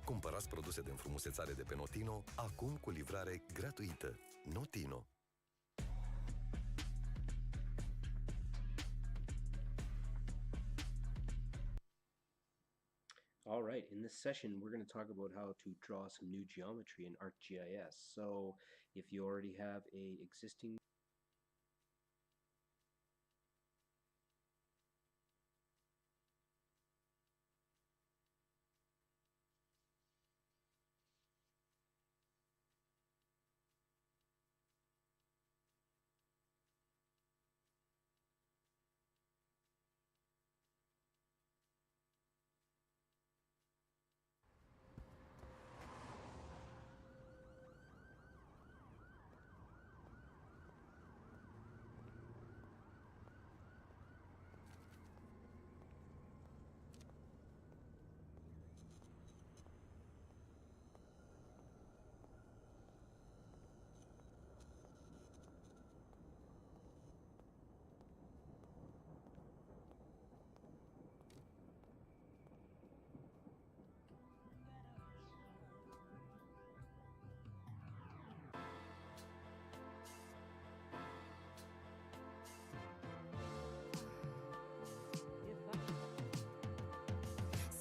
Cumpărați produse de înfrumusețare de pe Notino, acum cu livrare gratuită. Notino. All right, in this session, we're going to talk about how to draw some new geometry in ArcGIS. So if you already have a existing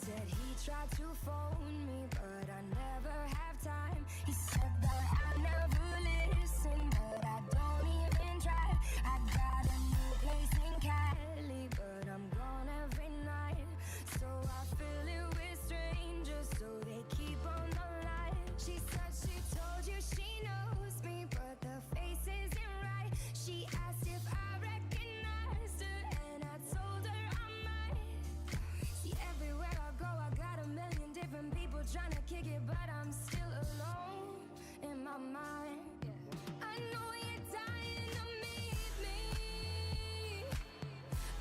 Said he tried to phone me, but I never have time. He said that I never listen, but I don't even try. I got a new place in Cali, but I'm gone every night. So I fill it with strangers, so they keep on the line. She said she told you she knows me, but the face isn't right. She asked if I recognized her, and I told her I might. See, everywhere I go, I got a million different people trying to kick it, but I'm still alone in my mind. I know you're dying to meet me,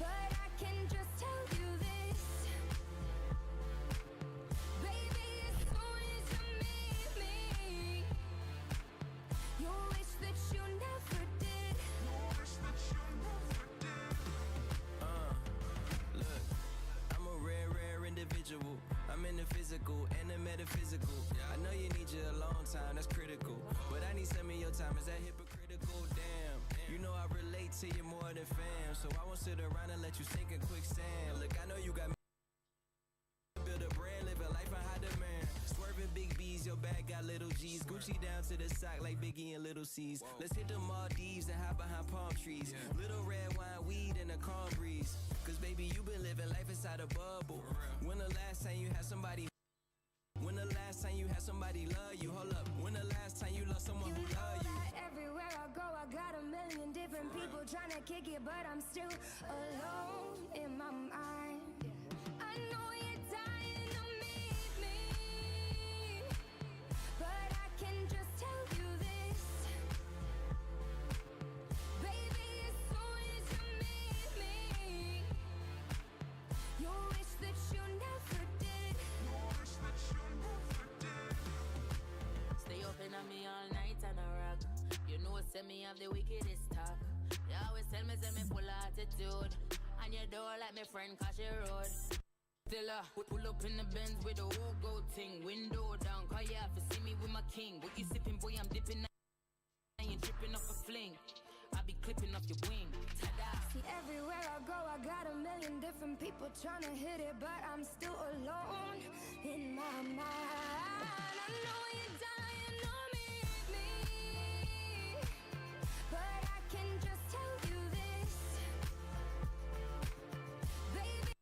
but I can just tell you this, baby, as soon as you meet me, you'll wish that you never did. Look, I'm a rare individual. I'm in the physical and the metaphysical. I know you need your alone time, that's critical. But I need some of your time, is that hypocritical? Damn, you know I relate to you more than fam. So I won't sit around and let you sink in quicksand. Look, I know you got me. Build a brand, live a life on high demand. Swerving big B's, your bag got little G's. Gucci down to the sock like Biggie and Little C's. Let's hit the Maldives and hide behind palm trees. Little red wine, weed, and a calm breeze. Cause baby, you been living life inside a bubble. When the last time you had somebody? When the last time you had somebody love you? Hold up. When the last time you loved someone who love you? Everywhere I go, I got a million different people trying to kick it, but I'm still alone in my mind. I know you're dying to meet me, but I can just tell you this, baby, as soon as you meet me, you'll wish that you never did. Stay open on me all night and a rock. You know, send me have the wickedest talk. You always tell me full of attitude. And you don't like my friend cause she road. Still pull up in the Benz with the whole gold thing. Window down, cause you have to see me with my king. What you sipping, boy, I'm dipping. I ain't tripping off a fling. I be clipping off your wing. Ta-da. See, everywhere I go, I got a million different people trying to hit it, but I'm still alone in my mind. I know you're dying to meet me, but I can just tell you this, baby.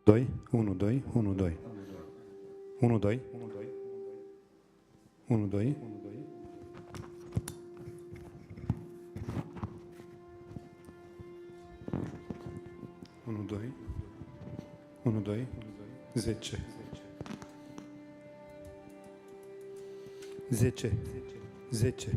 Doi, 1, 2, 1, 2. 1, 2. 1, 2. 1, 2. 1, 2. 10. 10. 10.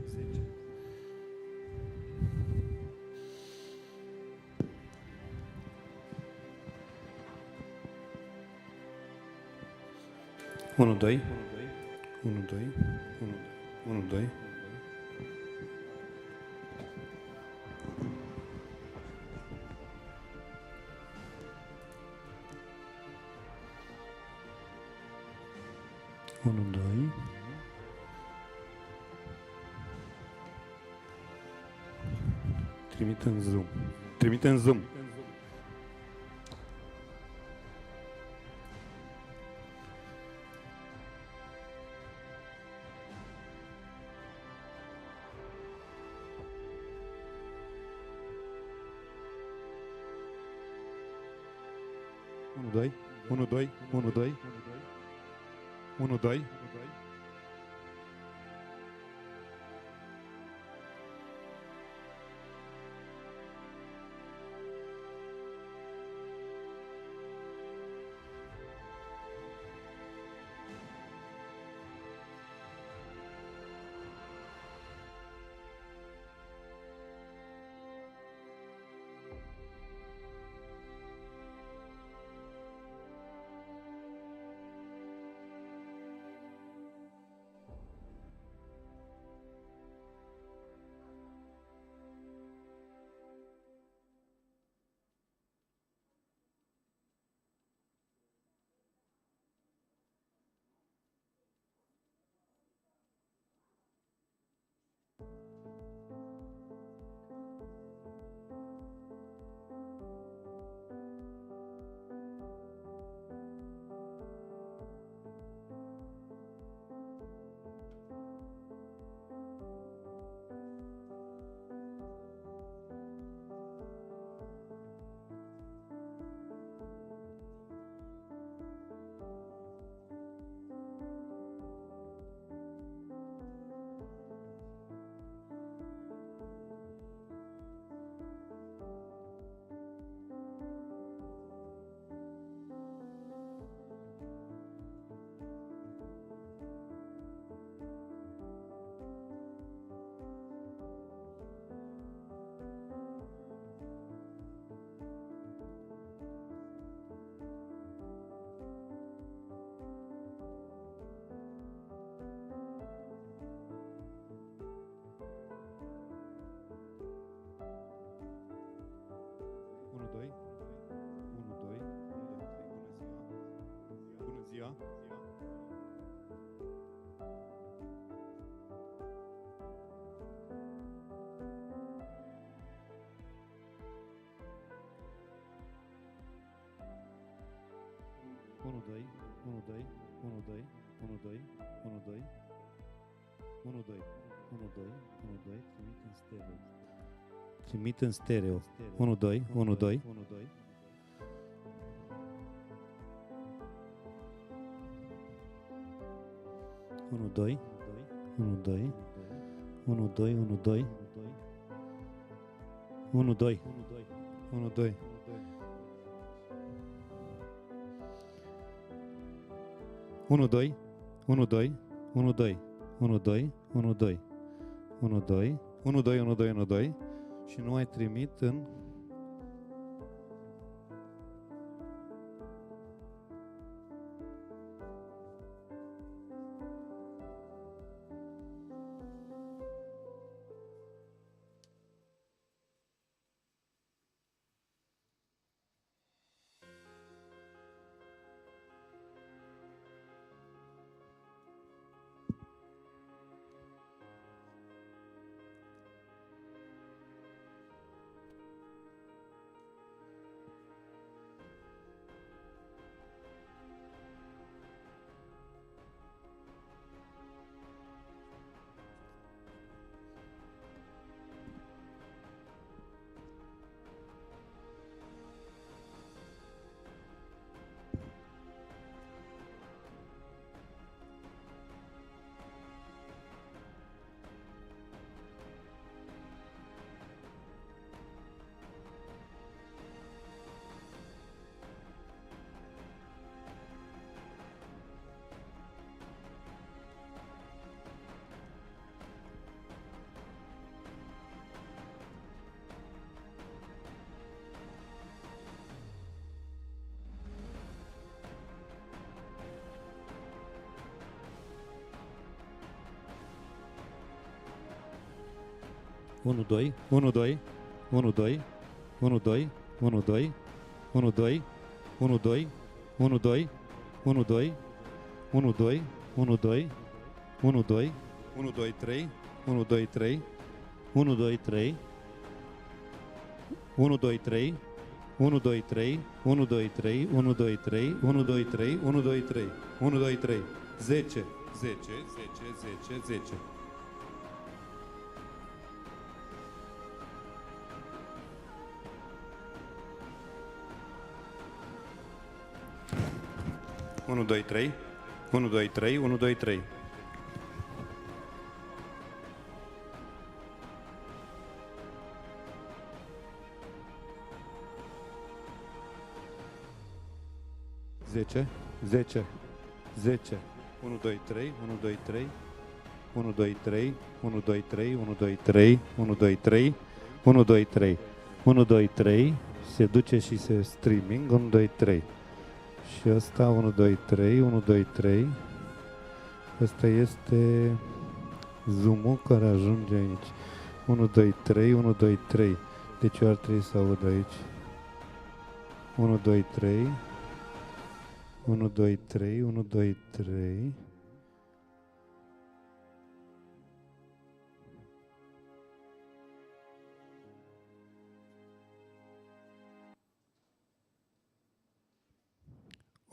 1, 2. 1, 2. 1, 2. 1, 2. Trimite în Zoom. Trimite în Zoom. Unu, doi, unu, doi, unu, doi, unu, doi. Trimit în stereo. 1, 2, 1, 2. 1, 2. 1, 2. 1, 2, 1, 2. 1, 2. 1, 2. 1, 2. 1, 2. 1, 2. 1, 2. 1, 2. 1, 2. 1, 2, 1, 2, 1, 2. Și nu mai trimit în 1, 2, 1, 2, 1, 2, 1, 2, 1, 2, 1, 2, 1, 2, 1, 2, 1, 2, 1, 2, 1, 2, 1, 2, 1, 2, 3, 1, 2, 3, 1, 2, 3, 1, 2, 3, 1, 2, 3, 1, 2, 3, 1, 2, 3, 1, 2, 3, 1, 2, 3, 1, 2, 3, 10, 10, 10, 10, 10. 1, 2, 3, 1, 2, 3, 1, 2, 3. Zece, 10, 1, 2, 3, 1, 2, 3, 1, 2, 3, 1, 2, 3, 1, 2, 3, 1, 2, 3, 1, 2, 3, 1, 2, 3, se duce și se streaming, 1, 2, 3. Și ăsta 1, 2, 3, 1, 2, 3. Ăsta este zoom-ul care ajunge aici. 1, 2, 3, 1, 2, 3. Deci eu ar trebui să aud aici. 1, 2, 3. 1, 2, 3, 1, 2, 3.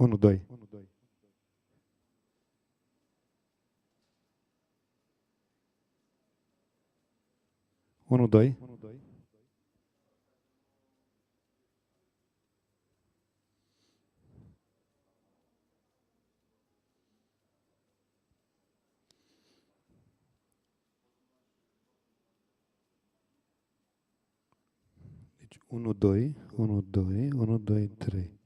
Unu, doi. Unu, doi. Deci 1, 2, 1, 2, 1, 2, 3.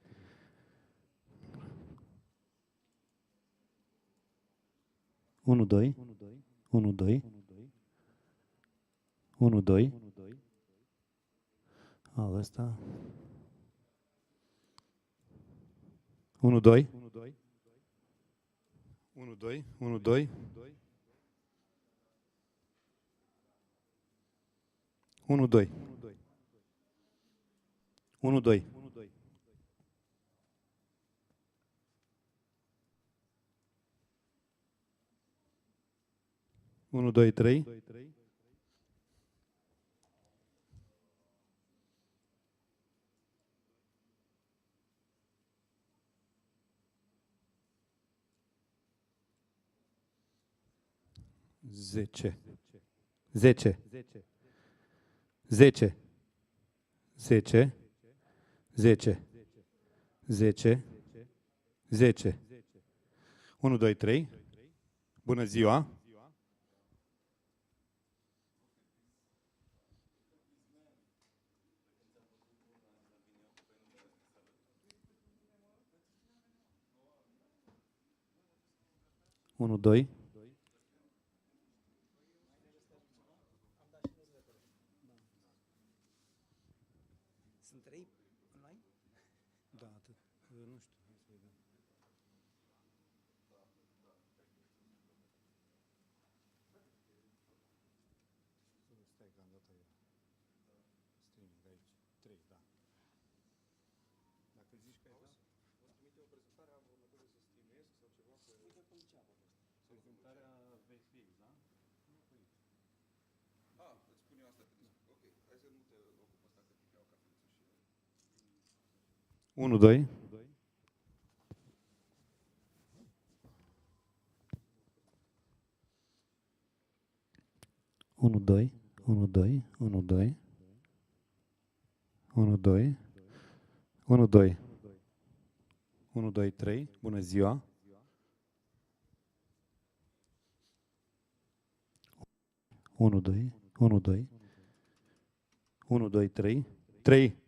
1, 2, 1, 2, 1, 2. Ăsta. 1, 2. 1, 2, 1, 2, 1, 2. 1, 2. 1, 2. 1, 2, 3. 1, 10. 10. 10. 10. 10. 10. 10. 1, 2, 3. Bună ziua! Unu, doi. Sunt 3 online? Da, atât. Nu știu. Hai să vedem. Stai că am dat eu. Streaming aici. 3, da. Dacă zici că ai dat... O trimite o prezentare, am următoare să streamesc sau ceva pe... Uite cum ce am fost. Prezentarea VFX, da? Nu pe aici. Ah, îți spun eu asta pe disc. Ok, hai să nu te ocup asta că îți iau cafeluță și... 1, 2. 1, 2. 1, 2. 1, 2. 1, 2. 1, 2. 1, 2, 3. Bună ziua! 1, 2. 1, 2. 1, 2, 3. 3.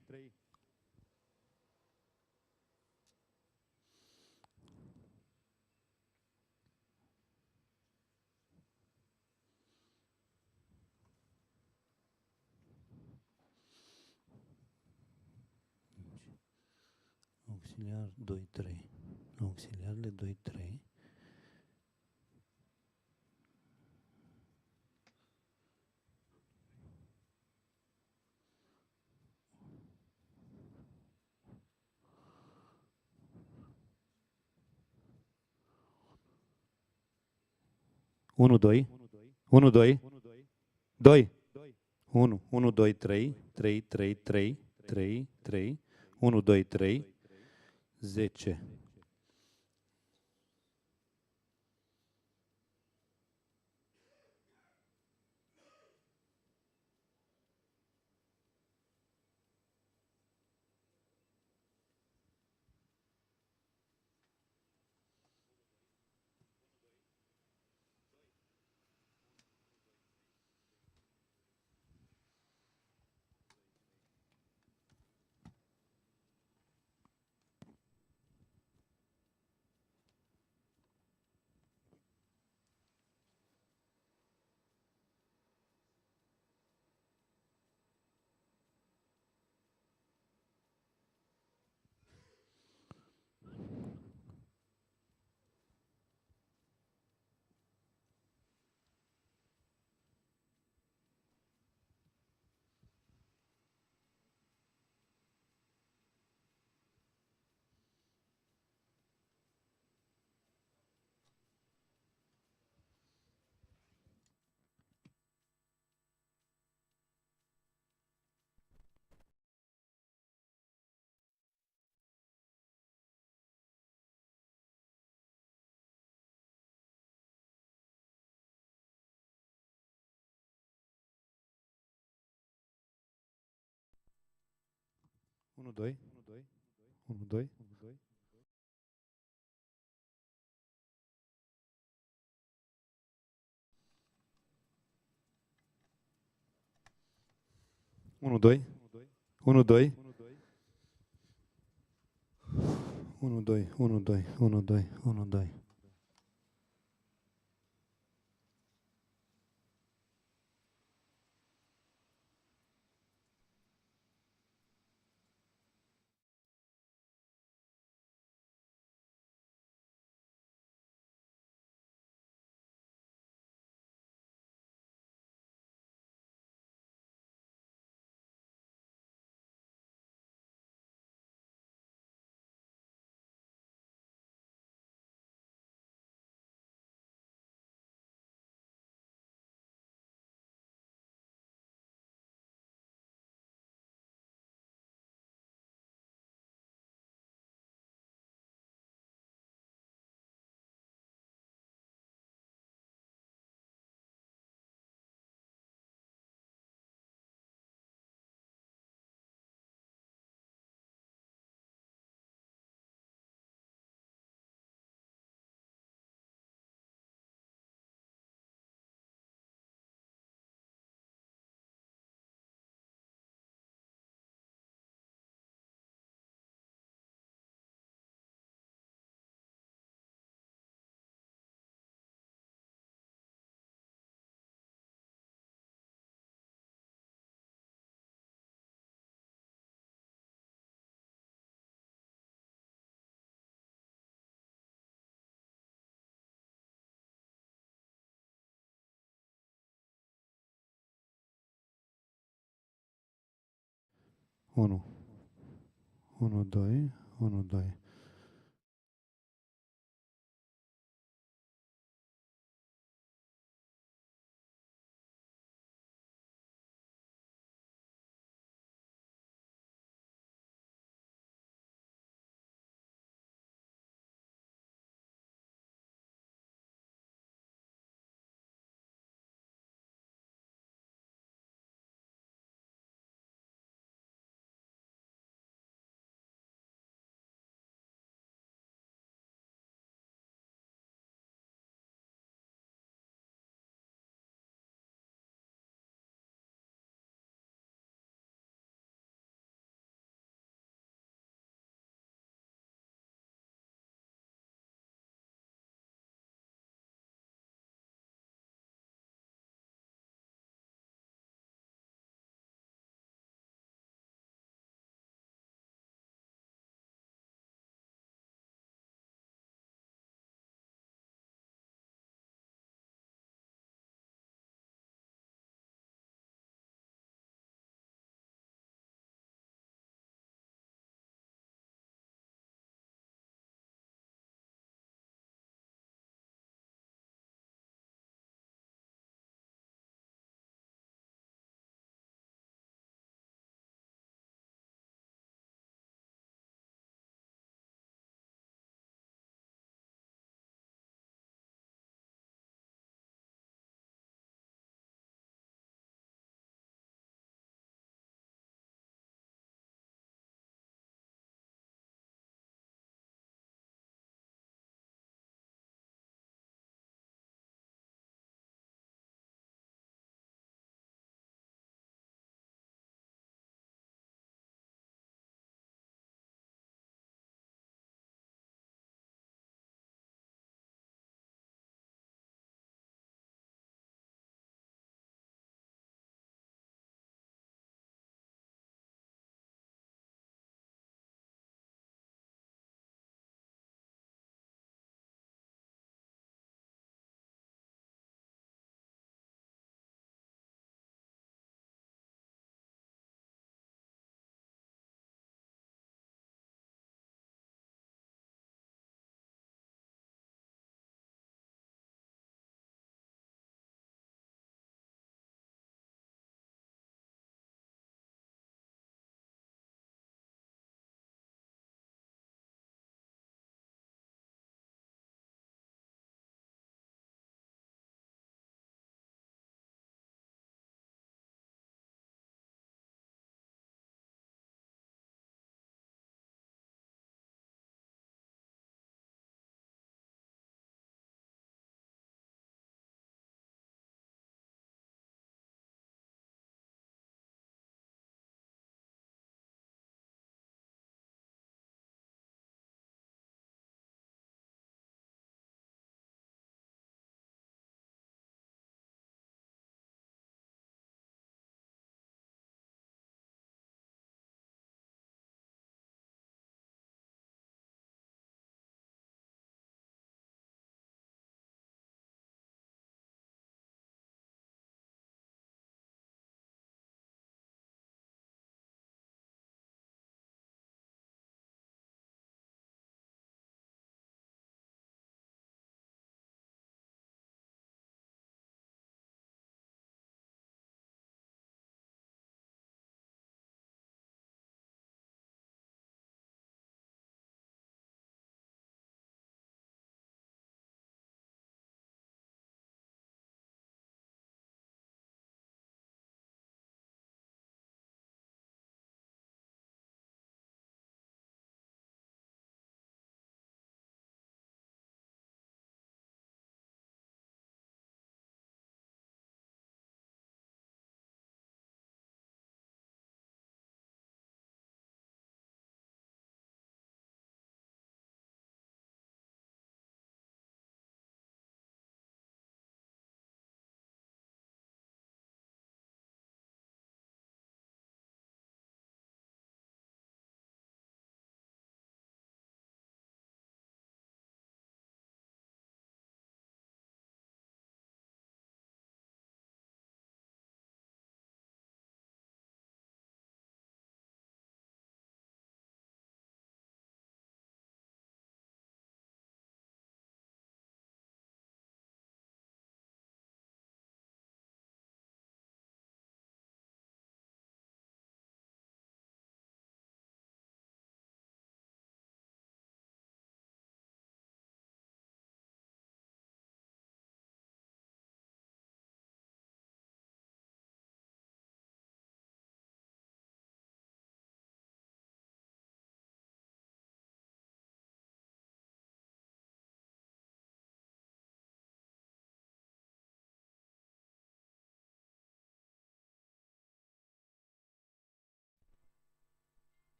'Auxiliar 2, 3. Auxiliarele 2, 3. Unu, doi. 1, 2. 2. 1, 1, 2, 3. 3, 3, 3. 3, 3. 1, 2, 3. 10. 1, 2. 1, 2. 1, 2. 1, 2. 1, 2. 1, 2. 1, 2. 1, 2. 1, 1, 2, 1, 2.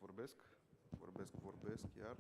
vorbesc, iar.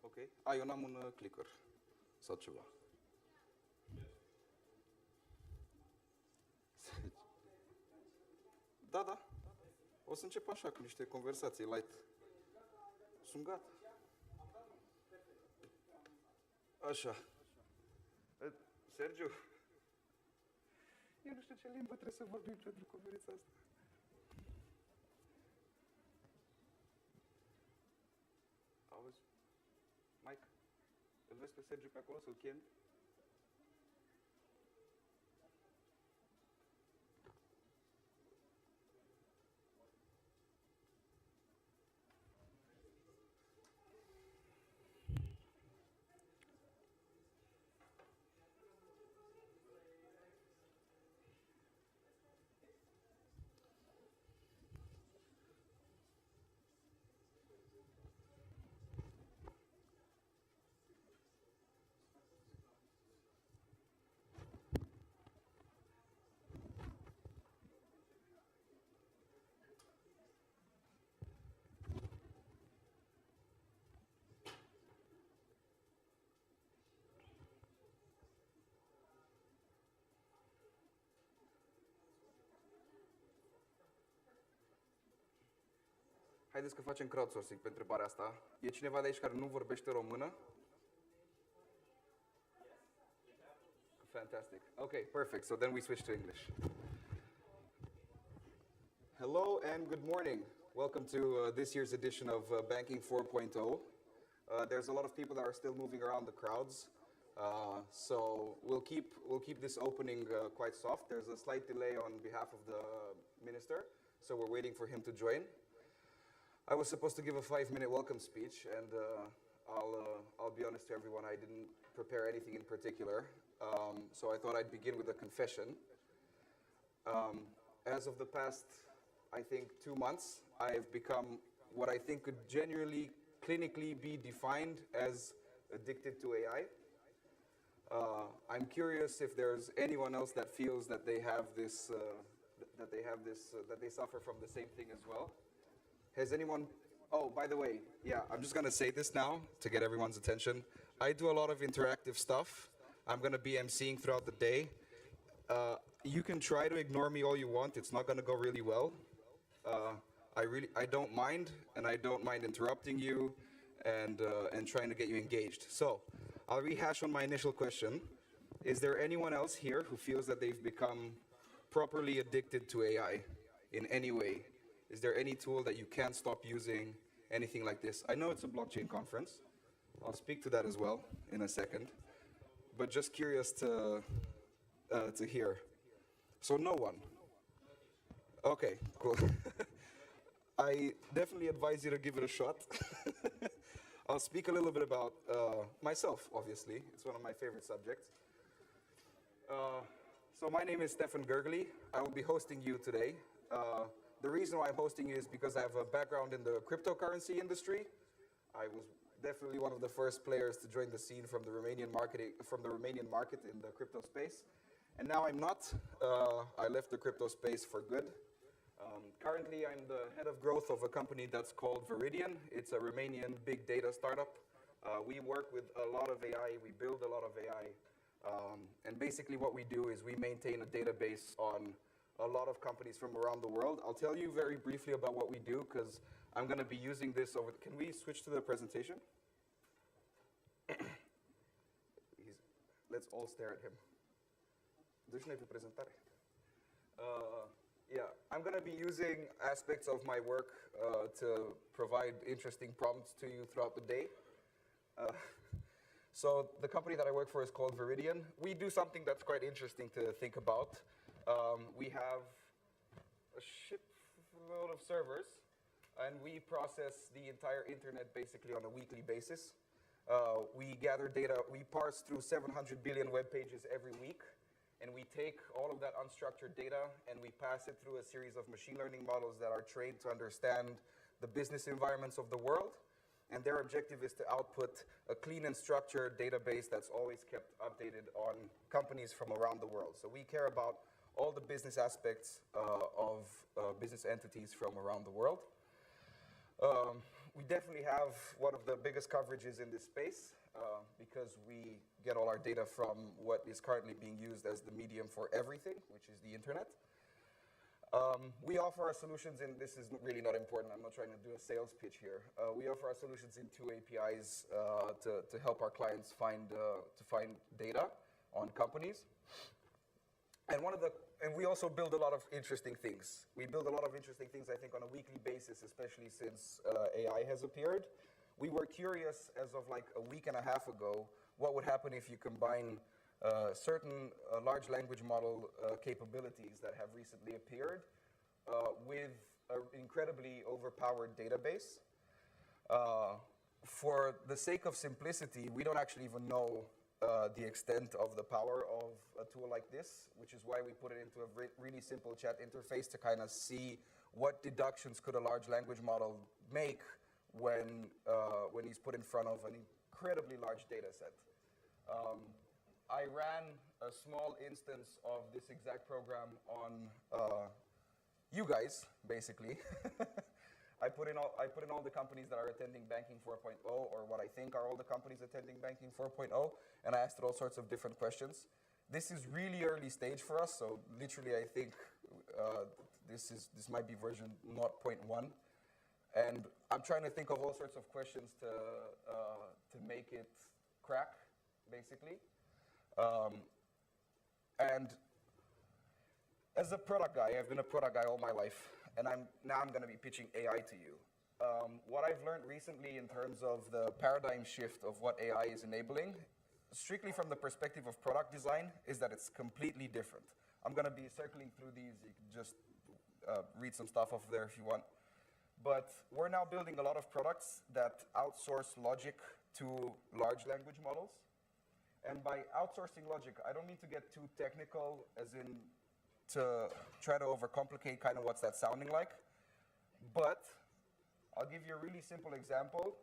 Ok. Eu n-am un clicker sau ceva. Da. O să încep așa, cu niște conversații light. Sunt gata. Așa. Sergiu, eu nu știu ce limbă trebuie să vorbim pentru conferința asta. Auzi? Mike, îl vezi pe Sergiu pe acolo, să-l chemi? Haideți că facem crowdsourcing pe întrebarea asta. E cineva de aici care nu vorbește română? Fantastic. Okay, perfect. So then we switch to English. Hello and good morning. Welcome to this year's edition of Banking 4.0. There's a lot of people that are still moving around the crowds. So we'll keep this opening quite soft. There's a slight delay on behalf of the minister, so we're waiting for him to join. I was supposed to give a 5-minute welcome speech, and I'll be honest to everyone, I didn't prepare anything in particular. So I thought I'd begin with a confession. As of the past, I think, 2 months, I've become what I think could genuinely, clinically be defined as addicted to AI. I'm curious if there's anyone else that feels that they have this, that they suffer from the same thing as well. Has anyone, oh, by the way, yeah, I'm just gonna say this now to get everyone's attention. I do a lot of interactive stuff. I'm gonna be emceeing throughout the day. You can try to ignore me all you want. It's not gonna go really well. I don't mind, and I don't mind interrupting you and trying to get you engaged. So, I'll rehash on my initial question. Is there anyone else here who feels that they've become properly addicted to AI in any way? Is there any tool that you can't stop using, anything like this? I know it's a blockchain conference. I'll speak to that as well in a second. But just curious to hear. So no one. Okay, cool. I definitely advise you to give it a shot. I'll speak a little bit about myself, obviously. It's one of my favorite subjects. So my name is Stefan Gergely. I will be hosting you today. The reason why I'm hosting you is because I have a background in the cryptocurrency industry. I was definitely one of the first players to join the scene from the Romanian market in the crypto space. And now I'm not. I left the crypto space for good. Currently, I'm the head of growth of a company that's called Veridian. It's a Romanian big data startup. We work with a lot of AI. We build a lot of AI. And basically what we do is we maintain a database on a lot of companies from around the world. I'll tell you very briefly about what we do because I'm going to be using this over. Can we switch to the presentation? let's all stare at him. Deci nu-i pe prezentare. Yeah, I'm going to be using aspects of my work to provide interesting prompts to you throughout the day. So the company that I work for is called Viridian. We do something that's quite interesting to think about. We have a shitload of servers, and we process the entire internet basically on a weekly basis. We gather data, we parse through 700 billion web pages every week, and we take all of that unstructured data and we pass it through a series of machine learning models that are trained to understand the business environments of the world. And their objective is to output a clean and structured database that's always kept updated on companies from around the world. So we care about all the business aspects of business entities from around the world. We definitely have one of the biggest coverages in this space because we get all our data from what is currently being used as the medium for everything, which is the internet. We offer our solutions in, this is really not important, I'm not trying to do a sales pitch here. We offer our solutions in 2 APIs to help our clients find data on companies. And we also build a lot of interesting things. We build a lot of interesting things, I think, on a weekly basis, especially since AI has appeared. We were curious as of like a week and a half ago, what would happen if you combine certain large language model capabilities that have recently appeared with an incredibly overpowered database. For the sake of simplicity, we don't actually even know the extent of the power of a tool like this, which is why we put it into a really simple chat interface to kind of see what deductions could a large language model make when he's put in front of an incredibly large data set. I ran a small instance of this exact program on you guys, basically. I put in all the companies that are attending Banking 4.0, or what I think are all the companies attending Banking 4.0, and I asked it all sorts of different questions. This is really early stage for us, so literally I think this might be version 0.1, and I'm trying to think of all sorts of questions to make it crack, basically. And as a product guy, I've been a product guy all my life, and now I'm going to be pitching AI to you. What I've learned recently in terms of the paradigm shift of what AI is enabling, strictly from the perspective of product design, is that it's completely different. I'm going to be circling through these. You can just read some stuff off there if you want. But we're now building a lot of products that outsource logic to large language models. And by outsourcing logic, I don't mean to get too technical, as in to try to overcomplicate kind of what's that sounding like. But I'll give you a really simple example.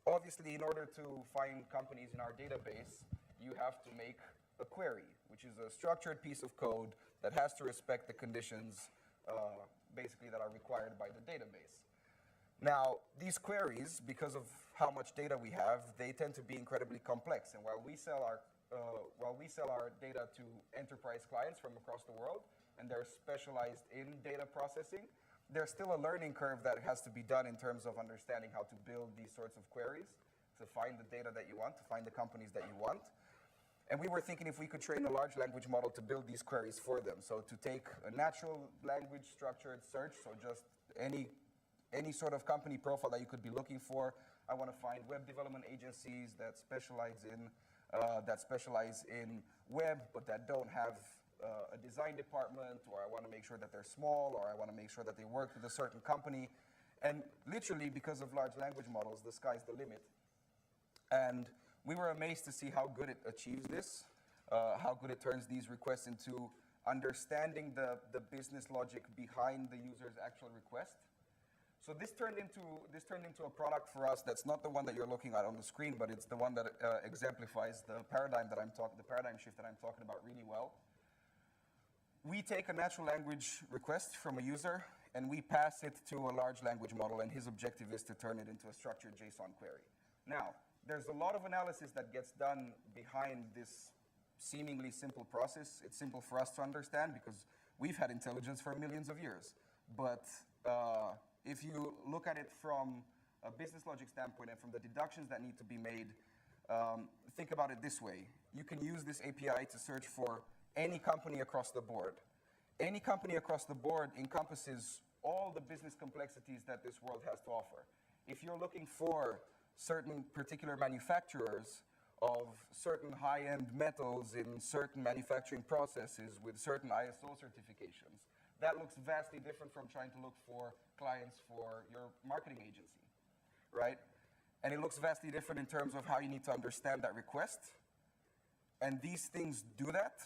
Obviously, in order to find companies in our database, you have to make a query, which is a structured piece of code that has to respect the conditions basically that are required by the database. Now, these queries, because of how much data we have, they tend to be incredibly complex. And while we sell our data to enterprise clients from across the world, and they're specialized in data processing, there's still a learning curve that has to be done in terms of understanding how to build these sorts of queries to find the data that you want, to find the companies that you want. And we were thinking if we could train a large language model to build these queries for them. So to take a natural language structured search, so just any sort of company profile that you could be looking for. I want to find web development agencies that specialize in web, but that don't have a design department, or I want to make sure that they're small, or I want to make sure that they work with a certain company. And literally, because of large language models, the sky's the limit. And we were amazed to see how good it achieves this, how good it turns these requests into understanding the business logic behind the user's actual request. So this turned into a product for us that's not the one that you're looking at on the screen, but it's the one that exemplifies the paradigm shift that I'm talking about really well. We take a natural language request from a user and we pass it to a large language model, and his objective is to turn it into a structured JSON query. Now, there's a lot of analysis that gets done behind this seemingly simple process. It's simple for us to understand because we've had intelligence for millions of years. But if you look at it from a business logic standpoint and from the deductions that need to be made, think about it this way. You can use this API to search for any company across the board. Any company across the board encompasses all the business complexities that this world has to offer. If you're looking for certain particular manufacturers of certain high-end metals in certain manufacturing processes with certain ISO certifications, that looks vastly different from trying to look for clients for your marketing agency, right? And it looks vastly different in terms of how you need to understand that request. And these things do that.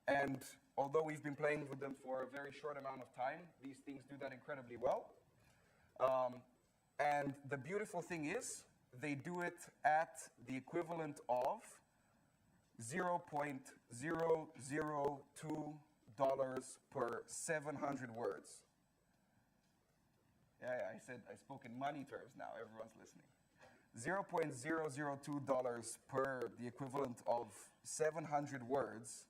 And although we've been playing with them for a very short amount of time, these things do that incredibly well. And the beautiful thing is, they do it at the equivalent of $0.002 per 700 words. Yeah, I spoke in money terms now, everyone's listening. $0.002 per the equivalent of 700 words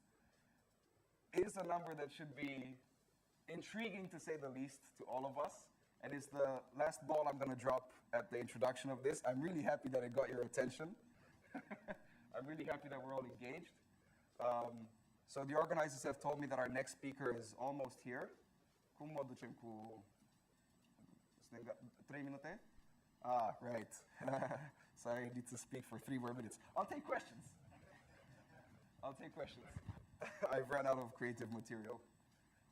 is a number that should be intriguing, to say the least, to all of us, and is the last ball I'm going to drop at the introduction of this. I'm really happy that it got your attention. I'm really happy that we're all engaged. So the organizers have told me that our next speaker is almost here. Cum mă ducem cu 3 minute? Ah, right. So I need to speak for 3 more minutes. I'll take questions. I've run out of creative material.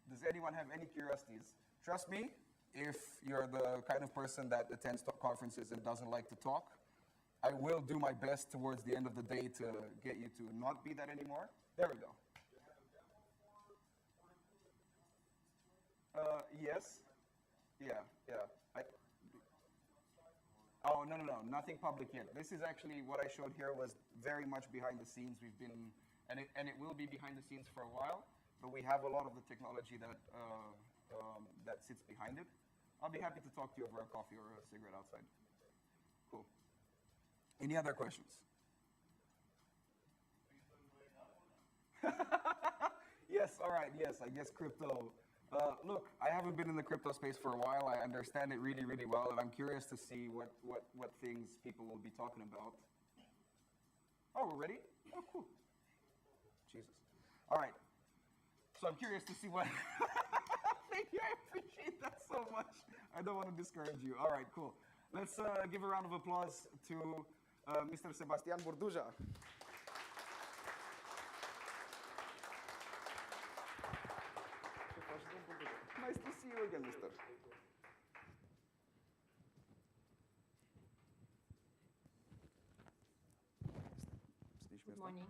Does anyone have any curiosities? Trust me, if you're the kind of person that attends conferences and doesn't like to talk, I will do my best towards the end of the day to get you to not be that anymore. There we go. Yes. Yeah. Oh, no, nothing public yet. This is actually, what I showed here was very much behind the scenes. We've been, and it will be behind the scenes for a while, but we have a lot of the technology that sits behind it. I'll be happy to talk to you over a coffee or a cigarette outside. Cool. Any other questions? Yes, all right, yes, I guess crypto. Look, I haven't been in the crypto space for a while. I understand it really, really well, and I'm curious to see what things people will be talking about. Oh, we're ready? Oh, cool. Jesus. All right. So I'm curious to see what... Thank you, I appreciate that so much. I don't want to discourage you. All right, cool. Let's give a round of applause to Mr. Sebastian Burduja. Nice to see you again, mister. Good morning.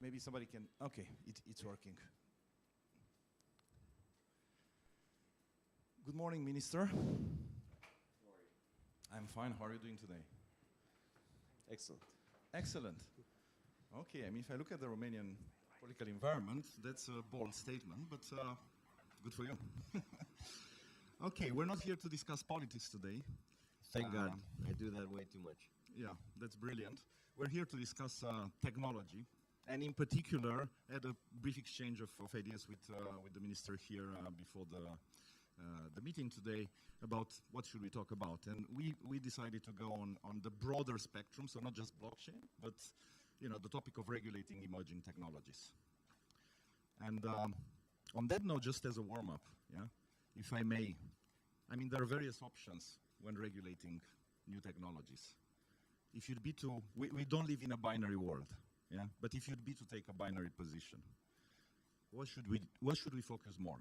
Maybe somebody can, okay, it's working. Good morning, Minister. How are you? I'm fine. How are you doing today? Excellent. Excellent. Okay, I mean, if I look at the Romanian political environment, that's a bold statement, but good for you. Okay, we're not here to discuss politics today. Thank God. I do that way too much. Yeah, that's brilliant. We're here to discuss technology, and in particular, had a brief exchange of ideas with the minister here before the meeting today about what should we talk about. And we decided to go on the broader spectrum, so not just blockchain, but the topic of regulating emerging technologies. And on that note, just as a warm-up, yeah, if I may, I mean, there are various options when regulating new technologies. If you'd be to, we don't live in a binary world, yeah, but if you'd be to take a binary position, what should we focus more?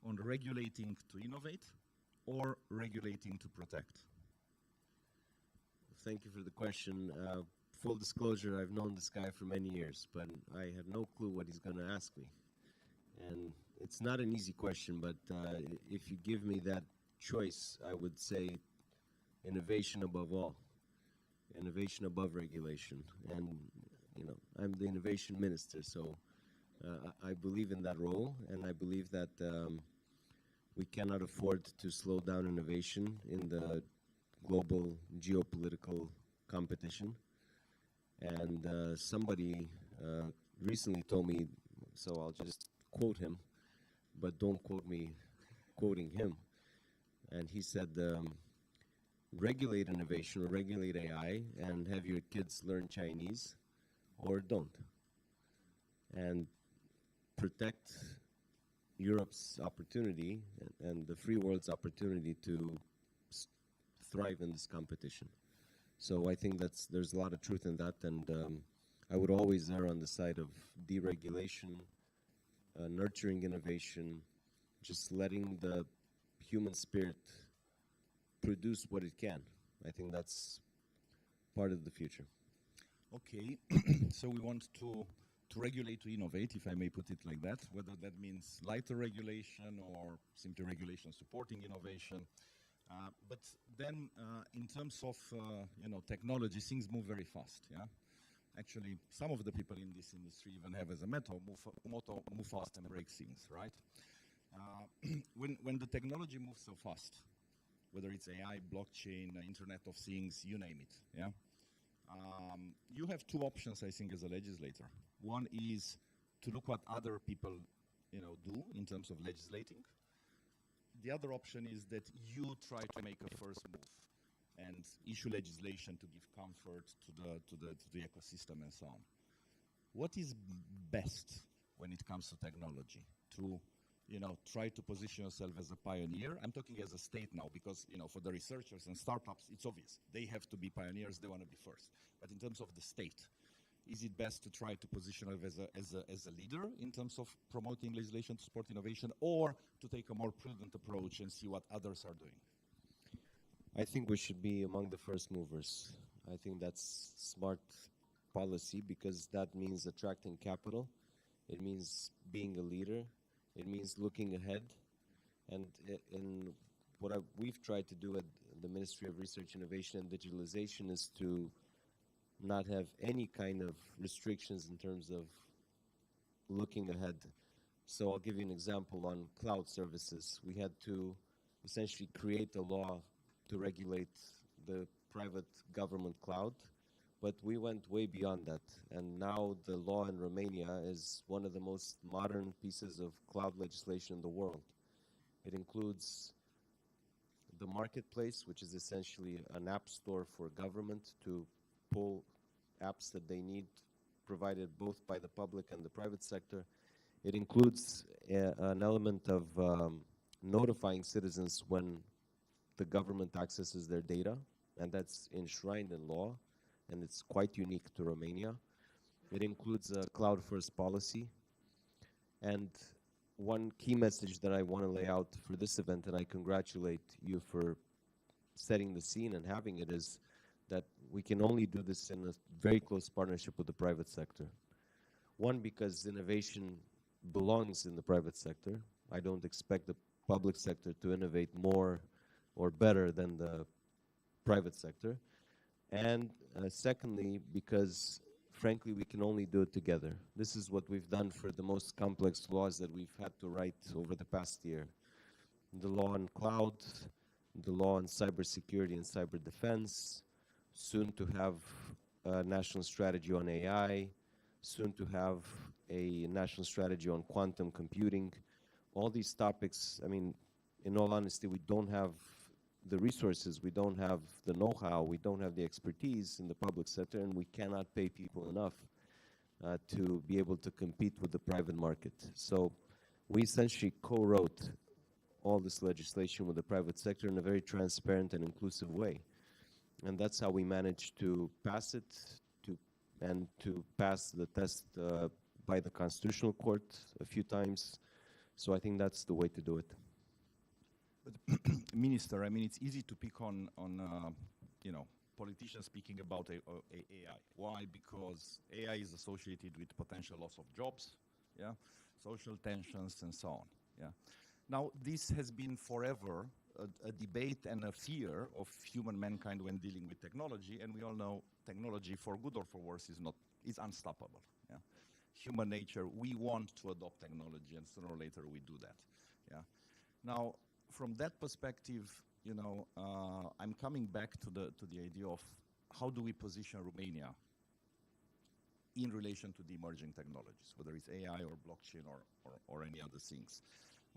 On regulating to innovate or regulating to protect? Thank you for the question. Full disclosure, I've known this guy for many years, but I had no clue what he's going to ask me. And it's not an easy question, but if you give me that choice, I would say innovation above all. Innovation above regulation. And, I'm the innovation minister, so I believe in that role, and I believe that we cannot afford to slow down innovation in the global geopolitical competition. And somebody recently told me, so I'll just quote him, but don't quote me quoting him. And he said, regulate innovation or regulate AI and have your kids learn Chinese, or don't. And protect Europe's opportunity and the free world's opportunity to thrive in this competition. So I think there's a lot of truth in that, and I would always err on the side of deregulation, nurturing innovation, just letting the human spirit produce what it can. I think that's part of the future. Okay, so we want to regulate, to innovate, if I may put it like that, whether that means lighter regulation or simply regulation supporting innovation. But then in terms of technology, things move very fast. Yeah, actually, some of the people in this industry even have as a motto, move fast and break things, right? When the technology moves so fast, whether it's AI, blockchain, Internet of Things, you name it, yeah? You have two options, I think, as a legislator. One is to look what other people, do in terms of legislating. The other option is that you try to make a first move and issue legislation to give comfort to the ecosystem and so on. What is best when it comes to technology? To try to position yourself as a pioneer. I'm talking as a state now because, for the researchers and startups, it's obvious. They have to be pioneers, they want to be first. But in terms of the state, is it best to try to position yourself as a leader in terms of promoting legislation to support innovation, or to take a more prudent approach and see what others are doing? I think we should be among the first movers. I think that's smart policy because that means attracting capital. It means being a leader. It means looking ahead, and in what we've tried to do at the Ministry of Research, Innovation and Digitalization is to not have any kind of restrictions in terms of looking ahead. So I'll give you an example on cloud services. We had to essentially create a law to regulate the private government cloud, but we went way beyond that. And now the law in Romania is one of the most modern pieces of cloud legislation in the world. It includes the marketplace, which is essentially an app store for government to pull apps that they need, provided both by the public and the private sector. It includes an element of notifying citizens when the government accesses their data, and that's enshrined in law, and it's quite unique to Romania. It includes a cloud-first policy. And one key message that I want to lay out for this event, and I congratulate you for setting the scene and having it, is that we can only do this in a very close partnership with the private sector. One, because innovation belongs in the private sector. I don't expect the public sector to innovate more or better than the private sector. And secondly, because frankly, we can only do it together. This is what we've done for the most complex laws that we've had to write over the past year. The law on cloud, the law on cybersecurity and cyber defense, soon to have a national strategy on AI, soon to have a national strategy on quantum computing. All these topics, I mean, in all honesty, we don't have the resources, we don't have the know-how, we don't have the expertise in the public sector, and we cannot pay people enough to be able to compete with the private market. So we essentially co-wrote all this legislation with the private sector in a very transparent and inclusive way. And that's how we managed to pass it, to pass the test by the Constitutional Court a few times. So I think that's the way to do it. But Minister, I mean, it's easy to pick on politicians speaking about AI. Why? Because AI is associated with potential loss of jobs, yeah, social tensions, and so on. Yeah. Now, this has been forever a debate and a fear of human mankind when dealing with technology, and we all know technology, for good or for worse, is unstoppable. Yeah. Human nature, we want to adopt technology, and sooner or later we do that. Yeah. Now, from that perspective, I'm coming back to the idea of how do we position Romania in relation to the emerging technologies, whether it's AI or blockchain or any other things.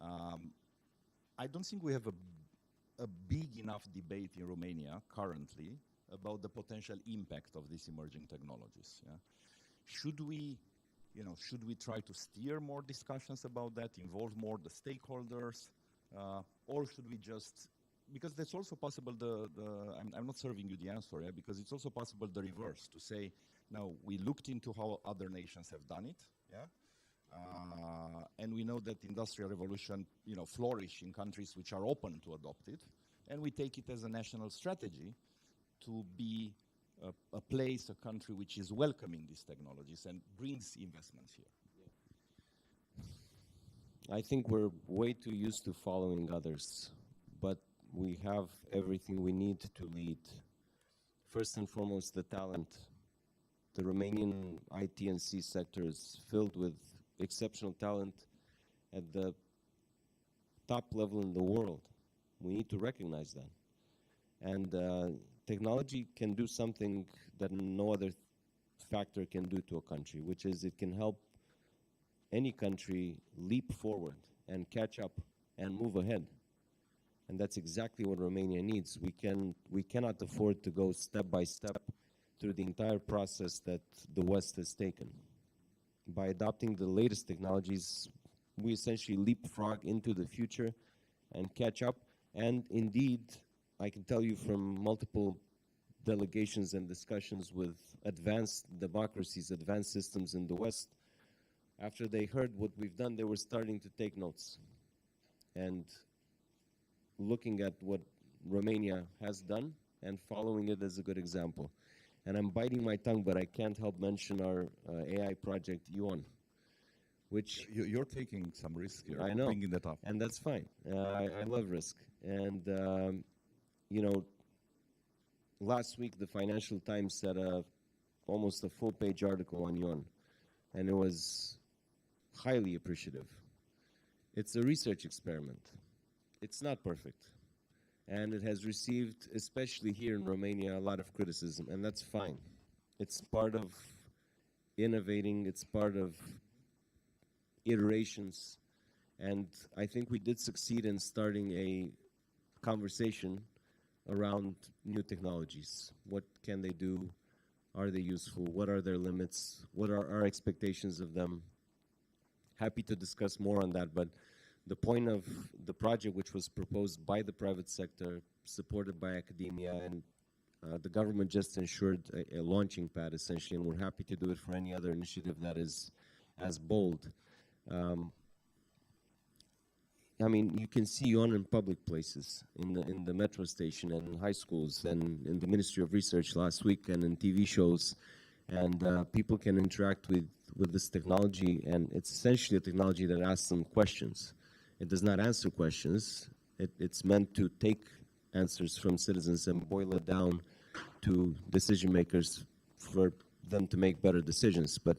I don't think we have a big enough debate in Romania currently about the potential impact of these emerging technologies. Yeah? Should we try to steer more discussions about that, involve more the stakeholders, or should we just, because that's also possible, I'm not serving you the answer, yeah, because it's also possible the reverse, to say, no, we looked into how other nations have done it, yeah, and we know that industrial revolution, flourish in countries which are open to adopt it, and we take it as a national strategy to be a place, a country which is welcoming these technologies and brings investments here. I think we're way too used to following others, but we have everything we need to lead. First and foremost, the talent. The Romanian IT&C sector is filled with exceptional talent at the top level in the world. We need to recognize that. And technology can do something that no other factor can do to a country, which is it can help any country leap forward and catch up and move ahead. And that's exactly what Romania needs. We cannot afford to go step by step through the entire process that the West has taken. By adopting the latest technologies, we essentially leapfrog into the future and catch up. And indeed, I can tell you from multiple delegations and discussions with advanced democracies, advanced systems in the West, after they heard what we've done, they were starting to take notes. And looking at what Romania has done and following it as a good example. And I'm biting my tongue, but I can't help mention our AI project, Ion, which... You're taking some risk here. I know. Bringing that up. And that's fine. I love risk. And, last week the Financial Times had almost a full-page article on Ion, and it was highly appreciative. It's a research experiment. It's not perfect. And it has received, especially here in Romania, a lot of criticism, and that's fine. It's part of innovating, it's part of iterations, and I think we did succeed in starting a conversation around new technologies. What can they do? Are they useful? What are their limits? What are our expectations of them? Happy to discuss more on that, but the point of the project, which was proposed by the private sector, supported by academia, and the government just ensured a launching pad, essentially, and we're happy to do it for any other initiative that is as bold. I mean, you can see on in public places, in the metro station and in high schools and in the Ministry of Research last week and in TV shows, and people can interact with this technology, and it's essentially a technology that asks them questions. It does not answer questions. It's meant to take answers from citizens and boil it down to decision makers for them to make better decisions. But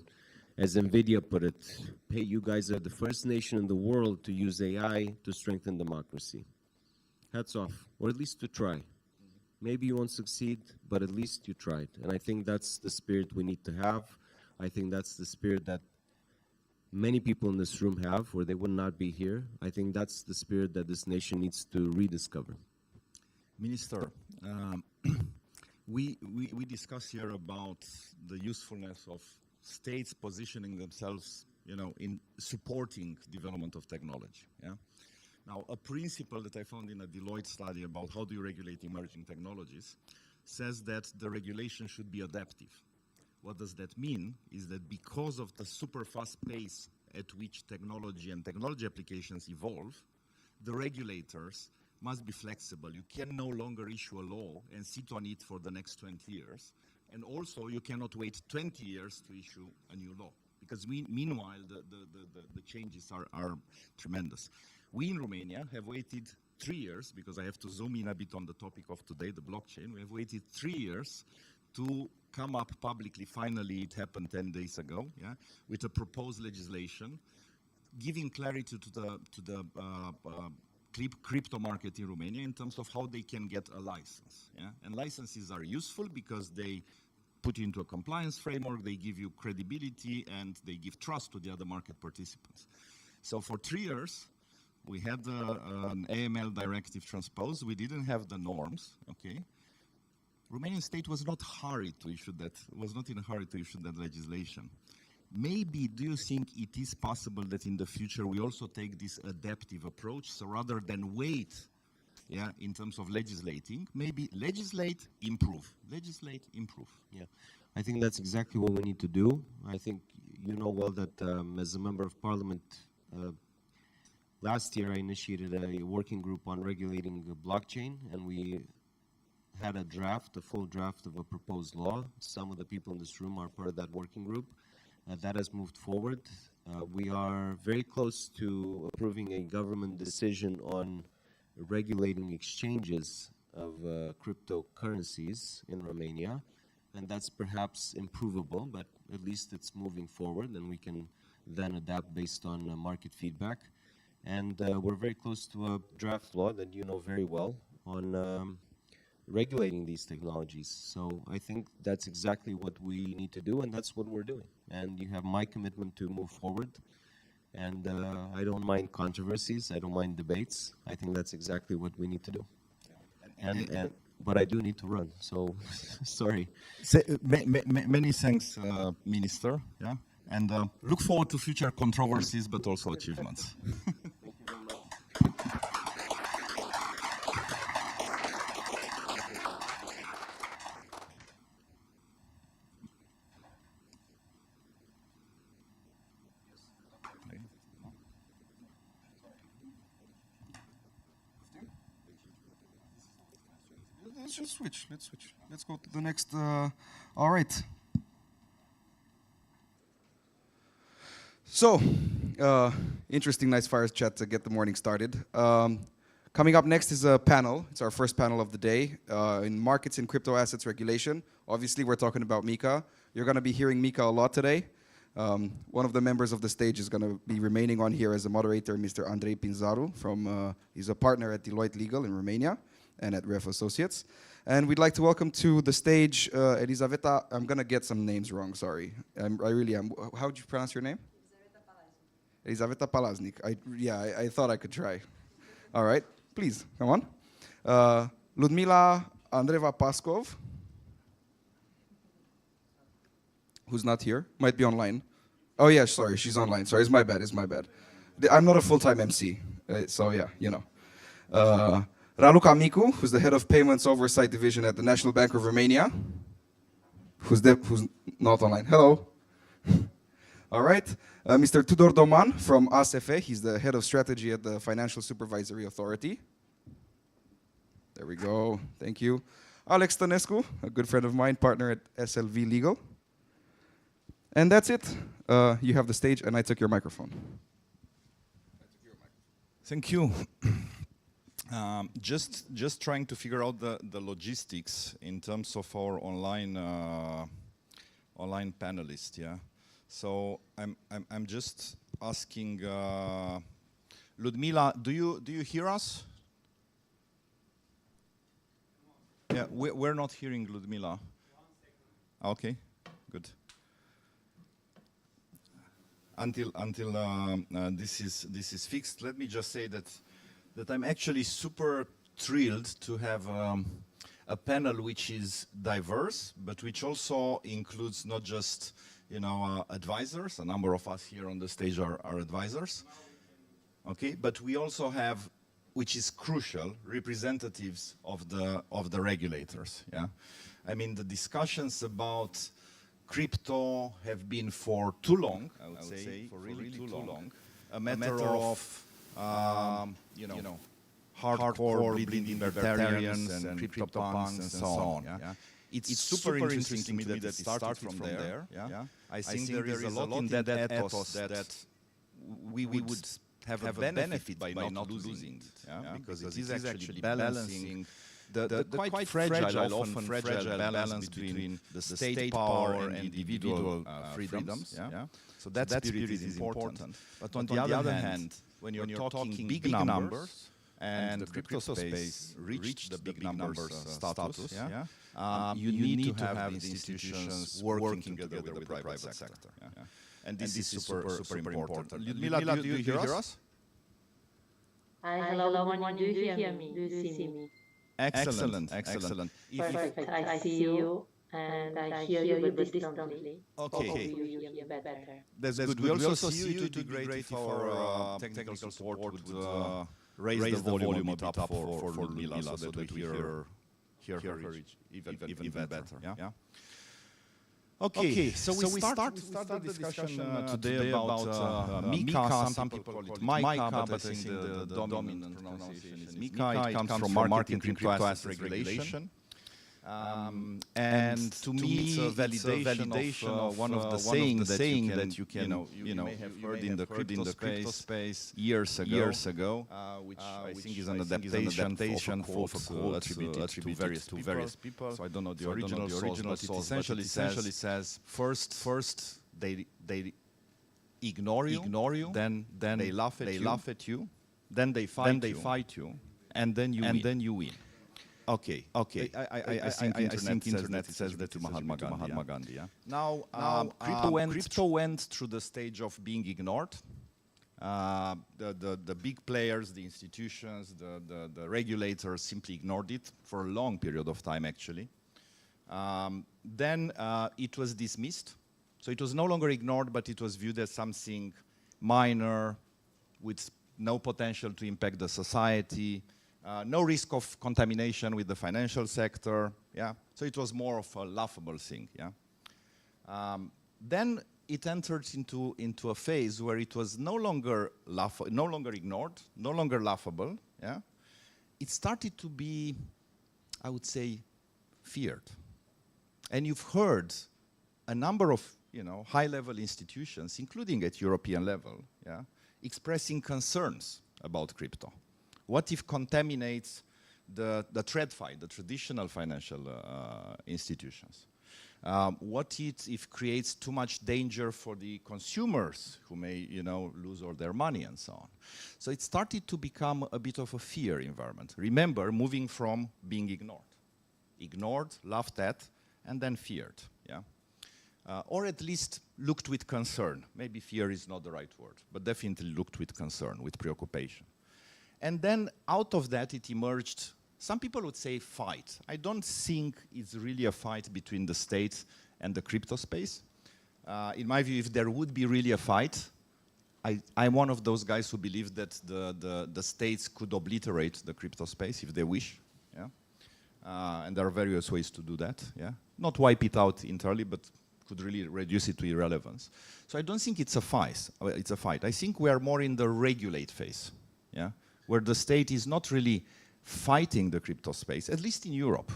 as NVIDIA put it, hey, you guys are the first nation in the world to use AI to strengthen democracy. Hats off, or at least to try. Maybe you won't succeed, but at least you tried. And I think that's the spirit we need to have. I think that's the spirit that many people in this room have, or they would not be here. I think that's the spirit that this nation needs to rediscover. Minister, we discuss here about the usefulness of states positioning themselves, in supporting development of technology. Yeah. Now, a principle that I found in a Deloitte study about how do you regulate emerging technologies says that the regulation should be adaptive. What does that mean? Is that because of the super fast pace at which technology and technology applications evolve, the regulators must be flexible. You can no longer issue a law and sit on it for the next 20 years. And also, you cannot wait 20 years to issue a new law. Because meanwhile, the changes are tremendous. We in Romania have waited 3 years, because I have to zoom in a bit on the topic of today, the blockchain. We have waited 3 years to come up publicly, finally it happened 10 days ago, yeah, with a proposed legislation, giving clarity to the crypto market in Romania in terms of how they can get a license. Yeah? And licenses are useful because they put you into a compliance framework, they give you credibility, and they give trust to the other market participants. So for 3 years, we had an AML directive transposed. We didn't have the norms, okay? Romanian state was not hurried to issue that, was not in a hurry to issue that legislation. Maybe, do you think it is possible that in the future we also take this adaptive approach? So rather than wait, yeah, in terms of legislating, maybe legislate, improve. Legislate, improve. Yeah, I think that's exactly what we need to do. I think you know well that as a member of parliament, last year I initiated a working group on regulating blockchain, and we had a draft, a full draft of a proposed law. Some of the people in this room are part of that working group. That has moved forward. We are very close to approving a government decision on regulating exchanges of cryptocurrencies in Romania, and that's perhaps improvable, but at least it's moving forward, and we can then adapt based on market feedback. And we're very close to a draft law that you know very well on regulating these technologies. So I think that's exactly what we need to do, and that's what we're doing. And you have my commitment to move forward. And I don't mind controversies. I don't mind debates. I think that's exactly what we need to do. But I do need to run, so sorry. Many thanks, Minister. Yeah, and look forward to future controversies, but also achievements. Let's switch. Let's go to the next. All right. So, interesting, nice fire chat to get the morning started. Coming up next is a panel. It's our first panel of the day in markets and crypto assets regulation. Obviously, we're talking about Mika. You're going to be hearing Mika a lot today. One of the members of the stage is going to be remaining on here as a moderator, Mr. Andrei Pinzaru. He's a partner at Deloitte Legal in Romania and at Ref Associates. And we'd like to welcome to the stage Elisaveta. I'm going to get some names wrong, sorry. I really am. How would you pronounce your name? Elisaveta Palaznik. I thought I could try. All right, please, come on. Ludmila Andreeva Paskov, who's not here, might be online. Oh yeah, sorry, she's online. Sorry, it's my bad. I'm not a full-time MC, so yeah, you know. Raluca Micu, who's the head of Payments Oversight Division at the National Bank of Romania, who's not online. Hello. All right. Mr. Tudor Doman from ASFE. He's the head of strategy at the Financial Supervisory Authority. There we go. Thank you. Alex Stănescu, a good friend of mine, partner at SLV Legal. And that's it. You have the stage, and I took your microphone. Thank you. Just trying to figure out the logistics in terms of our online panelists. Yeah. So I'm just asking Ludmila, do you hear us? Yeah, we're not hearing Ludmila. Okay, good. Until this is fixed, let me just say that I'm actually super thrilled to have a panel which is diverse, but which also includes not just advisors. A number of us here on the stage are advisors. Okay, but we also have, which is crucial, representatives of the regulators. Yeah, I mean the discussions about crypto have been for too long. I would say for really too long. A matter of hardcore bleeding libertarians and crypto punks and so on. Yeah. It's super interesting to me that it started from there. Yeah. I think there is a lot in that ethos that we would have a benefit by not losing it. Yeah. Because it is actually balancing the quite fragile, often fragile balance between the state power and individual freedoms. Yeah. So that spirit is important. But on the other hand, when you're talking big numbers and the crypto space reached the big numbers status, you need to have the institutions working together with the private sector. And this is super important. Ludmila, do you hear us? Hi, hello, good morning. Do you hear me? Do you see me? Excellent. Perfect. I see you and I hear you, but distantly. Okay. Hopefully you hear me better. That's good. We also see you. It would be great if our technical support would raise the volume a bit up for Ludmila so that we hear her even better. Yeah? Okay, so we start the discussion today about MiCA. Some people call it MiCA, but I think the dominant pronunciation is MiCA. It comes from Market in Crypto Assets Regulation. And to me, it's a validation of one of the saying that you may have heard in the crypto space years ago, which I think is an adaptation of a quote attributed to various people. So I don't know the original source, but it essentially says, first they ignore you, then they laugh at you, then they fight you, and then you win. Okay. I think internet says that to Mahatma Gandhi. Yeah? Now, crypto went through the stage of being ignored. The big players, the institutions, the regulators simply ignored it for a long period of time, actually. Then it was dismissed. So it was no longer ignored, but it was viewed as something minor with no potential to impact the society. No risk of contamination with the financial sector, So it was more of a laughable thing, Then it entered into a phase where it was no longer ignored, no longer laughable, It started to be, I would say, feared. And you've heard a number of, high-level institutions, including at European level, expressing concerns about crypto. What if contaminates the TradFi, the traditional financial institutions? What if creates too much danger for the consumers who may, lose all their money and so on? So it started to become a bit of a fear environment. Remember, moving from being ignored, laughed at, and then feared, or at least looked with concern. Maybe fear is not the right word, but definitely looked with concern, with preoccupation. And then out of that, it emerged, some people would say fight. I don't think it's really a fight between the state and the crypto space. In my view, if there would be really a fight, I'm one of those guys who believe that the states could obliterate the crypto space if they wish. And there are various ways to do that. Not wipe it out entirely, but could really reduce it to irrelevance. So I don't think it's a fight. I think we are more in the regulate phase. Where the state is not really fighting the crypto space, at least in Europe.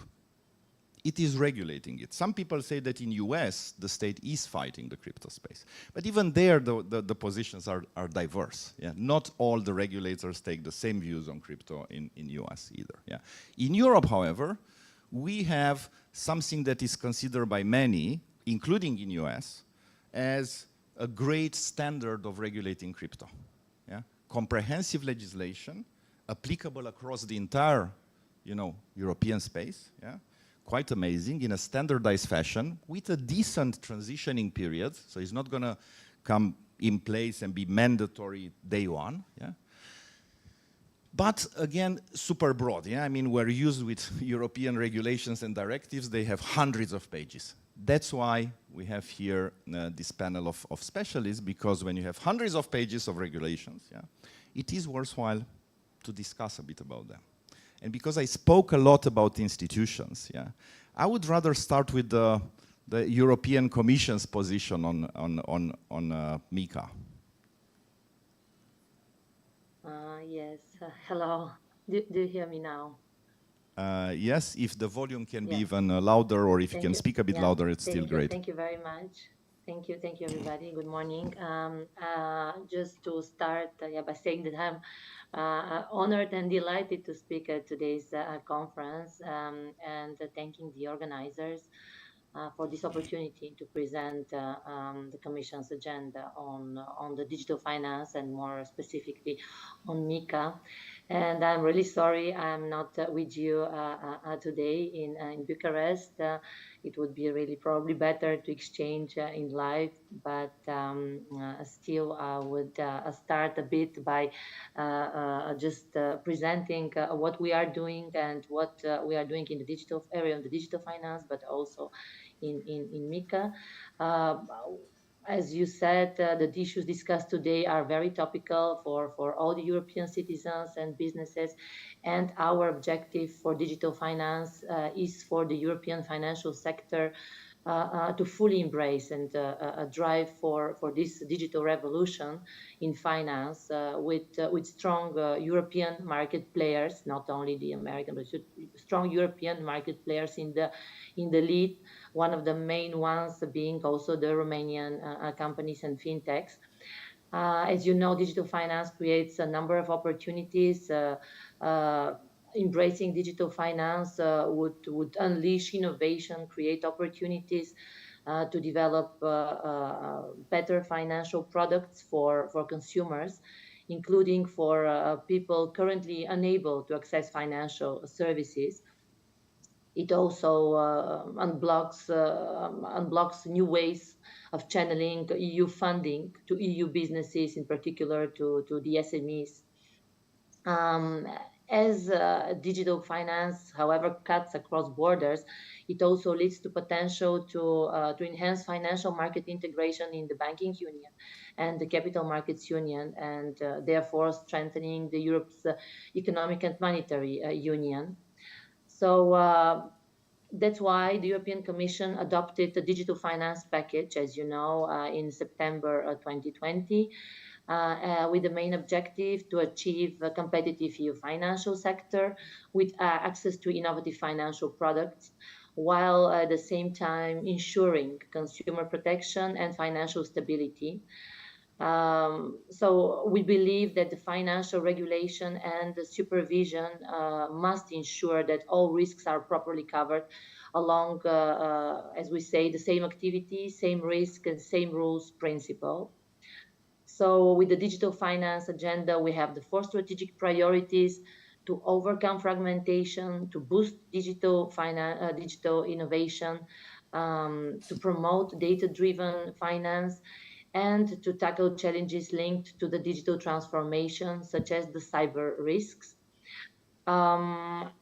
It is regulating it. Some people say that in US, the state is fighting the crypto space. But even there, the positions are diverse. Not all the regulators take the same views on crypto in US either. In Europe, however, we have something that is considered by many, including in US, as a great standard of regulating crypto. Comprehensive legislation applicable across the entire, European space. Quite amazing, in a standardized fashion with a decent transitioning period. So it's not going to come in place and be mandatory day one. But again, super broad. I mean, we're used with European regulations and directives. They have hundreds of pages. That's why we have here this panel of specialists, because when you have hundreds of pages of regulations, it is worthwhile to discuss a bit about them. And because I spoke a lot about institutions, I would rather start with the European Commission's position on MiCA. Yes, hello. Do you hear me now? Yes, if the volume can be even louder, or if you can speak a bit louder, it's still great. Thank you very much. Thank you, everybody. Good morning. Just to start by saying that I'm honored and delighted to speak at today's conference, and thanking the organizers for this opportunity to present the Commission's agenda on the digital finance, and more specifically on MiCA. And I'm really sorry I'm not with you today in Bucharest. It would be really probably better to exchange in live, but still I would start a bit by just presenting what we are doing and what we are doing in the digital area of the digital finance, but also in MICA. Uh, as you said, the issues discussed today are very topical for all the European citizens and businesses. And our objective for digital finance is for the European financial sector to fully embrace and drive for this digital revolution in finance with strong European market players, not only the American, but strong European market players in the lead. One of the main ones being also the Romanian companies and fintechs. As you know, digital finance creates a number of opportunities. Embracing digital finance would unleash innovation, create opportunities to develop better financial products for consumers, including for people currently unable to access financial services. It also unblocks new ways of channeling EU funding to EU businesses, in particular to the SMEs. As digital finance, however, cuts across borders, it also leads to potential to enhance financial market integration in the banking union and the capital markets union, and therefore strengthening the Europe's economic and monetary union. So that's why the European Commission adopted the digital finance package, as you know, in September 2020, with the main objective to achieve a competitive EU financial sector with access to innovative financial products, while at the same time ensuring consumer protection and financial stability. So we believe that the financial regulation and the supervision must ensure that all risks are properly covered along, as we say, the same activity, same risk, and same rules principle. So with the digital finance agenda, we have the 4 strategic priorities: to overcome fragmentation, to boost digital innovation, to promote data-driven finance, and to tackle challenges linked to the digital transformation, such as the cyber risks. Back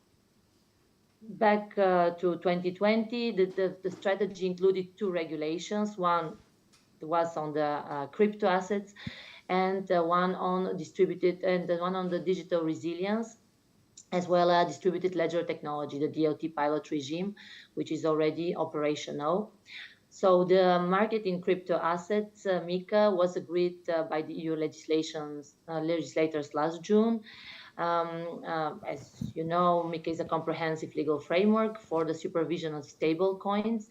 to 2020, the strategy included 2 regulations. One was on the crypto assets, and one on distributed, and the one on the digital resilience, as well as distributed ledger technology, the DLT pilot regime, which is already operational. So the market in crypto assets, MiCA, was agreed by the EU legislators last June. As you know, MiCA is a comprehensive legal framework for the supervision of stable coins,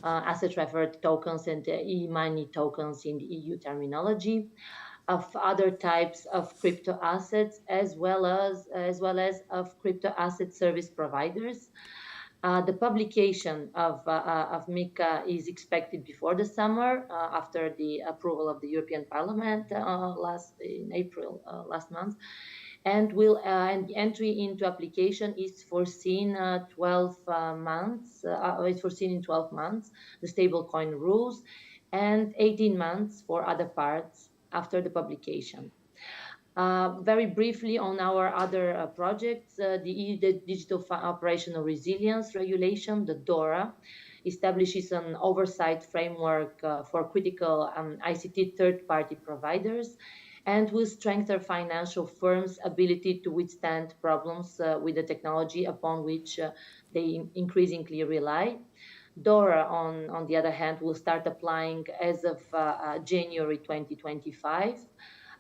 asset referred tokens, and e-money tokens in the EU terminology, of other types of crypto assets, as well as of crypto asset service providers. The publication of MiCA is expected before the summer, after the approval of the European Parliament in April last month, and and the entry into application is foreseen 12 months. It's foreseen in 12 months, the stablecoin rules, and 18 months for other parts after the publication. Very briefly on our other projects, the Digital Operational Resilience Regulation, the DORA, establishes an oversight framework for critical ICT third-party providers, and will strengthen financial firms' ability to withstand problems with the technology upon which they increasingly rely. DORA, on the other hand, will start applying as of January 2025,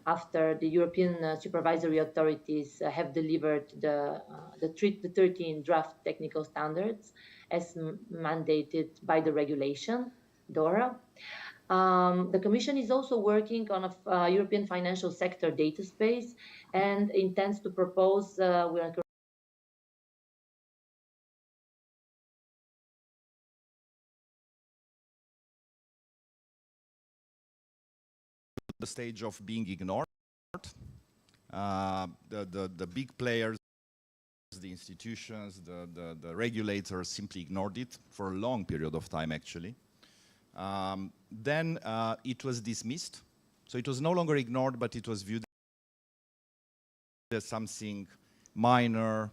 after the European supervisory authorities have delivered the 13 draft technical standards as mandated by the regulation, DORA. The Commission is also working on a European financial sector data space and intends to propose, the stage of being ignored. The big players, the institutions, the regulators simply ignored it for a long period of time, actually. Then it was dismissed. So it was no longer ignored, but it was viewed as something minor.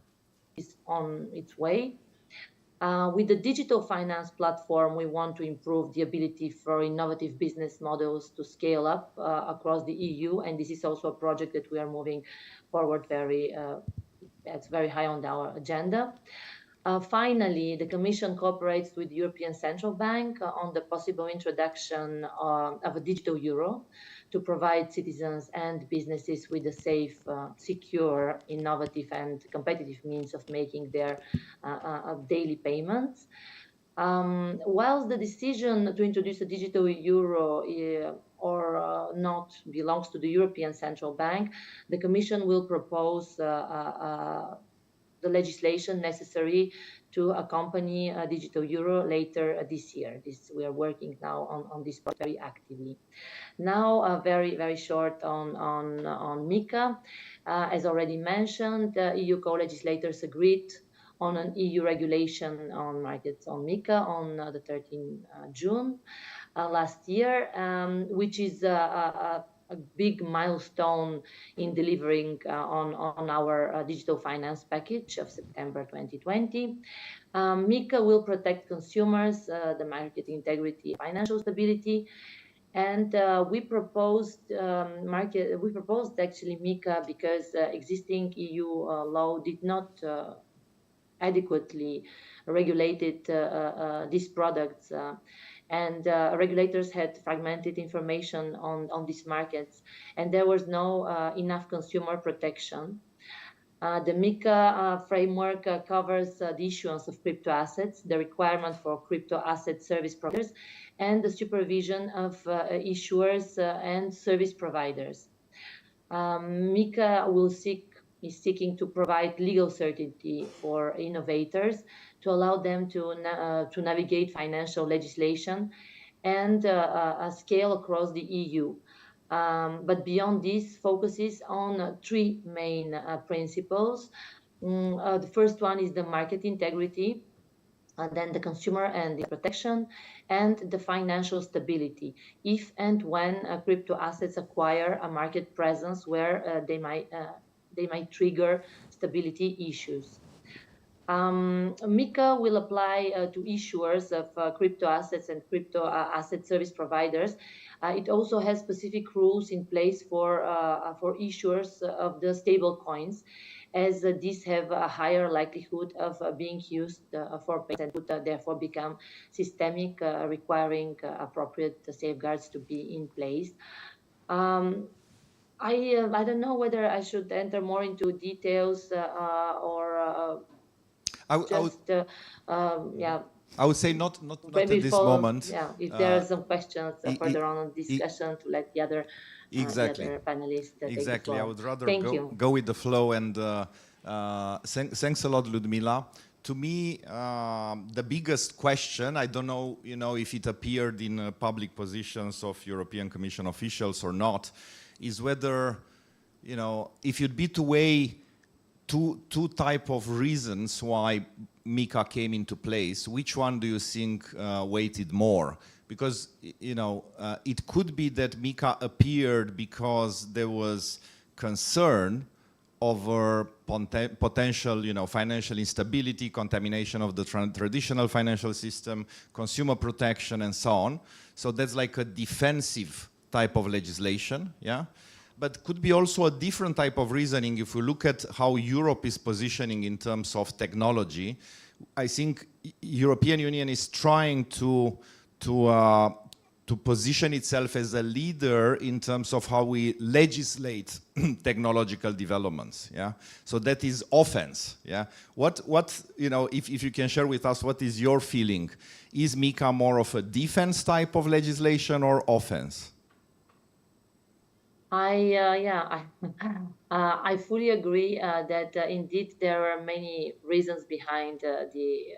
Is on its way. With the digital finance platform, we want to improve the ability for innovative business models to scale up across the EU, and this is also a project that we are moving forward it's very high on our agenda. Finally, the Commission cooperates with the European Central Bank on the possible introduction of a digital euro to provide citizens and businesses with a safe, secure, innovative, and competitive means of making their daily payments. Whilst the decision to introduce a digital euro or not belongs to the European Central Bank, the Commission will propose the legislation necessary to accompany a digital euro later this year. We are working now on this very actively. Now, very short on MiCA. As already mentioned, EU co-legislators agreed on an EU regulation on markets on MiCA on the 13th June last year, which is a big milestone in delivering on our digital finance package of September 2020. MiCA will protect consumers, the market integrity, financial stability, and we proposed actually MiCA because existing EU law did not adequately regulated these products. And regulators had fragmented information on these markets, and there was no enough consumer protection. The MiCA framework covers the issuance of crypto assets, the requirement for crypto asset service providers, and the supervision of issuers and service providers. MiCA is seeking to provide legal certainty for innovators to allow them to navigate financial legislation and scale across the EU. But beyond this, focuses on three main principles. The first one is the market integrity, and then the consumer and the protection, and the financial stability, if and when crypto assets acquire a market presence where they might trigger stability issues. MiCA will apply to issuers of crypto assets and crypto asset service providers. It also has specific rules in place for issuers of the stable coins, as these have a higher likelihood of being used for payments and would therefore become systemic, requiring appropriate safeguards to be in place. I don't know whether I should enter more into details or I would say not at this moment. Yeah, if there are some questions further on the discussion, to let the other panelists exactly. I would rather go with the flow. And thanks a lot, Ludmila. To me, the biggest question, I don't know, if it appeared in public positions of European Commission officials or not, is whether, if you'd be to weigh two type of reasons why MiCA came into place, which one do you think weighted more? Because, it could be that MiCA appeared because there was concern over potential, financial instability, contamination of the traditional financial system, consumer protection, and so on. So that's like a defensive type of legislation, yeah? But could be also a different type of reasoning if we look at how Europe is positioning in terms of technology. I think European Union is trying to position itself as a leader in terms of how we legislate technological developments, yeah? So that is offense, yeah? What if you can share with us, what is your feeling? Is MiCA more of a defense type of legislation or offense? I fully agree that indeed there are many reasons behind the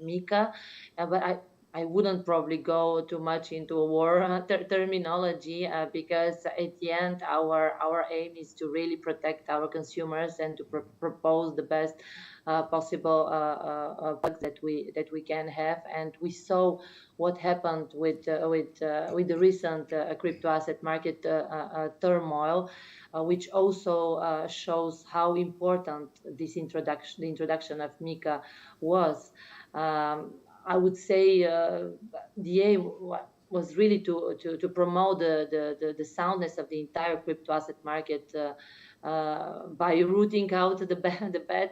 MiCA, but I wouldn't probably go too much into a war terminology because at the end our aim is to really protect our consumers and to propose the best possible products that we can have. And we saw what happened with the recent crypto asset market turmoil, which also shows how important the introduction of MiCA was. I would say the aim was really to promote the soundness of the entire crypto asset market by rooting out the bad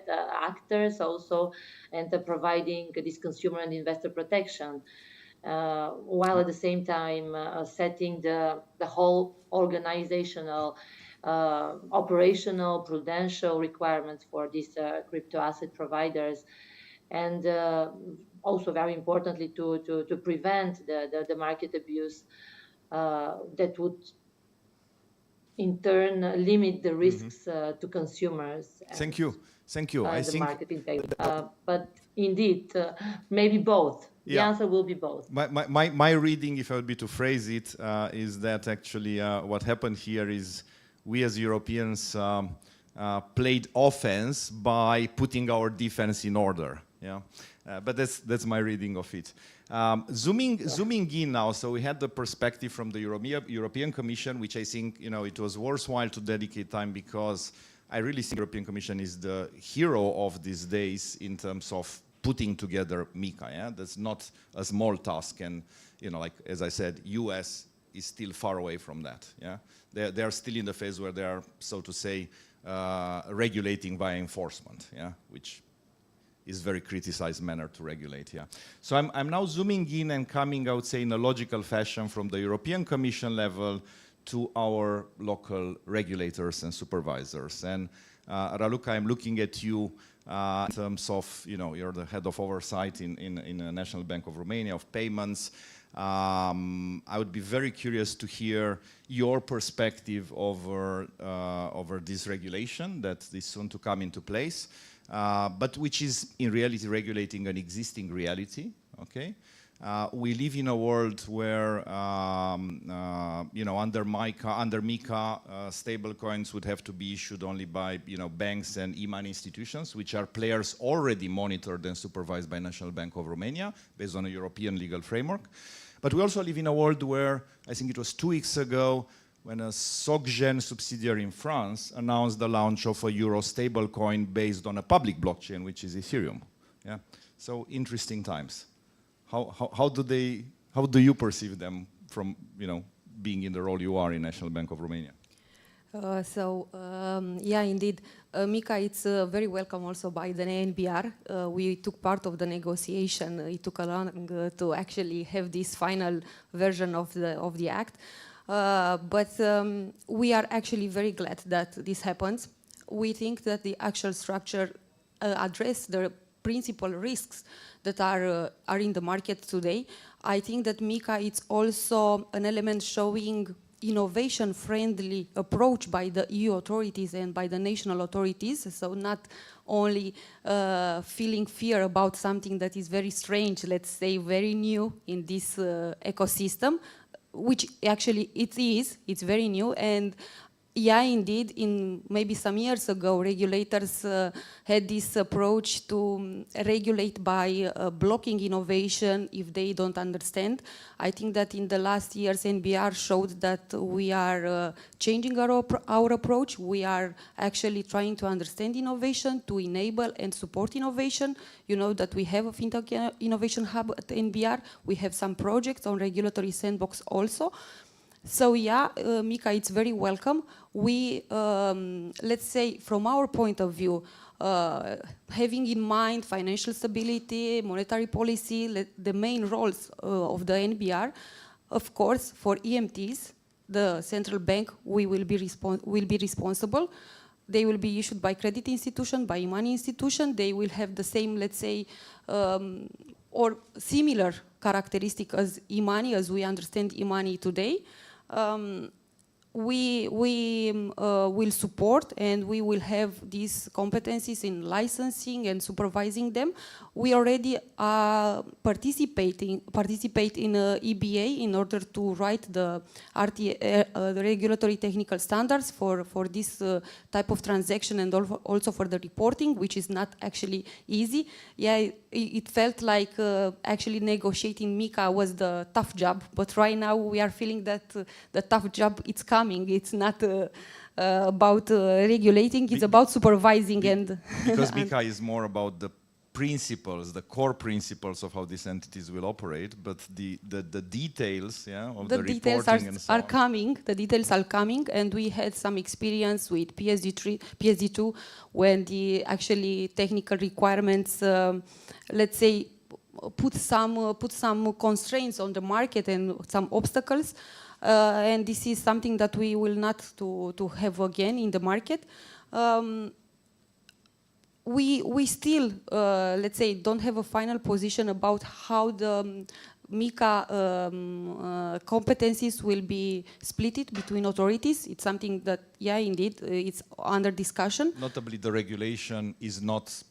actors also, and providing this consumer and investor protection, while at the same time setting the whole organizational, operational, prudential requirements for these crypto asset providers. And also very importantly to prevent the market abuse that would in turn limit the risks to consumers. Thank you. I think market impact. But indeed, maybe both. The answer will be both. My reading, if I would be to phrase it, is that actually what happened here is we as Europeans played offense by putting our defense in order. Yeah, but that's my reading of it. Zooming in now, so we had the perspective from the European Commission, which I think it was worthwhile to dedicate time, because I really think the European Commission is the hero of these days in terms of putting together MiCA. Yeah, that's not a small task, and like as I said, US is still far away from that. Yeah, they are still in the phase where they are, so to say, regulating via enforcement. Yeah, which is very criticized manner to regulate. Yeah, so I'm now zooming in and coming, I would say, in a logical fashion from the European Commission level to our local regulators and supervisors. And Raluca, I'm looking at you in terms of, you're the head of oversight in the National Bank of Romania of payments. I would be very curious to hear your perspective over this regulation that is soon to come into place, but which is in reality regulating an existing reality. Okay, we live in a world where under MiCA, stable coins would have to be issued only by banks and e-money institutions, which are players already monitored and supervised by National Bank of Romania based on a European legal framework. But we also live in a world where, I think it was 2 weeks ago, when a SocGen subsidiary in France announced the launch of a euro stablecoin based on a public blockchain, which is Ethereum. Yeah, so interesting times. How do you perceive them from being in the role you are in National Bank of Romania? Yeah, indeed, MiCA, it's very welcome also by the NBR. We took part of the negotiation. It took a long to actually have this final version of the act. But we are actually very glad that this happens. We think that the actual structure addresses the principal risks that are in the market today. I think that MiCA is also an element showing innovation-friendly approach by the EU authorities and by the national authorities. So not only feeling fear about something that is very strange, let's say very new in this ecosystem, which actually it is, it's very new. And yeah, indeed, in maybe some years ago, regulators had this approach to regulate by blocking innovation if they don't understand. I think that in the last years, NBR showed that we are changing our approach. We are actually trying to understand innovation, to enable and support innovation. You know that we have a FinTech Innovation Hub at NBR. We have some projects on regulatory sandbox also. So yeah, MiCA, it's very welcome. We, let's say, from our point of view, having in mind financial stability, monetary policy, the main roles of the NBR, of course, for EMTs, the central bank, we will be responsible. They will be issued by credit institution, by money institution. They will have the same, let's say, or similar characteristic as e-money, as we understand e-money today. we will support and we will have these competencies in licensing and supervising them. We already participate in EBA in order to write the the regulatory technical standards for this type of transaction and also for the reporting, which is not actually easy. Yeah, it felt like actually negotiating MiCA was the tough job, but right now we are feeling that the tough job it's coming. It's not about regulating; it's about supervising because MiCA is more about the principles, the core principles of how these entities will operate, but the details, yeah, of the reporting and so on. The details are coming, and we had some experience with PSD2 when the actually technical requirements, let's say, put some constraints on the market and some obstacles, and this is something that we will not to have again in the market. We still, let's say, don't have a final position about how the MiCA competencies will be split between authorities. It's something that, yeah, indeed, it's under discussion. Notably, the regulation is not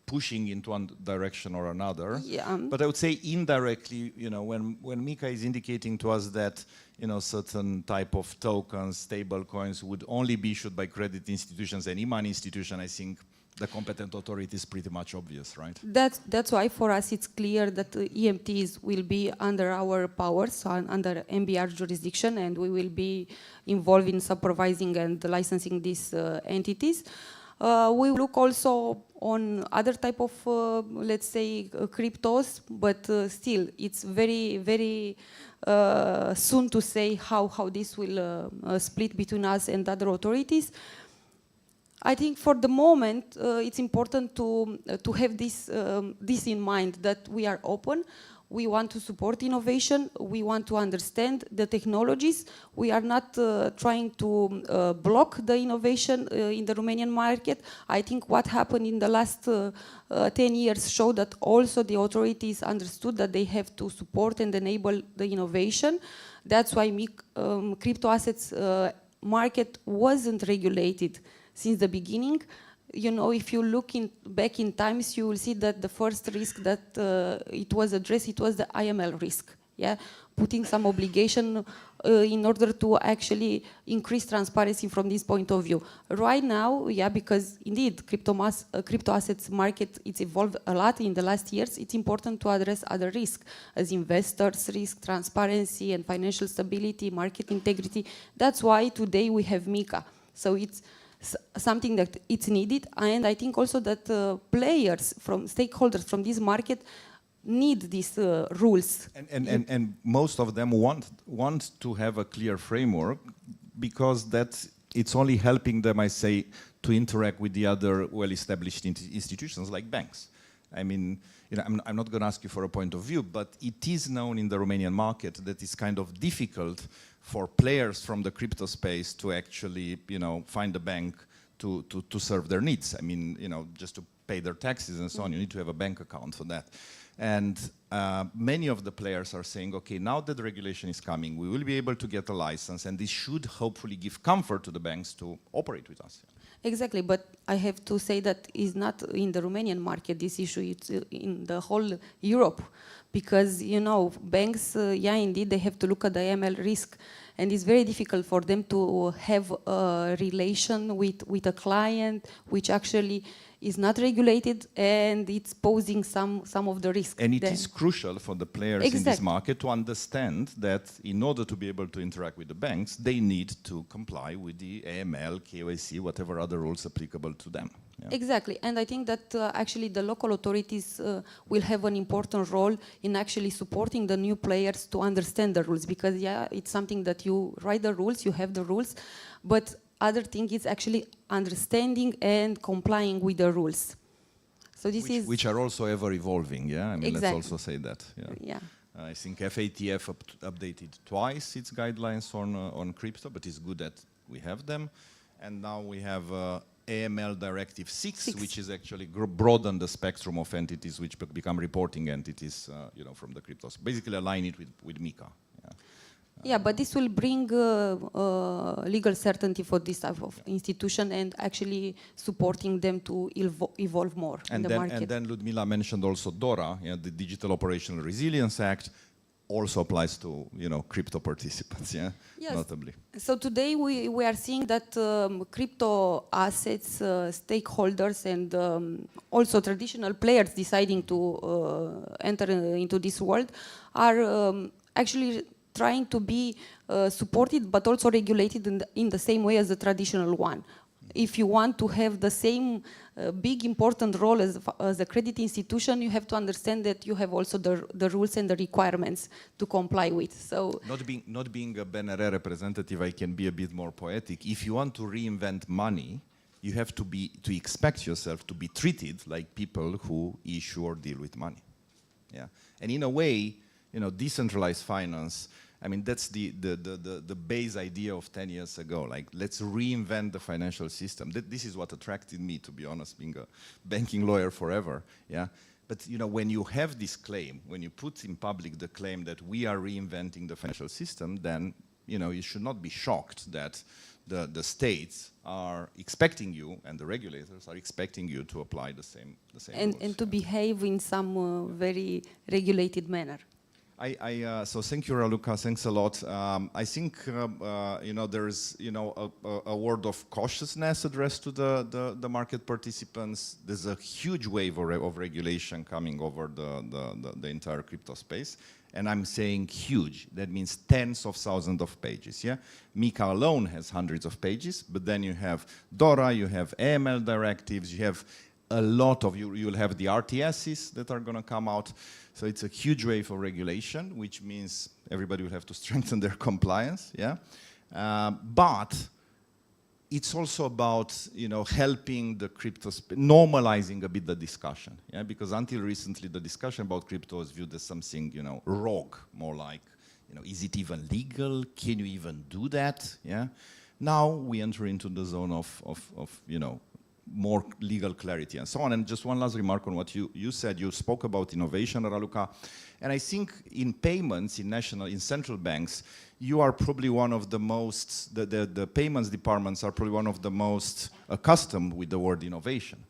pushing into one direction or another. Yeah. But I would say indirectly, you know, when MiCA is indicating to us that, you know, certain type of tokens, stable coins would only be issued by credit institutions and e-money institution, I think the competent authority is pretty much obvious, right? That's why for us it's clear that EMTs will be under our powers, so under MBR jurisdiction, and we will be involved in supervising and licensing these entities. We look also on other type of, let's say, cryptos, but still it's very, very soon to say how this will split between us and other authorities. I think for the moment it's important to have this in mind, that we are open. We want to support innovation. We want to understand the technologies. We are not trying to block the innovation in the Romanian market. I think what happened in the last 10 years showed that also the authorities understood that they have to support and enable the innovation. That's why crypto assets market wasn't regulated since the beginning. You know, if you look back in times, you will see that the first risk that it was addressed, it was the IML risk. Yeah, putting some obligation in order to actually increase transparency from this point of view. Right now, yeah, because indeed crypto assets market it's evolved a lot in the last years. It's important to address other risks as investors' risk, transparency, and financial stability, market integrity. That's why today we have MiCA. So it's something that it's needed, and I think also that players, stakeholders from this market need these rules. And most of them want to have a clear framework, because it's only helping them, I say, to interact with the other well-established institutions like banks. I mean, you know, I'm not going to ask you for a point of view, but it is known in the Romanian market that it's kind of difficult for players from the crypto space to actually, you know, find a bank to serve their needs. I mean, you know, just to pay their taxes and so on, you need to have a bank account for that. And many of the players are saying, okay, now that the regulation is coming, we will be able to get a license, and this should hopefully give comfort to the banks to operate with us. Exactly, but I have to say that it's not in the Romanian market, this issue, it's in the whole Europe. Because, you know, banks, yeah, indeed, they have to look at the AML risk, and it's very difficult for them to have a relation with a client which actually is not regulated, and it's posing some of the risks. And it is crucial for the players in this market to understand that in order to be able to interact with the banks, they need to comply with the AML, KYC, whatever other rules applicable to them. Yeah. Exactly, and I think that actually the local authorities will have an important role in actually supporting the new players to understand the rules, because yeah, it's something that you write the rules, you have the rules, but other thing is actually understanding and complying with the rules. So this which are also ever evolving, yeah? I mean, exactly. Let's also say that. Yeah. I think FATF updated twice its guidelines on crypto, but it's good that we have them. And now we have AML Directive 6, which is actually broaden the spectrum of entities which become reporting entities, you know, from the cryptos. Basically align it with MiCA. Yeah. Yeah, but this will bring legal certainty for this type of institution and actually supporting them to evolve more in the market. And then Ludmila mentioned also DORA, the Digital Operational Resilience Act, also applies to crypto participants, Yes. notably. So today we are seeing that crypto assets, stakeholders, and also traditional players deciding to enter into this world are actually trying to be supported but also regulated in the same way as the traditional one. If you want to have the same big important role as a credit institution, you have to understand that you have also the rules and the requirements to comply with. So not being a BNR representative, I can be a bit more poetic. If you want to reinvent money, you have to expect yourself to be treated like people who issue or deal with money. Yeah, and in a way, decentralized finance. I mean, that's the base idea of 10 years ago. Like, let's reinvent the financial system. This is what attracted me, to be honest, being a banking lawyer forever. Yeah, but when you have this claim, when you put in public the claim that we are reinventing the financial system, then you should not be shocked that the states are expecting you and the regulators are expecting you to apply the same rules. And to behave in some very regulated manner. So thank you, Raluca. Thanks a lot. I think there's a word of cautiousness addressed to the market participants. There's a huge wave of regulation coming over the entire crypto space, and I'm saying huge. That means tens of thousands of pages. Yeah, MiCA alone has hundreds of pages, but then you have DORA, you have AML directives, you have a lot of you'll have the RTSs that are going to come out. So it's a huge wave of regulation, which means everybody will have to strengthen their compliance. Yeah, but it's also about helping the crypto normalizing a bit the discussion. Yeah, because until recently the discussion about crypto was viewed as something rogue, more like is it even legal? Can you even do that? Yeah. Now we enter into the zone of more legal clarity and so on. And just one last remark on what you said. You spoke about innovation, Raluca. And I think in payments, in central banks, you are probably one of the most, the payments departments are probably one of the most accustomed with the word innovation.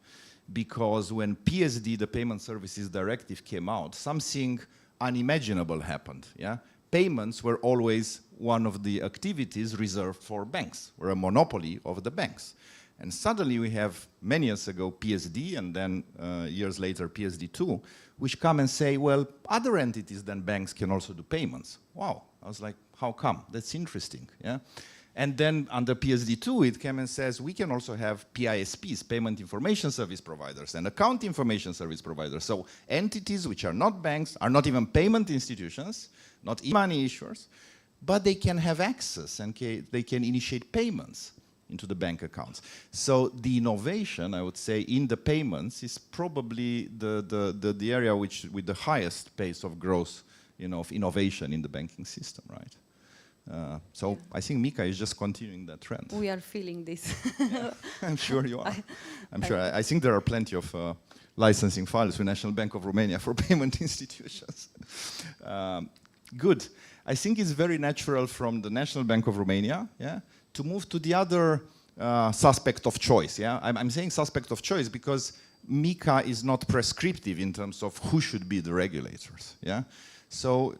Because when PSD, the Payment Services Directive, came out, something unimaginable happened. Yeah? Payments were always one of the activities reserved for banks, were a monopoly of the banks. And suddenly we have, many years ago, PSD, and then years later, PSD2, which come and say, well, other entities than banks can also do payments. Wow. I was like, how come? That's interesting. Yeah. And then under PSD2, it came and says, we can also have PISPs, Payment Information Service Providers, and Account Information Service Providers. So entities which are not banks, are not even payment institutions, not e-money issuers, but they can have access and they can initiate payments into the bank accounts. So the innovation, I would say, in the payments is probably the area with the highest pace of growth, of innovation in the banking system, right? So I think MiCA is just continuing that trend. We are feeling this. Yeah, I'm sure you are. I think there are plenty of licensing files with National Bank of Romania for payment institutions. Good. I think it's very natural from the National Bank of Romania, yeah, to move to the other suspect of choice. Yeah, I'm saying suspect of choice because MiCA is not prescriptive in terms of who should be the regulators. Yeah, so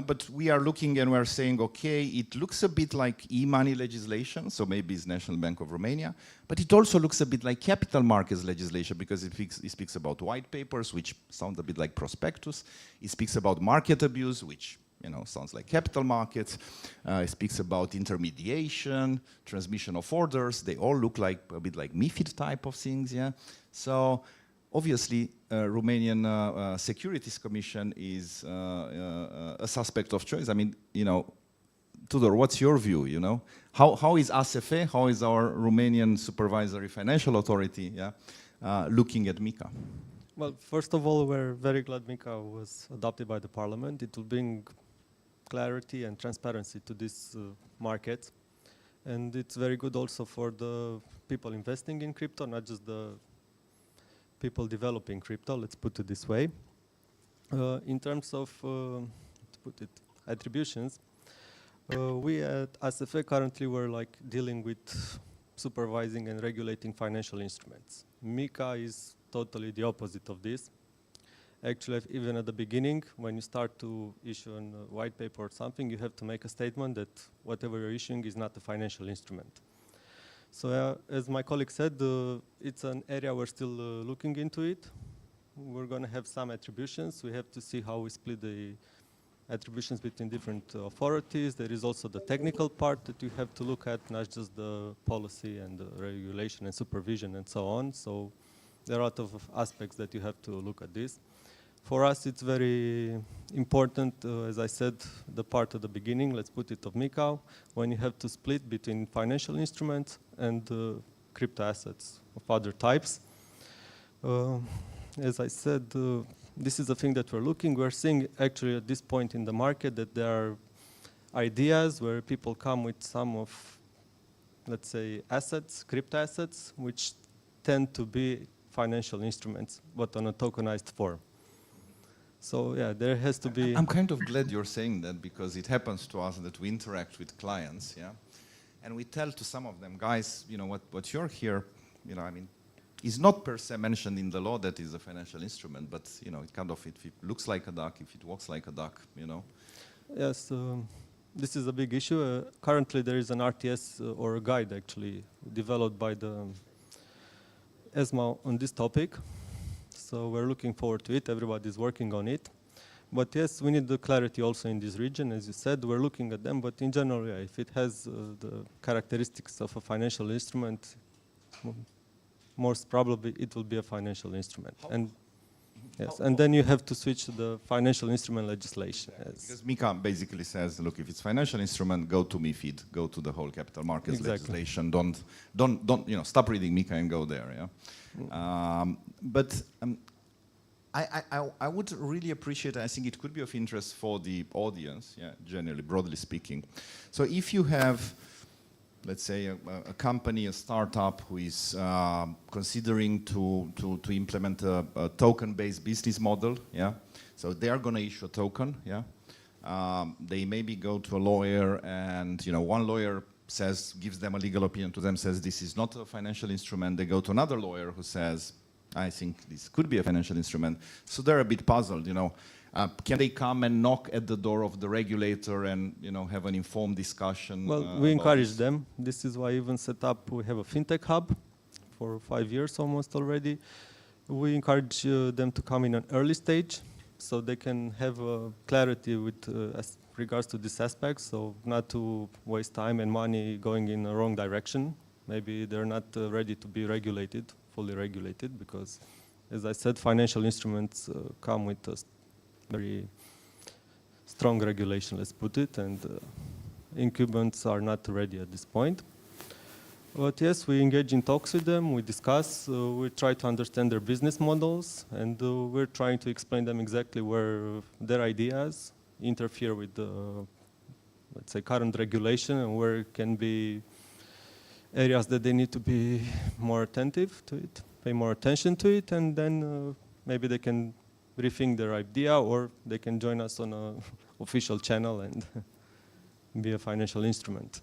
but we are looking and we're saying, okay, it looks a bit like e-money legislation, so maybe it's National Bank of Romania, but it also looks a bit like capital markets legislation because it speaks about white papers, which sound a bit like prospectus. It speaks about market abuse, which sounds like capital markets. It speaks about intermediation, transmission of orders. They all look like a bit like MiFID type of things, yeah. So obviously, Romanian Securities Commission is a suspect of choice. I mean, Tudor, what's your view? How is ASF, how is our Romanian Supervisory Financial Authority, yeah, looking at MiCA? Well, first of all, we're very glad MiCA was adopted by the Parliament. It will bring clarity and transparency to this market. And it's very good also for the people investing in crypto, not just the people developing crypto, let's put it this way. In terms of attributions, We at ASF currently we're like dealing with supervising and regulating financial instruments. MiCA is totally the opposite of this. Actually, even at the beginning, when you start to issue a white paper or something, you have to make a statement that whatever you're issuing is not a financial instrument. So as my colleague said, it's an area we're still looking into it. We're going to have some attributions. We have to see how we split the attributions between different authorities. There is also the technical part that you have to look at, not just the policy and the regulation and supervision and so on. So there are a lot of aspects that you have to look at this. For us, it's very important, as I said, the part at the beginning, let's put it of MiCA, when you have to split between financial instruments and crypto assets of other types. As I said, this is the thing that we're looking. We're seeing actually at this point in the market that there are ideas where people come with some of, let's say, assets, crypto assets, which tend to be financial instruments, but on a tokenized form. So yeah, there has to be... I'm kind of glad you're saying that, because it happens to us that we interact with clients, yeah, and we tell to some of them, guys, you know, what you're here, you know, I mean, is not per se mentioned in the law that is a financial instrument, but, you know, it kind of, if it looks like a duck, if it walks like a duck, you know. Yes, this is a big issue. Currently there is an RTS or a guide actually developed by the ESMA on this topic. So we're looking forward to it. Everybody's working on it. But yes, we need the clarity also in this region. As you said, we're looking at them. But in general, yeah, if it has the characteristics of a financial instrument, most probably it will be a financial instrument. And yes, and then you have to switch to the financial instrument legislation. Yes. Because MiCA basically says, look, if it's financial instrument, go to MiFID, go to the whole capital markets legislation. Don't, you know, stop reading MiCA and go there. Yeah. I would really appreciate, I think it could be of interest for the audience, yeah, generally, broadly speaking. So if you have, let's say, a company, a startup who is considering to implement a token-based business model, yeah, so they are going to issue a token, yeah. They maybe go to a lawyer, and, you know, one lawyer gives them a legal opinion to them, says this is not a financial instrument. They go to another lawyer who says, I think this could be a financial instrument. So they're a bit puzzled, you know. Can they come and knock at the door of the regulator and, you know, have an informed discussion? Well, we encourage them. This is why even set up, we have a fintech hub for 5 years almost already. We encourage them to come in an early stage so they can have clarity with regards to this aspect, so not to waste time and money going in the wrong direction. Maybe they're not ready to be regulated, fully regulated, because, as I said, financial instruments come with a very strong regulation, let's put it, and incumbents are not ready at this point. But yes, we engage in talks with them, we discuss, we try to understand their business models, and we're trying to explain them exactly where their ideas interfere with the, let's say, current regulation, and where it can be areas that they need to be more attentive to it, pay more attention to it, and then maybe they can rethink their idea, or they can join us on an official channel and be a financial instrument.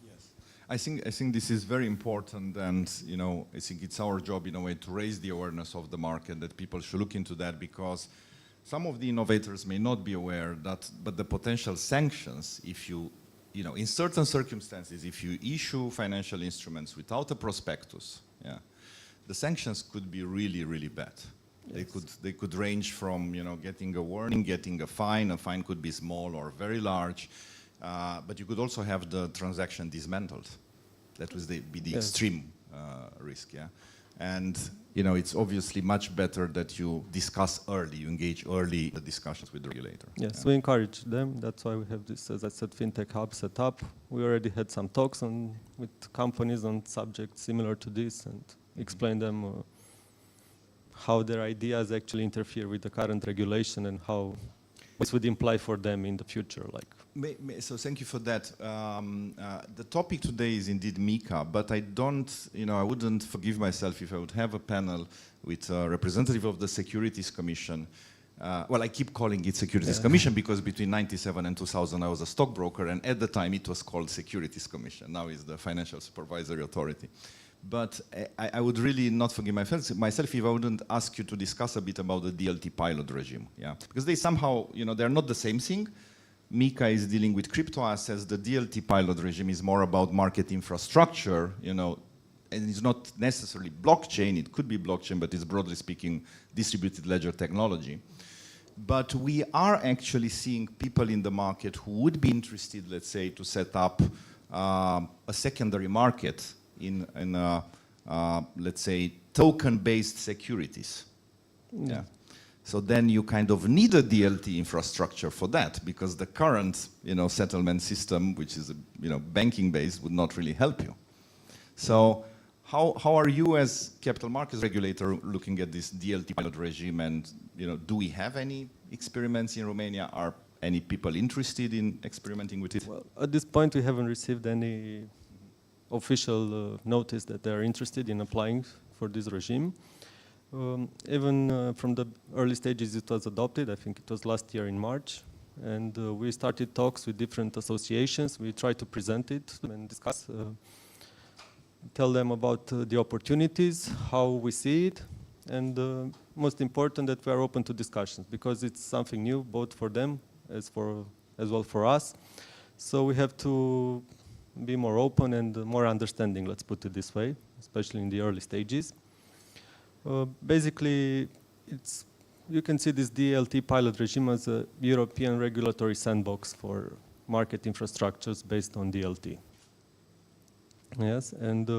Yes, I think this is very important, and, you know, I think it's our job in a way to raise the awareness of the market, that people should look into that, because some of the innovators may not be aware that, but the potential sanctions, if you know, in certain circumstances, if you issue financial instruments without a prospectus, yeah, the sanctions could be really, really bad. Yes. They could range from, you know, getting a warning, getting a fine. A fine could be small or very large, but you could also have the transaction dismantled. That would be the extreme risk, yeah. And, you know, it's obviously much better that you discuss early, you engage early in the discussions with the regulator. Yes, yeah. We encourage them. That's why we have this, as I said, fintech hub set up. We already had some talks with companies on subjects similar to this, and explain them how their ideas actually interfere with the current regulation, and how this would imply for them in the future. So thank you for that. The topic today is indeed MiCA, but I wouldn't forgive myself if I would have a panel with a representative of the Securities Commission, well, I keep calling it Securities Commission because between 97 and 2000 I was a stockbroker, and at the time it was called Securities Commission. Now it's the Financial Supervisory Authority. But I would really not forgive myself if I wouldn't ask you to discuss a bit about the DLT pilot regime, yeah? Because they somehow, you know, they're not the same thing. MiCA is dealing with crypto assets. The DLT pilot regime is more about market infrastructure, you know, and it's not necessarily blockchain. It could be blockchain, but it's broadly speaking distributed ledger technology. But we are actually seeing people in the market who would be interested, let's say, to set up a secondary market in let's say, token-based securities. Yeah. So then you kind of need a DLT infrastructure for that, because the current, you know, settlement system, which is, you know, banking-based, would not really help you. So how are you as capital markets regulator looking at this DLT pilot regime, and, you know, do we have any experiments in Romania? Are any people interested in experimenting with it? Well, at this point we haven't received any official notice that they are interested in applying for this regime. Even from the early stages it was adopted, I think it was last year in March, and we started talks with different associations. We tried to present it and discuss, tell them about the opportunities, how we see it, and most important that we are open to discussions, because it's something new both for them as well for us. So we have to be more open and more understanding, let's put it this way, especially in the early stages. Basically, you can see this DLT pilot regime as a European regulatory sandbox for market infrastructures based on DLT. Yes, and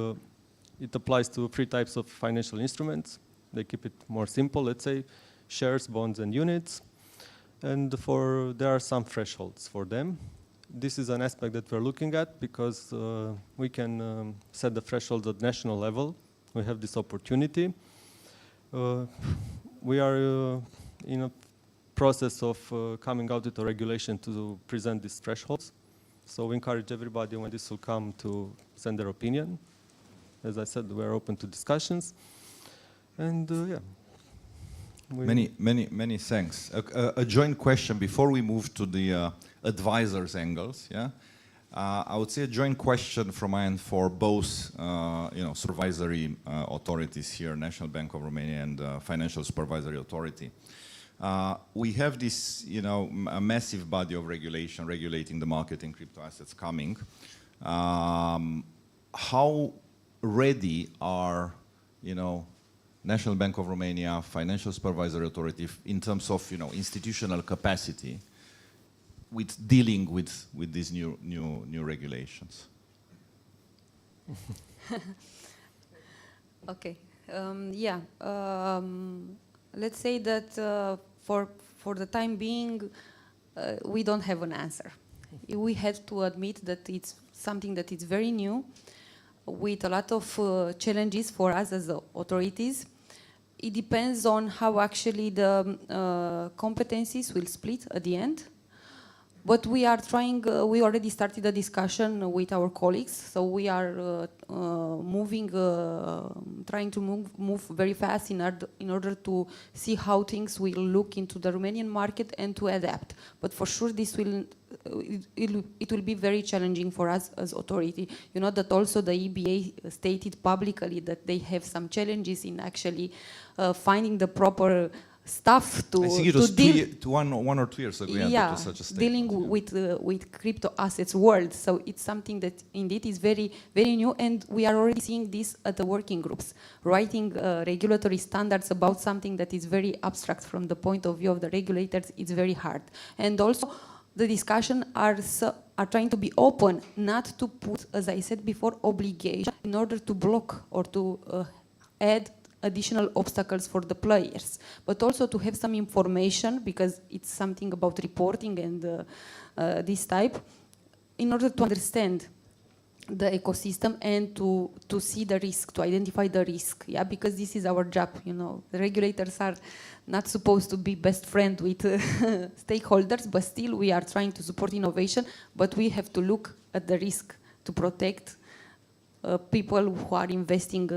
it applies to 3 types of financial instruments. They keep it more simple, let's say, shares, bonds, and units. And there are some thresholds for them. This is an aspect that we're looking at, because we can set the thresholds at national level. We have this opportunity. We are in a process of coming out with a regulation to present these thresholds. So we encourage everybody, when this will come, to send their opinion. As I said, we're open to discussions. And yeah. Many thanks. A joint question before we move to the advisors' angles. Yeah, I would say a joint question from my end for both, you know, supervisory authorities here, National Bank of Romania and Financial Supervisory Authority. We have this, you know, a massive body of regulation regulating the market in crypto assets coming. How ready are, you know, National Bank of Romania, Financial Supervisory Authority, in terms of, you know, institutional capacity with dealing with these new regulations? Okay. Yeah. Let's say that for the time being, we don't have an answer. We had to admit that it's something that is very new, with a lot of challenges for us as authorities. It depends on how actually the competencies will split at the end. But we are trying, we already started a discussion with our colleagues, so we are trying to move very fast in order to see how things will look into the Romanian market and to adapt. But for sure this will, it will be very challenging for us as authority. You know that also the EBA stated publicly that they have some challenges in actually finding the proper staff to I think it was deal. 1 or 2 years ago. Yeah, to such a dealing with crypto assets world. So it's something that indeed is very, very new, and we are already seeing this at the working groups, writing regulatory standards about something that is very abstract from the point of view of the regulators. It's very hard, and also the discussion are trying to be open, not to put, as I said before, obligation in order to block or to add additional obstacles for the players, but also to have some information, because it's something about reporting and this type, in order to understand the ecosystem and to see the risk, to identify the risk. Yeah, because this is our job. You know, the regulators are not supposed to be best friend with stakeholders, but still we are trying to support innovation, but we have to look at the risk to protect people who are investing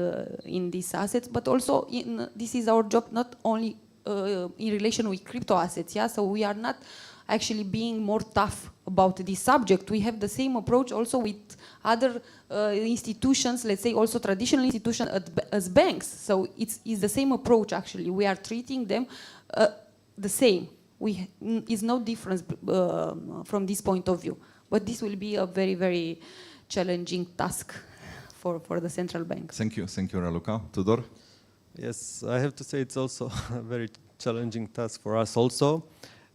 in these assets, but also this is our job, not only in relation with crypto assets. Yeah, so we are not actually being more tough about this subject. We have the same approach also with other institutions, let's say also traditional institutions as banks. So it's the same approach actually. We are treating them the same. It's no difference from this point of view. But this will be a very, very challenging task for the central bank. Thank you, Raluca. Tudor? Yes, I have to say it's also a very challenging task for us also.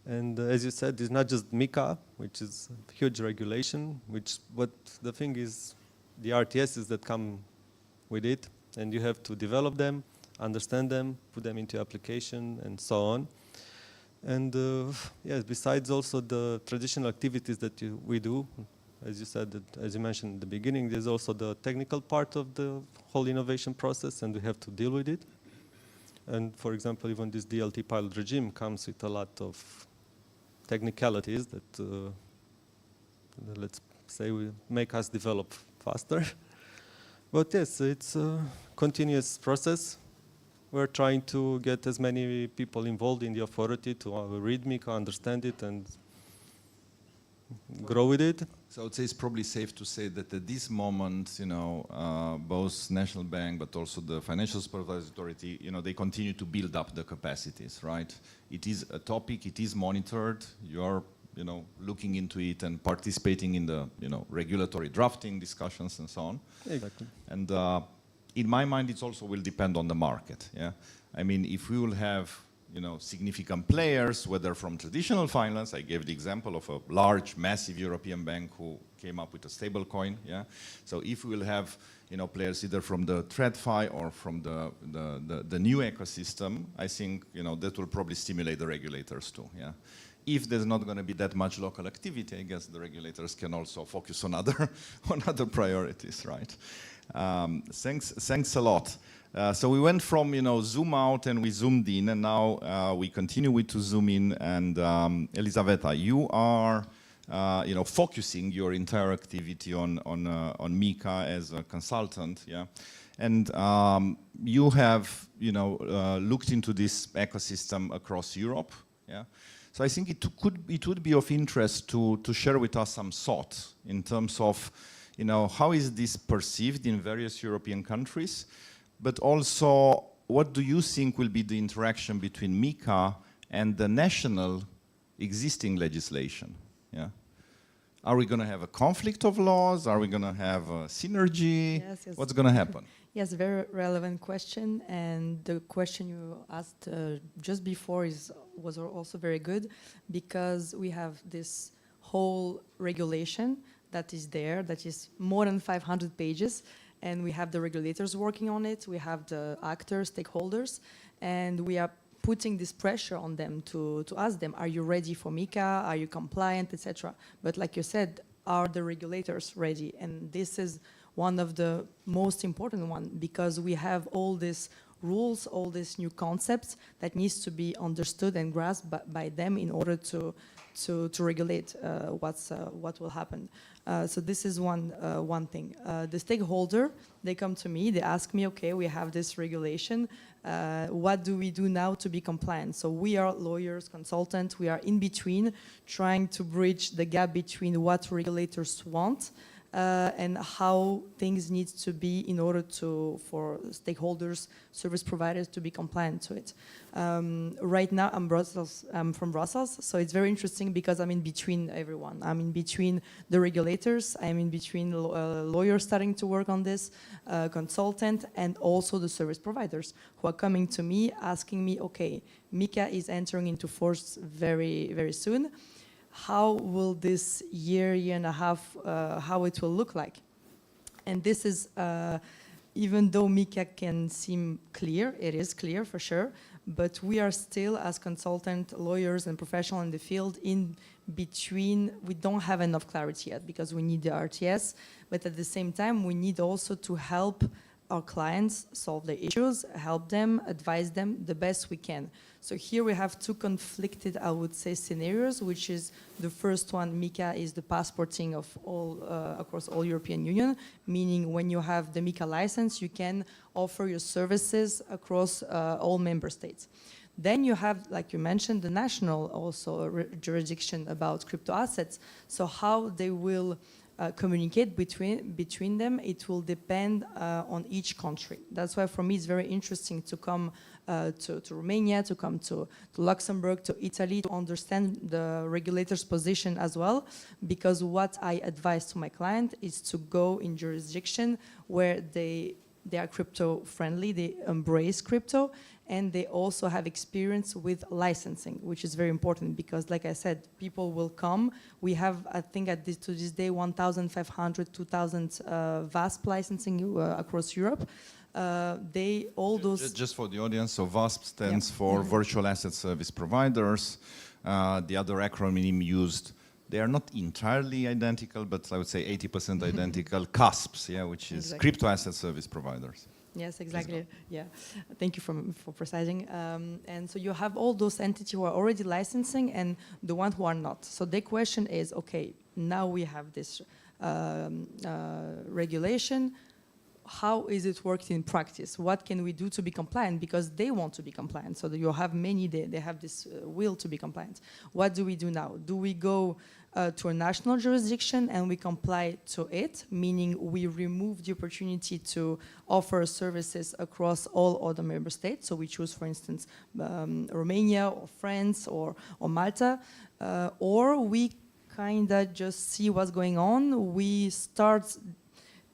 And as you said, it's not just MiCA, which is a huge regulation, but the thing is, the RTSs that come with it, and you have to develop them, understand them, put them into application, and so on. And yes, besides also the traditional activities that we do, as you said, as you mentioned in the beginning, there's also the technical part of the whole innovation process, and we have to deal with it. And for example, even this DLT pilot regime comes with a lot of technicalities that, let's say, will make us develop faster. But yes, it's a continuous process. We're trying to get as many people involved in the authority to read MiCA, understand it, and grow with it. So I would say it's probably safe to say that at this moment, both National Bank but also the Financial Supervisory Authority, they continue to build up the capacities, right? It is a topic, it is monitored, you're, looking into it and participating in the, regulatory drafting discussions and so on. Exactly. And in my mind, it also will depend on the market, yeah? I mean, if we will have significant players, whether from traditional finance, I gave the example of a large, massive European bank who came up with a stable coin, yeah? So if we will have, players either from the TradFi or from the new ecosystem, I think, that will probably stimulate the regulators too, yeah? If there's not going to be that much local activity, I guess the regulators can also focus on other priorities, right? Thanks a lot. So we went from zoom out and we zoomed in, and now we continue to zoom in. And Elisaveta, you are focusing your entire activity on MiCA as a consultant, yeah. And you have looked into this ecosystem across Europe, yeah. So I think it would be of interest to share with us some thoughts in terms of how is this perceived in various European countries. But also, what do you think will be the interaction between MiCA and the national existing legislation? Yeah. Are we going to have a conflict of laws? Are we going to have a synergy? Yes, yes. What's going to happen? Yes, very relevant question. And the question you asked just before was also very good, because we have this whole regulation that is there, that is more than 500 pages. And we have the regulators working on it, we have the actors, stakeholders, and we are putting this pressure on them to ask them, are you ready for MiCA, are you compliant, etc. But like you said, are the regulators ready? And this is one of the most important ones, because we have all these rules, all these new concepts that needs to be understood and grasped by them in order to regulate what will happen. So this is one thing. The stakeholder, they come to me, they ask me, okay, we have this regulation, what do we do now to be compliant? So we are lawyers, consultants, we are in between, trying to bridge the gap between what regulators want and how things need to be in order for stakeholders, service providers to be compliant to it. Right now I'm from Brussels, so it's very interesting because I'm in between everyone. I'm in between the regulators, I'm in between lawyers starting to work on this, consultant, and also the service providers who are coming to me asking me, okay, MiCA is entering into force very, very soon. How will this year and a half, how it will look like? And this is, even though MiCA can seem clear, it is clear for sure, but we are still, as consultant, lawyers and professionals in the field, in between. We don't have enough clarity yet because we need the RTS, but at the same time, we need also to help our clients solve their issues, help them, advise them the best we can. So here we have two conflicted, I would say, scenarios, which is the first one, MiCA is the passporting of all, across all European Union, meaning when you have the MiCA license, you can offer your services across all member states. Then you have, like you mentioned, the national also jurisdiction about crypto assets. So how they will communicate between them, it will depend on each country. That's why for me it's very interesting to come to Romania, to come to Luxembourg, to Italy, to understand the regulator's position as well, because what I advise to my client is to go in jurisdiction where they are crypto friendly, they embrace crypto, and they also have experience with licensing, which is very important because, like I said, people will come. We have, I think, to this day, 1,500, 2,000 VASP licensing across Europe. Just for the audience, so VASP stands for Virtual Asset Service Providers. The other acronym used, they are not entirely identical, but I would say 80% identical. CASPs, which is Crypto Asset Service Providers. Yes, exactly. Yeah, thank you for precising. And so you have all those entities who are already licensing and the ones who are not. So the question is, okay, now we have this regulation. How is it working in practice? What can we do to be compliant? Because they want to be compliant. So you have many, they have this will to be compliant. What do we do now? Do we go to a national jurisdiction and we comply to it, meaning we remove the opportunity to offer services across all other member states? So we choose, for instance, Romania or France or Malta, or we kind of just see what's going on. We start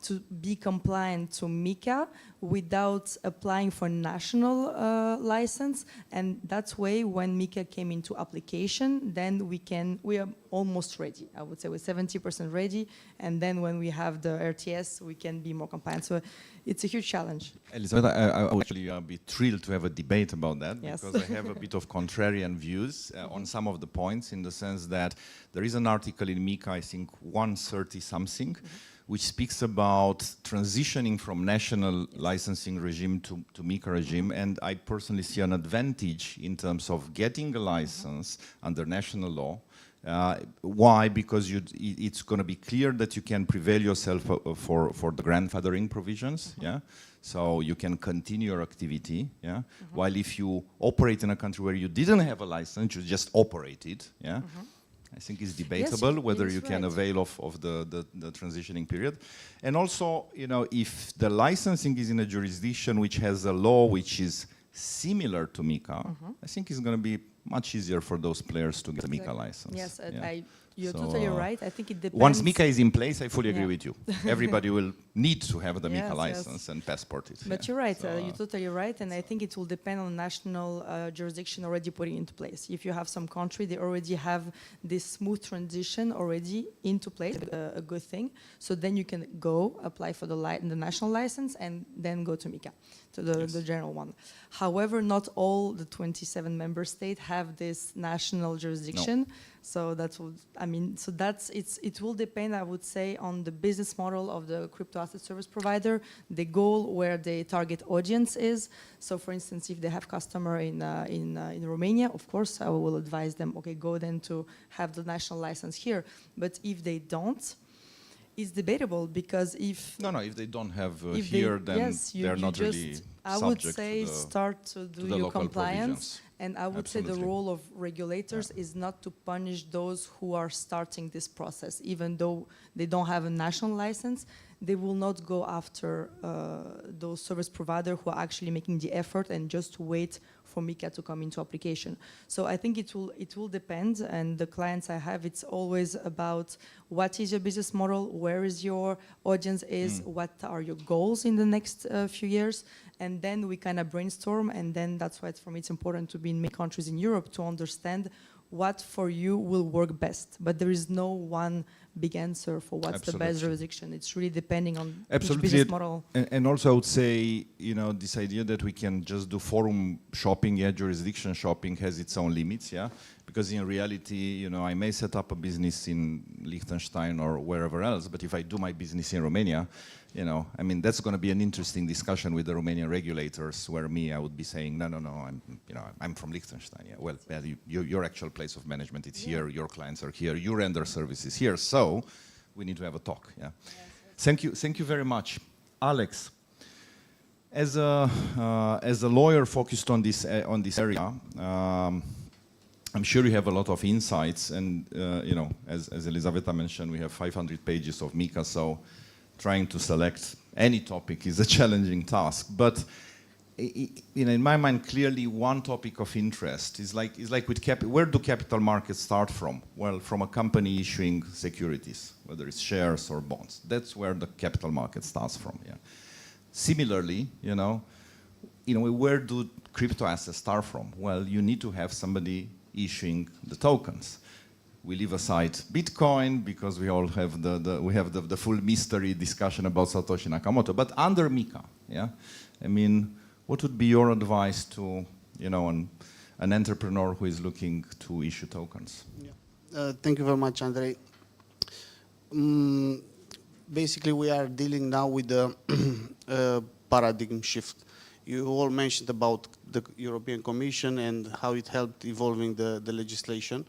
to be compliant to MiCA without applying for national license, and that's way when MiCA came into application, then we are almost ready. I would say we're 70% ready, and then when we have the RTS, we can be more compliant. So it's a huge challenge. Elizabeth, I would actually be thrilled to have a debate about that, because I have a bit of contrarian views on some of the points, in the sense that there is an article in MiCA, I think 130 something, which speaks about transitioning from national licensing regime to MiCA regime, and I personally see an advantage in terms of getting a license under national law. Why? Because it's going to be clear that you can prevail yourself for the grandfathering provisions, so you can continue your activity, while if you operate in a country where you didn't have a license, you just operated, I think it's debatable whether you can avail of the transitioning period. And also, if the licensing is in a jurisdiction which has a law which is similar to MiCA, I think it's going to be much easier for those players to get a MiCA license. Yes, you're totally right. I think it depends. Once MiCA is in place, I fully agree with you. Everybody will need to have the MiCA license and passport it. But you're right, you're totally right, and I think it will depend on national jurisdiction already putting into place. If you have some country, they already have this smooth transition already into place, a good thing. So then you can go apply for the national license and then go to MiCA, to the general one. However, not all the 27 member states have this national jurisdiction. No. So it will depend, I would say, on the business model of the crypto asset service provider, the goal where the target audience is. So for instance, if they have customer in Romania, of course, I will advise them, okay, go then to have the national license here. But if they don't, it's debatable, because if they don't have here, then they're not really I would say start to do your compliance. And I would say the role of regulators is not to punish those who are starting this process. Even though they don't have a national license, they will not go after those service providers who are actually making the effort and just wait for MiCA to come into application. So I think it will depend, and the clients I have, it's always about what is your business model, where is your audience is, what are your goals in the next few years, and then we kind of brainstorm, and then that's why for me it's important to be in many countries in Europe to understand what for you will work best. But there is no one big answer for what's the best jurisdiction. It's really depending on each business model. And also I would say, this idea that we can just do forum shopping, jurisdiction shopping has its own limits, because in reality, I may set up a business in Liechtenstein or wherever else, but if I do my business in Romania, that's going to be an interesting discussion with the Romanian regulators, where I would be saying, no, I'm from Liechtenstein. Your actual place of management is here, your clients are here, you render services here, so we need to have a talk. Thank you very much. Alex, As a lawyer focused on this area, I'm sure you have a lot of insights, and you know, as Elisaveta mentioned, we have 500 pages of MiCA, so trying to select any topic is a challenging task. But you know, in my mind, clearly one topic of interest is like with where do capital markets start from? Well, from a company issuing securities, whether it's shares or bonds. That's where the capital market starts from. Yeah. Similarly, you know, where do crypto assets start from? Well, you need to have somebody issuing the tokens. We leave aside Bitcoin because we all have the full mystery discussion about Satoshi Nakamoto. But under MiCA, yeah, I mean, what would be your advice to, you know, an entrepreneur who is looking to issue tokens? Yeah. Thank you very much, Andrei. Basically, we are dealing now with the paradigm shift. You all mentioned about the European Commission and how it helped evolving the legislation.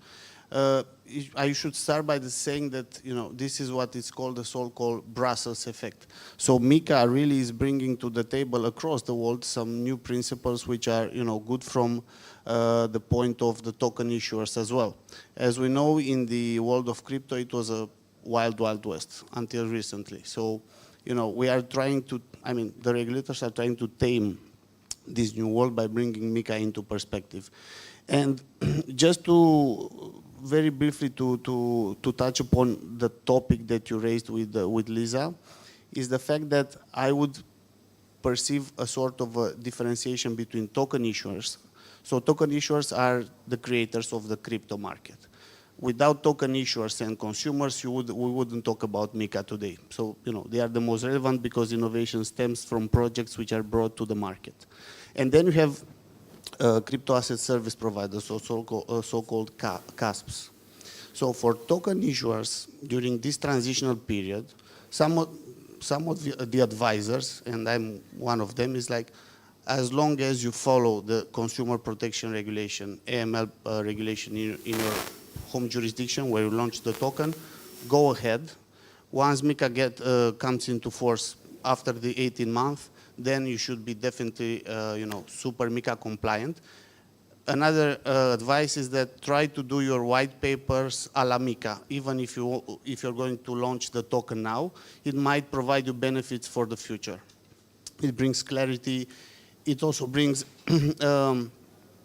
I should start by saying that, you know, this is what is called the so-called Brussels effect. So MiCA really is bringing to the table across the world some new principles which are, you know, good from the point of the token issuers as well. As we know, in the world of crypto, it was a wild, wild west until recently. So, you know, we are trying to, I mean, the regulators are trying to tame this new world by bringing MiCA into perspective. And just to very briefly to touch upon the topic that you raised with Lisa, is the fact that I would perceive a sort of a differentiation between token issuers. So token issuers are the creators of the crypto market. Without token issuers and consumers, we wouldn't talk about MiCA today. So, you know, they are the most relevant because innovation stems from projects which are brought to the market. And then you have crypto asset service providers, so so-called CASPs. So for token issuers, during this transitional period, some of the advisors, and I'm one of them, is like, as long as you follow the consumer protection regulation, AML regulation in your home jurisdiction where you launch the token, go ahead. Once MiCA comes into force after the 18 months, then you should be definitely, you know, super MiCA compliant. Another advice is that try to do your white papers a la MiCA. Even if you're going to launch the token now, it might provide you benefits for the future. It brings clarity. It also brings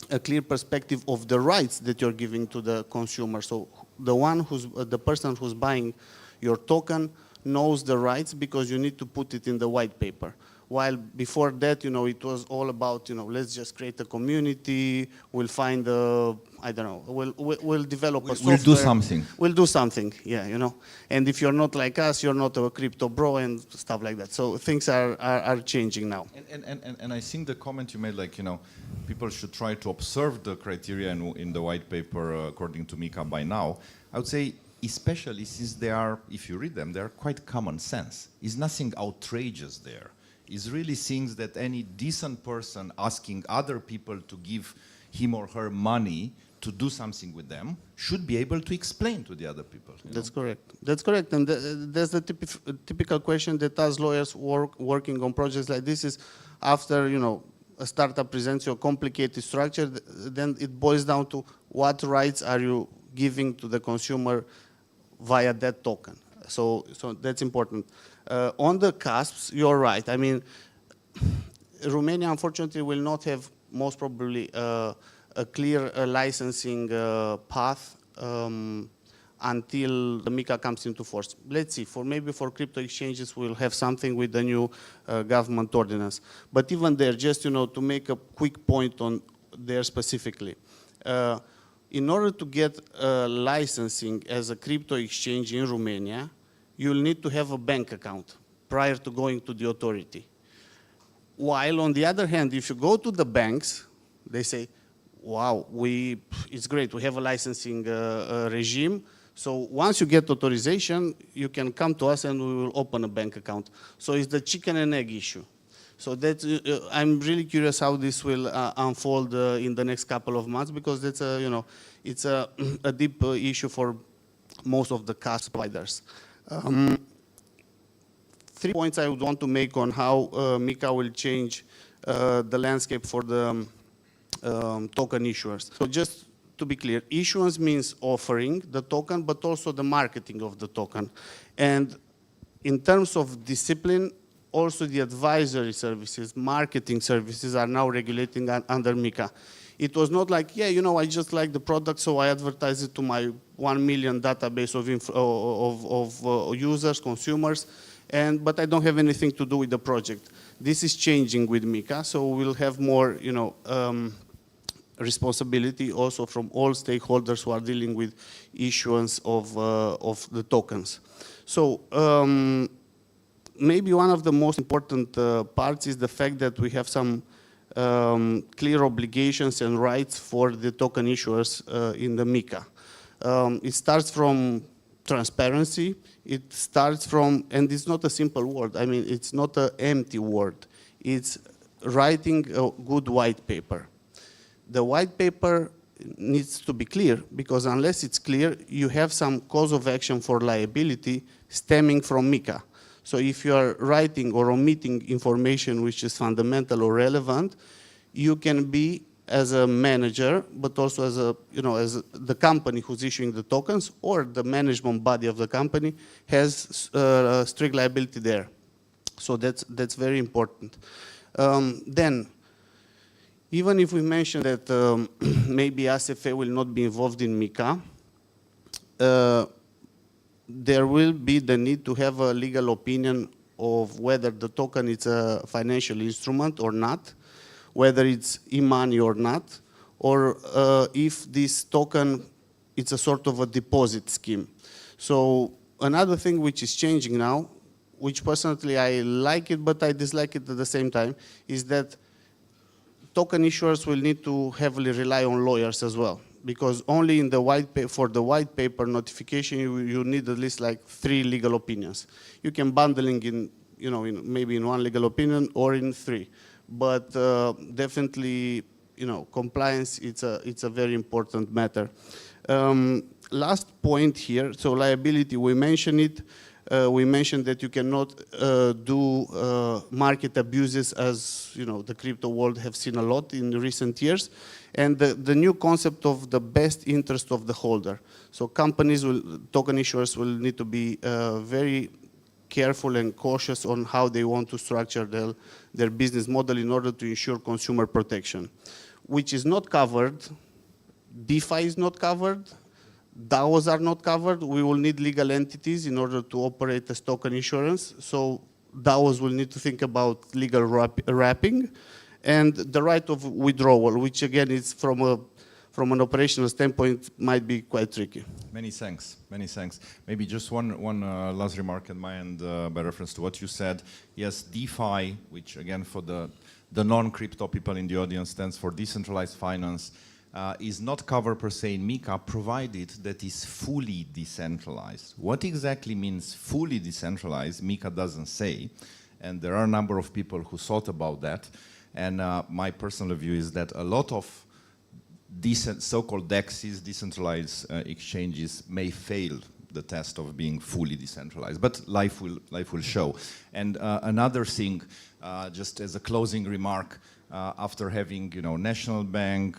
a clear perspective of the rights that you're giving to the consumer. So the person who's buying your token knows the rights because you need to put it in the white paper. While before that, you know, it was all about, you know, let's just create a community, we'll find I don't know, we'll develop a software. We'll do something. We'll do something, yeah, you know. And if you're not like us, you're not a crypto bro and stuff like that. So things are changing now. And I think the comment you made, like, you know, people should try to observe the criteria in the white paper according to MiCA by now. I would say, especially since they are, if you read them, they are quite common sense. Is nothing outrageous there. Is really things that any decent person asking other people to give him or her money to do something with them should be able to explain to the other people. That's correct. That's correct. And that's the typical question that us lawyers working on projects like this is, after, you know, a startup presents you a complicated structure, then it boils down to what rights are you giving to the consumer via that token. So that's important. On the CASPs, you're right. I mean, Romania, unfortunately, will not have most probably a clear licensing path until the MiCA comes into force. Let's see. Maybe for crypto exchanges, we'll have something with the new government ordinance. But even there, just, you know, to make a quick point on there specifically, in order to get licensing as a crypto exchange in Romania, you'll need to have a bank account prior to going to the authority. While on the other hand, if you go to the banks, they say, wow, it's great, we have a licensing regime. So once you get authorization, you can come to us and we will open a bank account. So it's the chicken and egg issue. So that's, I'm really curious how this will unfold in the next couple of months, because that's you know, it's a deep issue for most of the CAS providers. 3 points I would want to make on how MiCA will change the landscape for the token issuers. So just to be clear, issuance means offering the token, but also the marketing of the token. And in terms of discipline, also the advisory services, marketing services are now regulating under MiCA. It was not like, yeah, you know, I just like the product, so I advertise it to my 1 million database of users, consumers, but I don't have anything to do with the project. This is changing with MiCA, so we'll have more, you know, responsibility also from all stakeholders who are dealing with issuance of the tokens. So maybe one of the most important parts is the fact that we have some clear obligations and rights for the token issuers in the MiCA. It starts from transparency. It starts from, and it's not a simple word. I mean, it's not an empty word. It's writing a good white paper. The white paper needs to be clear, because unless it's clear, you have some cause of action for liability stemming from MiCA. So if you are writing or omitting information which is fundamental or relevant, you can be, as a manager, but also as a, you know, as the company who's issuing the tokens, or the management body of the company has strict liability there. So that's very important. Then, even if we mention that maybe ASF will not be involved in MiCA, there will be the need to have a legal opinion of whether the token is a financial instrument or not, whether it's e-money or not, or if this token it's a sort of a deposit scheme. So another thing which is changing now, which personally I like it but I dislike it at the same time, is that token issuers will need to heavily rely on lawyers as well, because only in the for the white paper notification you need at least like 3 legal opinions. You can bundling in, you know, maybe in 1 legal opinion or in 3, but definitely, you know, compliance it's a very important matter. Last point here, so liability, we mentioned it. We mentioned that you cannot do market abuses, as you know, the crypto world have seen a lot in recent years, and the new concept of the best interest of the holder. So companies token issuers will need to be very careful and cautious on how they want to structure their business model in order to ensure consumer protection, which is not covered. DeFi is not covered. DAOs are not covered. We will need legal entities in order to operate as token insurance. So DAOs will need to think about legal wrapping, and the right of withdrawal, which again is from an operational standpoint might be quite tricky. Many thanks. Many thanks. Maybe just one last remark at my end by reference to what you said. Yes, DeFi, which again for the non-crypto people in the audience stands for decentralized finance, is not covered per se in MiCA, provided that is fully decentralized. What exactly means fully decentralized, MiCA doesn't say, and there are a number of people who thought about that, and my personal view is that a lot of so-called DEXs, decentralized exchanges, may fail the test of being fully decentralized, but life will show. And another thing, just as a closing remark, after having, you know, National Bank,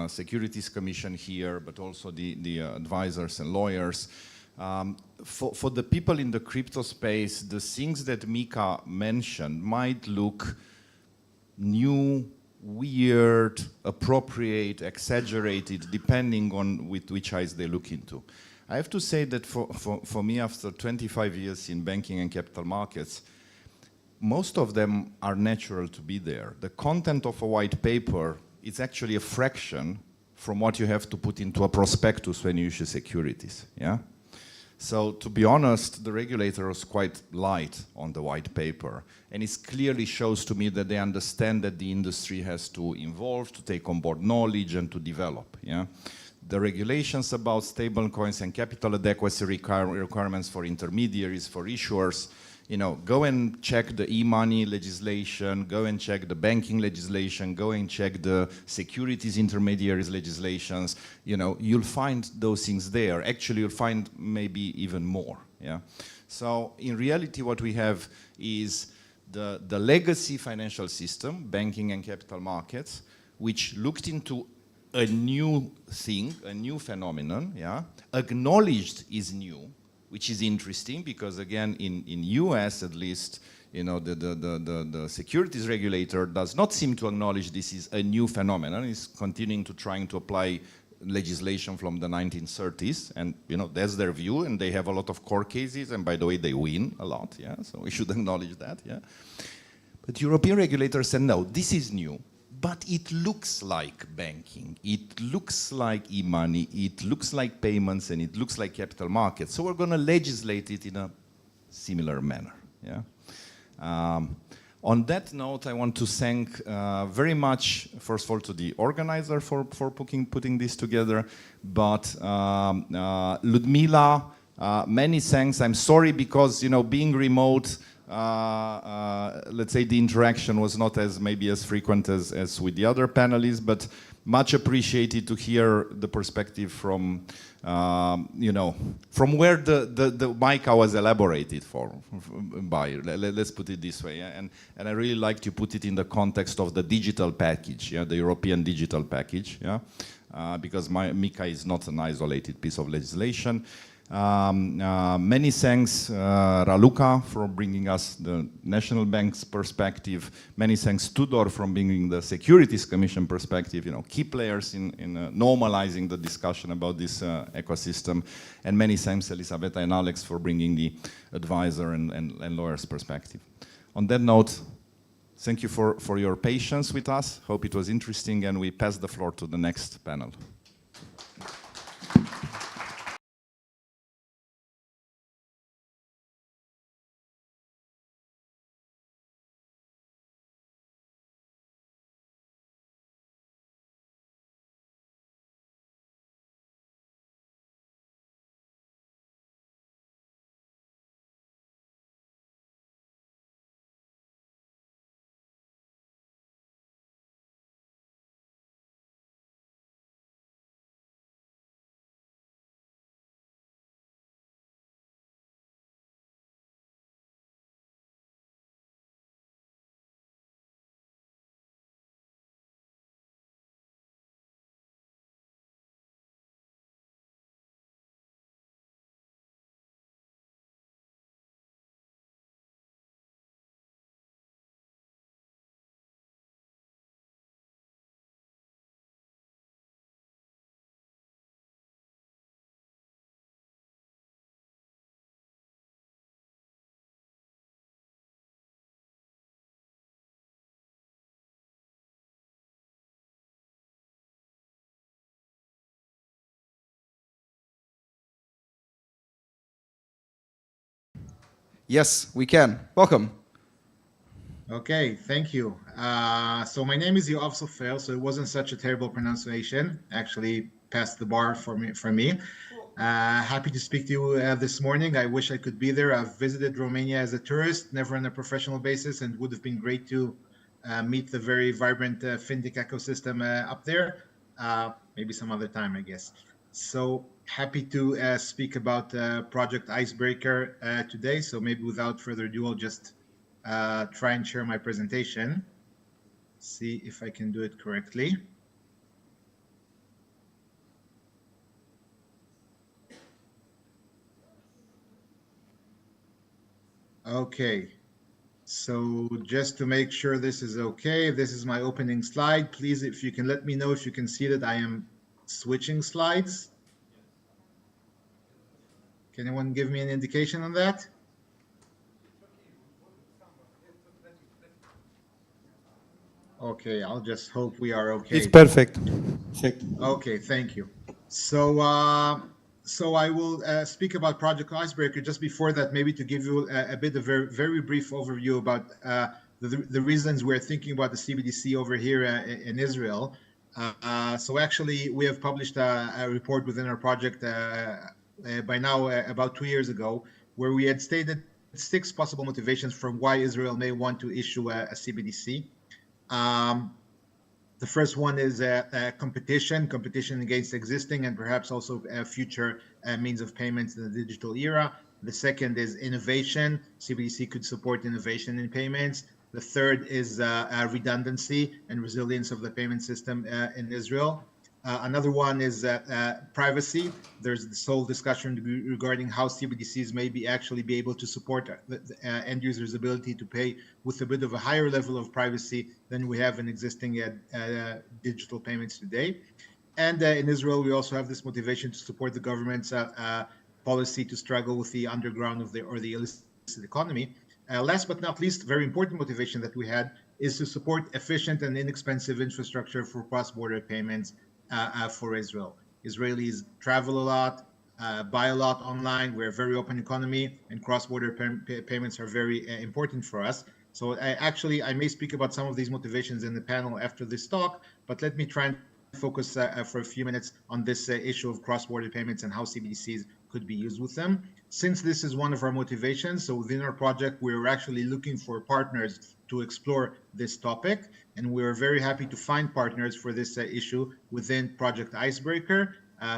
Securities Commission here, but also the advisors and lawyers, for the people in the crypto space, the things that MiCA mentioned might look new, weird, appropriate, exaggerated, depending on with which eyes they look into. I have to say that for me, after 25 years in banking and capital markets, most of them are natural to be there. The content of a white paper is actually a fraction from what you have to put into a prospectus when you issue securities, yeah? So to be honest, the regulator was quite light on the white paper, and it clearly shows to me that they understand that the industry has to evolve, to take on board knowledge and to develop, yeah? The regulations about stable coins and capital adequacy requirements for intermediaries, for issuers, you know, go and check the e-money legislation, go and check the banking legislation, go and check the securities intermediaries legislations. You know, you'll find those things there. Actually, you'll find maybe even more, yeah? So in reality, what we have is the legacy financial system, banking and capital markets, which looked into a new thing, a new phenomenon, yeah, acknowledged is new, which is interesting because again, in US at least, you know, the securities regulator does not seem to acknowledge this is a new phenomenon. It's continuing to trying to apply legislation from the 1930s, and you know that's their view, and they have a lot of court cases, and by the way, they win a lot, yeah. So we should acknowledge that, yeah. But European regulators said no, this is new, but it looks like banking, it looks like e-money, it looks like payments, and it looks like capital markets. So we're going to legislate it in a similar manner, yeah. On that note, I want to thank very much, first of all, to the organizer for putting this together, but Ludmila, many thanks. I'm sorry because, you know, being remote, let's say the interaction was not maybe as frequent as with the other panelists, but much appreciated to hear the perspective from, you know, from where the MICA was elaborated by, let's put it this way. Yeah? And I really liked you put it in the context of the digital package, yeah, the European digital package, yeah, because MICA is not an isolated piece of legislation. Many thanks, Raluca, for bringing us the National Bank's perspective. Many thanks, Tudor, for bringing the Securities Commission perspective, you know, key players in normalizing the discussion about this ecosystem. And many thanks, Elisabetta and Alex, for bringing the advisor and lawyer's perspective. On that note, thank you for your patience with us. Hope it was interesting, and we pass the floor to the next panel. Yes, we can. Welcome. Okay, thank you. So my name is Yoav Sofer, so it wasn't such a terrible pronunciation. Actually passed the bar for me. Happy to speak to you this morning. I wish I could be there. I've visited Romania as a tourist, never on a professional basis, and would have been great to meet the very vibrant fintech ecosystem up there. Maybe some other time, I guess. So happy to speak about Project Icebreaker today. So maybe without further ado, I'll just try and share my presentation. See if I can do it correctly. Okay. So just to make sure this is okay, this is my opening slide. Please, if you can let me know if you can see that I am switching slides. Can anyone give me an indication on that? Okay, I'll just hope we are okay. It's perfect. Okay, thank you. So, so I will speak about Project Icebreaker. Just before that, maybe to give you a bit of a very brief overview about the reasons we're thinking about the CBDC over here in Israel. So actually, we have published a report within our project by now about 2 years ago, where we had stated 6 possible motivations for why Israel may want to issue a CBDC. The first one is competition against existing and perhaps also future means of payments in the digital era. The second is innovation. CBDC could support innovation in payments. The third is redundancy and resilience of the payment system in Israel. Another one is privacy. There's this whole discussion regarding how CBDCs may actually be able to support the end users' ability to pay with a bit of a higher level of privacy than we have in existing digital payments today. And in Israel, we also have this motivation to support the government's policy to struggle with the underground of the illicit economy. Last but not least, very important motivation that we had is to support efficient and inexpensive infrastructure for cross-border payments for Israel. Israelis travel a lot, buy a lot online. We're a very open economy, and cross-border payments are very important for us. So I may speak about some of these motivations in the panel after this talk, but let me try and focus for a few minutes on this issue of cross-border payments and how CBDCs could be used with them. Since this is one of our motivations, so within our project, we're actually looking for partners to explore this topic, and we're very happy to find partners for this issue within Project Icebreaker.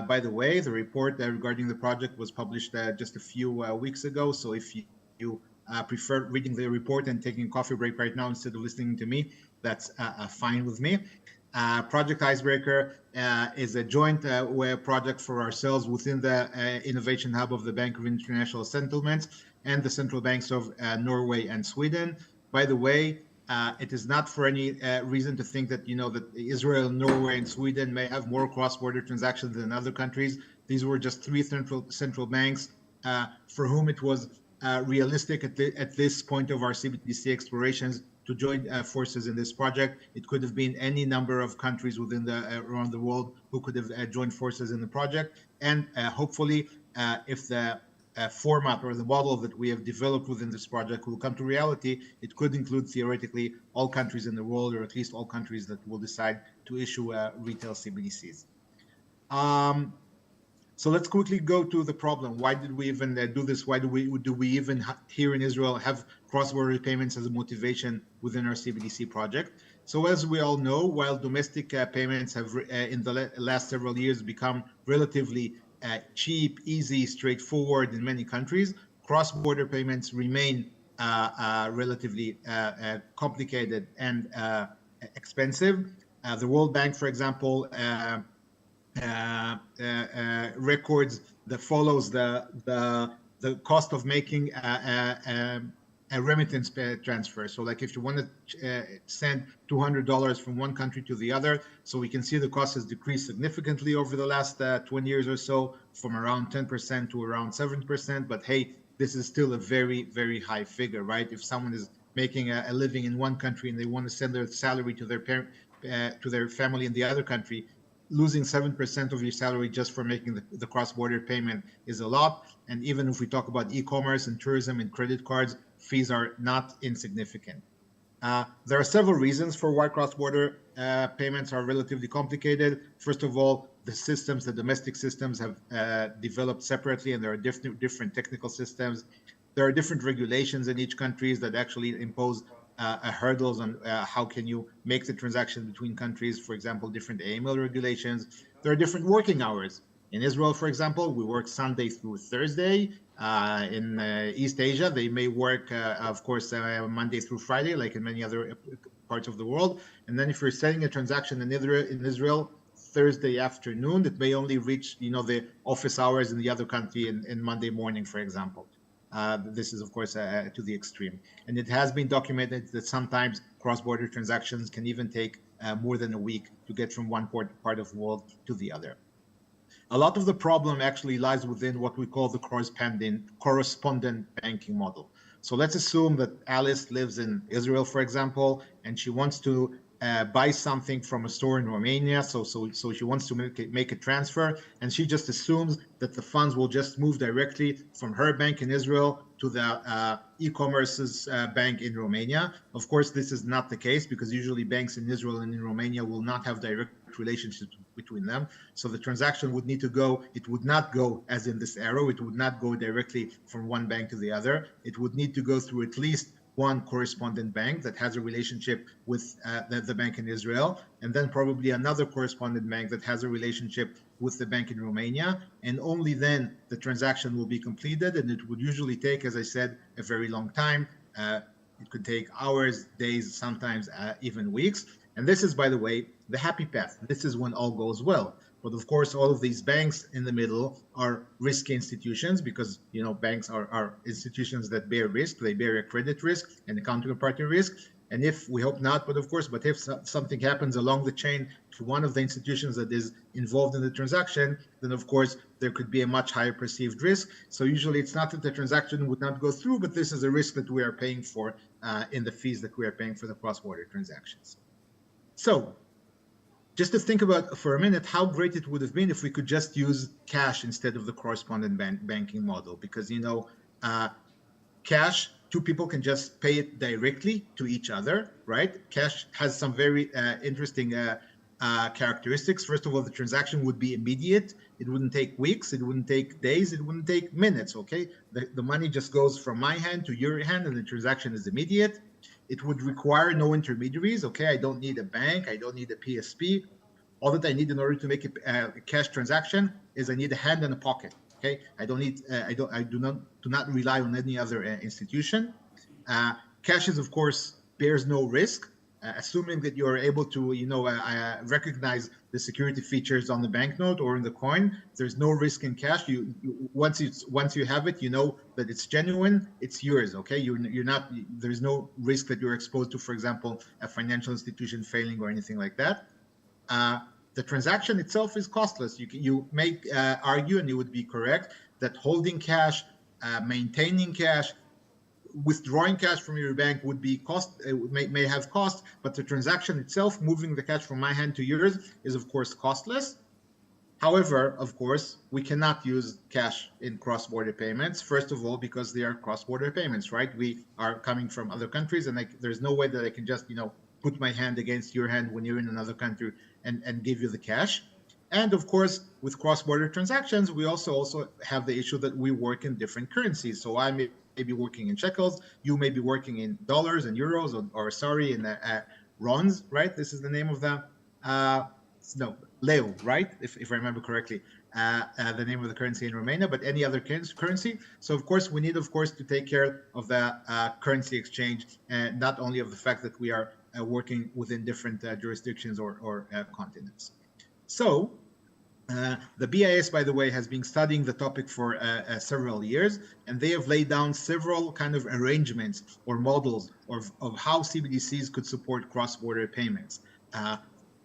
By the way, the report regarding the project was published just a few weeks ago, so if you prefer reading the report and taking a coffee break right now instead of listening to me, that's fine with me. Project Icebreaker is a joint web project for ourselves within the Innovation Hub of the Bank of International Settlements and the central banks of Norway and Sweden. By the way, it is not for any reason to think that that Israel, Norway, and Sweden may have more cross-border transactions than other countries. These were just three central banks for whom it was realistic at this point of our CBDC explorations to join forces in this project. It could have been any number of countries within around the world who could have joined forces in the project. And hopefully, if the format or the model that we have developed within this project will come to reality, it could include theoretically all countries in the world, or at least all countries that will decide to issue retail CBDCs. So let's quickly go to the problem. Why did we even do this? Why do we even here in Israel have cross-border payments as a motivation within our CBDC project? So as we all know, while domestic payments have in the last several years become relatively cheap, easy, straightforward in many countries, cross-border payments remain relatively complicated and expensive. The World Bank, for example, records that follows the cost of making a remittance transfer. So like if you want to send $200 from one country to the other, so we can see the cost has decreased significantly over the last 20 years or so, from around 10% to around 7%. But hey, this is still a very, very high figure, right? If someone is making a living in one country and they want to send their salary to their parent, to their family in the other country, losing 7% of your salary just for making the cross-border payment is a lot. And even if we talk about e-commerce and tourism and credit cards, fees are not insignificant. There are several reasons for why cross-border payments are relatively complicated. First of all, the domestic systems have developed separately, and there are different technical systems. There are different regulations in each country that actually impose hurdles on how can you make the transaction between countries. For example, different AML regulations. There are different working hours. In Israel, for example, we work Sunday through Thursday. In East Asia, they may work, of course, Monday through Friday, like in many other parts of the world. And then if you're sending a transaction in Israel Thursday afternoon, it may only reach, the office hours in the other country in Monday morning, for example. This is, of course, to the extreme. And it has been documented that sometimes cross-border transactions can even take more than a week to get from one part of the world to the other. A lot of the problem actually lies within what we call the correspondent banking model. So let's assume that Alice lives in Israel, for example, and she wants to buy something from a store in Romania. So she wants to make a transfer, and she just assumes that the funds will just move directly from her bank in Israel to the e-commerce's bank in Romania. Of course, this is not the case, because usually banks in Israel and in Romania will not have direct relationships between them. So the transaction would need to go, it would not go as in this arrow, it would not go directly from one bank to the other. It would need to go through at least one correspondent bank that has a relationship with the bank in Israel, and then probably another correspondent bank that has a relationship with the bank in Romania, and only then the transaction will be completed, and it would usually take, as I said, a very long time. It could take hours, days, sometimes even weeks. And this is, by the way, the happy path. This is when all goes well. But of course, all of these banks in the middle are risky institutions because, you know, banks are institutions that bear risk. They bear a credit risk and a counterparty risk. And if, we hope not, but of course, but if something happens along the chain to one of the institutions that is involved in the transaction, then of course, there could be a much higher perceived risk. So usually it's not that the transaction would not go through, but this is a risk that we are paying for in the fees that we are paying for the cross-border transactions. So just to think about for a minute how great it would have been if we could just use cash instead of the correspondent banking model, because, you know, cash, two people can just pay it directly to each other, right? Cash has some very interesting characteristics. First of all, the transaction would be immediate. It wouldn't take weeks. It wouldn't take days. It wouldn't take minutes, okay? The money just goes from my hand to your hand, and the transaction is immediate. It would require no intermediaries, okay? I don't need a bank. I don't need a PSP. All that I need in order to make a cash transaction is I need a hand and a pocket. Okay, I don't need, I do not rely on any other institution. Cash is, of course, bears no risk, assuming that you are able to, you know, recognize the security features on the banknote or in the coin. There's no risk in cash. Once you have it, you know that it's genuine. It's yours. Okay, you're not. There's no risk that you're exposed to, for example, a financial institution failing or anything like that. The transaction itself is costless. You may argue, and you would be correct, that holding cash, maintaining cash, withdrawing cash from your bank would be may have cost, but the transaction itself, moving the cash from my hand to yours, is of course costless. However, of course, we cannot use cash in cross-border payments. First of all, because they are cross-border payments, right? We are coming from other countries, and there's no way that I can just, you know, put my hand against your hand when you're in another country and give you the cash. And of course, with cross-border transactions, we also have the issue that we work in different currencies. So I may be working in shekels, you may be working in dollars and euros, or sorry, in RONs, right? This is the name of the, no, leu, right? If I remember correctly, the name of the currency in Romania, but any other currency. So of course, we need, of course, to take care of the currency exchange, and not only of the fact that we are working within different jurisdictions or continents. So the BIS, by the way, has been studying the topic for several years, and they have laid down several kind of arrangements or models of how CBDCs could support cross-border payments.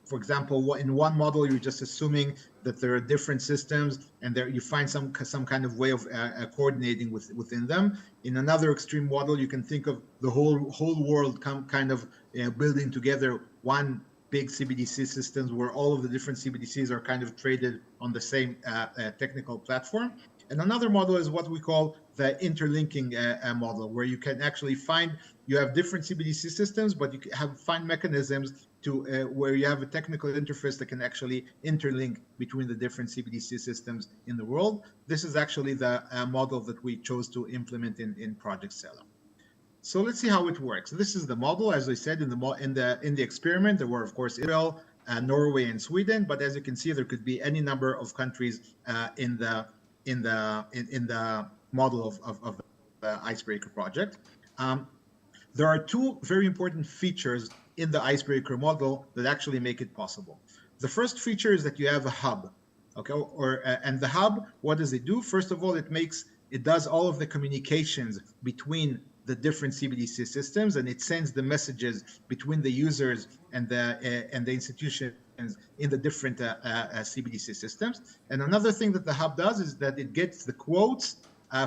For example, in one model, you're just assuming that there are different systems, and there you find some kind of way of coordinating within them. In another extreme model, you can think of the whole world kind of building together one big CBDC systems where all of the different CBDCs are kind of traded on the same technical platform. And another model is what we call the interlinking model, where you can actually you have different CBDC systems, but you find mechanisms to where you have a technical interface that can actually interlink between the different CBDC systems in the world. This is actually the model that we chose to implement in Project Sela. So let's see how it works. This is the model, as I said, in the experiment. There were, of course, Israel, Norway, and Sweden. But as you can see, there could be any number of countries in the model of the Icebreaker project. There are two very important features in the Icebreaker model that actually make it possible. The first feature is that you have a hub, okay? And the hub, what does it do? First of all, it does all of the communications between the different CBDC systems, and it sends the messages between the users and the institutions in the different CBDC systems. And another thing that the hub does is that it gets the quotes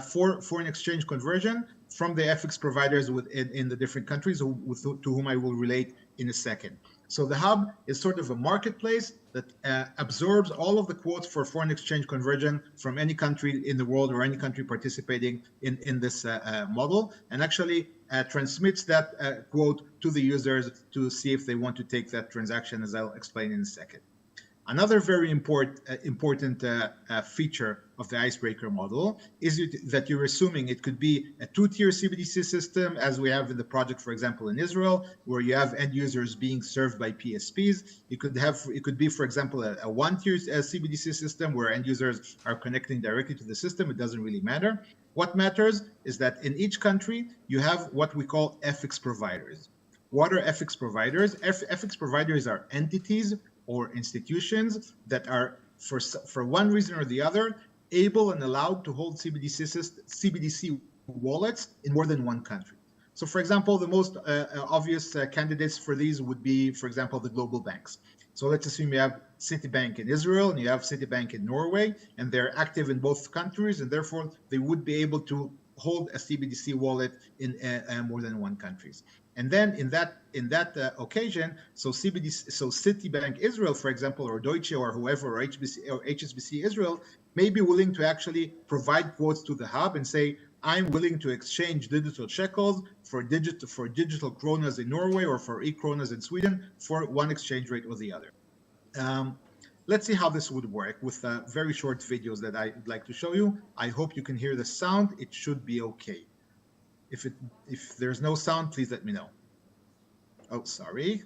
for foreign exchange conversion from the FX providers in the different countries to whom I will relate in a second. So the hub is sort of a marketplace that absorbs all of the quotes for foreign exchange conversion from any country in the world or any country participating in this model, and actually transmits that quote to the users to see if they want to take that transaction, as I'll explain in a second. Another very important feature of the icebreaker model is that you're assuming it could be a two-tier CBDC system, as we have in the project, for example, in Israel, where you have end users being served by PSPs. It could be, for example, a one-tier CBDC system where end users are connecting directly to the system. It doesn't really matter. What matters is that in each country, you have what we call FX providers. What are FX providers? FX providers are entities or institutions that are, for one reason or the other, able and allowed to hold CBDC wallets in more than one country. So, for example, the most obvious candidates for these would be, for example, the global banks. So let's assume you have Citibank in Israel and you have Citibank in Norway, and they're active in both countries, and therefore they would be able to hold a CBDC wallet in more than one countries. And then in that occasion, so Citibank Israel, for example, or Deutsche or whoever, or HSBC Israel, may be willing to actually provide quotes to the hub and say, I'm willing to exchange digital shekels for digital kronas in Norway or for e-kronas in Sweden for one exchange rate or the other. Let's see how this would work with very short videos that I'd like to show you. I hope you can hear the sound. It should be okay. If there's no sound, please let me know. Oh, sorry.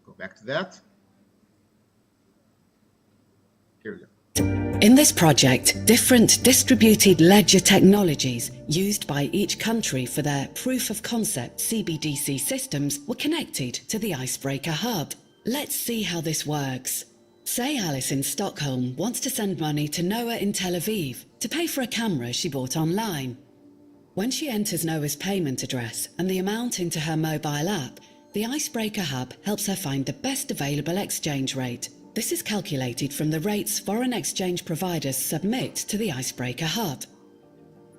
Go back to that. Here we go. In this project, different distributed ledger technologies used by each country for their proof of concept CBDC systems were connected to the Icebreaker Hub. Let's see how this works. Say Alice in Stockholm wants to send money to Noah in Tel Aviv to pay for a camera she bought online. When she enters Noah's payment address and the amount into her mobile app, the Icebreaker Hub helps her find the best available exchange rate. This is calculated from the rates foreign exchange providers submit to the Icebreaker Hub.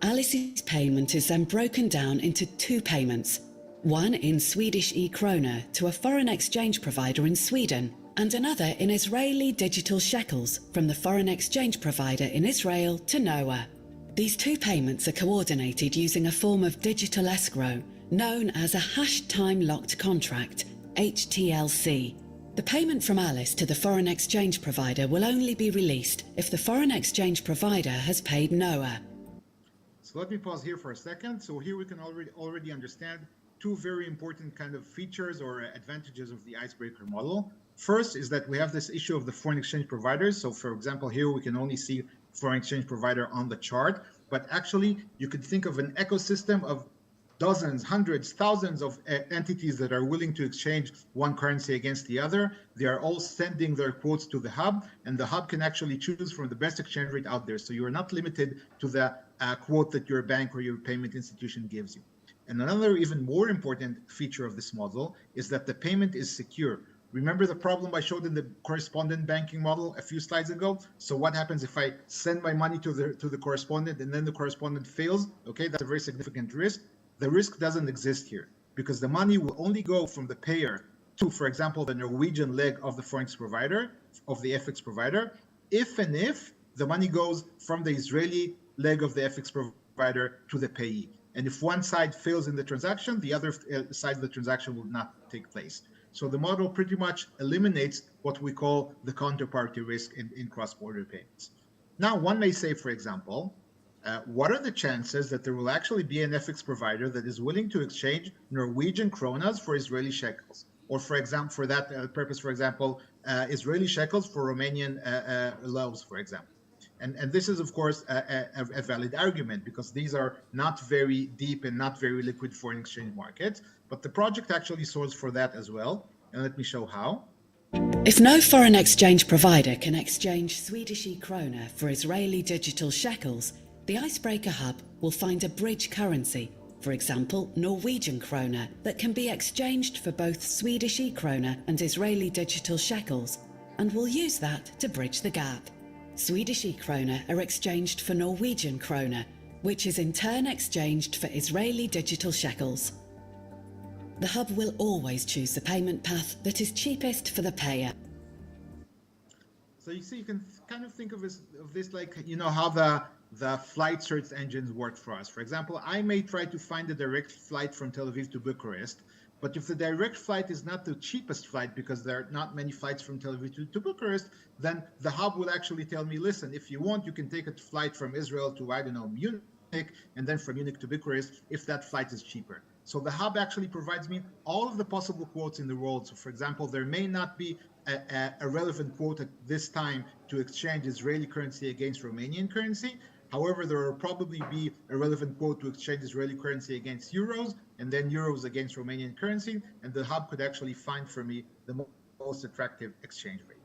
Alice's payment is then broken down into two payments, one in Swedish e-krona to a foreign exchange provider in Sweden, and another in Israeli digital shekels from the foreign exchange provider in Israel to Noah. These two payments are coordinated using a form of digital escrow known as a hash time locked contract, HTLC. The payment from Alice to the foreign exchange provider will only be released if the foreign exchange provider has paid Noah. So let me pause here for a second. So here we can already understand two very important kind of features or advantages of the Icebreaker model. First is that we have this issue of the foreign exchange providers. So for example, here we can only see foreign exchange provider on the chart, but actually you could think of an ecosystem of dozens, hundreds, thousands of entities that are willing to exchange one currency against the other. They are all sending their quotes to the hub, and the hub can actually choose from the best exchange rate out there. So you are not limited to the quote that your bank or your payment institution gives you. And another even more important feature of this model is that the payment is secure. Remember the problem I showed in the correspondent banking model a few slides ago? So what happens if I send my money to the correspondent and then the correspondent fails? Okay, that's a very significant risk. The risk doesn't exist here because the money will only go from the payer to, for example, the Norwegian leg of the forex provider, of the FX provider, if the money goes from the Israeli leg of the FX provider to the payee. And if one side fails in the transaction, the other side of the transaction will not take place. So the model pretty much eliminates what we call the counterparty risk in cross-border payments. Now, one may say, for example, what are the chances that there will actually be an FX provider that is willing to exchange Norwegian kronas for Israeli shekels? Or for example, for that purpose, for example, Israeli shekels for Romanian loaves, for example. And this is, of course, a valid argument because these are not very deep and not very liquid foreign exchange markets. But the project actually solves for that as well. And let me show how. If no foreign exchange provider can exchange Swedish e-krona for Israeli digital shekels, the Icebreaker Hub will find a bridge currency, for example, Norwegian krona, that can be exchanged for both Swedish e-krona and Israeli digital shekels, and will use that to bridge the gap. Swedish e-krona are exchanged for Norwegian krona, which is in turn exchanged for Israeli digital shekels. The hub will always choose the payment path that is cheapest for the payer. So you see, you can kind of think of this like, you know, how the flight search engines work for us. For example, I may try to find a direct flight from Tel Aviv to Bucharest, But if the direct flight is not the cheapest flight, because there are not many flights from Tel Aviv to Bucharest, then the hub will actually tell me, listen, if you want, you can take a flight from Israel to, I don't know, Munich, and then from Munich to Bucharest, if that flight is cheaper. So the hub actually provides me all of the possible quotes in the world. So for example, there may not be a relevant quote at this time to exchange Israeli currency against Romanian currency. However, there will probably be a relevant quote to exchange Israeli currency against euros, and then euros against Romanian currency, and the hub could actually find for me the most attractive exchange rate.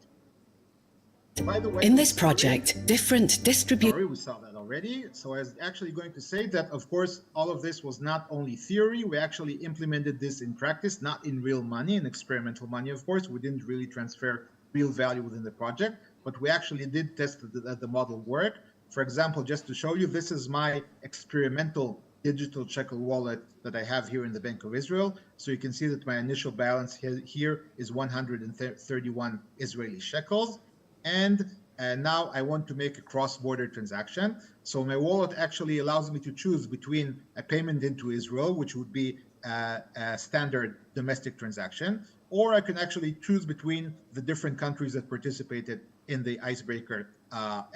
By the way, In this project, different Sorry, we saw that already. So I was actually going to say that, of course, all of this was not only theory. We actually implemented this in practice, not in real money, in experimental money, of course. We didn't really transfer real value within the project, but we actually did test that the model worked. For example, just to show you, this is my experimental digital shekel wallet that I have here in the Bank of Israel. So you can see that my initial balance here is 131 Israeli shekels. And now I want to make a cross-border transaction. So my wallet actually allows me to choose between a payment into Israel, which would be a standard domestic transaction, or I can actually choose between the different countries that participated in the Icebreaker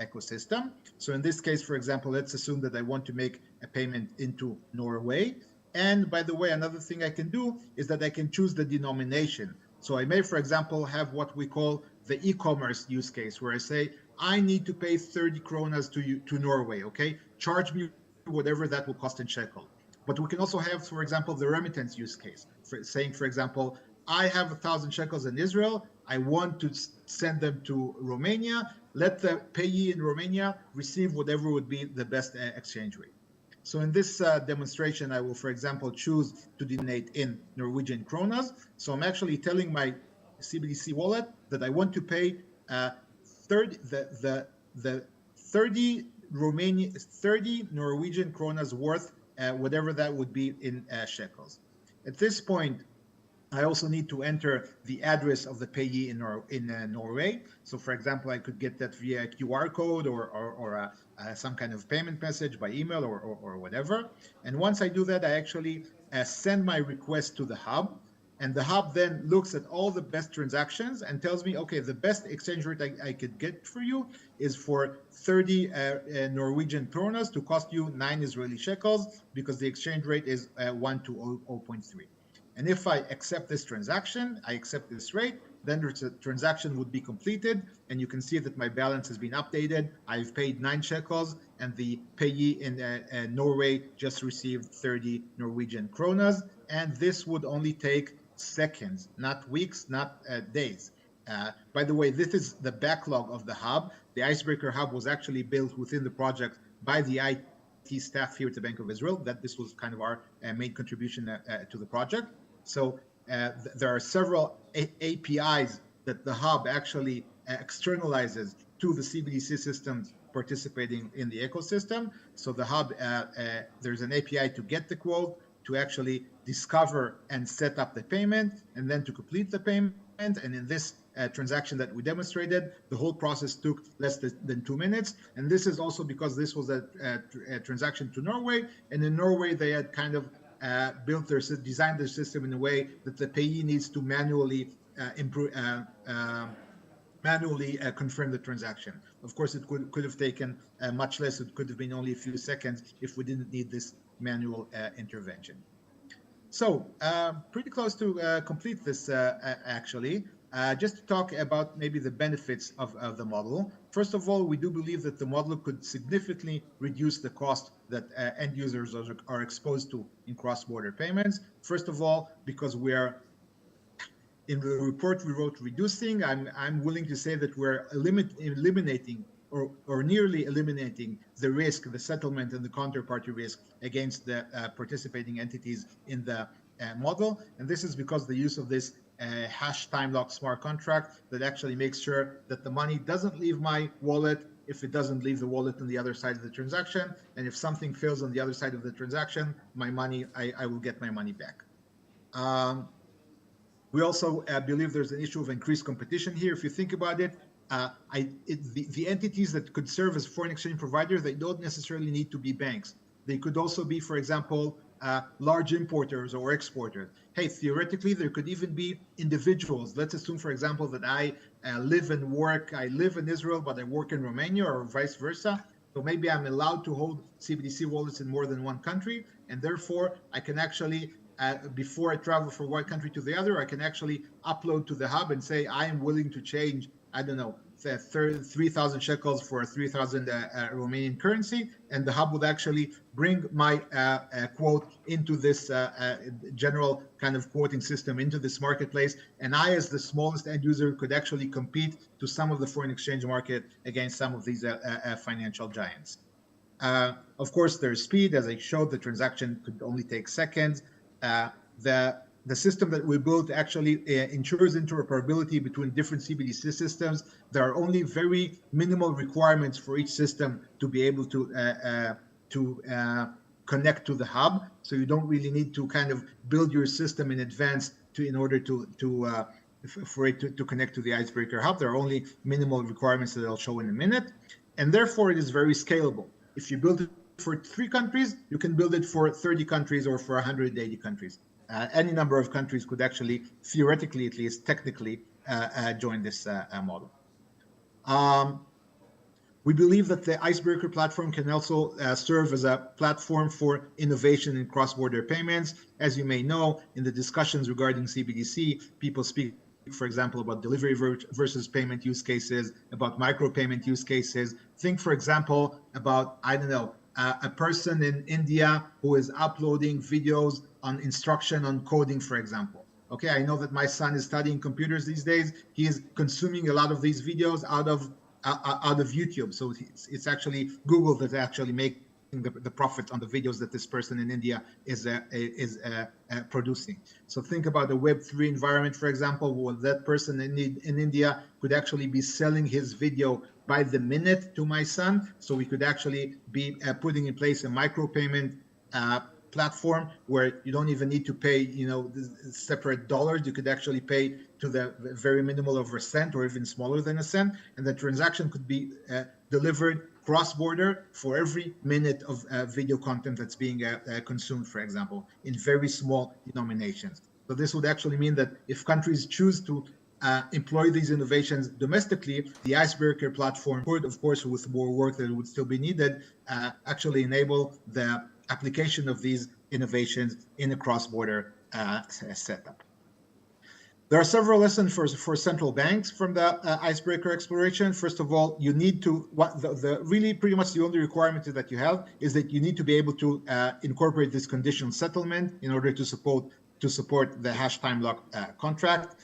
ecosystem. So in this case, for example, let's assume that I want to make a payment into Norway. And by the way, another thing I can do is that I can choose the denomination. So I may, for example, have what we call the e-commerce use case, where I say, I need to pay 30 kronas to Norway, okay? Charge me whatever that will cost in shekel. But we can also have, for example, the remittance use case, saying, for example, I have 1,000 shekels in Israel. I want to send them to Romania. Let the payee in Romania receive whatever would be the best exchange rate. So in this demonstration, I will, for example, choose to denominate in Norwegian kronas. So I'm actually telling my CBDC wallet that I want to pay 30 Norwegian kronas worth, whatever that would be in shekels. At this point, I also need to enter the address of the payee in Norway. So, for example, I could get that via a QR code or some kind of payment message by email or whatever. And once I do that, I actually send my request to the hub. And the hub then looks at all the best transactions and tells me, okay, the best exchange rate I could get for you is for 30 Norwegian kronas to cost you 9 Israeli shekels, because the exchange rate is 1 to 0.3. And if I accept this transaction, I accept this rate, then the transaction would be completed. And you can see that my balance has been updated. I've paid 9 shekels, and the payee in Norway just received 30 Norwegian kronas. And this would only take seconds, not weeks, not days. By the way, this is the backlog of the hub. The Icebreaker hub was actually built within the project by the IT staff here at the Bank of Israel. That this was kind of our main contribution to the project. So there are several APIs that the hub actually externalizes to the CBDC systems participating in the ecosystem. So the hub, there's an API to get the quote, to actually discover and set up the payment, and then to complete the payment. And in this transaction that we demonstrated, the whole process took less than 2 minutes. And this is also because this was a transaction to Norway. And in Norway, they had kind of designed their system in a way that the payee needs to manually confirm the transaction. Of course, it could have taken much less. It could have been only a few seconds if we didn't need this manual intervention. So pretty close to complete this actually. Just to talk about maybe the benefits of the model. First of all, we do believe that the model could significantly reduce the cost that end users are exposed to in cross-border payments. First of all, because we are, in the report we wrote reducing, I'm willing to say that we're eliminating or nearly eliminating the risk, the settlement and the counterparty risk against the participating entities in the model. And this is because the use of this hash time lock smart contract that actually makes sure that the money doesn't leave my wallet if it doesn't leave the wallet on the other side of the transaction. And if something fails on the other side of the transaction, my money, I will get my money back. We also believe there's an issue of increased competition here. If you think about it, the entities that could serve as foreign exchange providers, they don't necessarily need to be banks. They could also be, for example, large importers or exporters. Hey, theoretically, there could even be individuals. Let's assume, for example, that I live in Israel, but I work in Romania, or vice versa. So maybe I'm allowed to hold CBDC wallets in more than one country, and therefore I can actually, before I travel from one country to the other, I can actually upload to the hub and say, I am willing to change, I don't know, 3,000 shekels for 3,000 Romanian currency, and the hub would actually bring my quote into this general kind of quoting system, into this marketplace, and I, as the smallest end user, could actually compete to some of the foreign exchange market against some of these financial giants. Of course, there's speed. As I showed, the transaction could only take seconds. The system that we built actually ensures interoperability between different CBDC systems. There are only very minimal requirements for each system to be able to connect to the hub. So you don't really need to kind of build your system in advance in order for it to connect to the Icebreaker hub. There are only minimal requirements that I'll show in a minute, and therefore it is very scalable. If you build it for 3 countries, you can build it for 30 countries or for 180 countries. Any number of countries could actually, theoretically at least, technically, join this model. We believe that the Icebreaker platform can also serve as a platform for innovation in cross-border payments. As you may know, in the discussions regarding CBDC, people speak, for example, about delivery versus payment use cases, about micropayment use cases. Think, for example, about, I don't know, a person in India who is uploading videos on instruction on coding, for example. Okay, I know that my son is studying computers these days. He is consuming a lot of these videos out of YouTube. So it's actually Google that's actually making the profit on the videos that this person in India is producing. So think about the Web3 environment, for example, where that person in India could actually be selling his video by the minute to my son. So we could actually be putting in place a micropayment platform where you don't even need to pay, separate dollars. You could actually pay to the very minimal of a cent or even smaller than a cent, and the transaction could be delivered cross-border for every minute of video content that's being consumed, for example, in very small denominations. So this would actually mean that if countries choose to employ these innovations domestically, the Icebreaker platform would, of course, with more work that would still be needed, actually enable the application of these innovations in a cross-border setup. There are several lessons for central banks from the Icebreaker exploration. First of all, you need to, really pretty much the only requirement that you have is that you need to be able to incorporate this conditional settlement in order to support the hash time lock contract.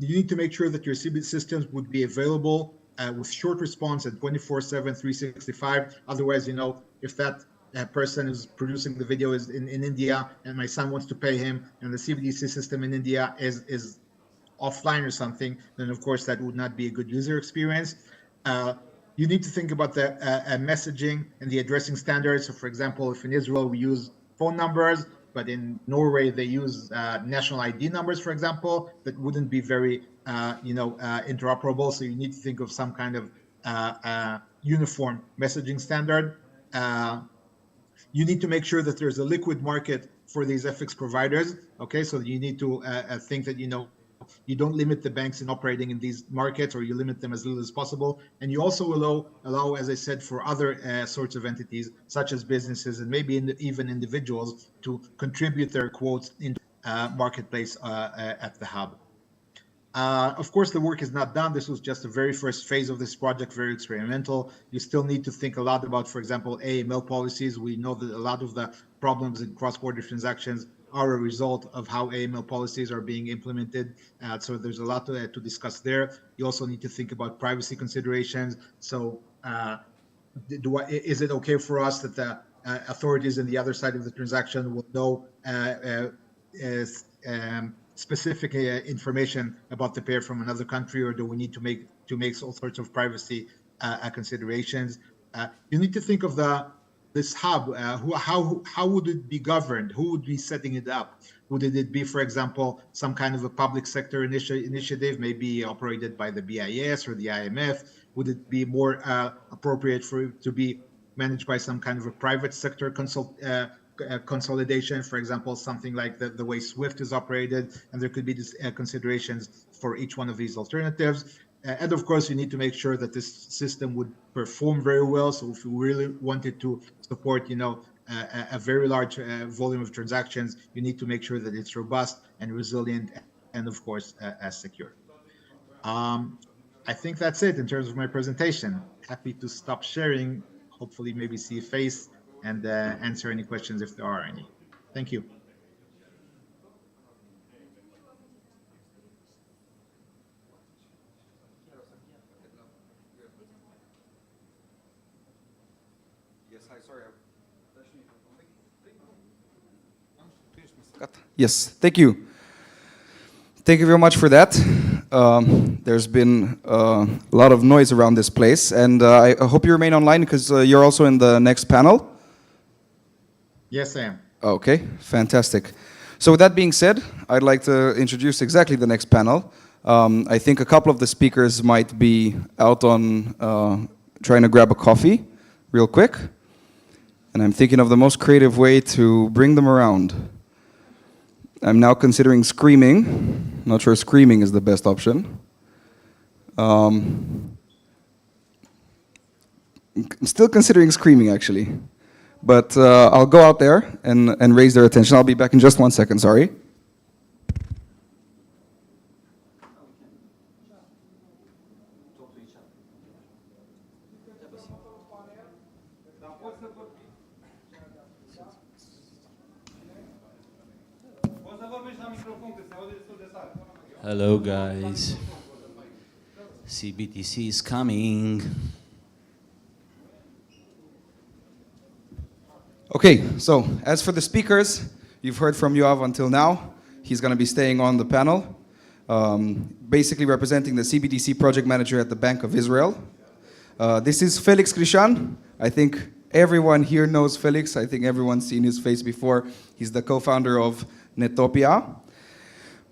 You need to make sure that your CBDC systems would be available with short response at 24/7, 365. Otherwise, if that person who's producing the video is in India and my son wants to pay him and the CBDC system in India is offline or something, then of course that would not be a good user experience. You need to think about the messaging and the addressing standards. So for example, if in Israel we use phone numbers, but in Norway they use national ID numbers, for example, that wouldn't be very interoperable. So you need to think of some kind of uniform messaging standard. You need to make sure that there's a liquid market for these FX providers. Okay, so you need to think that you don't limit the banks in operating in these markets, or you limit them as little as possible. And you also allow, as I said, for other sorts of entities, such as businesses and maybe even individuals, to contribute their quotes into marketplace at the hub. Of course, the work is not done. This was just the very first phase of this project, very experimental. You still need to think a lot about, for example, AML policies. We know that a lot of the problems in cross-border transactions are a result of how AML policies are being implemented. So there's a lot to discuss there. You also need to think about privacy considerations. So is it okay for us that the authorities on the other side of the transaction will know specific information about the pair from another country, or do we need to make all sorts of privacy considerations? You need to think of this hub. How would it be governed? Who would be setting it up? Would it be, for example, some kind of a public sector initiative, maybe operated by the BIS or the IMF? Would it be more appropriate for it to be managed by some kind of a private sector consolidation, for example, something like the way SWIFT is operated, and there could be considerations for each one of these alternatives. And of course, you need to make sure that this system would perform very well. So if you really wanted to support, a very large volume of transactions, you need to make sure that it's robust and resilient, and of course, as secure. I think that's it in terms of my presentation. Happy to stop sharing, hopefully maybe see a face, and answer any questions if there are any. Thank you. Yes, thank you. Thank you very much for that. There's been a lot of noise around this place, and I hope you remain online because you're also in the next panel. Yes, I am. Okay, fantastic. So with that being said, I'd like to introduce exactly the next panel. I think a couple of the speakers might be out on trying to grab a coffee real quick, and I'm thinking of the most creative way to bring them around. I'm now considering screaming. Not sure screaming is the best option. I'm still considering screaming, actually. But I'll go out there and raise their attention. I'll be back in just 1 second, sorry. Hello guys, CBDC is coming. Okay, so as for the speakers, you've heard from Yoav until now. He's going to be staying on the panel, basically representing the CBDC project manager at the Bank of Israel. This is Felix Krishan. I think everyone here knows Felix. I think everyone's seen his face before. He's the co-founder of Netopia.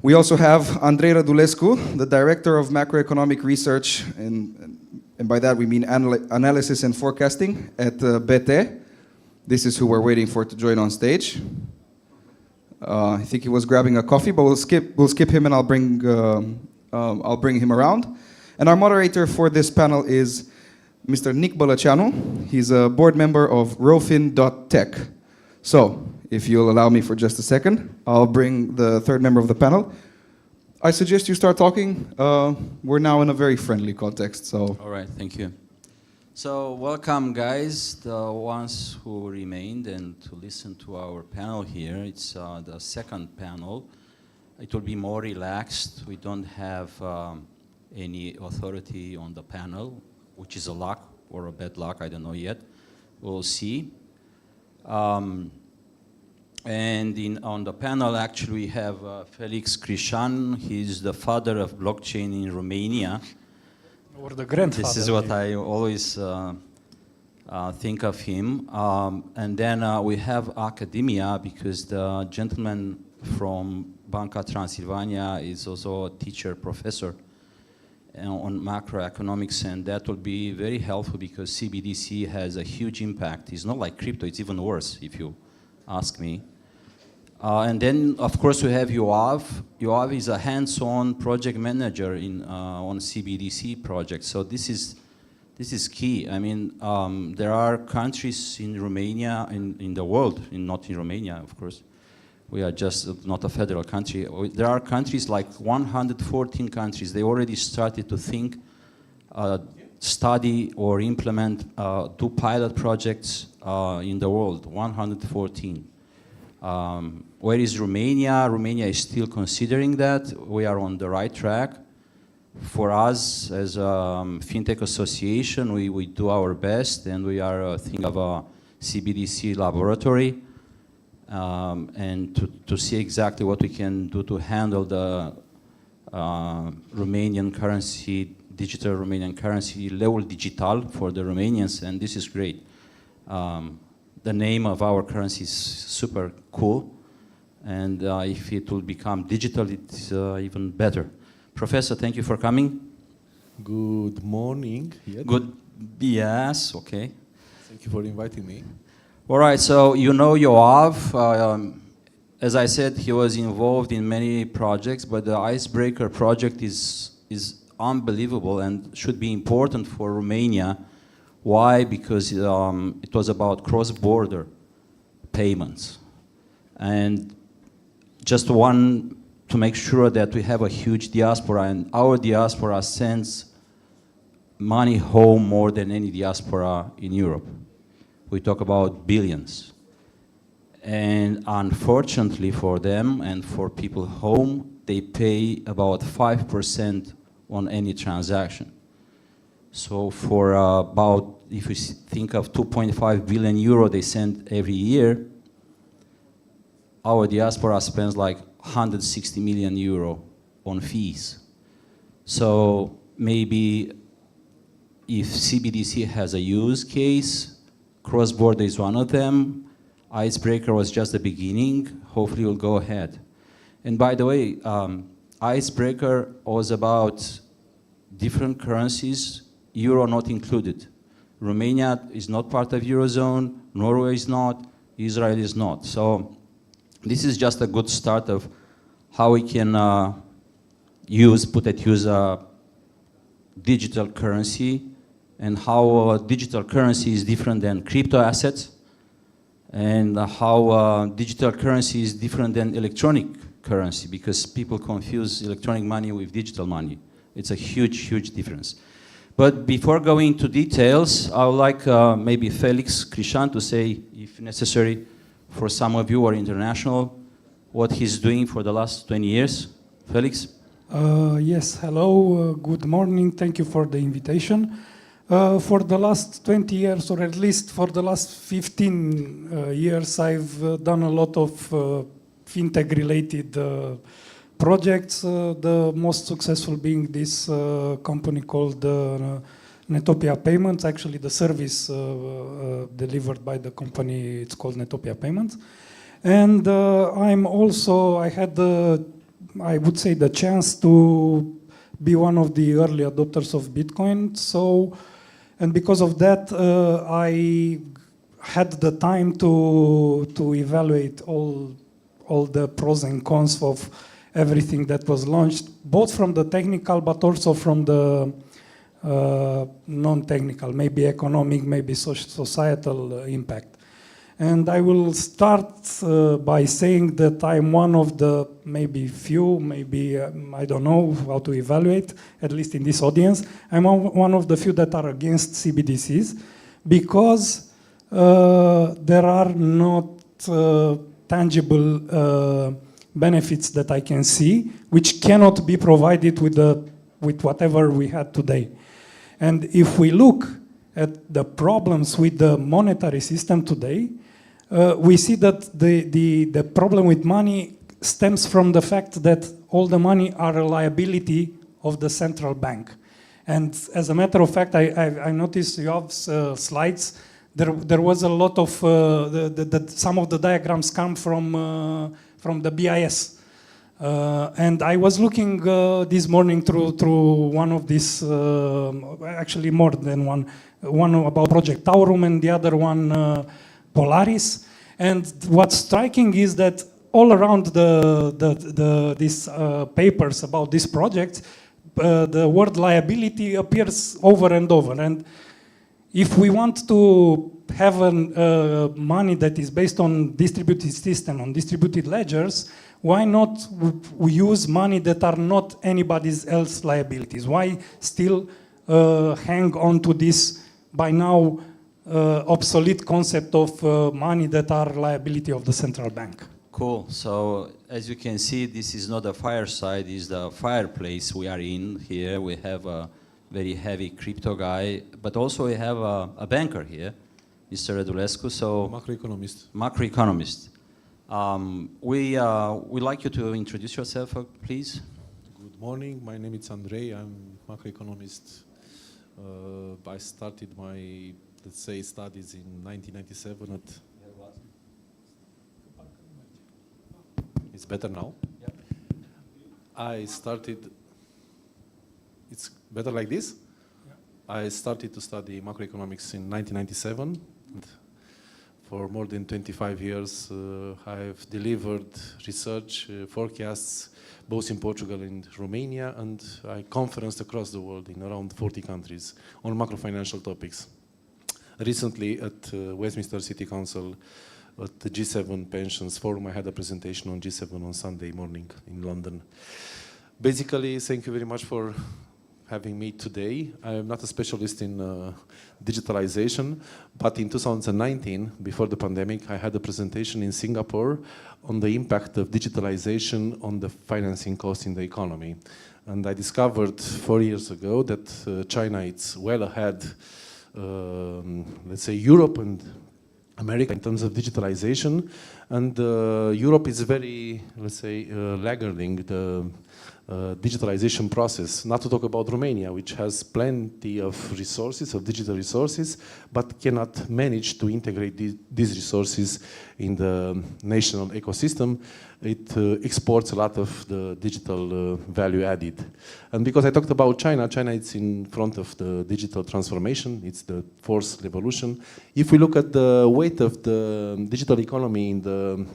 We also have Andrei Radulescu, the Director of Macroeconomic Research, and by that we mean Analysis and Forecasting at BT. This is who we're waiting for to join on stage. I think he was grabbing a coffee, but we'll skip him and I'll bring him around. And our moderator for this panel is Mr. Nick Bolaceanu. He's a board member of Rofin.tech. So, if you'll allow me for just a second, I'll bring the third member of the panel. I suggest you start talking. We're now in a very friendly context, so. All right, thank you. So, welcome guys, the ones who remained and to listen to our panel here. It's the second panel. It will be more relaxed. We don't have any authority on the panel, which is a luck or a bad luck, I don't know yet. We'll see. And on the panel, actually, we have Felix Krishan. He's the father of blockchain in Romania. Or the grandfather. This is what I always think of him. And then we have academia, because the gentleman from Banca Transilvania is also a teacher, professor on macroeconomics, and that will be very helpful because CBDC has a huge impact. It's not like crypto, it's even worse, if you ask me. And then, of course, we have Yoav. Yoav is a hands-on project manager on CBDC projects. So this is key. I mean, there are countries in Romania, in the world, not in Romania, of course. We are just not a federal country. There are countries like 114 countries. They already started to think, study or implement, do pilot projects in the world, 114. Where is Romania? Romania is still considering that. We are on the right track. For us, as a FinTech association, we do our best, and we are thinking of a CBDC laboratory, and to see exactly what we can do to handle the Romanian currency, digital Romanian currency, level digital for the Romanians, and this is great. The name of our currency is super cool, and if it will become digital, it's even better. Professor, thank you for coming. Good morning. Good, yes, okay. Thank you for inviting me. All right, so you know Yoav. As I said, he was involved in many projects, but the Icebreaker project is unbelievable and should be important for Romania. Why? Because it was about cross-border payments. And just one, to make sure that we have a huge diaspora, and our diaspora sends money home more than any diaspora in Europe. We talk about billions. And unfortunately for them and for people home, they pay about 5% on any transaction. So for about, if you think of 2.5 billion euro they send every year, our diaspora spends like 160 million euro on fees. So maybe if CBDC has a use case, cross-border is one of them. Icebreaker was just the beginning. Hopefully we'll go ahead. And by the way, Icebreaker was about different currencies, euro not included. Romania is not part of Eurozone, Norway is not, Israel is not. So this is just a good start of how we can put at use a digital currency, and how digital currency is different than crypto assets, and how digital currency is different than electronic currency, because people confuse electronic money with digital money. It's a huge, huge difference. But before going into details, I would like maybe Felix Crișan to say, if necessary, for some of you who are international, what he's doing for the last 20 years. Felix? Yes, hello, good morning, thank you for the invitation. For the last 20 years, or at least for the last 15 years, I've done a lot of fintech-related projects, the most successful being this company called Netopia Payments. Actually, the service delivered by the company, it's called Netopia Payments. And I had I would say the chance to be one of the early adopters of Bitcoin. And because of that, I had the time to evaluate all the pros and cons of everything that was launched, both from the technical, but also from the non-technical, maybe economic, maybe societal impact. And I will start by saying that I'm one of the maybe few, maybe I don't know how to evaluate, at least in this audience. I'm one of the few that are against CBDCs because there are not tangible benefits that I can see, which cannot be provided with whatever we had today. And if we look at the problems with the monetary system today, we see that the problem with money stems from the fact that all the money are a liability of the central bank. And as a matter of fact, I noticed Yoav's slides. There was a lot of, some of the diagrams come from the BIS. And I was looking this morning through one of these, actually more than one about Project Aurum and the other one Polaris. And what's striking is that all around these papers about this project, the word liability appears over and over. And if we want to have money that is based on distributed system, on distributed ledgers, why not we use money that are not anybody else's liabilities? Why still hang on to this by now obsolete concept of money that are liability of the central bank? Cool. So as you can see, this is not a fireside, it's the fireplace we are in here. We have a very heavy crypto guy, but also we have a banker here, Mr. Radulescu. So macroeconomist. Macroeconomist. We'd like you to introduce yourself, please. Good morning. My name is Andrei. I'm macroeconomist. I started my, let's say, studies in 1997 at... It's better now? Yep. I started... It's better like this? Yeah. I started to study macroeconomics in 1997. And For more than 25 years, I've delivered research forecasts both in Portugal and Romania, and I conferenced across the world in around 40 countries on macro-financial topics. Recently at Westminster City Council, at the G7 Pensions Forum, I had a presentation on G7 on Sunday morning in London. Basically, thank you very much for having me today. I am not a specialist in digitalization, but in 2019, before the pandemic, I had a presentation in Singapore on the impact of digitalization on the financing cost in the economy. And I discovered 4 years ago that China is well ahead, let's say Europe and America in terms of digitalization, and Europe is very, let's say, laggarding the digitalization process. Not to talk about Romania, which has plenty of resources, of digital resources, but cannot manage to integrate these resources in the national ecosystem. It exports a lot of the digital value added. And because I talked about China, China is in front of the digital transformation. It's the fourth revolution. If we look at the weight of the digital economy in the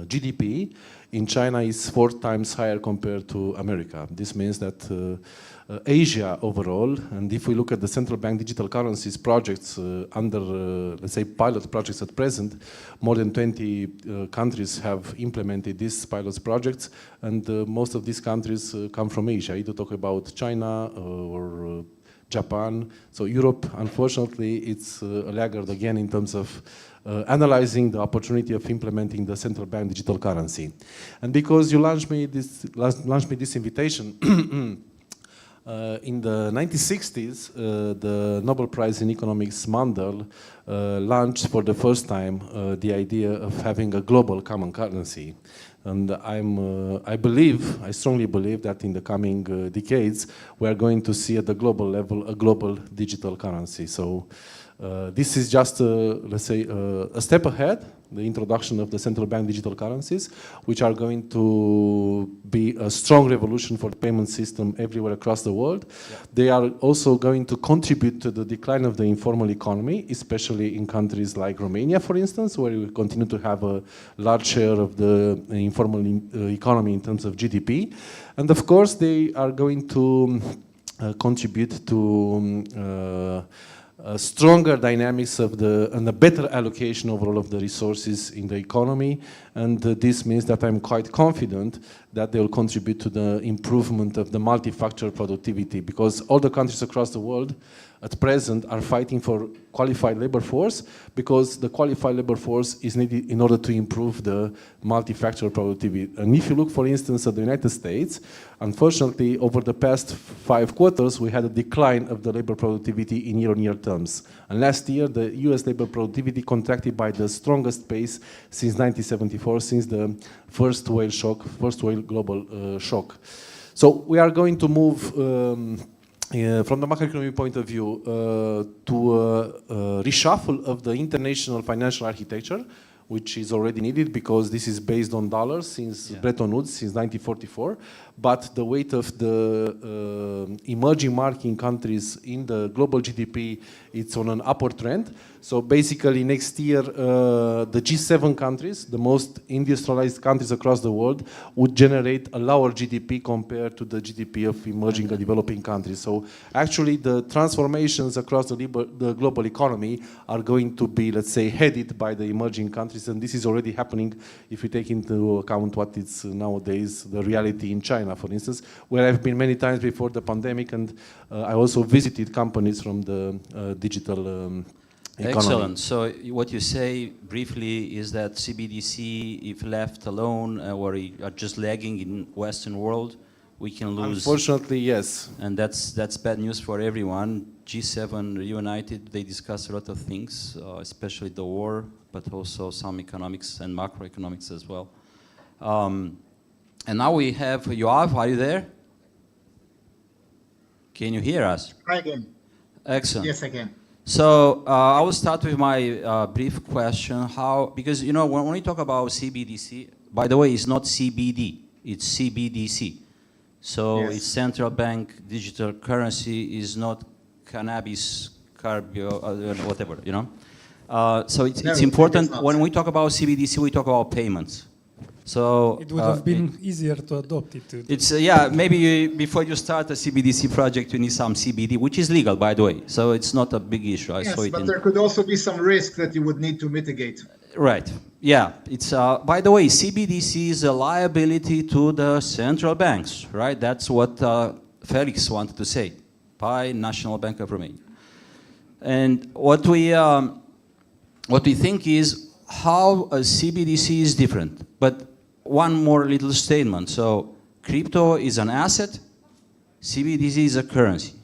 GDP, in China is 4 times higher compared to America. This means that Asia overall, and if we look at the central bank digital currencies projects under, let's say, pilot projects at present, more than 20 countries have implemented these pilot projects, and most of these countries come from Asia, either talk about China or Japan. So Europe, unfortunately, it's a laggard again in terms of analyzing the opportunity of implementing the central bank digital currency. And because you launched me this invitation, in the 1960s, the Nobel Prize in Economics Mandel launched for the first time the idea of having a global common currency. And I strongly believe that in the coming decades, we are going to see at the global level a global digital currency. So this is just, let's say, a step ahead, the introduction of the central bank digital currencies, which are going to be a strong revolution for the payment system everywhere across the world. Yeah. They are also going to contribute to the decline of the informal economy, especially in countries like Romania, for instance, where we continue to have a large share of the informal economy in terms of GDP. And of course, they are going to contribute to stronger dynamics of and a better allocation overall of the resources in the economy, and this means that I'm quite confident that they will contribute to the improvement of the multi-factor productivity, because all the countries across the world at present are fighting for qualified labor force, because the qualified labor force is needed in order to improve the multi-factor productivity. And if you look, for instance, at the United States, unfortunately, over the past 5 quarters, we had a decline of the labor productivity in year-on-year terms. And last year, the US labor productivity contracted by the strongest pace since 1974, since the first whale global shock. So we are going to move from the macroeconomic point of view to a reshuffle of the international financial architecture, which is already needed because this is based on dollars since Bretton Woods, since 1944. But the weight of the emerging market countries in the global GDP, it's on an upward trend. So basically next year, the G7 countries, the most industrialized countries across the world, would generate a lower GDP compared to the GDP of emerging and developing countries. So actually the transformations across the global economy are going to be, let's say, headed by the emerging countries. And this is already happening if you take into account what is nowadays the reality in China, for instance, where I've been many times before the pandemic, and I also visited companies from the digital economy. Excellent. So what you say briefly is that CBDC, if left alone or are just lagging in Western world, we can lose. Unfortunately, yes. And that's bad news for everyone. G7 reunited, they discussed a lot of things, especially the war, but also some economics and macroeconomics as well. And now we have Yoav. Are you there? Can you hear us? I can. Excellent. Yes, I can. So I will start with my brief question. Because you know when we talk about CBDC, by the way, it's not CBD, it's CBDC. So Yes. it's central bank digital currency, is not cannabis, whatever, you know. So it's, No, it's it important is not. when we talk about CBDC, we talk about payments. So It would have been easier to adopt it. it's yeah, maybe before you start a CBDC project, you need some CBD, which is legal, by the way. So it's not a big issue. I Yes, saw it but in. there could also be some risk that you would need to mitigate. Right. Yeah. It's by the way, CBDC is a liability to the central banks, right? That's what Felix wanted to say by National Bank of Romania. And what we think is how a CBDC is different. But one more little statement. So crypto is an asset. CBDC is a currency.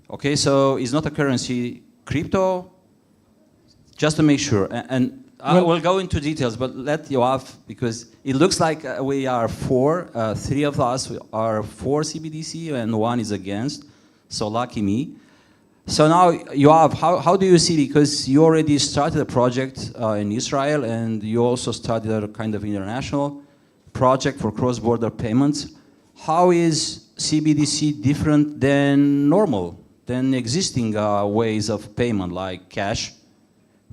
Okay, so it's not a currency. Crypto, just to make sure. And I will go into details, but let Yoav, because it looks like we are four. Three of us are for CBDC and one is against. So lucky me. So now, Yoav, how do you see, because you already started a project in Israel and you also started a kind of international project for cross-border payments. How is CBDC different than normal, than existing ways of payment like cash,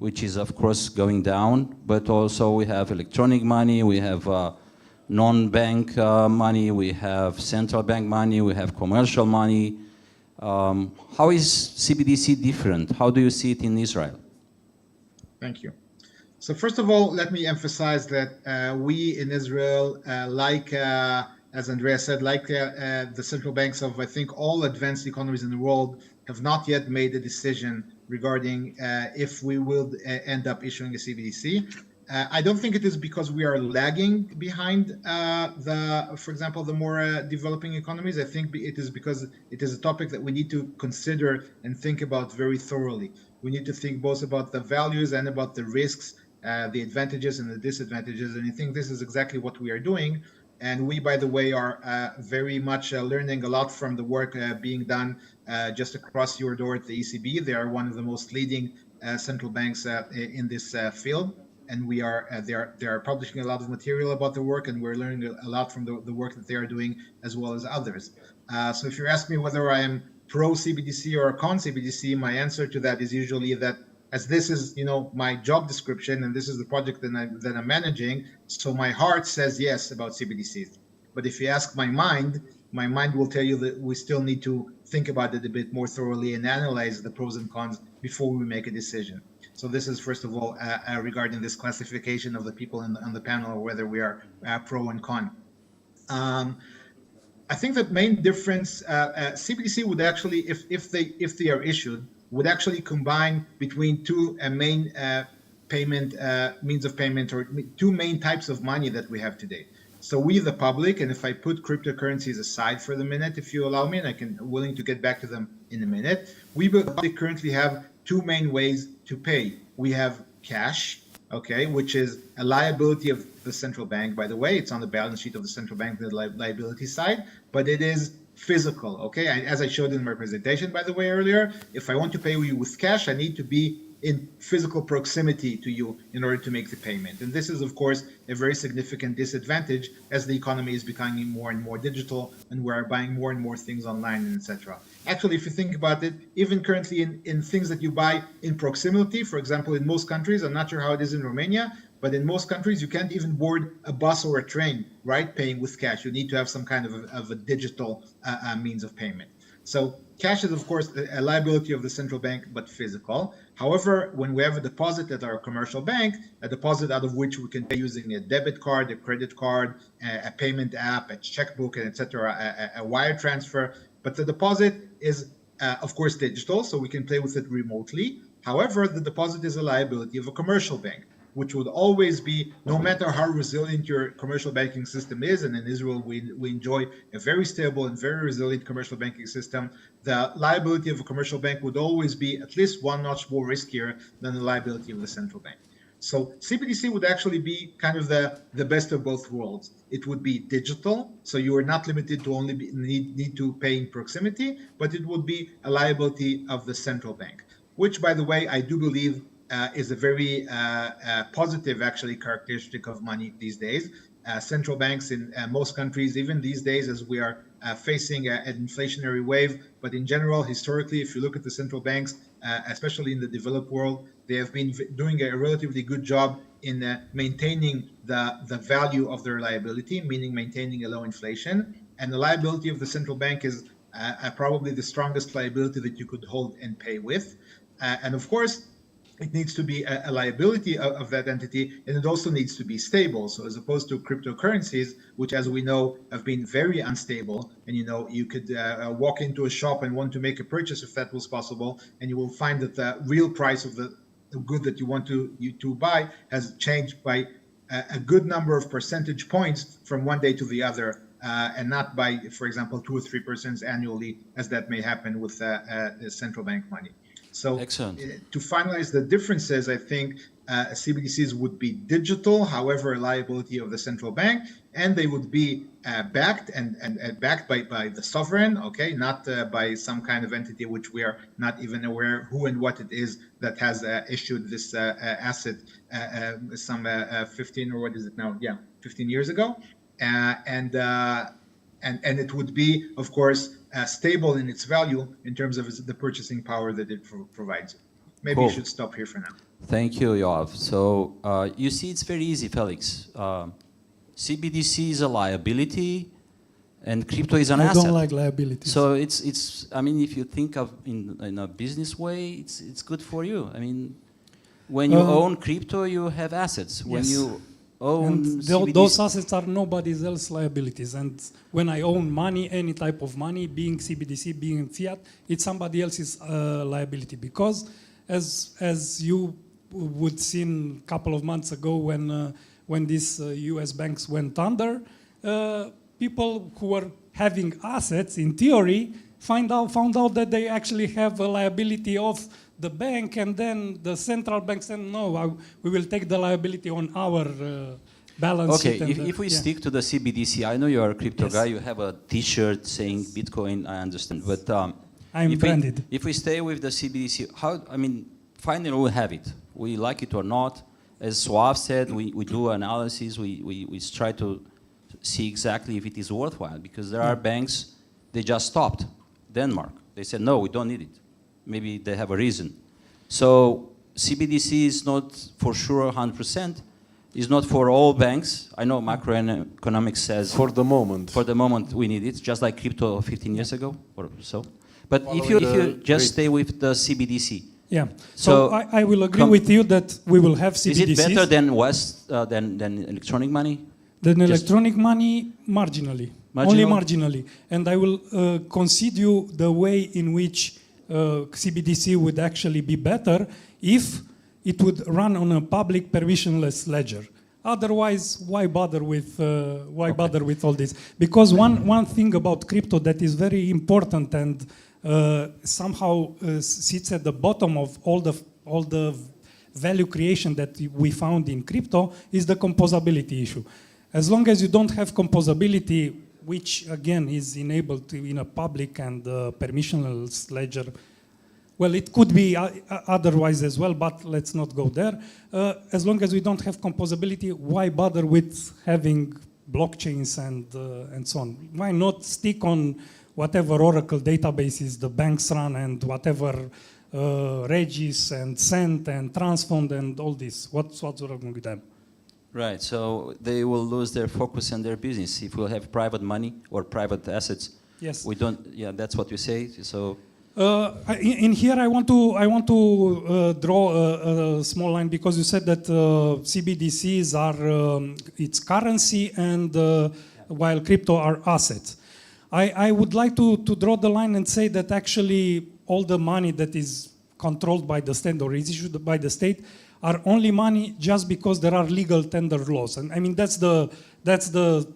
which is of course going down, but also we have electronic money, we have non-bank money, we have central bank money, we have commercial money. How is CBDC different? How do you see it in Israel? Thank you. So first of all, let me emphasize that we in Israel, as Andrea said, like the central banks of, I think, all advanced economies in the world, have not yet made a decision regarding if we will end up issuing a CBDC. I don't think it is because we are lagging behind for example, the more developing economies. I think it is because it is a topic that we need to consider and think about very thoroughly. We need to think both about the values and about the risks, the advantages and the disadvantages. And I think this is exactly what we are doing. And we, by the way, are very much learning a lot from the work being done just across your door at the ECB. They are one of the most leading central banks in this field. And we are they are publishing a lot of material about the work, and we're learning a lot from the work that they are doing as well as others. So if you're asking me whether I am pro CBDC or con CBDC, my answer to that is usually that, as this is my job description and this is the project that I'm managing, so my heart says yes about CBDCs. But if you ask my mind will tell you that we still need to think about it a bit more thoroughly and analyze the pros and cons before we make a decision. So this is, first of all, regarding this classification of the people on the panel, whether we are pro and con. I think the main difference, CBDC would actually, if they are issued, would actually combine between two main payment means of payment, or two main types of money that we have today. So we, the public, and if I put cryptocurrencies aside for the minute, if you allow me, and willing to get back to them in a minute, we currently have two main ways to pay. We have cash, okay, which is a liability of the central bank. By the way, it's on the balance sheet of the central bank, the liability side, but it is physical, okay? As I showed in my presentation, by the way, earlier, if I want to pay you with cash, I need to be in physical proximity to you in order to make the payment. And this is, of course, a very significant disadvantage as the economy is becoming more and more digital and we're buying more and more things online, and etc. Actually, if you think about it, even currently in things that you buy in proximity, for example, in most countries, I'm not sure how it is in Romania, but in most countries, you can't even board a bus or a train, right, paying with cash. You need to have some kind of a digital means of payment. So cash is, of course, a liability of the central bank, but physical. However, when we have a deposit at our commercial bank, a deposit out of which we can pay using a debit card, a credit card, a payment app, a checkbook, and etc., a wire transfer. But the deposit is, of course, digital, so we can play with it remotely. However, the deposit is a liability of a commercial bank, which would always be, no matter how resilient your commercial banking system is, and in Israel we enjoy a very stable and very resilient commercial banking system, the liability of a commercial bank would always be at least one notch more riskier than the liability of the central bank. So CBDC would actually be kind of the best of both worlds. It would be digital, so you are not limited to only need to pay in proximity, but it would be a liability of the central bank, which, by the way, I do believe is a very positive, actually, characteristic of money these days. Central banks in most countries, even these days, as we are facing an inflationary wave, but in general, historically, if you look at the central banks, especially in the developed world, they have been doing a relatively good job in maintaining the value of their liability, meaning maintaining a low inflation. And the liability of the central bank is probably the strongest liability that you could hold and pay with. And of course, it needs to be a liability of that entity, and it also needs to be stable. So as opposed to cryptocurrencies, which, as we know, have been very unstable, and you could walk into a shop and want to make a purchase if that was possible, and you will find that the real price of the good that you want to buy has changed by a good number of percentage points from one day to the other, and not by, for example, 2 or 3% annually, as that may happen with central bank money. So to finalize the differences, I think CBDCs would be digital, however, a liability of the central bank, and they would be backed and backed by the sovereign, okay, not by some kind of entity which we are not even aware who and what it is that has issued this asset some 15 or what is it now? Yeah, 15 years ago, and it would be, of course, stable in its value in terms of the purchasing power that it provides. Maybe you should stop here for now. Thank you, Yoav. So you see, it's very easy, Felix. CBDC is a liability, and crypto is an asset. I don't like liabilities. So it's. I mean, if you think of in a business way, it's good for you. I mean, when you own crypto, you have assets. When you own those assets are nobody else's liabilities. And when I own money, any type of money, being CBDC, being fiat, it's somebody else's liability. Because as you would seen a couple of months ago when these U.S. banks went under, people who were having assets, in theory, found out that they actually have a liability of the bank, and then the central bank said, no, we will take the liability on our balance sheet. Okay, if we stick to the CBDC, I know you're a crypto guy, you have a t-shirt saying Bitcoin, I understand, but I'm branded. If we stay with the CBDC, finally we'll have it. We like it or not. As Suav said, we do analysis, we try to see exactly if it is worthwhile, because there are banks, they just stopped. Denmark, they said, no, we don't need it. Maybe they have a reason. So CBDC is not for sure 100%. It's not for all banks. I know macroeconomics says for the moment we need it, just like crypto 15 years ago or so. But if you just stay with the CBDC. Yeah. So I will agree with you that we will have CBDCs. Is it better than than electronic money? Than electronic money, marginally. Only marginally. And I will concede you the way in which CBDC would actually be better if it would run on a public permissionless ledger. Otherwise, why bother with all this? Because one thing about crypto that is very important and somehow sits at the bottom of all the value creation that we found in crypto is the composability issue. As long as you don't have composability, which again is enabled in a public and permissionless ledger. Well, it could be otherwise as well, but let's not go there. As long as we don't have composability, why bother with having blockchains and so on? Why not stick on whatever Oracle databases the banks run and whatever Regis and Cent and Transfond and all this? What's wrong with them? Right, so they will lose their focus on their business if we have private money or private assets. Yes. We don't. Yeah, that's what you say. So. In here, I want to draw a small line because you said that CBDCs are its currency and while crypto are assets. I would like to draw the line and say that actually all the money that is controlled by the state or is issued by the state are only money just because there are legal tender laws. And I mean, that's the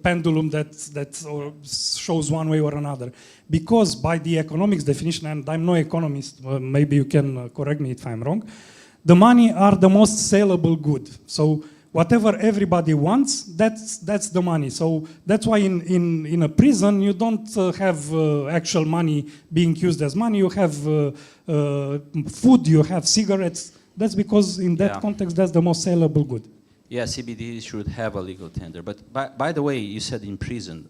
pendulum that shows one way or another. Because by the economics definition, and I'm no economist, maybe you can correct me if I'm wrong, the money are the most saleable good. So whatever everybody wants, that's the money. So that's why in a prison, you don't have actual money being used as money. You have food, you have cigarettes. That's because in that context, that's the most saleable good. Yeah, CBD should have a legal tender. But by the way, you said in prison,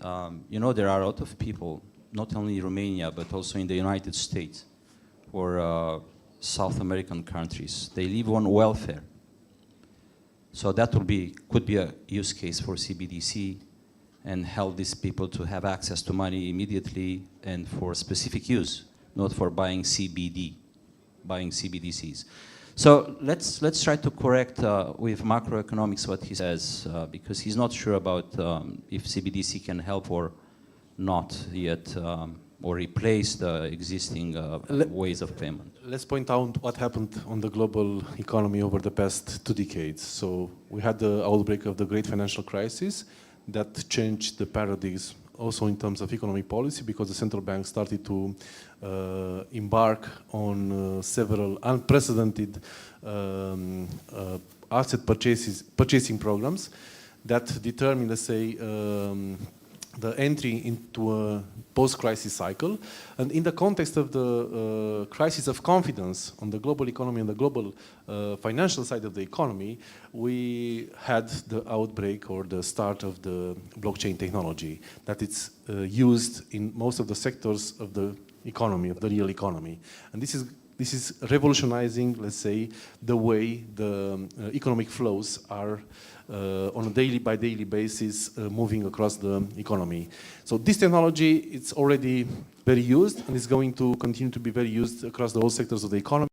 you know, there are a lot of people, not only in Romania, but also in the United States, who are South American countries. They live on welfare. So that could be a use case for CBDC and help these people to have access to money immediately and for specific use, not for buying buying CBDCs. So let's try to correct with macroeconomics what he says, because he's not sure about if CBDC can help or not yet, or replace the existing ways of payment. Let's point out what happened on the global economy over the past 2 decades. So we had the outbreak of the great financial crisis that changed the paradigms also in terms of economic policy, because the central bank started to embark on several unprecedented asset purchasing programs that determine, let's say, the entry into a post-crisis cycle. And in the context of the crisis of confidence on the global economy and the global financial side of the economy, we had the outbreak or the start of the blockchain technology that it's used in most of the sectors of the economy, of the real economy. And this is revolutionizing, let's say, the way the economic flows are on a daily basis moving across the economy. So this technology, it's already very used and is going to continue to be very used across the whole sectors of the economy.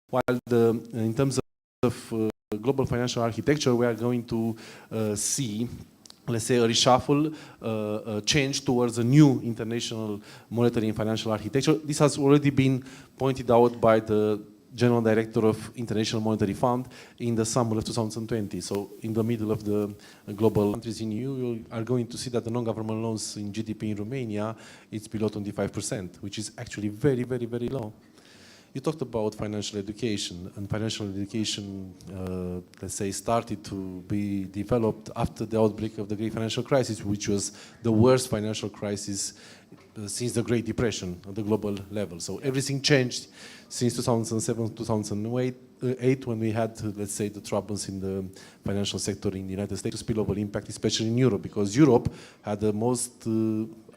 while in terms of global financial architecture, we are going to see, let's say, a reshuffle, a change towards a new international monetary and financial architecture. This has already been pointed out by the General Director of International Monetary Fund in the summer of 2020. So in the middle of the global countries in EU, you are going to see that the non-government loans in GDP in Romania, it's below 25%, which is actually very, very, very low. You talked about financial education, and financial education, let's say, started to be developed after the outbreak of the Great Financial Crisis, which was the worst financial crisis since the Great Depression at the global level. So everything changed since 2007, 2008, when we had, let's say, the troubles in the financial sector in the United States, spillover impact, especially in Europe, because Europe had the most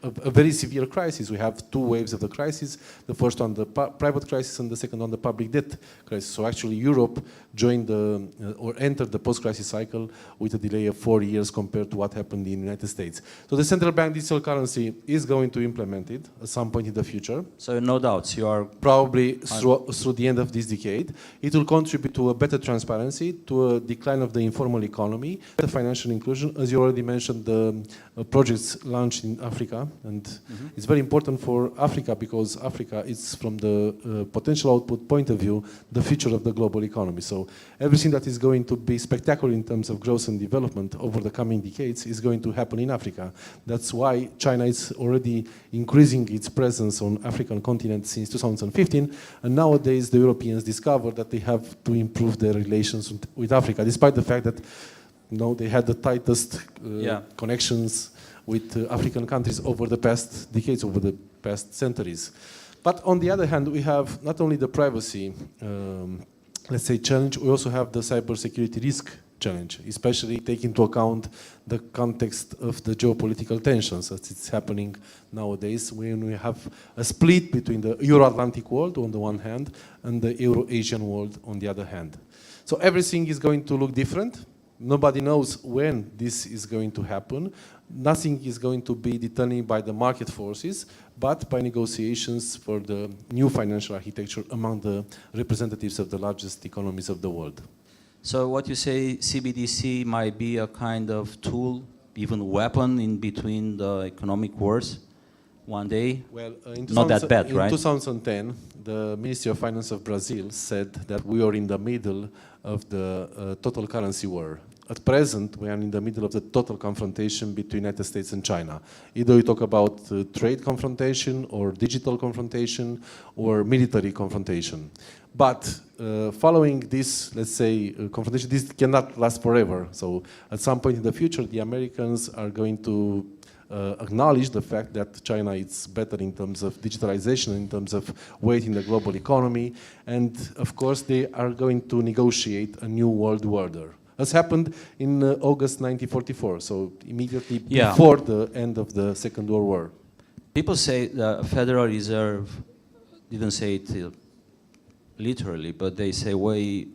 a very severe crisis. We have two waves of the crisis. The first one, the private crisis, and the second one, the public debt crisis. So actually Europe joined or entered the post-crisis cycle with a delay of 4 years compared to what happened in the United States. So the central bank digital currency is going to implement it at some point in the future. So no doubts, you are... Probably through the end of this decade. It will contribute to a better transparency, to a decline of the informal economy, the financial inclusion, as you already mentioned, the projects launched in Africa. And it's very important for Africa because Africa is, from the potential output point of view, the future of the global economy. So everything that is going to be spectacular in terms of growth and development over the coming decades is going to happen in Africa. That's why China is already increasing its presence on African continent since 2015. And nowadays the Europeans discovered that they have to improve their relations with Africa, despite the fact that they had the tightest connections with African countries over the past decades, over the past centuries. But on the other hand, we have not only the privacy, let's say, challenge, we also have the cybersecurity risk challenge, especially taking into account the context of the geopolitical tensions as it's happening nowadays, when we have a split between the Euro-Atlantic world on the one hand and the Euro-Asian world on the other hand. So everything is going to look different. Nobody knows when this is going to happen. Nothing is going to be determined by the market forces, but by negotiations for the new financial architecture among the representatives of the largest economies of the world. So what you say, CBDC might be a kind of tool, even weapon in between the economic wars one day? Well, not that bad, right? In 2010, the Ministry of Finance of Brazil said that we are in the middle of the total currency war. At present, we are in the middle of the total confrontation between the United States and China. Either you talk about trade confrontation or digital confrontation or military confrontation. But following this, let's say, confrontation, this cannot last forever. So at some point in the future, the Americans are going to acknowledge the fact that China is better in terms of digitalization, in terms of weight in the global economy. And of course, they are going to negotiate a new world order. As happened in August 1944, so immediately before the end of the Second World War. People say the Federal Reserve didn't say it literally, but they say,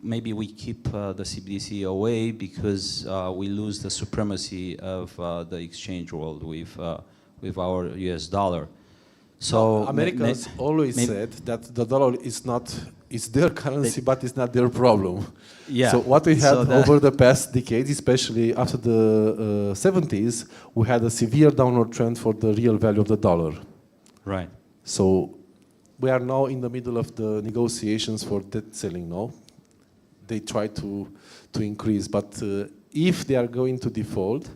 maybe we keep the CBDC away because we lose the supremacy of the exchange world with our US dollar. So Americans always said that the dollar is not, it's their currency, but it's not their problem. Yeah. So what we had over the past decades, especially after the 70s, we had a severe downward trend for the real value of the dollar. Right. So we are now in the middle of the negotiations for debt ceiling now. They try to increase, but if they are going to default,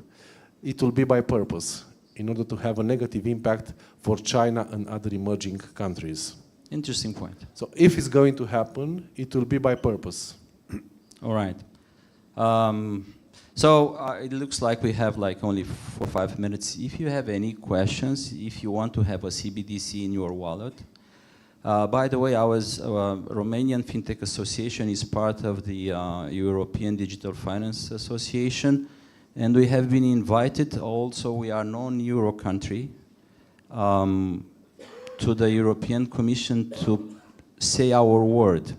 it will be by purpose, in order to have a negative impact for China and other emerging countries. Interesting point. So if it's going to happen, it will be by purpose. All right. So it looks like we have only 4 or 5 minutes. If you have any questions, if you want to have a CBDC in your wallet. By the way, our Romanian FinTech Association is part of the European Digital Finance Association. And we have been invited also, we are non-Euro country, to the European Commission to say our word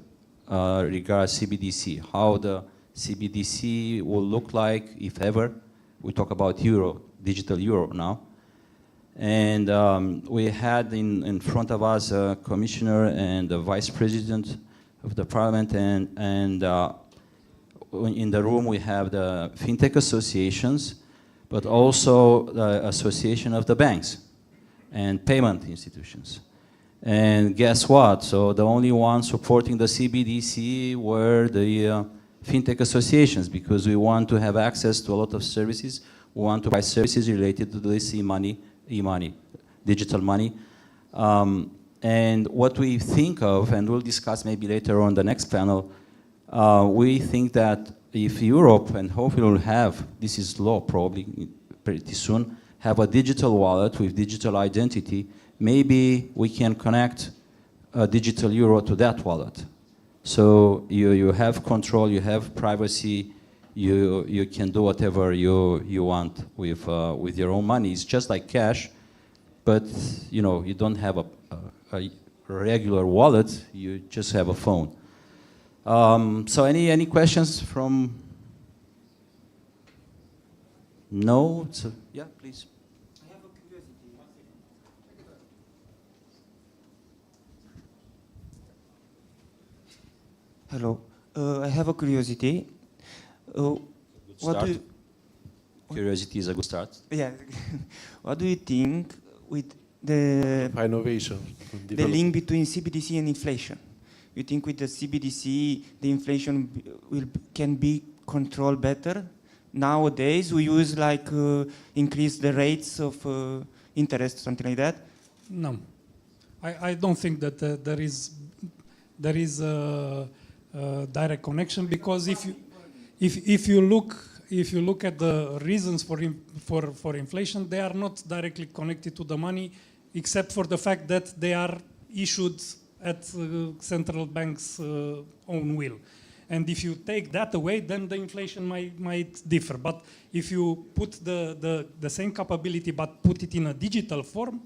regarding CBDC, how the CBDC will look like, if ever. We talk about euro, digital euro now. And we had in front of us a commissioner and a vice president of the parliament, and in the room we have the fintech associations, but also the association of the banks and payment institutions. And guess what? So the only ones supporting the CBDC were the fintech associations, because we want to have access to a lot of services. We want to buy services related to this e-money, digital money. And what we think of, and we'll discuss maybe later on the next panel, we think that if Europe, and hopefully will have, this is law probably pretty soon, have a digital wallet with digital identity, maybe we can connect a digital euro to that wallet. So you have control, you have privacy, you can do whatever you want with your own money. It's just like cash, but you don't have a regular wallet, you just have a phone. So any questions from? No? So, yeah, please. Hello. I have a curiosity. What do you, Curiosity is a good start. yeah. What do you think with the innovation, the link between CBDC and inflation? You think with the CBDC the inflation can be controlled better? Nowadays we use like increase the rates of interest, something like that. No, I don't think that there is a direct connection, because if you look at the reasons for inflation, they are not directly connected to the money, except for the fact that they are issued at central bank's own will. And if you take that away, then the inflation might differ. But if you put the same capability but put it in a digital form,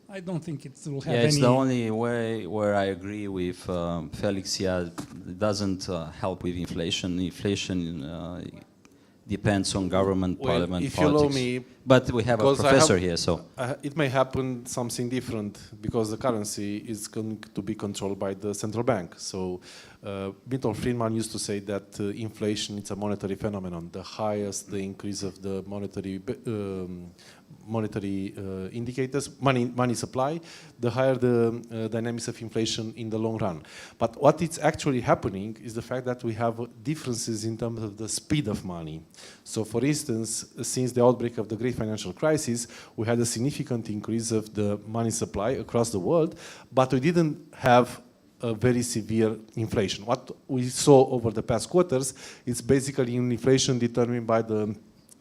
I don't think it will have any... Yeah, it's the only way where I agree with Felix. Yeah, it doesn't help with inflation. Inflation depends on government, parliament, if politics. You allow me, but we have a professor here, so... it may happen something different, because the currency is going to be controlled by the central bank. So Milton Friedman used to say that inflation is a monetary phenomenon. The highest the increase of the monetary indicators, money supply, the higher the dynamics of inflation in the long run. But what is actually happening is the fact that we have differences in terms of the speed of money. So for instance, since the outbreak of the great financial crisis, we had a significant increase of the money supply across the world, but we didn't have a very severe inflation. What we saw over the past quarters is basically an inflation determined by the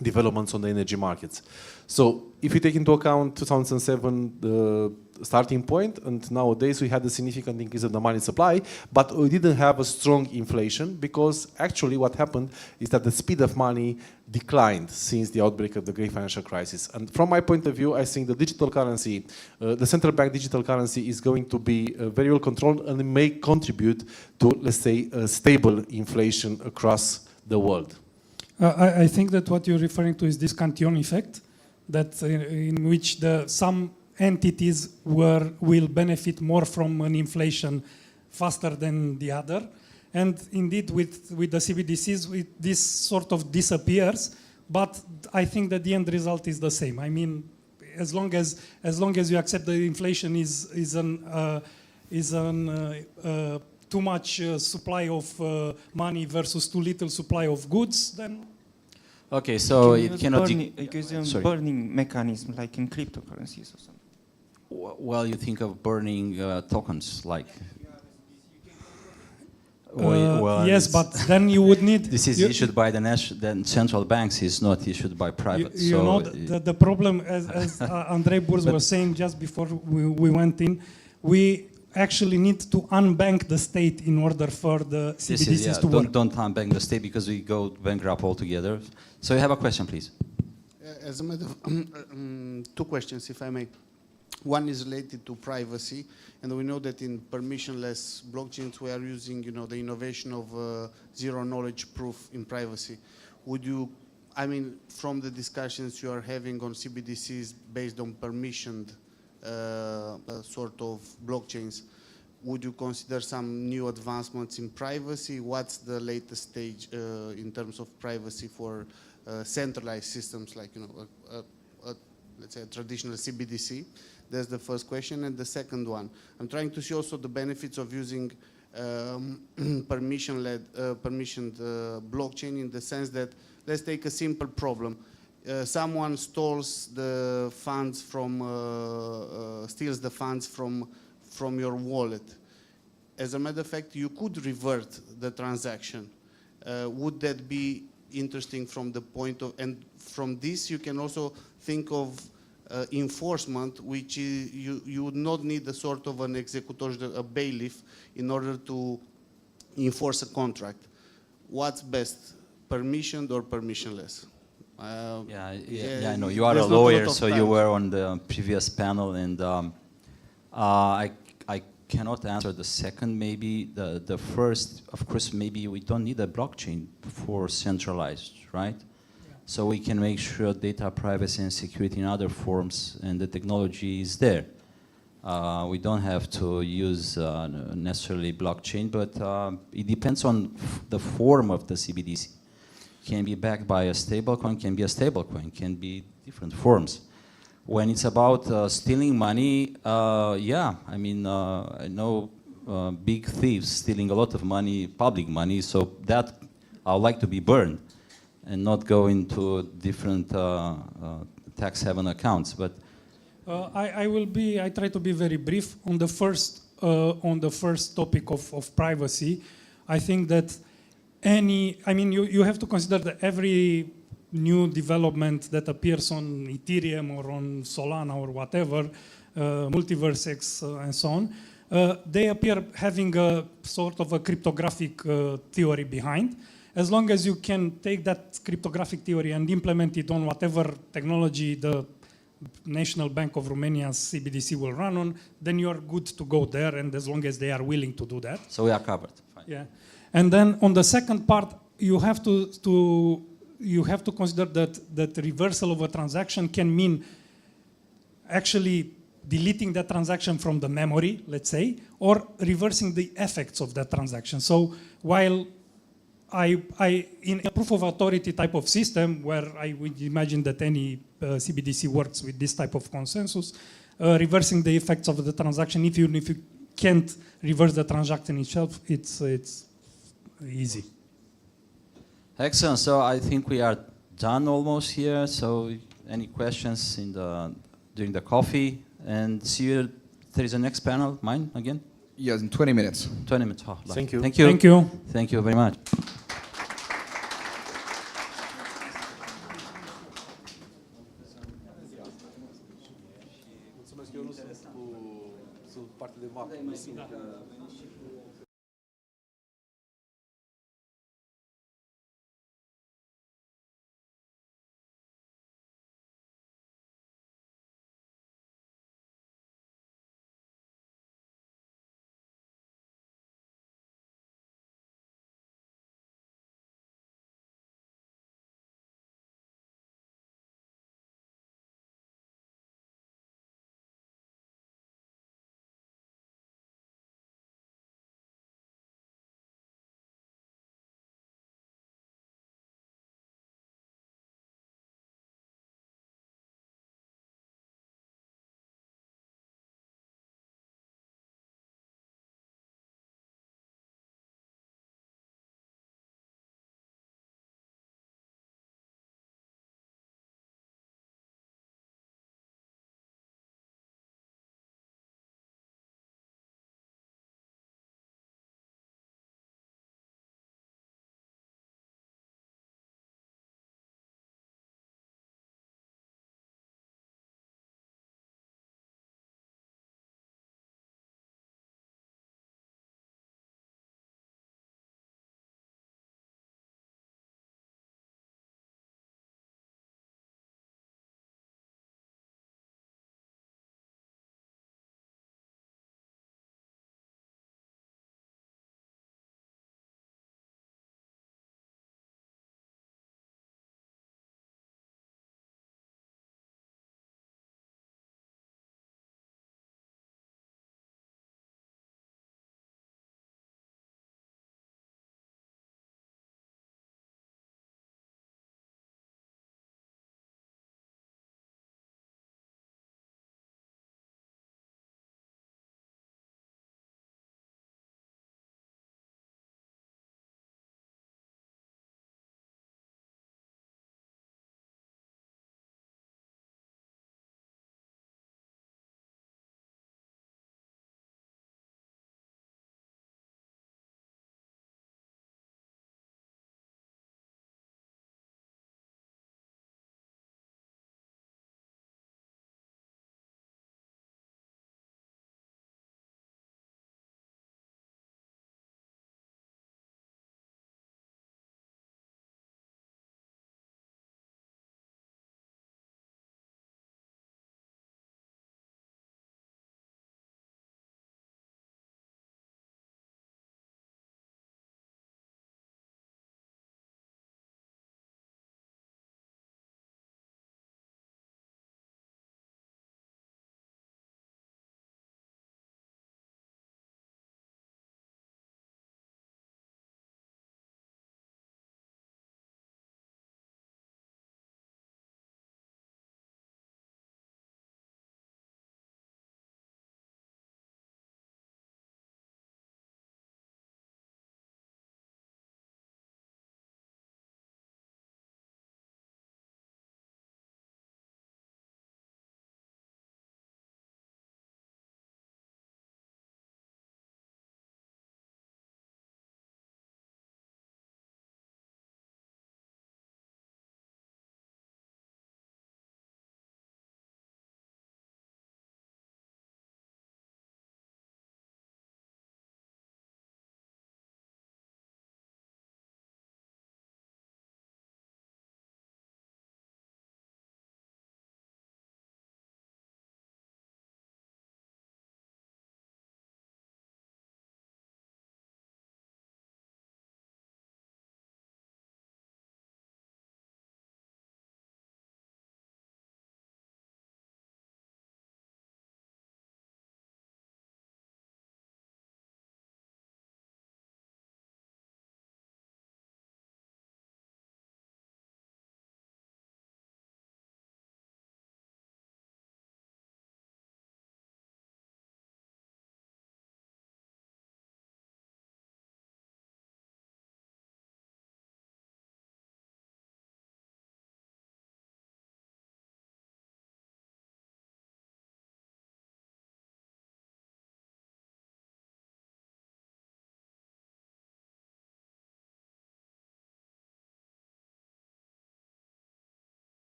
developments on the energy markets. So if you take into account 2007, the starting point, and nowadays we had a significant increase of the money supply, but we didn't have a strong inflation, because actually what happened is that the speed of money declined since the outbreak of the great financial crisis. And from my point of view, I think the digital currency, the central bank digital currency, is going to be very well controlled and may contribute to, let's say, a stable inflation across the world. I think that what you're referring to is this Cantillon effect, that in which some entities will benefit more from an inflation faster than the other. And indeed, with the CBDCs, this sort of disappears. But I think that the end result is the same. I mean, as long as you accept that inflation is too much supply of money versus too little supply of goods, then... Okay, so it cannot... burning mechanism, like in cryptocurrencies or something. Well, you think of burning tokens, like... yes, but then you would need... This is issued by the central banks, is not issued by private. You know, the problem, as Andrei Burz was saying just before we went in, we actually need to unbank the state in order for the CBDCs to work. Don't unbank the state, because we go bankrupt altogether. So you have a question, please. As a matter of, two questions, if I may. One is related to privacy, and we know that in permissionless blockchains we are using, the innovation of zero knowledge proof in privacy. Would you, I mean, from the discussions you are having on CBDCs based on permissioned sort of blockchains, would you consider some new advancements in privacy? What's the latest stage in terms of privacy for centralized systems like, let's say a traditional CBDC? That's the first question. And the second one, I'm trying to see also the benefits of using permissioned blockchain, in the sense that, let's take a simple problem. Someone steals the funds steals the funds from your wallet. As a matter of fact, you could revert the transaction. Would that be interesting from the point of, and from this you can also think of enforcement, which is, you would not need a sort of an executor, a bailiff, in order to enforce a contract. What's best, permissioned or permissionless? I know you are a lawyer, so you were on the previous panel, and I cannot answer the second. Maybe the first, of course, maybe we don't need a blockchain for centralized, right? So we can make sure data privacy and security in other forms, and the technology is there. We don't have to use necessarily blockchain, but it depends on the form of the CBDC. Can be backed by a stablecoin, can be a stablecoin, can be different forms. When it's about stealing money, yeah, I mean, I know big thieves stealing a lot of money, public money, so that I would like to be burned and not go into different tax haven accounts. But I try to be very brief on the first topic of privacy. I think that you have to consider that every new development that appears on Ethereum or on Solana or whatever, Multiverse X and so on, they appear having a sort of a cryptographic theory behind. As long as you can take that cryptographic theory and implement it on whatever technology the National Bank of Romania's CBDC will run on, then you're good to go there, and as long as they are willing to do that. So we are covered. Fine. Yeah. And then on the second part, you have to consider that reversal of a transaction can mean actually deleting that transaction from the memory, let's say, or reversing the effects of that transaction. So while in a proof of authority type of system, where I would imagine that any CBDC works with this type of consensus, reversing the effects of the transaction, if you can't reverse the transaction itself, it's easy. Excellent. So I think we are done almost here. So any questions during the coffee? And see you. There is a next panel. Mine again? Yes, in 20 minutes. 20 minutes. Oh, Thank you. Thank you. Thank you. Thank you very much. Mulțumesc, eu nu sunt parte de macro.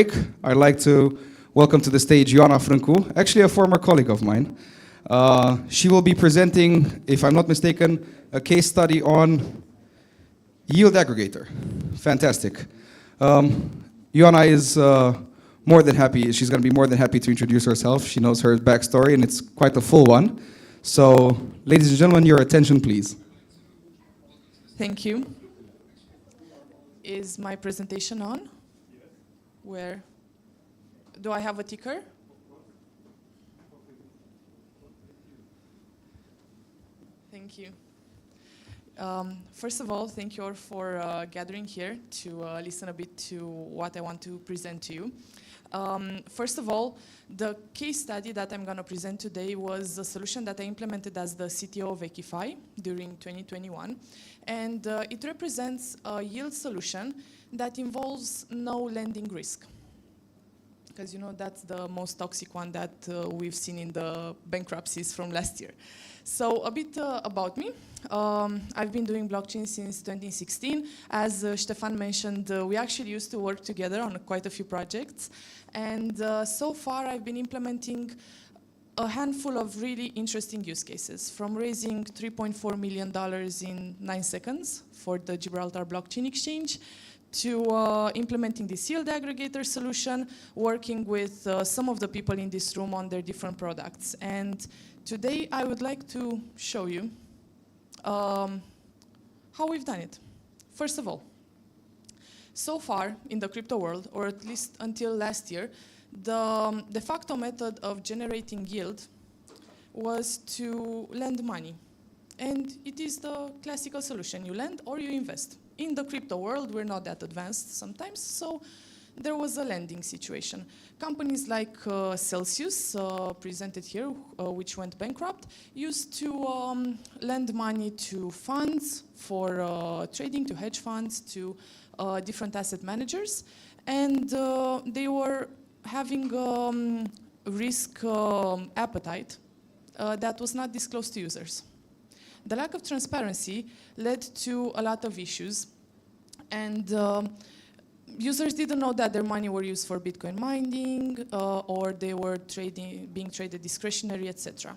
I'd like to welcome to the stage Ioana Frâncu, actually a former colleague of mine. She will be presenting, if I'm not mistaken, a case study on yield aggregator. Fantastic. Ioana is more than happy. She's going to be more than happy to introduce herself. She knows her backstory, and it's quite a full one. So, ladies and gentlemen, your attention, please. Thank you. Is my presentation on? Where? Do I have a ticker? Thank you. First of all, thank you all for gathering here to listen a bit to what I want to present to you. First of all, the case study that I'm going to present today was a solution that I implemented as the CTO of Equify during 2021. And it represents a yield solution that involves no lending risk. Because, you know, that's the most toxic one that we've seen in the bankruptcies from last year. So a bit about me. I've been doing blockchain since 2016. As Stefan mentioned, we actually used to work together on quite a few projects. And so far, I've been implementing a handful of really interesting use cases, from raising $3.4 million in 9 seconds for the Gibraltar blockchain exchange, to implementing this yield aggregator solution, working with some of the people in this room on their different products. And today I would like to show you how we've done it. First of all, so far in the crypto world, or at least until last year, the de facto method of generating yield was to lend money. And it is the classical solution. You lend or you invest. In the crypto world, we're not that advanced sometimes, so there was a lending situation. Companies like Celsius, presented here, which went bankrupt, used to lend money to funds for trading, to hedge funds, to different asset managers, and they were having risk appetite that was not disclosed to users. The lack of transparency led to a lot of issues, and users didn't know that their money were used for Bitcoin mining, or they were being traded discretionary, etc.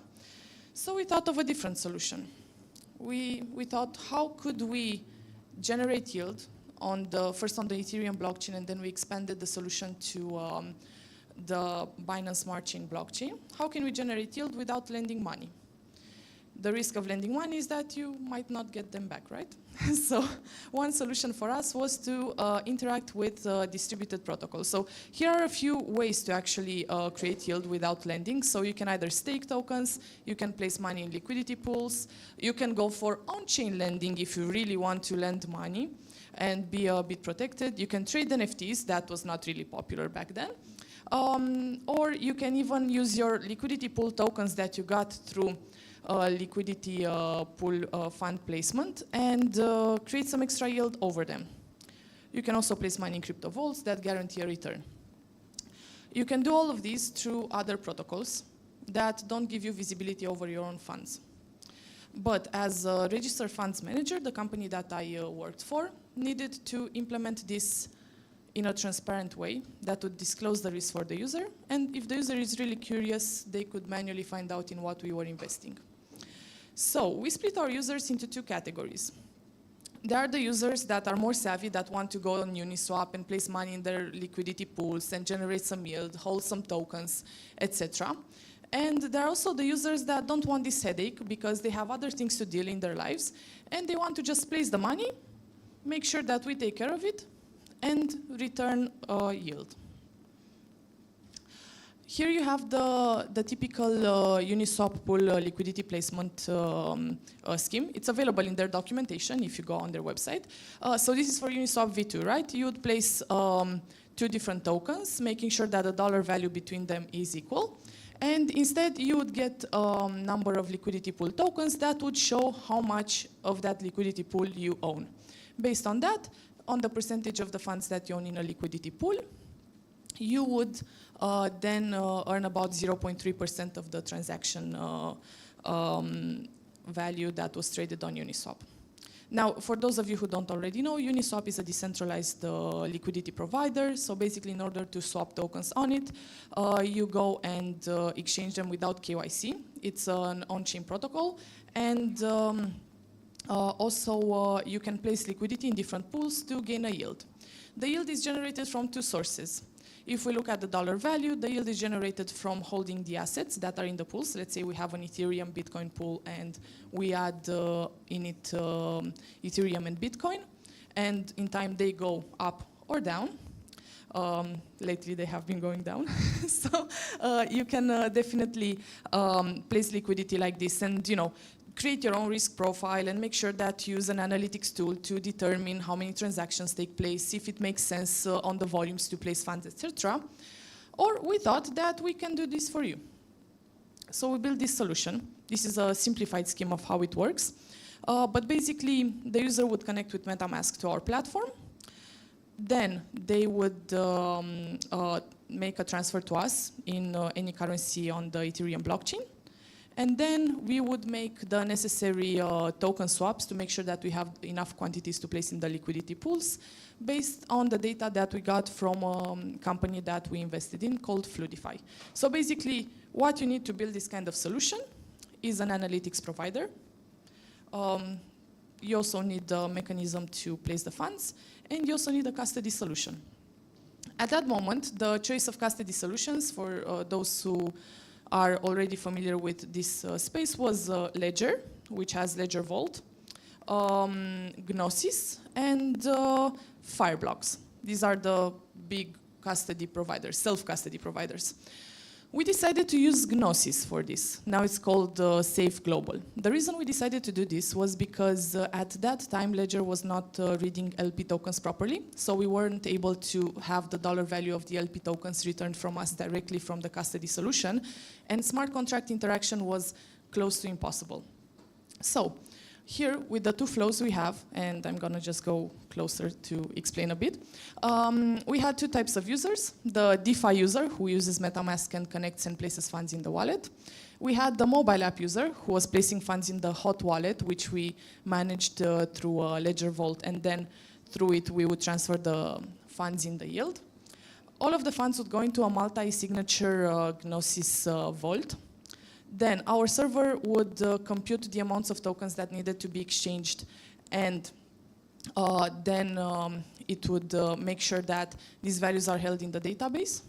So we thought of a different solution. We thought, how could we generate yield first on the Ethereum blockchain, and then we expanded the solution to the Binance Smart Chain blockchain. How can we generate yield without lending money? The risk of lending money is that you might not get them back, right? So one solution for us was to interact with distributed protocols. So here are a few ways to actually create yield without lending. So you can either stake tokens, you can place money in liquidity pools, you can go for on-chain lending if you really want to lend money and be a bit protected. You can trade NFTs, that was not really popular back then. Or you can even use your liquidity pool tokens that you got through liquidity pool fund placement and create some extra yield over them. You can also place money in crypto vaults that guarantee a return. You can do all of these through other protocols that don't give you visibility over your own funds. But as a registered funds manager, the company that I worked for needed to implement this in a transparent way that would disclose the risk for the user. And if the user is really curious, they could manually find out in what we were investing. So we split our users into two categories. There are the users that are more savvy, that want to go on Uniswap and place money in their liquidity pools and generate some yield, hold some tokens, etc. And there are also the users that don't want this headache because they have other things to deal in their lives, and they want to just place the money, make sure that we take care of it, and return yield. Here you have the typical Uniswap pool liquidity placement scheme. It's available in their documentation if you go on their website. So this is for Uniswap v2, right? You would place two different tokens, making sure that the dollar value between them is equal. And instead, you would get a number of liquidity pool tokens that would show how much of that liquidity pool you own. Based on that, on the percentage of the funds that you own in a liquidity pool, you would then earn about 0.3% of the transaction value that was traded on Uniswap. Now, for those of you who don't already know, Uniswap is a decentralized liquidity provider. So basically, in order to swap tokens on it, you go and exchange them without KYC. It's an on-chain protocol. And also, you can place liquidity in different pools to gain a yield. The yield is generated from two sources. If we look at the dollar value, the yield is generated from holding the assets that are in the pools. Let's say we have an Ethereum Bitcoin pool and we add in it Ethereum and Bitcoin. And in time they go up or down. Lately they have been going down. So you can definitely place liquidity like this and create your own risk profile and make sure that you use an analytics tool to determine how many transactions take place, if it makes sense on the volumes to place funds, etc. Or we thought that we can do this for you. So we built this solution. This is a simplified scheme of how it works. But basically, the user would connect with MetaMask to our platform. Then they would make a transfer to us in any currency on the Ethereum blockchain. And then we would make the necessary token swaps to make sure that we have enough quantities to place in the liquidity pools based on the data that we got from a company that we invested in called Fluidify. So basically, what you need to build this kind of solution is an analytics provider. You also need a mechanism to place the funds, and you also need a custody solution. At that moment, the choice of custody solutions for those who are already familiar with this space was Ledger, which has Ledger Vault, Gnosis, and Fireblocks. These are the big custody providers, self-custody providers. We decided to use Gnosis for this. Now it's called Safe Global. The reason we decided to do this was because at that time Ledger was not reading LP tokens properly, so we weren't able to have the dollar value of the LP tokens returned from us directly from the custody solution, and smart contract interaction was close to impossible. So here, with the two flows we have, and I'm gonna just go closer to explain a bit, we had two types of users. The DeFi user, who uses MetaMask and connects and places funds in the wallet. We had the mobile app user, who was placing funds in the hot wallet, which we managed through Ledger Vault, and then through it we would transfer the funds in the yield. All of the funds would go into a multi-signature Gnosis vault. Then our server would compute the amounts of tokens that needed to be exchanged, and then it would make sure that these values are held in the database.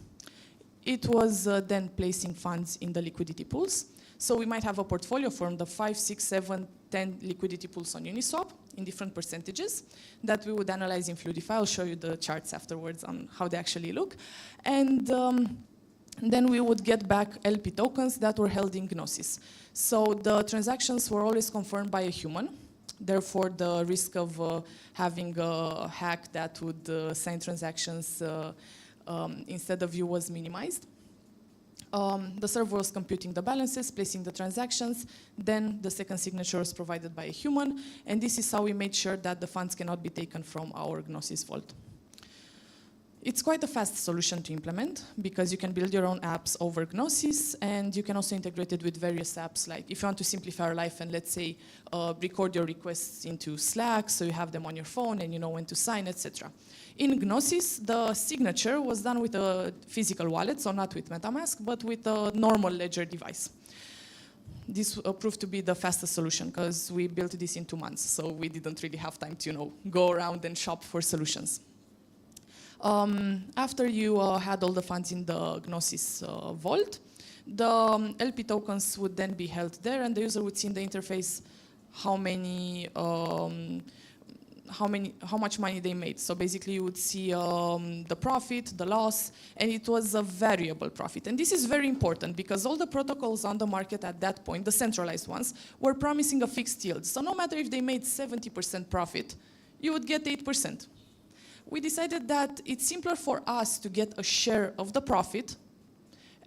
It was then placing funds in the liquidity pools. So we might have a portfolio from the 5, 6, 7, 10 liquidity pools on Uniswap in different percentages that we would analyze in Fluidify. I'll show you the charts afterwards on how they actually look. And then we would get back LP tokens that were held in Gnosis. So the transactions were always confirmed by a human. Therefore, the risk of having a hack that would sign transactions instead of you was minimized. The server was computing the balances, placing the transactions, then the second signature was provided by a human, and this is how we made sure that the funds cannot be taken from our Gnosis vault. It's quite a fast solution to implement because you can build your own apps over Gnosis, and you can also integrate it with various apps. Like if you want to simplify your life and let's say record your requests into Slack so you have them on your phone and you know when to sign, etc. In Gnosis, the signature was done with a physical wallet, so not with MetaMask, but with a normal Ledger device. This proved to be the fastest solution because we built this in 2 months, so we didn't really have time to go around and shop for solutions. After you had all the funds in the Gnosis vault, the LP tokens would then be held there, and the user would see in the interface how much money they made. So basically, you would see the profit, the loss, and it was a variable profit. And this is very important because all the protocols on the market at that point, the centralized ones, were promising a fixed yield. So no matter if they made 70% profit, you would get 8%. We decided that it's simpler for us to get a share of the profit,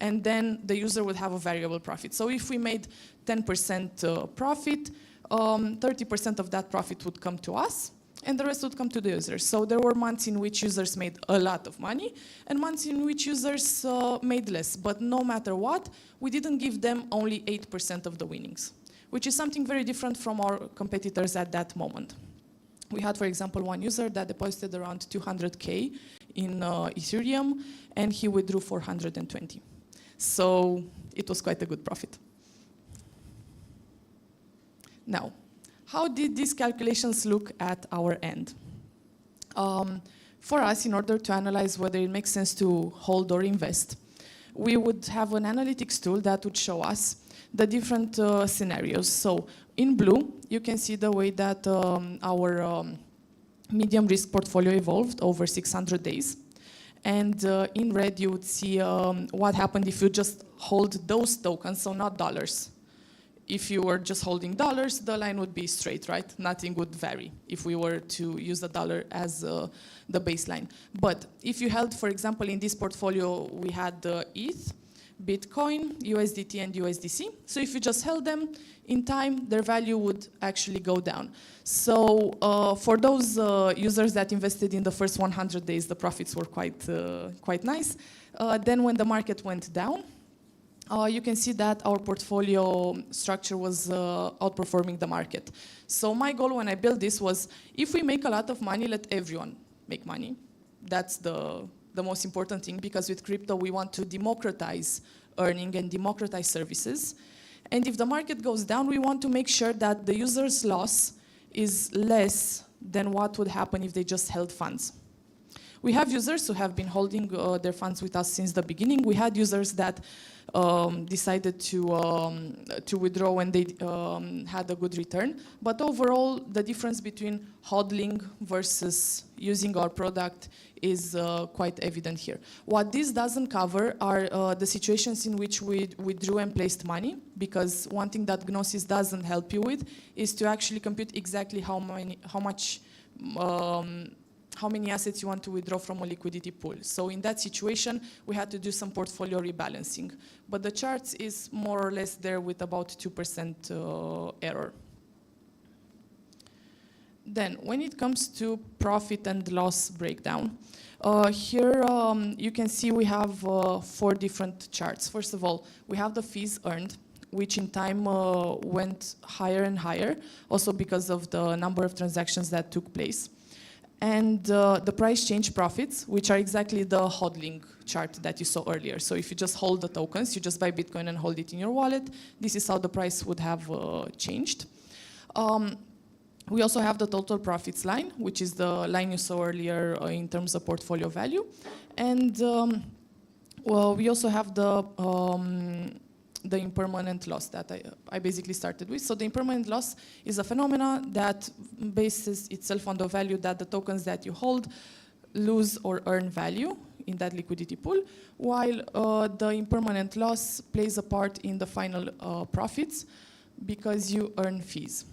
and then the user would have a variable profit. So if we made 10% profit, 30% of that profit would come to us, and the rest would come to the users. So there were months in which users made a lot of money, and months in which users made less. But no matter what, we didn't give them only 8% of the winnings, which is something very different from our competitors at that moment. We had, for example, one user that deposited around 200K in Ethereum, and he withdrew 420. So it was quite a good profit. Now, how did these calculations look at our end? For us, in order to analyze whether it makes sense to hold or invest, we would have an analytics tool that would show us the different scenarios. So in blue, you can see the way that our medium risk portfolio evolved over 600 days. And in red, you would see what happened if you just hold those tokens, so not dollars. If you were just holding dollars, the line would be straight, right? Nothing would vary if we were to use the dollar as the baseline. But if you held, for example, in this portfolio, we had ETH, Bitcoin, USDT, and USDC. So if you just held them, in time, their value would actually go down. So for those users that invested in the first 100 days, the profits were quite nice. Then when the market went down, you can see that our portfolio structure was outperforming the market. So my goal when I built this was, if we make a lot of money, let everyone make money. That's the most important thing, because with crypto, we want to democratize earning and democratize services. And if the market goes down, we want to make sure that the user's loss is less than what would happen if they just held funds. We have users who have been holding their funds with us since the beginning. We had users that decided to withdraw when they had a good return. But overall, the difference between hodling versus using our product is quite evident here. What this doesn't cover are the situations in which we withdrew and placed money, because one thing that Gnosis doesn't help you with is to actually compute exactly how many assets you want to withdraw from a liquidity pool. So in that situation, we had to do some portfolio rebalancing. But the charts is more or less there with about 2% error. Then, when it comes to profit and loss breakdown, here you can see we have 4 different charts. First of all, we have the fees earned, which in time went higher and higher, also because of the number of transactions that took place. And the price change profits, which are exactly the hodling chart that you saw earlier. So if you just hold the tokens, you just buy Bitcoin and hold it in your wallet, this is how the price would have changed. We also have the total profits line, which is the line you saw earlier in terms of portfolio value. And well, we also have the impermanent loss that I basically started with. So the impermanent loss is a phenomenon that bases itself on the value that the tokens that you hold lose or earn value in that liquidity pool, while the impermanent loss plays a part in the final profits because you earn fees.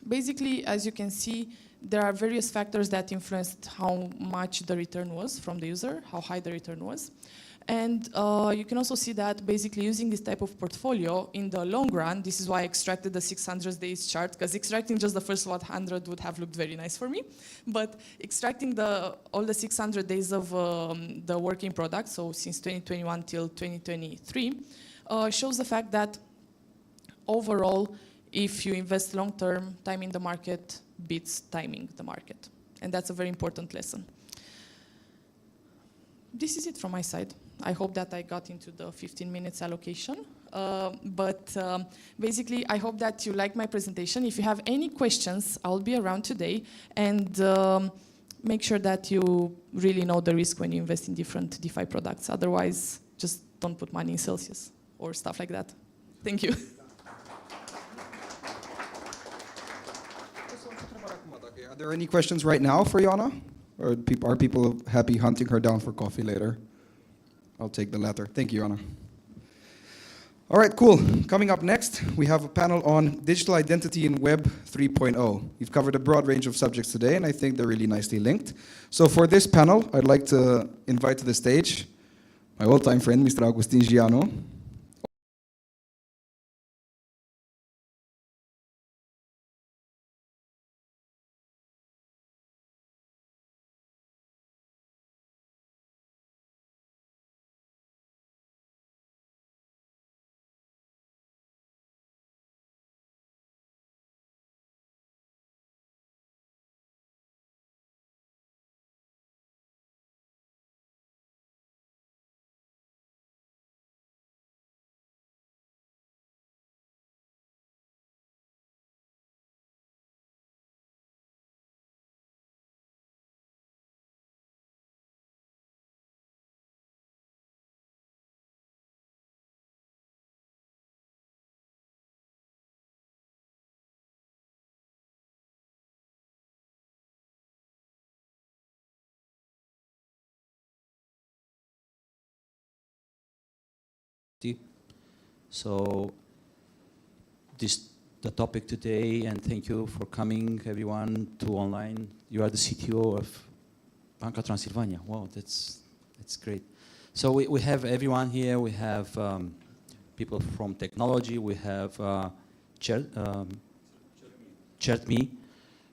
Basically, as you can see, there are various factors that influenced how much the return was from the user, how high the return was. And you can also see that basically using this type of portfolio in the long run, this is why I extracted the 600 days chart, because extracting just the first 100 would have looked very nice for me. But extracting all the 600 days of the working product, so since 2021 till 2023, shows the fact that overall, if you invest long-term, timing the market beats timing the market. And that's a very important lesson. This is it from my side. I hope that I got into the 15 minutes allocation. But basically, I hope that you like my presentation. If you have any questions, I'll be around today. And make sure that you really know the risk when you invest in different DeFi products. Otherwise, just don't put money in Celsius or stuff like that. Thank you. Are there any questions right now for Jana? Or are people happy hunting her down for coffee later? I'll take the latter. Thank you, Jana. All right, cool. Coming up next, we have a panel on digital identity in Web 3.0. We've covered a broad range of subjects today, and I think they're really nicely linked. So for this panel, I'd like to invite to the stage my old-time friend, Mr. Agustin Giano. identity. So this the topic today, and thank you for coming, everyone, to online. You are the CTO of Banca Transilvania. Wow, that's great. So we have everyone here. We have people from technology. We have CERTME.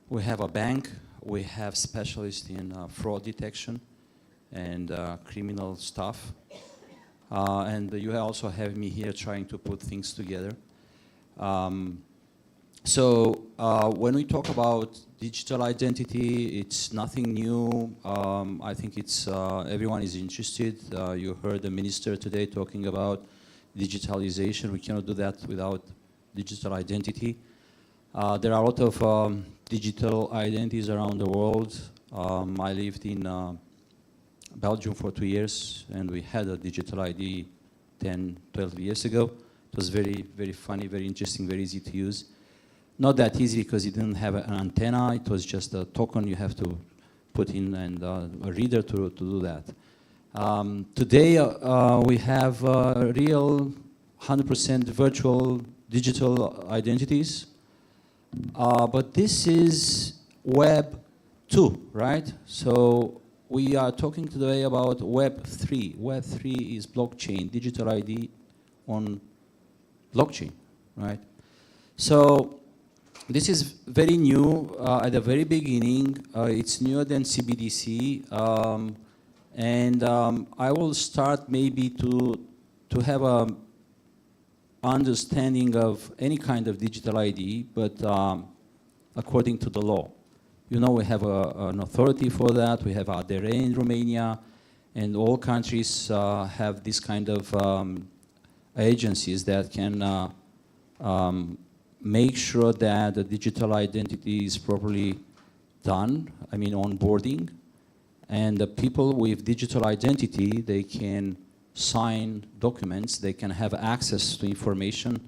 We have a bank. We have specialists in fraud detection and criminal stuff. And you also have me here trying to put things together. So when we talk about digital identity, it's nothing new. I think it's everyone is interested. You heard the minister today talking about digitalization. We cannot do that without digital identity. There are a lot of digital identities around the world. I lived in Belgium for 2 years, and we had a digital ID 10, 12 years ago. It was very, very funny, very interesting, very easy to use. Not that easy because it didn't have an antenna. It was just a token you have to put in and a reader to do that. Today, we have real 100% virtual digital identities. But this is Web 2, right? So we are talking today about Web 3. Web 3 is blockchain, digital ID on blockchain, right? So this is very new at the very beginning. It's newer than CBDC. I will start maybe to have a understanding of any kind of digital ID, but according to the law. You know, we have an authority for that. We have ADR in Romania, and all countries have this kind of agencies that can make sure that the digital identity is properly done, I mean onboarding, and the people with digital identity, they can sign documents, they can have access to information.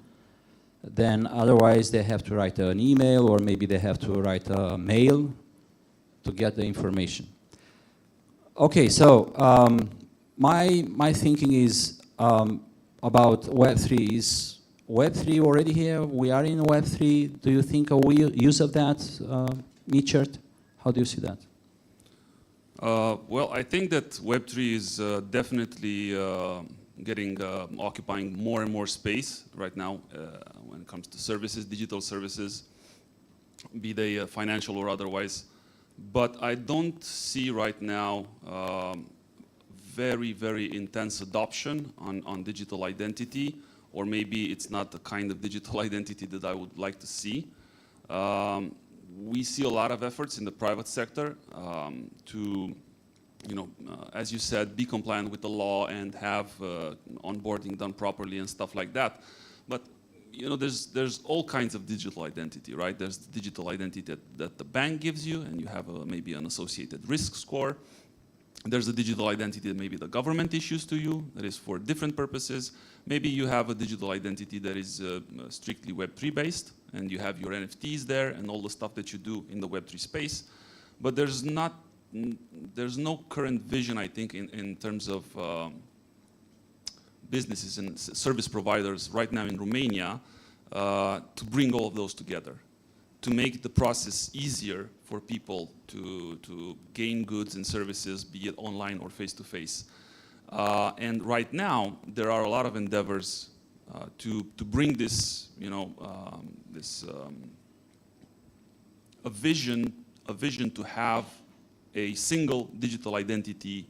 Then otherwise they have to write an email, or maybe they have to write a mail to get the information. Okay, so my thinking is about Web3. Is Web3 already here? We are in Web3. Do you think a use of that, Michert? How do you see that? Well, I think that Web3 is definitely occupying more and more space right now when it comes to services, digital services, be they financial or otherwise. But I don't see right now very, very intense adoption on digital identity, or maybe it's not the kind of digital identity that I would like to see. We see a lot of efforts in the private sector to, as you said, be compliant with the law and have onboarding done properly and stuff like that. But there's all kinds of digital identity, right? There's the digital identity that the bank gives you, and you have maybe an associated risk score. There's a digital identity that maybe the government issues to you that is for different purposes. Maybe you have a digital identity that is strictly Web3 based, and you have your NFTs there and all the stuff that you do in the Web3 space. But there's no current vision, I think, in terms of businesses and service providers right now in Romania to bring all of those together, to make the process easier for people to gain goods and services, be it online or face-to-face. And right now, there are a lot of endeavors to bring this, a vision to have a single digital identity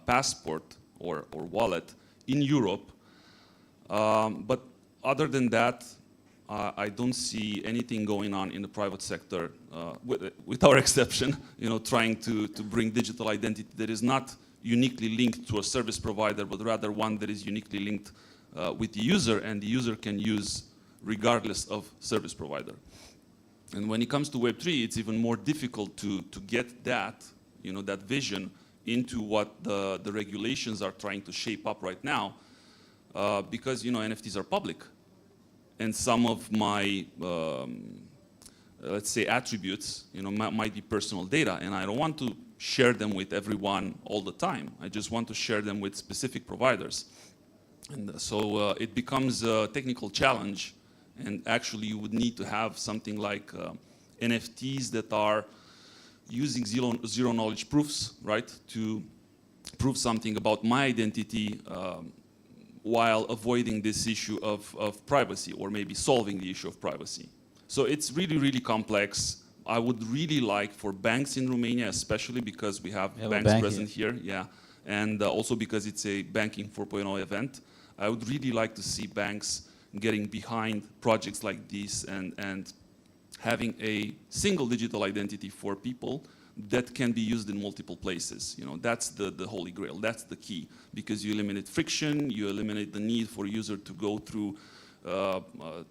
passport or wallet in Europe. But other than that, I don't see anything going on in the private sector, with our exception, trying to bring digital identity that is not uniquely linked to a service provider, but rather one that is uniquely linked with the user, and the user can use regardless of service provider. And when it comes to Web3, it's even more difficult to get that, that vision into what the regulations are trying to shape up right now, because NFTs are public. And some of my, let's say, attributes, might be personal data, and I don't want to share them with everyone all the time. I just want to share them with specific providers. And so it becomes a technical challenge, and actually you would need to have something like NFTs that are using zero knowledge proofs, right, to prove something about my identity while avoiding this issue of privacy, or maybe solving the issue of privacy. So it's really, really complex. I would really like for banks in Romania, especially because we have banks present here, yeah, and also because it's a Banking 4.0 event, I would really like to see banks getting behind projects like this and having a single digital identity for people that can be used in multiple places. You know, that's the holy grail, that's the key, because you eliminate friction, you eliminate the need for a user to go through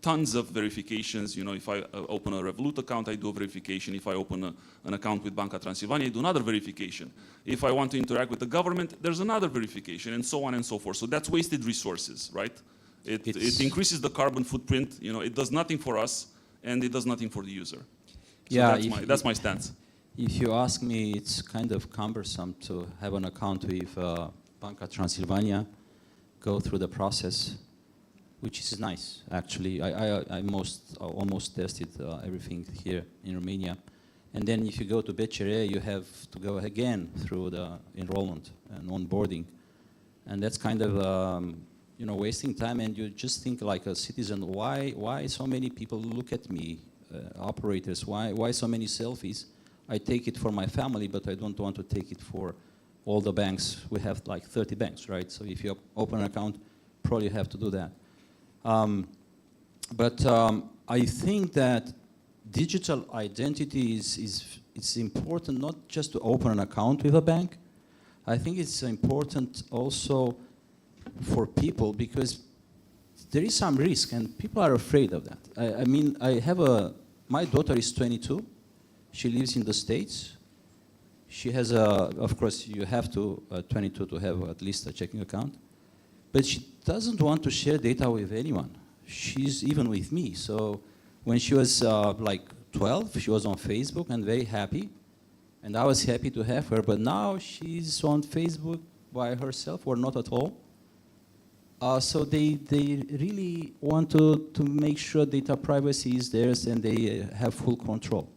tons of verifications. You know, if I open a Revolut account, I do a verification. If I open an account with Banca Transilvania, I do another verification. If I want to interact with the government, there's another verification, and so on and so forth. So that's wasted resources, right? It increases the carbon footprint. You know, it does nothing for us, and it does nothing for the user. So yeah, that's my stance. If you ask me, it's kind of cumbersome to have an account with Banca Transilvania, go through the process, which is nice, actually. I almost tested everything here in Romania. And then if you go to BCR, you have to go again through the enrollment and onboarding. And that's kind of you know, wasting time, and you just think like a citizen, why so many people look at me, operators, why so many selfies? I take it for my family, but I don't want to take it for all the banks. We have like 30 banks, right? So if you open an account, probably you have to do that. But I think that digital identity is important, not just to open an account with a bank. I think it's important also for people, because there is some risk and people are afraid of that. I mean, my daughter is 22. She lives in the States. She has of course, you have to, 22 to have at least a checking account. But she doesn't want to share data with anyone. She's even with me. So when she was like 12, she was on Facebook and very happy. And I was happy to have her. But now she's on Facebook by herself or not at all. So they really want to make sure data privacy is theirs and they have full control.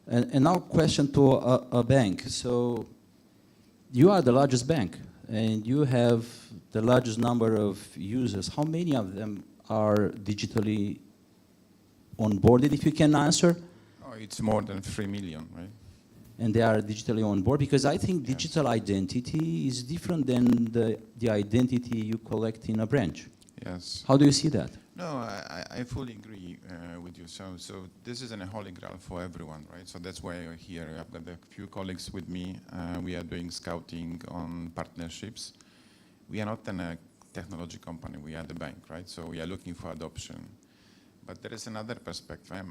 And now question to a bank. So you are the largest bank and you have the largest number of users. How many of them are digitally onboarded, if you can answer? Oh, it's more than 3 million, right? And they are digitally on board? Because I think digital identity is different than the identity you collect in a branch. Yes. How do you see that? No, I fully agree with you. So this is a holy grail for everyone, right? So that's why we're here. I've got a few colleagues with me. We are doing scouting on partnerships. We are not a technology company. We are the bank, right? So we are looking for adoption. But there is another perspective.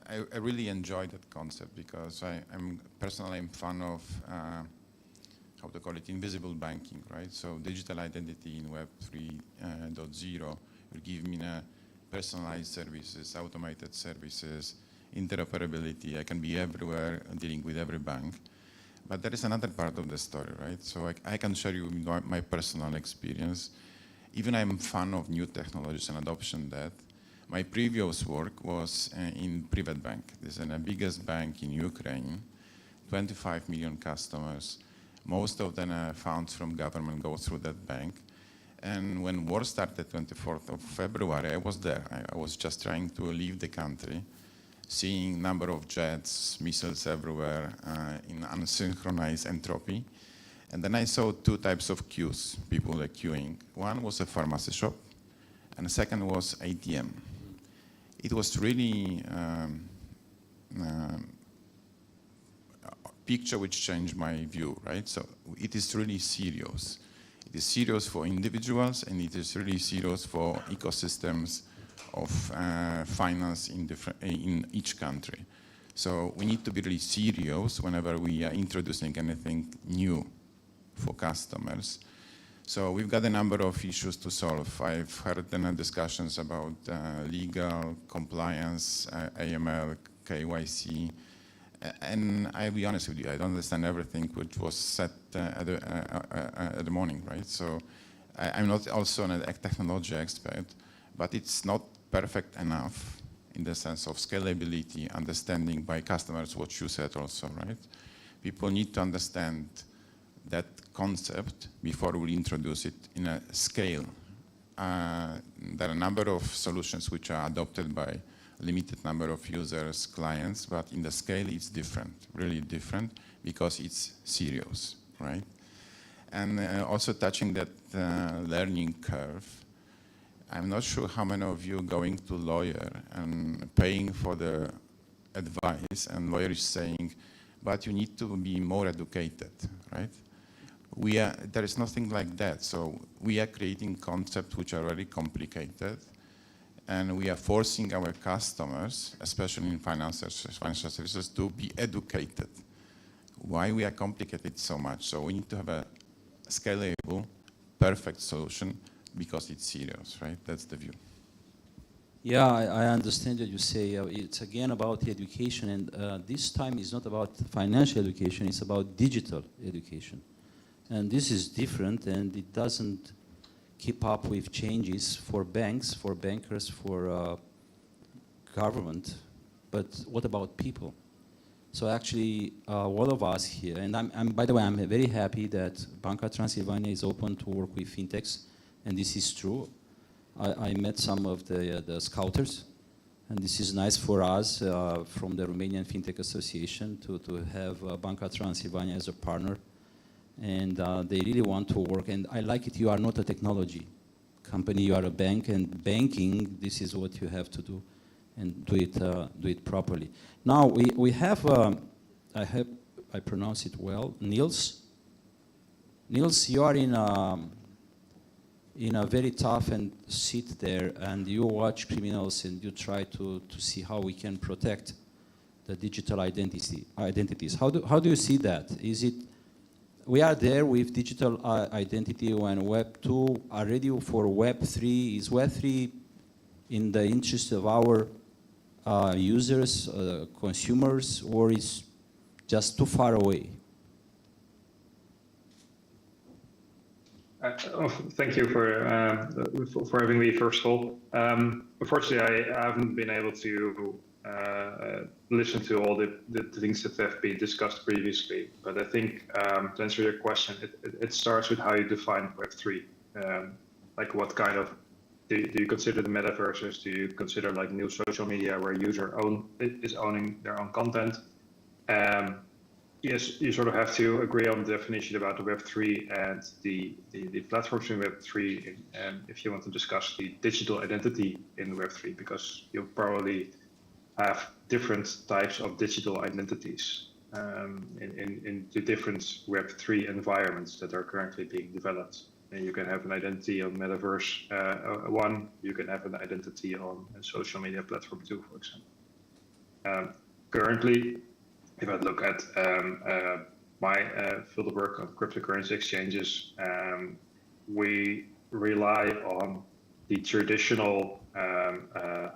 I really enjoy that concept because I'm personally a fan of, how to call it, invisible banking, right? So digital identity in Web 3.0 will give me personalized services, automated services, interoperability. I can be everywhere dealing with every bank. But there is another part of the story, right? So I can share you my personal experience. Even I'm a fan of new technologies and adoption that. My previous work was in private bank. This is the biggest bank in Ukraine, 25 million customers. Most of them funds from government go through that bank. And when war started 24th of February, I was there. I was just trying to leave the country, seeing number of jets, missiles everywhere in unsynchronized entropy. And then I saw two types of queues, people were queuing. One was a pharmacy shop, and the second was ATM. It was really a picture which changed my view, right? So it is really serious. It is serious for individuals, and it is really serious for ecosystems of finance in each country. So we need to be really serious whenever we are introducing anything new for customers. So we've got a number of issues to solve. I've heard discussions about legal, compliance, AML, KYC, and I'll be honest with you, I don't understand everything which was said at the morning, right? So I'm not also a technology expert, but it's not perfect enough in the sense of scalability, understanding by customers what you said also, right? People need to understand that concept before we introduce it in a scale. There are a number of solutions which are adopted by a limited number of users, clients, but in the scale it's different, really different, because it's serious, right? And also touching that learning curve, I'm not sure how many of you are going to lawyer and paying for the advice, and lawyer is saying, but you need to be more educated, right? There is nothing like that. So we are creating concepts which are very complicated, and we are forcing our customers, especially in financial services, to be educated. Why we are complicated so much? So we need to have a scalable, perfect solution because it's serious, right? That's the view. Yeah, I understand what you say. It's again about the education, and this time is not about financial education, it's about digital education. And this is different, and it doesn't keep up with changes for banks, for bankers, for government. But what about people? So actually, all of us here, and by the way, I'm very happy that Banca Transilvania is open to work with fintechs, and this is true. I met some of the scouters, and this is nice for us from the Romanian Fintech Association to have Banca Transilvania as a partner. And they really want to work, and I like it. You are not a technology company, you are a bank, and banking, this is what you have to do, and do it properly. Now we have, I hope I pronounce it well, Niels. Niels, you are in a very tough and seat there, and you watch criminals and you try to see how we can protect the digital identities. How do you see that? Is it, we are there with digital identity when Web 2 are ready for Web 3. Is Web 3 in the interest of our users, consumers, or is just too far away? Thank you for having me, first of all. Unfortunately, I haven't been able to listen to all the things that have been discussed previously, but I think to answer your question, it starts with how you define Web3. Like what kind of, do you consider the metaverses? Do you consider like new social media where a user is owning their own content? Yes, you sort of have to agree on the definition about the Web3 and the platforms in Web3 if you want to discuss the digital identity in Web3, because you'll probably have different types of digital identities in the different Web3 environments that are currently being developed. And you can have an identity on Metaverse 1, you can have an identity on a social media platform 2, for example. Currently, if I look at my field of work on cryptocurrency exchanges, we rely on the traditional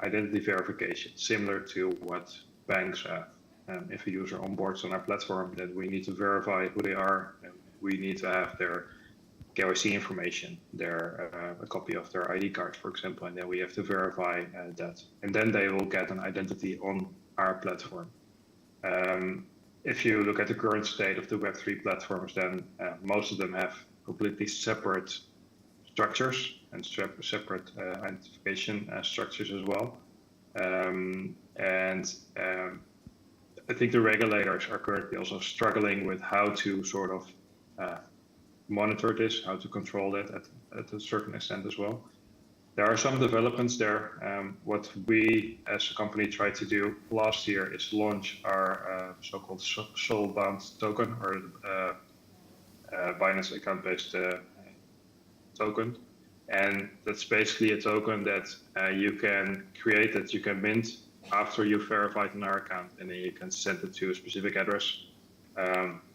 identity verification, similar to what banks have. If a user onboards on our platform, then we need to verify who they are, and we need to have their KYC information, a copy of their ID card, for example, and then we have to verify that. And then they will get an identity on our platform. If you look at the current state of the Web3 platforms, then most of them have completely separate structures and separate identification structures as well. I think the regulators are currently also struggling with how to sort of monitor this, how to control that at a certain extent as well. There are some developments there. What we as a company tried to do last year is launch our so-called soul-bound token, or Binance account-based token. And that's basically a token that you can create, that you can mint after you've verified on our account, and then you can send it to a specific address. And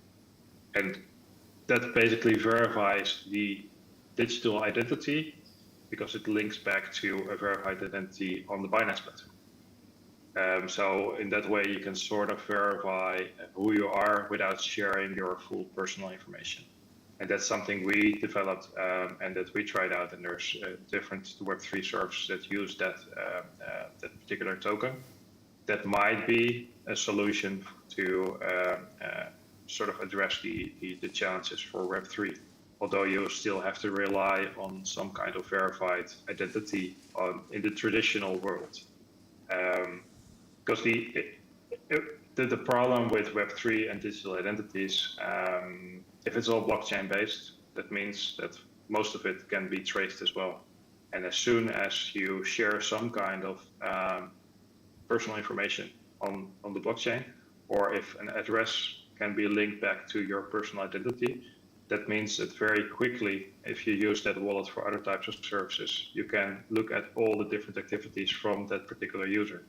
that basically verifies the digital identity, because it links back to a verified identity on the Binance platform. So in that way, you can sort of verify who you are without sharing your full personal information. And that's something we developed and that we tried out. And there's different Web3 services that use that particular token. That might be a solution to sort of address the challenges for Web3. Although you still have to rely on some kind of verified identity in the traditional world. Because the problem with Web3 and digital identities, if it's all blockchain based, that means that most of it can be traced as well. And as soon as you share some kind of personal information on the blockchain, or if an address can be linked back to your personal identity, that means that very quickly, if you use that wallet for other types of services, you can look at all the different activities from that particular user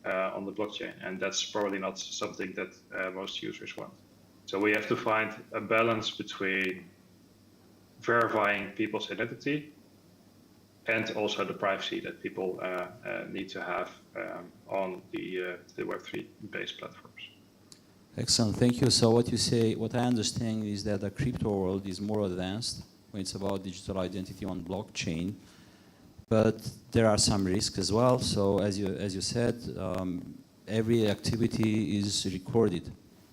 on the blockchain. And that's probably not something that most users want. So we have to find a balance between verifying people's identity and also the privacy that people need to have on the Web3 based platforms. Excellent, thank you. So what you say, what I understand is that the crypto world is more advanced when it's about digital identity on blockchain, but there are some risks as well. So as you said, every activity is recorded,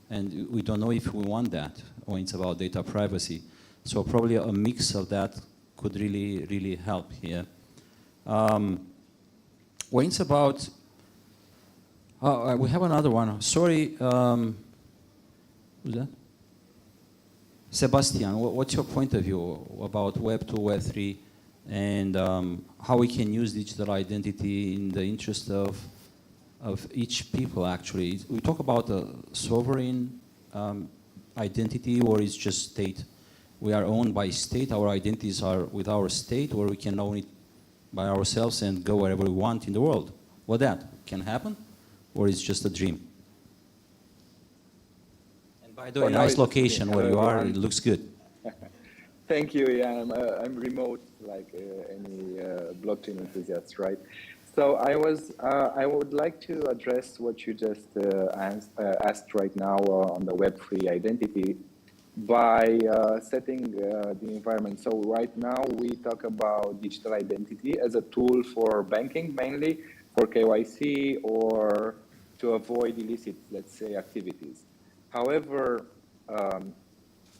and we don't know if we want that when it's about data privacy. So probably a mix of that could really help here. When it's about, we have another one. Sorry. Who's that? Sebastian, what's your point of view about Web 2, Web 3, and how we can use digital identity in the interest of each people, actually? We talk about a sovereign identity, or it's just state? We are owned by state, our identities are with our state, or we can own it by ourselves and go wherever we want in the world. What that can happen, or it's just a dream? By the way, nice location where you are, it looks good. Thank you, yeah, I'm remote like any blockchain enthusiast, right? So I would like to address what you just asked right now on the Web3 identity by setting the environment. So right now we talk about digital identity as a tool for banking, mainly for KYC or to avoid illicit, let's say, activities. However,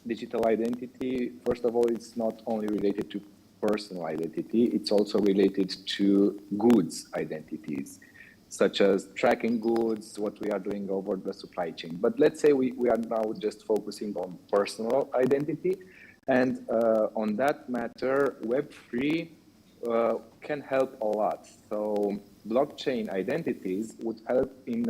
digital identity, first of all, it's not only related to personal identity, it's also related to goods identities, such as tracking goods, what we are doing over the supply chain. But let's say we are now just focusing on personal identity. And on that matter, Web3 can help a lot. So blockchain identities would help in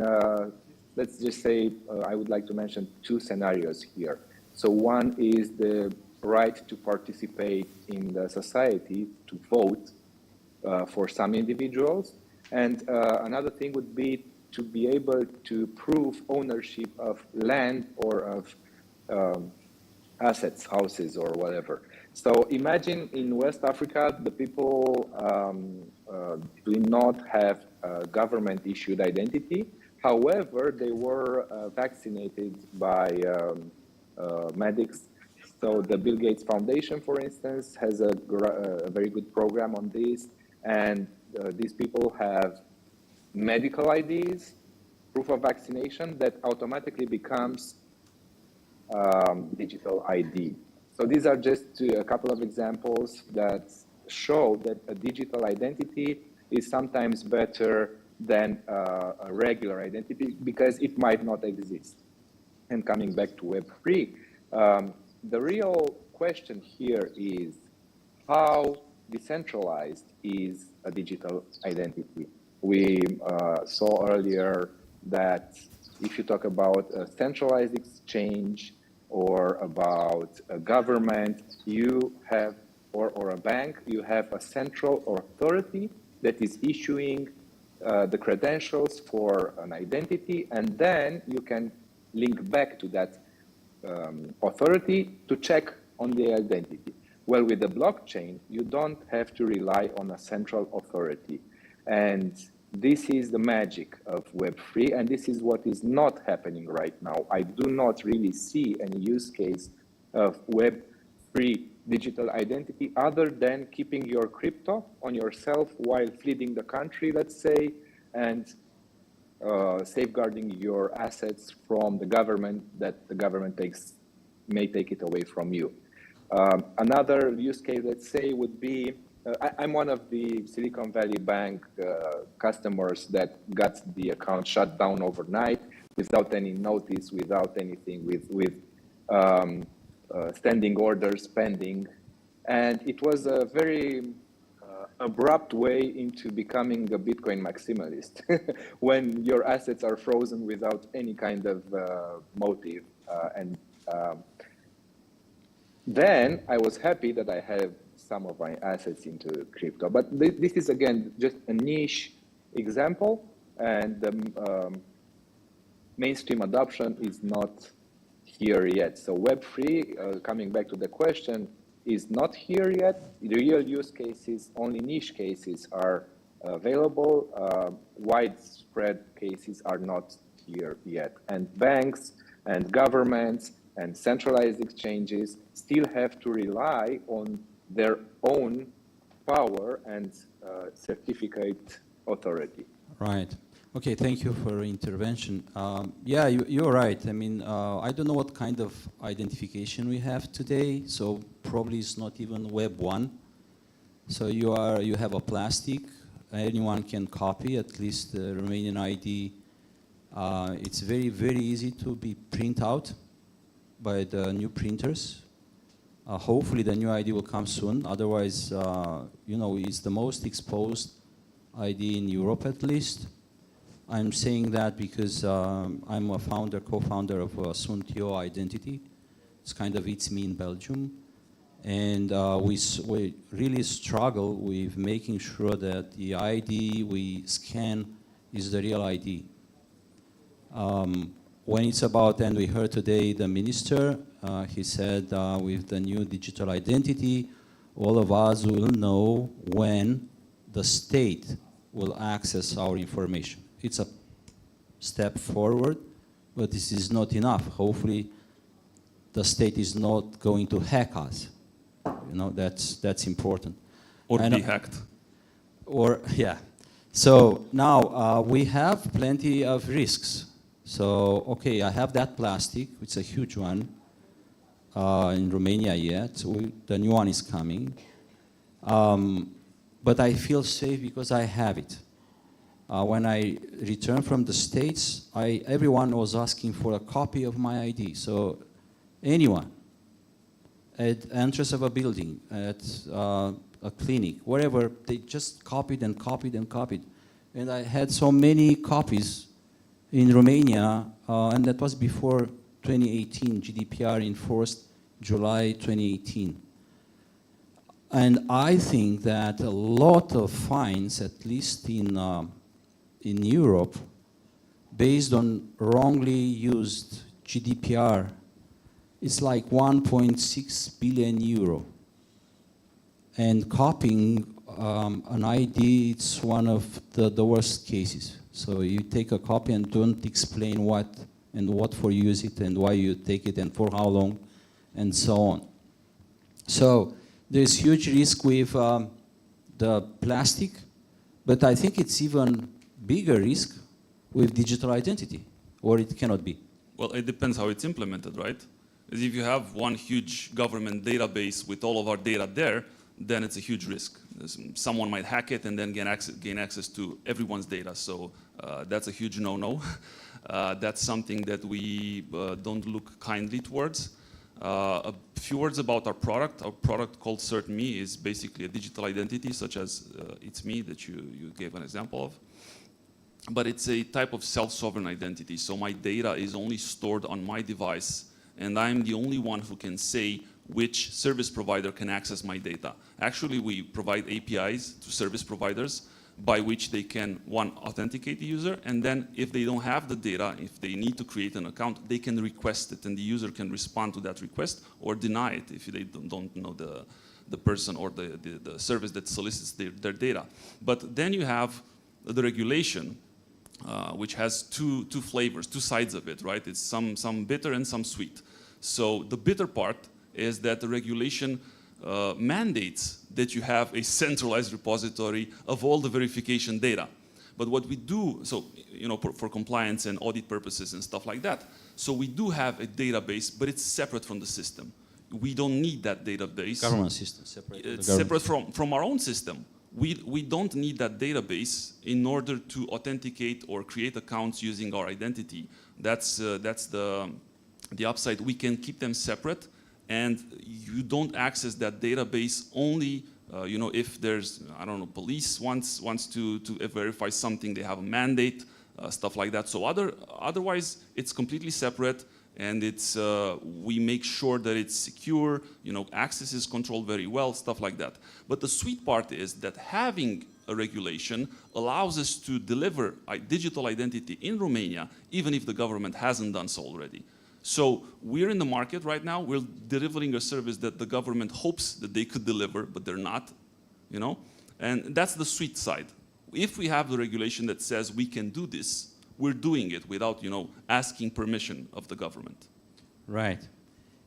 let's just say, I would like to mention two scenarios here. So one is the right to participate in the society, to vote for some individuals. And another thing would be to be able to prove ownership of land or of assets, houses or whatever. So imagine in West Africa, the people do not have a government-issued identity. However, they were vaccinated by medics. So the Bill Gates Foundation, for instance, has a very good program on this. And these people have medical IDs, proof of vaccination that automatically becomes digital ID. So these are just a couple of examples that show that a digital identity is sometimes better than a regular identity because it might not exist. And coming back to Web3, the real question here is how decentralized is a digital identity? We saw earlier that if you talk about a centralized exchange or about a government, you have, or a bank, you have a central authority that is issuing the credentials for an identity, and then you can link back to that authority to check on the identity. Well, with the blockchain, you don't have to rely on a central authority. And this is the magic of Web3, and this is what is not happening right now. I do not really see any use case of Web3 free digital identity other than keeping your crypto on yourself while fleeing the country, let's say, and safeguarding your assets from the government that the government may take it away from you. Another use case, let's say, would be, I'm one of the Silicon Valley Bank customers that got the account shut down overnight without any notice, without anything, with standing orders pending. And it was a very abrupt way into becoming a Bitcoin maximalist when your assets are frozen without any kind of motive. Then I was happy that I have some of my assets into crypto. But this is, again, just a niche example, and the mainstream adoption is not here yet. So Web3, coming back to the question, is not here yet. The real use cases, only niche cases are available. Widespread cases are not here yet. And banks and governments and centralized exchanges still have to rely on their own power and certificate authority. Right. Okay, thank you for your intervention. Yeah, you're right. I mean, I don't know what kind of identification we have today, so probably it's not even Web 1. So you have a plastic, anyone can copy, at least the Romanian ID. It's very, very easy to be print out by the new printers. Hopefully the new ID will come soon. Otherwise, you know, it's the most exposed ID in Europe, at least. I'm saying that because I'm a co-founder of Suntio Identity. It's kind of It's Me in Belgium. And we really struggle with making sure that the ID we scan is the real ID. When it's about, and we heard today the minister, he said with the new digital identity, all of us will know when the state will access our information. It's a step forward, but this is not enough. Hopefully, the state is not going to hack us. You know, that's important. Or be hacked. Or, yeah. So now we have plenty of risks. So, okay, I have that plastic, which is a huge one in Romania yet. The new one is coming. But I feel safe because I have it. When I returned from the States, everyone was asking for a copy of my ID. So anyone at the entrance of a building, at a clinic, wherever, they just copied and copied and copied. And I had so many copies in Romania, and that was before 2018, GDPR enforced July 2018. And I think that a lot of fines, at least in Europe, based on wrongly used GDPR, it's like 1.6 billion euro. And copying an ID, it's one of the worst cases. So you take a copy and don't explain what for you use it and why you take it and for how long and so on. So there's huge risk with the plastic, but I think it's even bigger risk with digital identity, or it cannot be. Well, it depends how it's implemented, right? As if you have one huge government database with all of our data there, then it's a huge risk. Someone might hack it and then gain access to everyone's data. So that's a huge no-no. That's something that we don't look kindly towards. A few words about our product. Our product called CertMe is basically a digital identity, such as It's Me that you gave an example of. But it's a type of self-sovereign identity. So my data is only stored on my device, and I'm the only one who can say which service provider can access my data. Actually, we provide APIs to service providers by which they can, one, authenticate the user, and then if they don't have the data, if they need to create an account, they can request it, and the user can respond to that request or deny it if they don't know the person or the service that solicits their data. But then you have the regulation, which has two flavors, two sides of it, right? It's some bitter and some sweet. So the bitter part is that the regulation mandates that you have a centralized repository of all the verification data. But what we do, so for compliance and audit purposes and stuff like that, so we do have a database, but it's separate from the system. We don't need that database. Government system, separate. It's separate from our own system. We don't need that database in order to authenticate or create accounts using our identity. That's the upside. We can keep them separate, and you don't access that database only if there's, I don't know, police wants to verify something, they have a mandate, stuff like that. So otherwise, it's completely separate, and it's we make sure that it's secure, access is controlled very well, stuff like that. But the sweet part is that having a regulation allows us to deliver a digital identity in Romania, even if the government hasn't done so already. So we're in the market right now. We're delivering a service that the government hopes that they could deliver, but they're not, And that's the sweet side. If we have the regulation that says we can do this, we're doing it without, asking permission of the government. Right.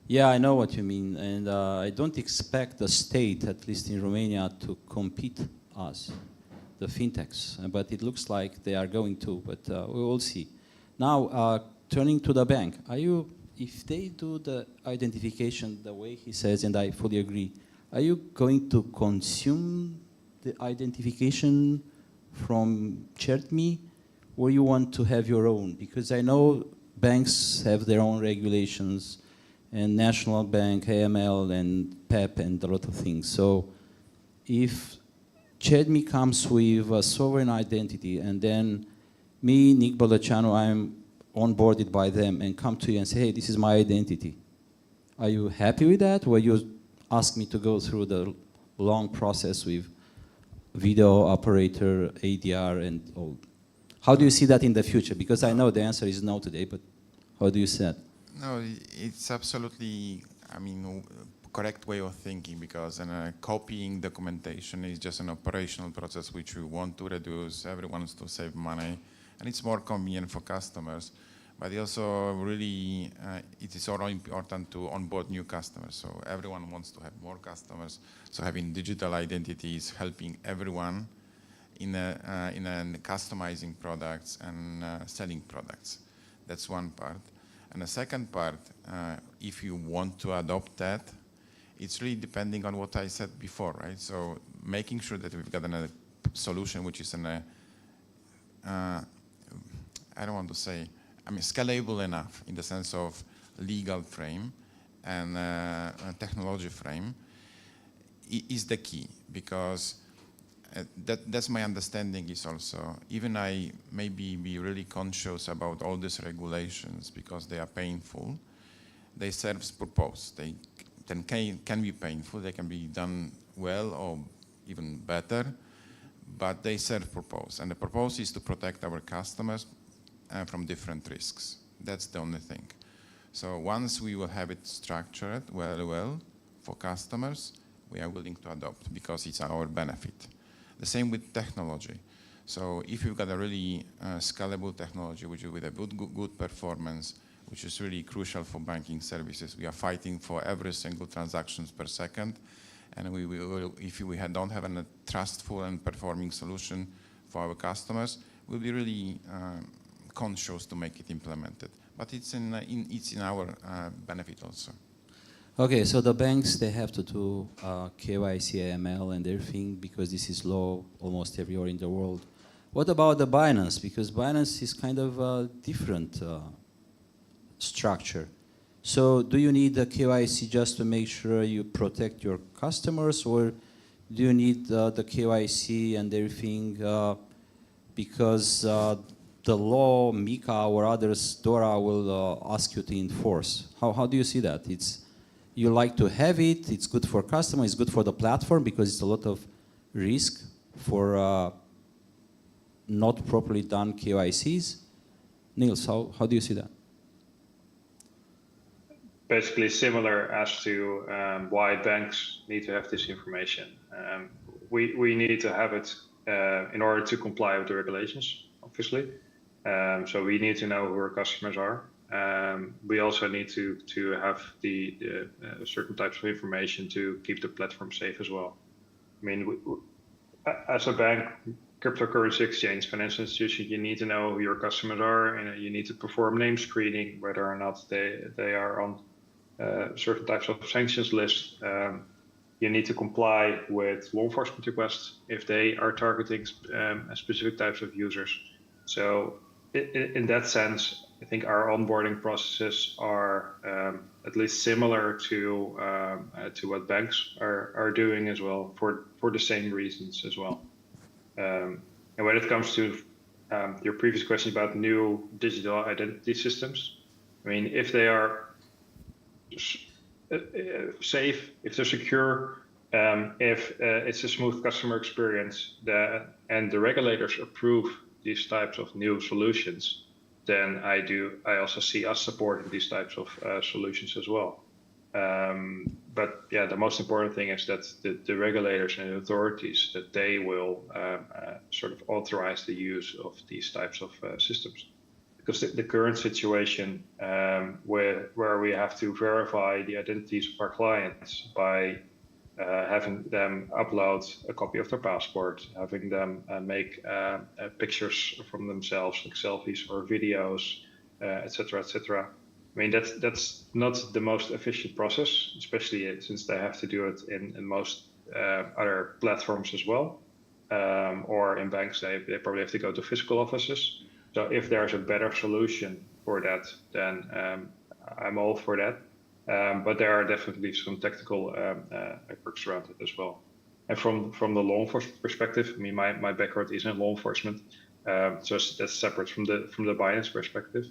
Yeah, I know what you mean. And I don't expect the state, at least in Romania, to compete us, the fintechs. But it looks like they are going to, but we will see. Now, turning to the bank, if they do the identification the way he says, and I fully agree, are you going to consume the identification from CertMe, or you want to have your own? Because I know banks have their own regulations, and National Bank, AML, and PEP, and a lot of things. So if CertMe comes with a sovereign identity, and then me, Nick Bolăceanu, I'm onboarded by them and come to you and say, hey, this is my identity. Are you happy with that? Or you ask me to go through the long process with video operator, ADR, and all? How do you see that in the future? Because I know the answer is no today, but how do you see it? No, it's absolutely, correct way of thinking, because copying documentation is just an operational process which we want to reduce. Everyone wants to save money, and it's more convenient for customers. But also really, it is also important to onboard new customers. So everyone wants to have more customers. So having digital identity is helping everyone in customizing products and selling products. That's one part. And the second part, if you want to adopt that, it's really depending on what I said before, right? So making sure that we've got a solution which is I don't want to say, scalable enough in the sense of legal frame and technology frame is the key, because that's my understanding is also, even I maybe be really conscious about all these regulations because they are painful, they serve purpose. They can be painful, they can be done well or even better, but they serve purpose. And the purpose is to protect our customers from different risks. That's the only thing. So once we will have it structured well for customers, we are willing to adopt because it's our benefit. The same with technology. So if you've got a really scalable technology, which is with a good performance, which is really crucial for banking services, we are fighting for every single transactions per second. And if we don't have a trustful and performing solution for our customers, we'll be really conscious to make it implemented. But it's in our benefit also. Okay, so the banks, they have to do KYC, AML, and everything because this is law almost everywhere in the world. What about the Binance? Because Binance is kind of a different structure. So do you need the KYC just to make sure you protect your customers, or do you need the KYC and everything because the law, MiCA or others, DORA will ask you to enforce? How do you see that? You like to have it, it's good for customers, it's good for the platform because it's a lot of risk for not properly done KYCs. Niels, how do you see that? Basically similar as to why banks need to have this information. We need to have it in order to comply with the regulations, obviously. So we need to know who our customers are. we also need to have the certain types of information to keep the platform safe as well. I mean, as a bank, cryptocurrency exchange, financial institution, you need to know who your customers are, and you need to perform name screening, whether or not they are on certain types of sanctions lists. You need to comply with law enforcement requests if they are targeting specific types of users. So in that sense, I think our onboarding processes are at least similar to what banks are doing as well, for the same reasons as well. And when it comes to your previous question about new digital identity systems, I mean, if they are safe, if they're secure, if it's a smooth customer experience, and the regulators approve these types of new solutions, then I also see us supporting these types of solutions as well. But yeah, the most important thing is that the regulators and the authorities, that they will sort of authorize the use of these types of systems. Because the current situation where we have to verify the identities of our clients by having them upload a copy of their passport, having them make pictures from themselves, like selfies or videos, etc., etc. I mean, that's not the most efficient process, especially since they have to do it in most other platforms as well, or in banks they probably have to go to physical offices. So if there's a better solution for that, then I'm all for that. But there are definitely some technical quirks around it as well. And from the law enforcement perspective, I mean, my background is in law enforcement, so that's separate from the Binance perspective.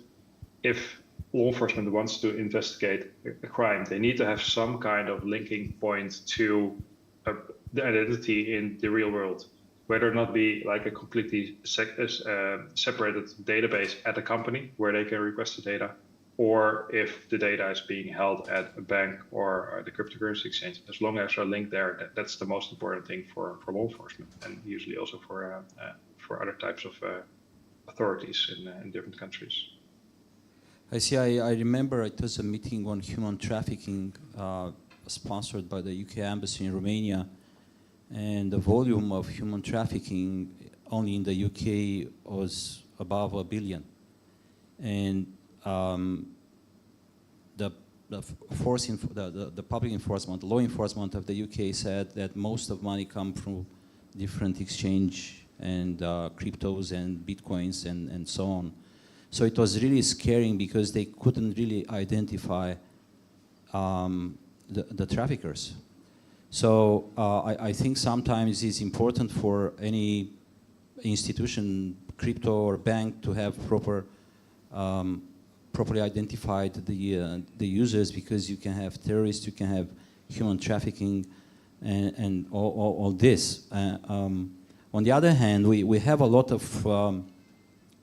If law enforcement wants to investigate a crime, they need to have some kind of linking point to the identity in the real world, whether or not be like a completely separated database at a company where they can request the data, or if the data is being held at a bank or the cryptocurrency exchange. As long as they're linked there, that's the most important thing for law enforcement, and usually also for other types of authorities in different countries. I see. I remember it was a meeting on human trafficking sponsored by the UK Embassy in Romania, and the volume of human trafficking only in the UK was above 1 billion. And the public enforcement, law enforcement of the UK said that most of money come from different exchange and cryptos and bitcoins and so on. So it was really scaring because they couldn't really identify the traffickers. So I think sometimes it's important for any institution, crypto or bank, to have properly identified the users, because you can have terrorists, you can have human trafficking, and all this. On the other hand, we have a lot of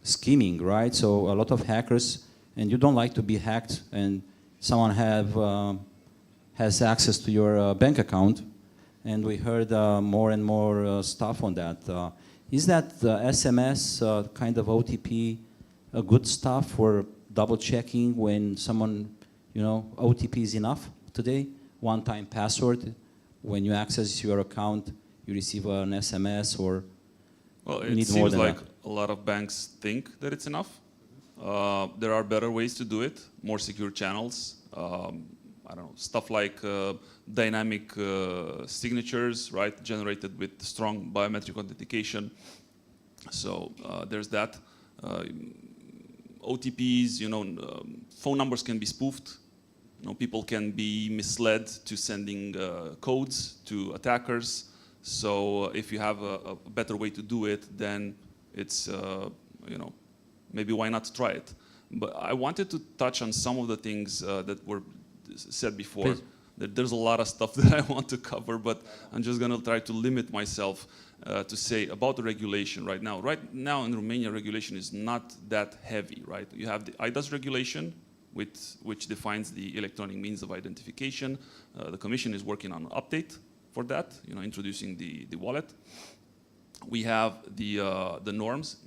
scheming, right? So a lot of hackers, and you don't like to be hacked, and someone has access to your bank account, and we heard more and more stuff on that. Is that SMS kind of OTP a good stuff for double checking when someone, OTP is enough today? One-time password, when you access your account, you receive an SMS, or well, you it need more seems than like that? a lot of banks think that it's enough. There are better ways to do it, more secure channels. I don't know, stuff like dynamic signatures, right, generated with strong biometric authentication. So there's that. OTPs, phone numbers can be spoofed. People can be misled to sending codes to attackers. So if you have a better way to do it, then it's, maybe why not try it? But I wanted to touch on some of the things that were said before. Please. There's a lot of stuff that I want to cover, but I'm just going to try to limit myself to say about the regulation right now. Right now in Romania, regulation is not that heavy, right? You have the IDAS regulation, which defines the electronic means of identification. The Commission is working on an update for that, introducing the wallet. we have the norms,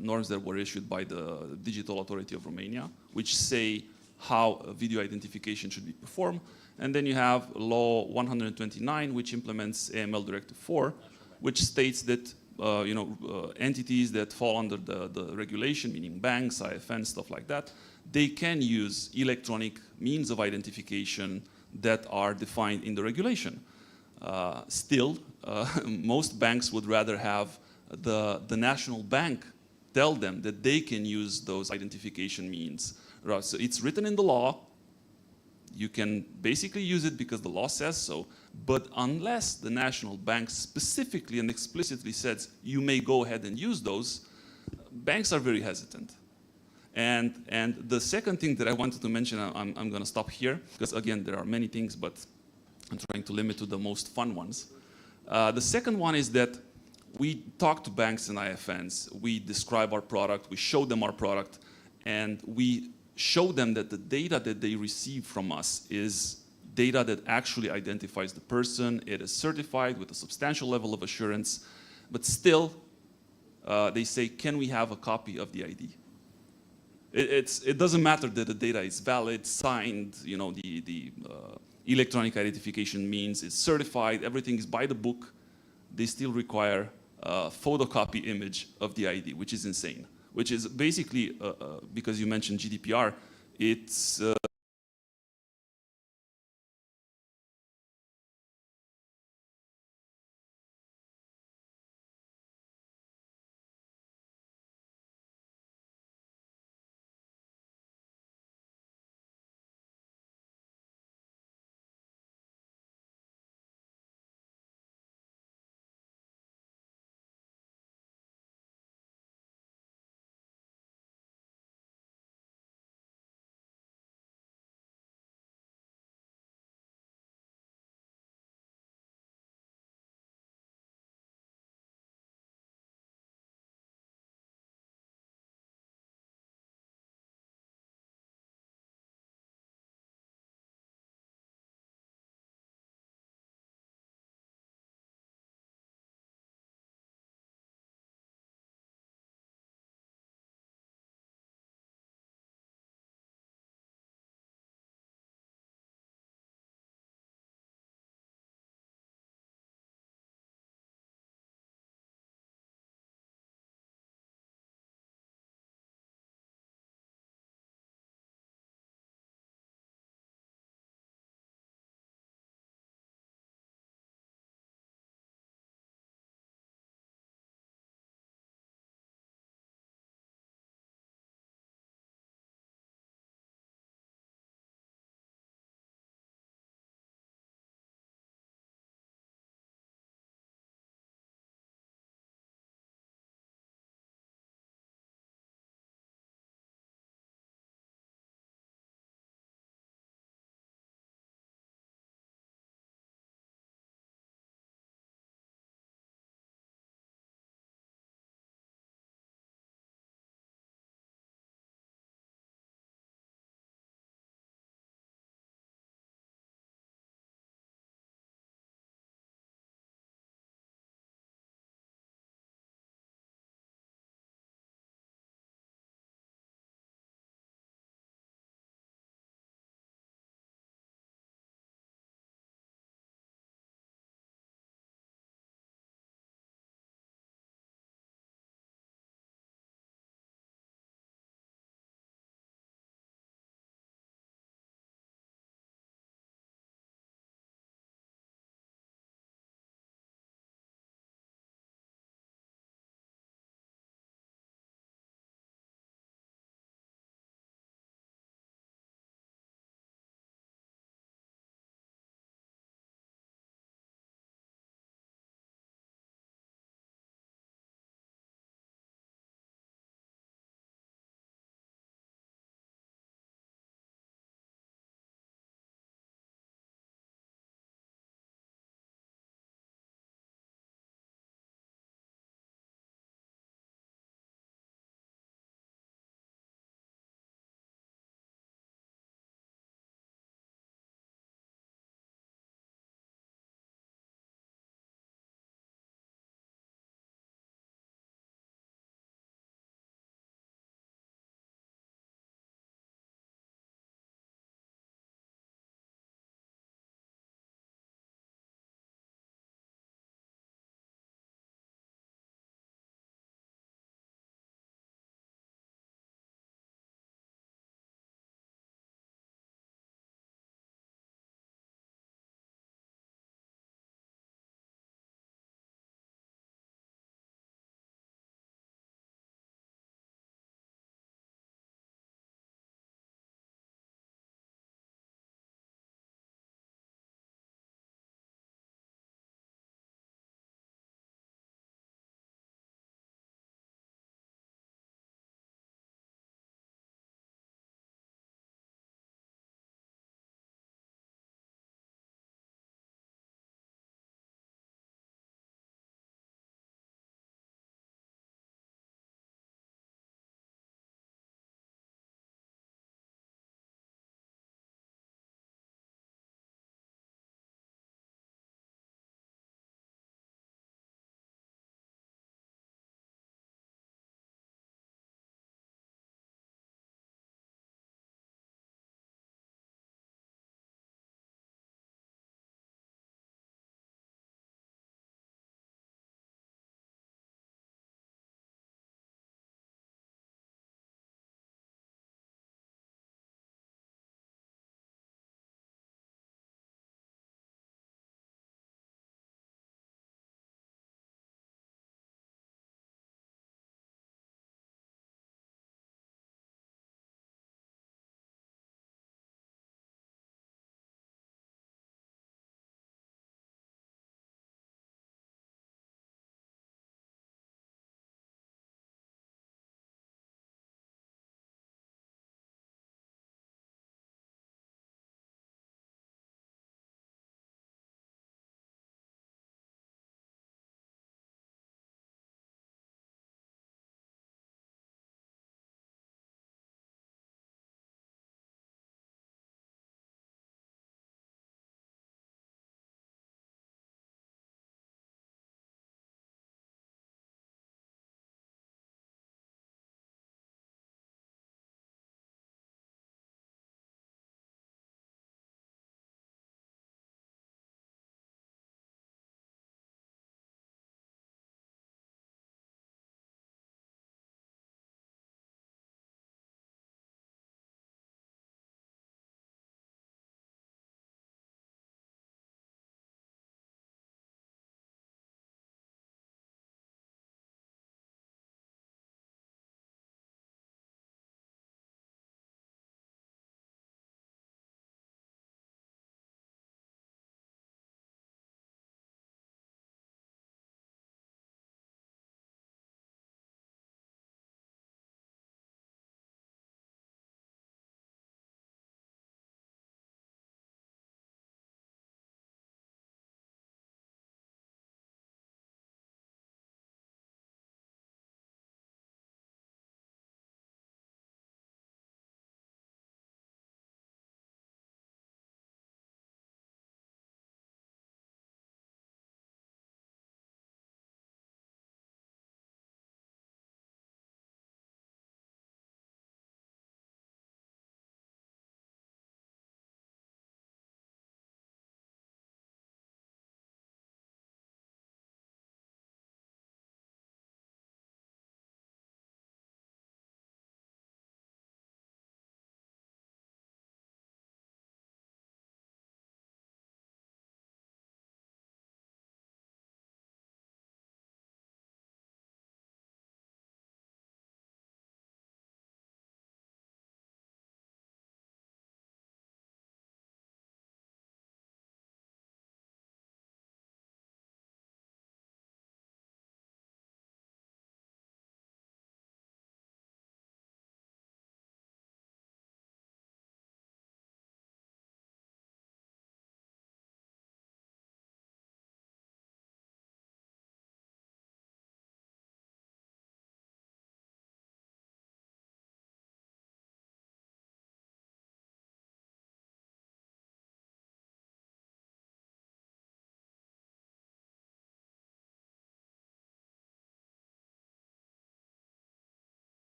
norms that were issued by the Digital Authority of Romania, which say how video identification should be performed. And then you have Law 129, which implements AML Directive 4, which states that entities that fall under the regulation, meaning banks, IFN, stuff like that, they can use electronic means of identification that are defined in the regulation. Still, most banks would rather have the national bank tell them that they can use those identification means. So it's written in the law. You can basically use it because the law says so, but unless the national bank specifically and explicitly says you may go ahead and use those, banks are very hesitant. And the second thing that I wanted to mention, I'm going to stop here, because again, there are many things, but I'm trying to limit to the most fun ones. The second one is that we talk to banks and IFNs, we describe our product, we show them our product, and we show them that the data that they receive from us is data that actually identifies the person, it is certified with a substantial level of assurance, but still, they say, can we have a copy of the ID? It doesn't matter that the data is valid, signed, the electronic identification means it's certified, everything is by the book, they still require a photocopy image of the ID, which is insane. Which is basically, because you mentioned GDPR, it's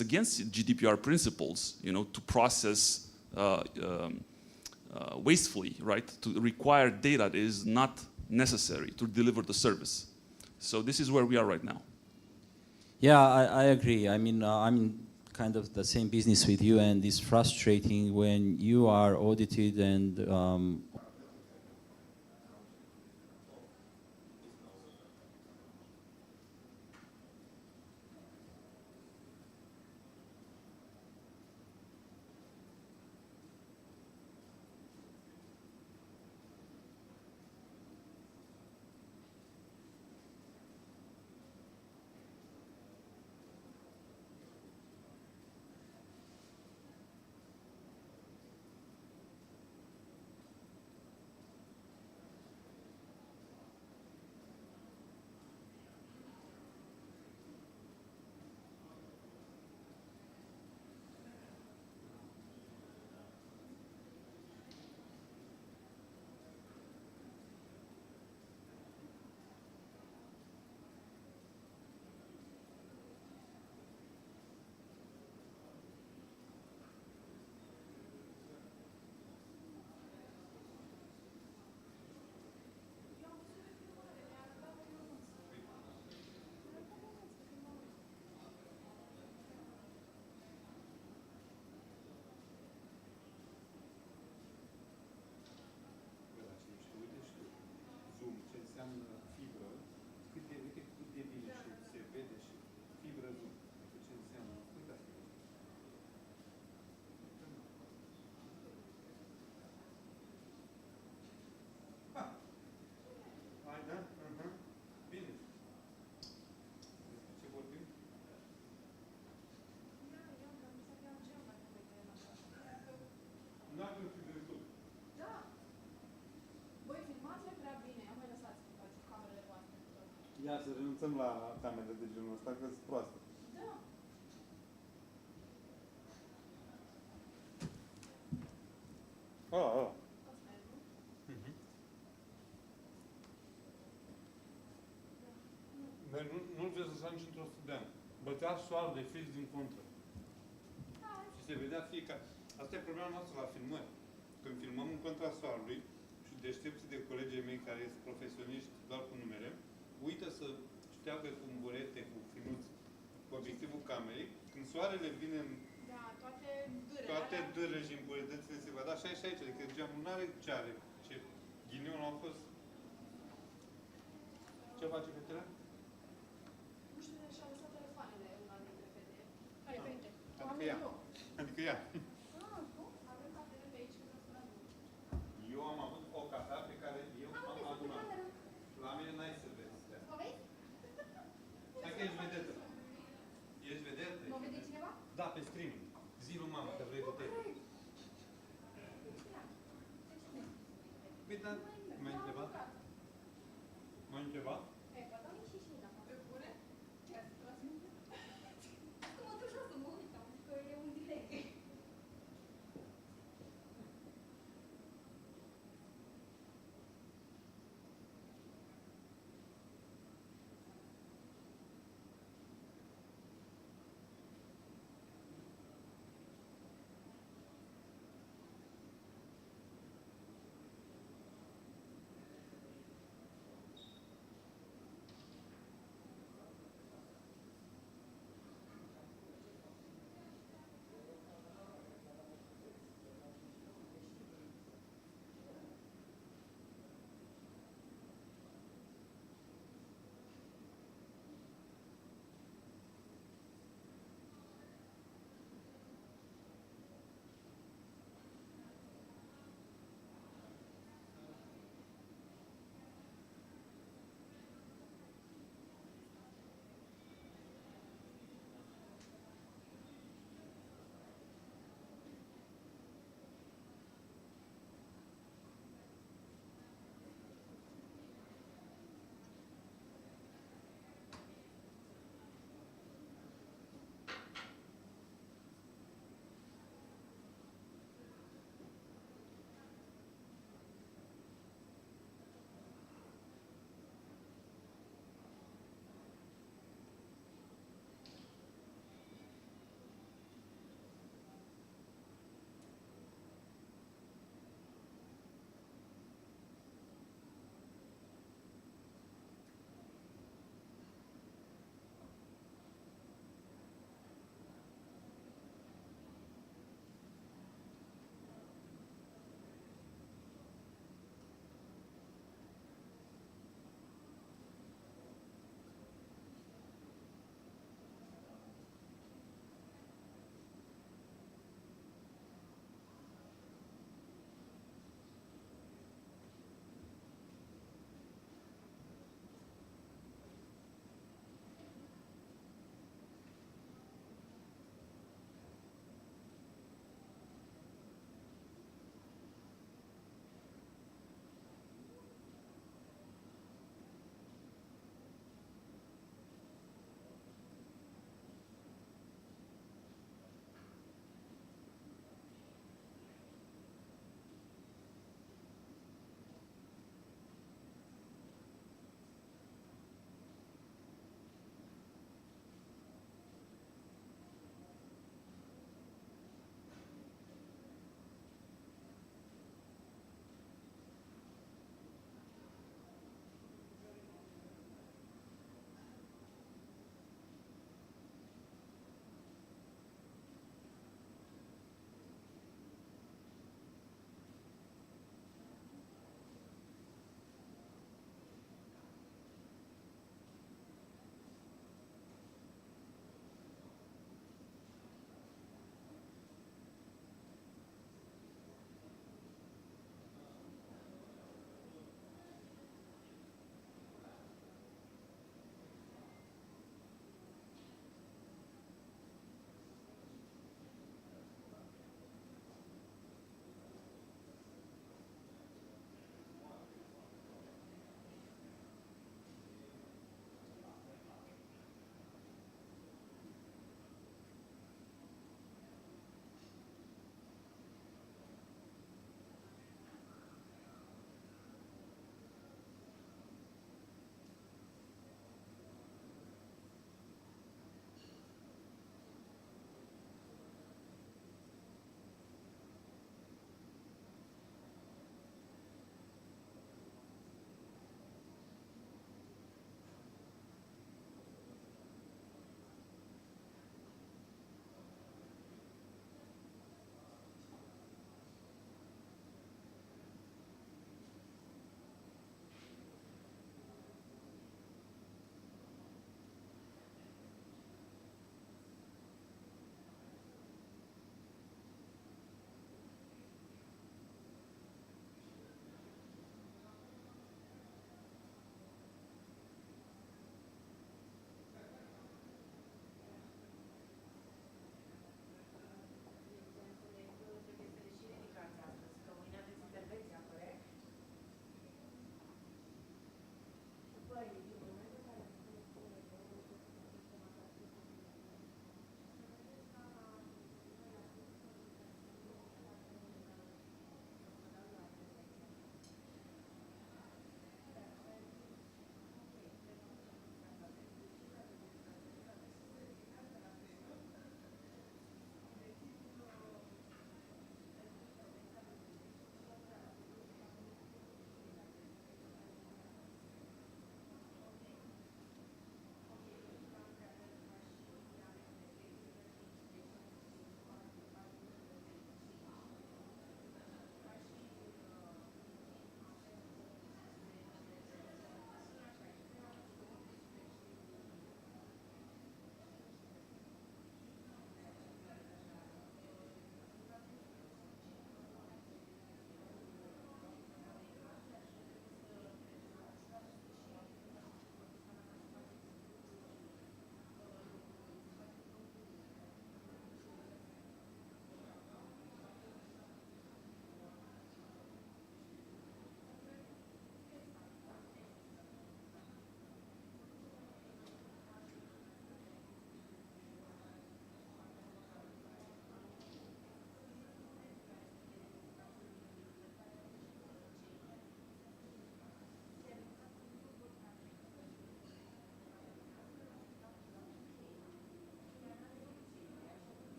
against GDPR principles, you know, to process wastefully, right? To require data that is not necessary to deliver the service. So this is where we are right now. Yeah, I agree. I mean, I'm kind of the same business with you, and it's frustrating when you are audited and Ia să renunțăm la camere de genul ăsta, că sunt proaste. Da. Nu-l veți lăsa nici într-o studeană. Bătea soarele de fix din contră. Și se vedea fiecare. Asta e problema noastră la filmări. Când filmăm în contra soarelui și deștepții de colegii mei care sunt profesioniști doar cu numere, uită să șteagă cu un burete, cu finuț, cu obiectivul camerei. Când soarele vine în toate dârele și îmburetățile se va da și aici, adică geamul nu are ce are. Ce ghinion au fost. Ce face fetele? Nu știu, și-au lăsat telefoanele una dintre fete. Care fete? Adică ea. Adică ea. Avem cafele pe aici, când răspună. Eu am avut o cafea pe care eu am adunat. La mine n-ai să vezi. Hai că ești vedetă. Ești vedetă? Mă vede cineva? Da, pe streaming. Zi lui mama că vrei vedere. Păi, dar m-ai întrebat? M-ai întrebat? E, poate am ieșit și dacă pe bune. Ia să transmit. Că mă duc jos să mă uit, am zis că e un delay.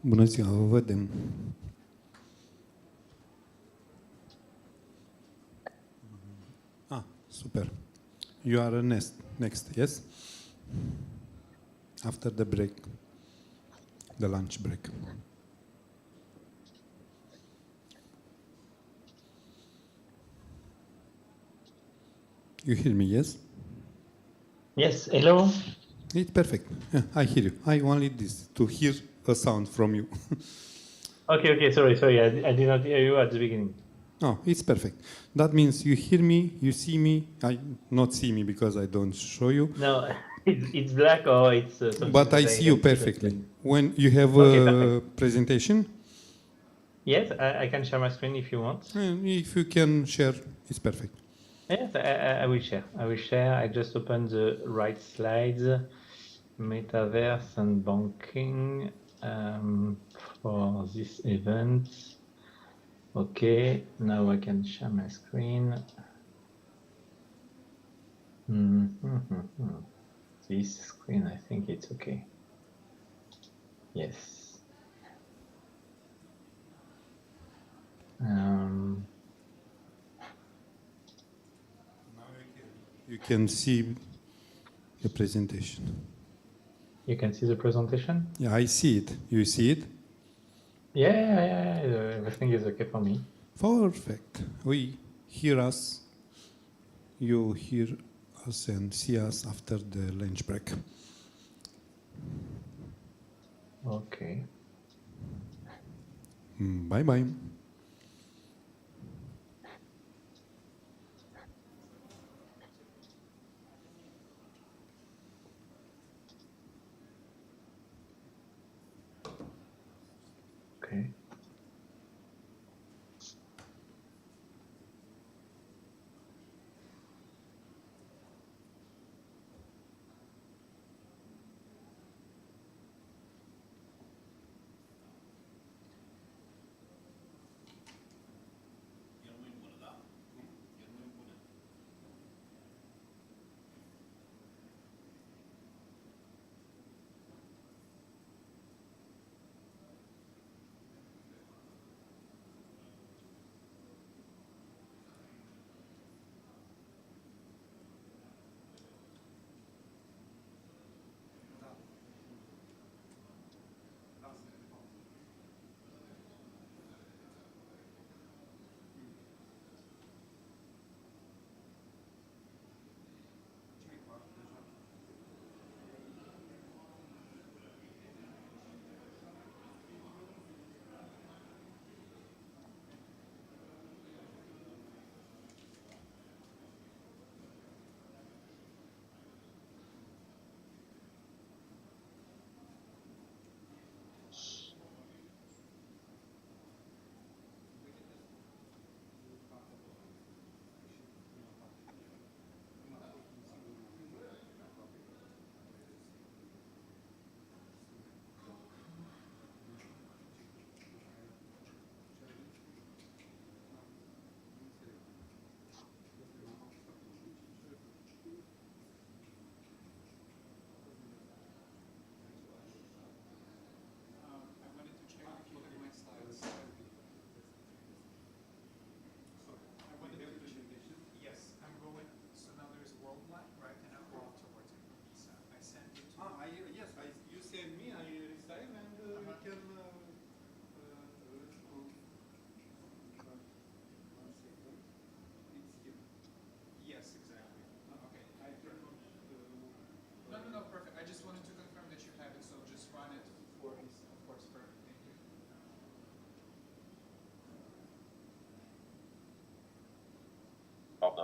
Bună ziua, vă vedem. Ah, super. You are next, yes? After the break, the lunch break. You hear me, yes? Yes, hello? It's perfect. Yeah, I hear you. I only this to hear a sound from you. Okay, sorry, I did not hear you at the beginning. Oh, it's perfect. That means you hear me, you see me. I not see me because I don't show you. No, it's black or it's something. But I that see you don't perfectly. understand. When you have Okay, a perfect. presentation, Yes, I can share my screen if you want. and if you can share, it's perfect. Yes, I will share. I just opened the right slides, metaverse and banking for this event. Okay, now I can share my screen. This screen, I think it's okay. Yes. You can see the presentation. You can see the presentation? Yeah, I see it. You see it? Yeah. Everything is okay for me. Perfect. We hear us. You hear us and see us after the lunch break. Okay. Bye bye. Okay.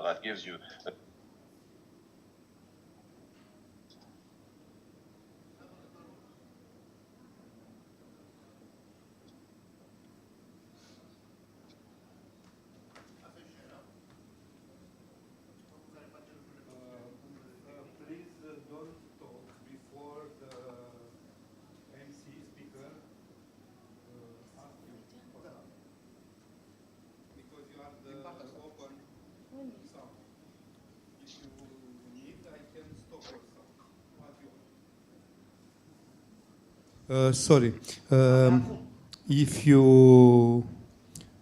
That gives you a Please don't talk before the MC speaker asks you. Because you are the open sound. If you need, I can stop your sound. What you Sorry. If you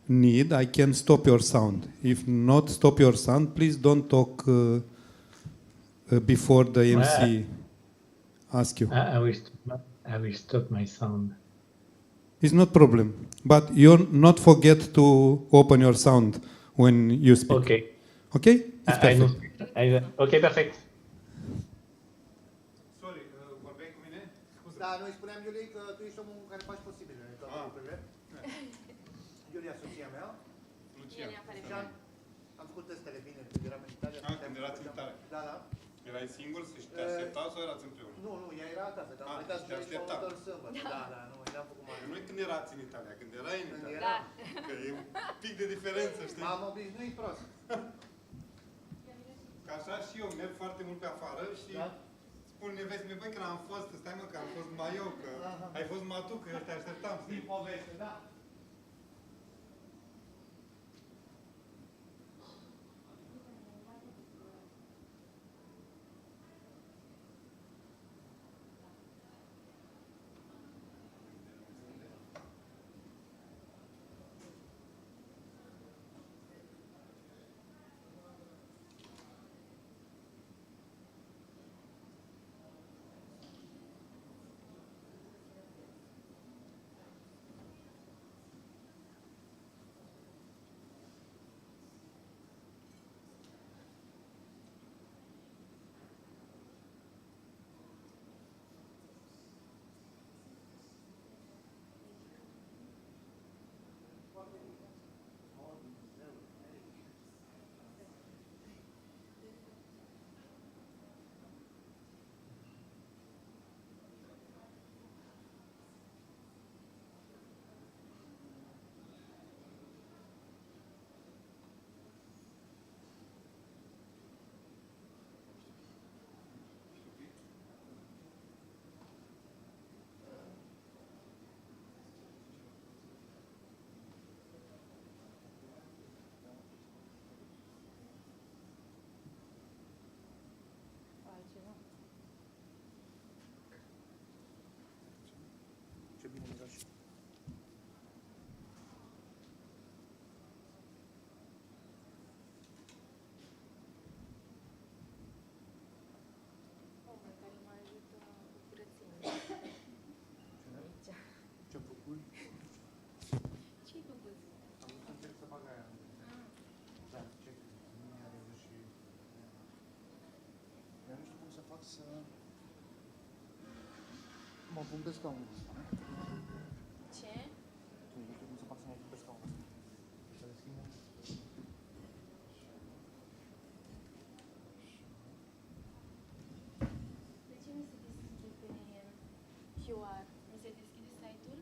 need, I can stop your sound. If not stop your sound, please don't talk before the MC ask you. I will stop my sound. It's not problem, but you not forget to open your sound when you speak. Okay. Okay? It's I perfect. know. Okay, perfect. Sorry, vorbeai cu mine? Da, noi spuneam, Iuliei, că tu ești omul care faci posibile toate lucrurile. Iulia, soția mea. Lucia. Și am făcut testele bine când eram în Italia. Când erați în Italia. Da, da. Erai singur să te așteptați sau erați împreună? Nu, ea era acasă, că am plecat te aștepta. sâmbătă. Da, nu, i-am făcut mare. Nu când erați în Italia, când erai în Italia. Da. Că e un pic de diferență, știi? M-am obișnuit prost. Ca așa și eu merg foarte mult pe afară și spun neveste, băi, când am fost, stai mă, că am fost mai eu, că ai fost mai tu, că eu te așteptam. Din poveste, da. Ce bine miroși. Ce-am făcut? Ce-ai făcut? Am încerc să bag aia. Da, ce? Nu are și... Eu nu știu cum să fac să... Mă pun pe scaunul ăsta. Ce? Nu știu cum să fac să mă pun pe scaunul ăsta. Să le schimbăm. De ce nu se deschide pe QR? Nu se deschide site-ul?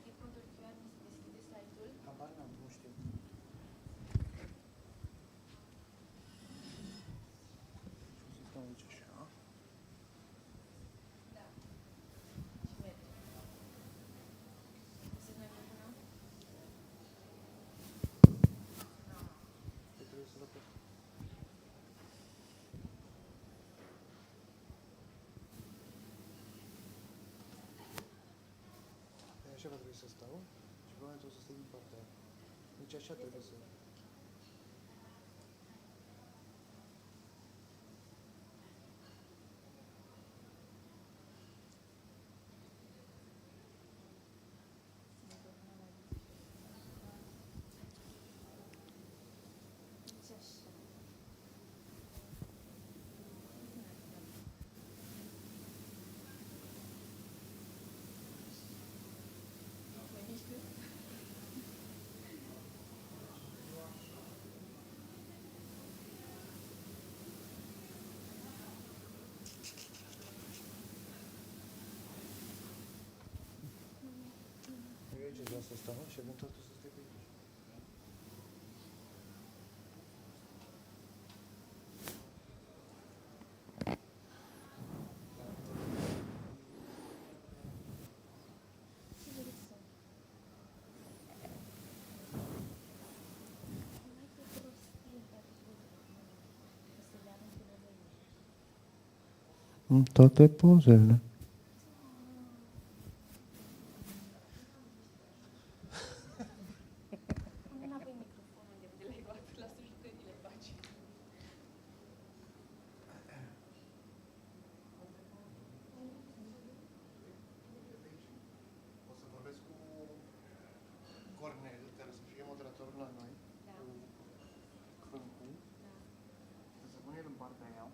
E codul QR, nu se deschide site-ul? Habar n-am, nu știu. Să stau aici așa. Da. Și merge. Se mai bună? Trebuie să repet. Așa va trebui să stau și probabil o să stai din partea aia. Deci așa trebuie să... Deci așa. Mai mișcă? Eu aici vreau să stau și eventual tu să stai pe aici. Ce vreți să? Mai că prostii, dar să le arunc până la ei. Toate pozele. O să vorbesc cu Cornel, care să fie moderatorul la noi, cu Frâncu. Să se pune el în partea aia.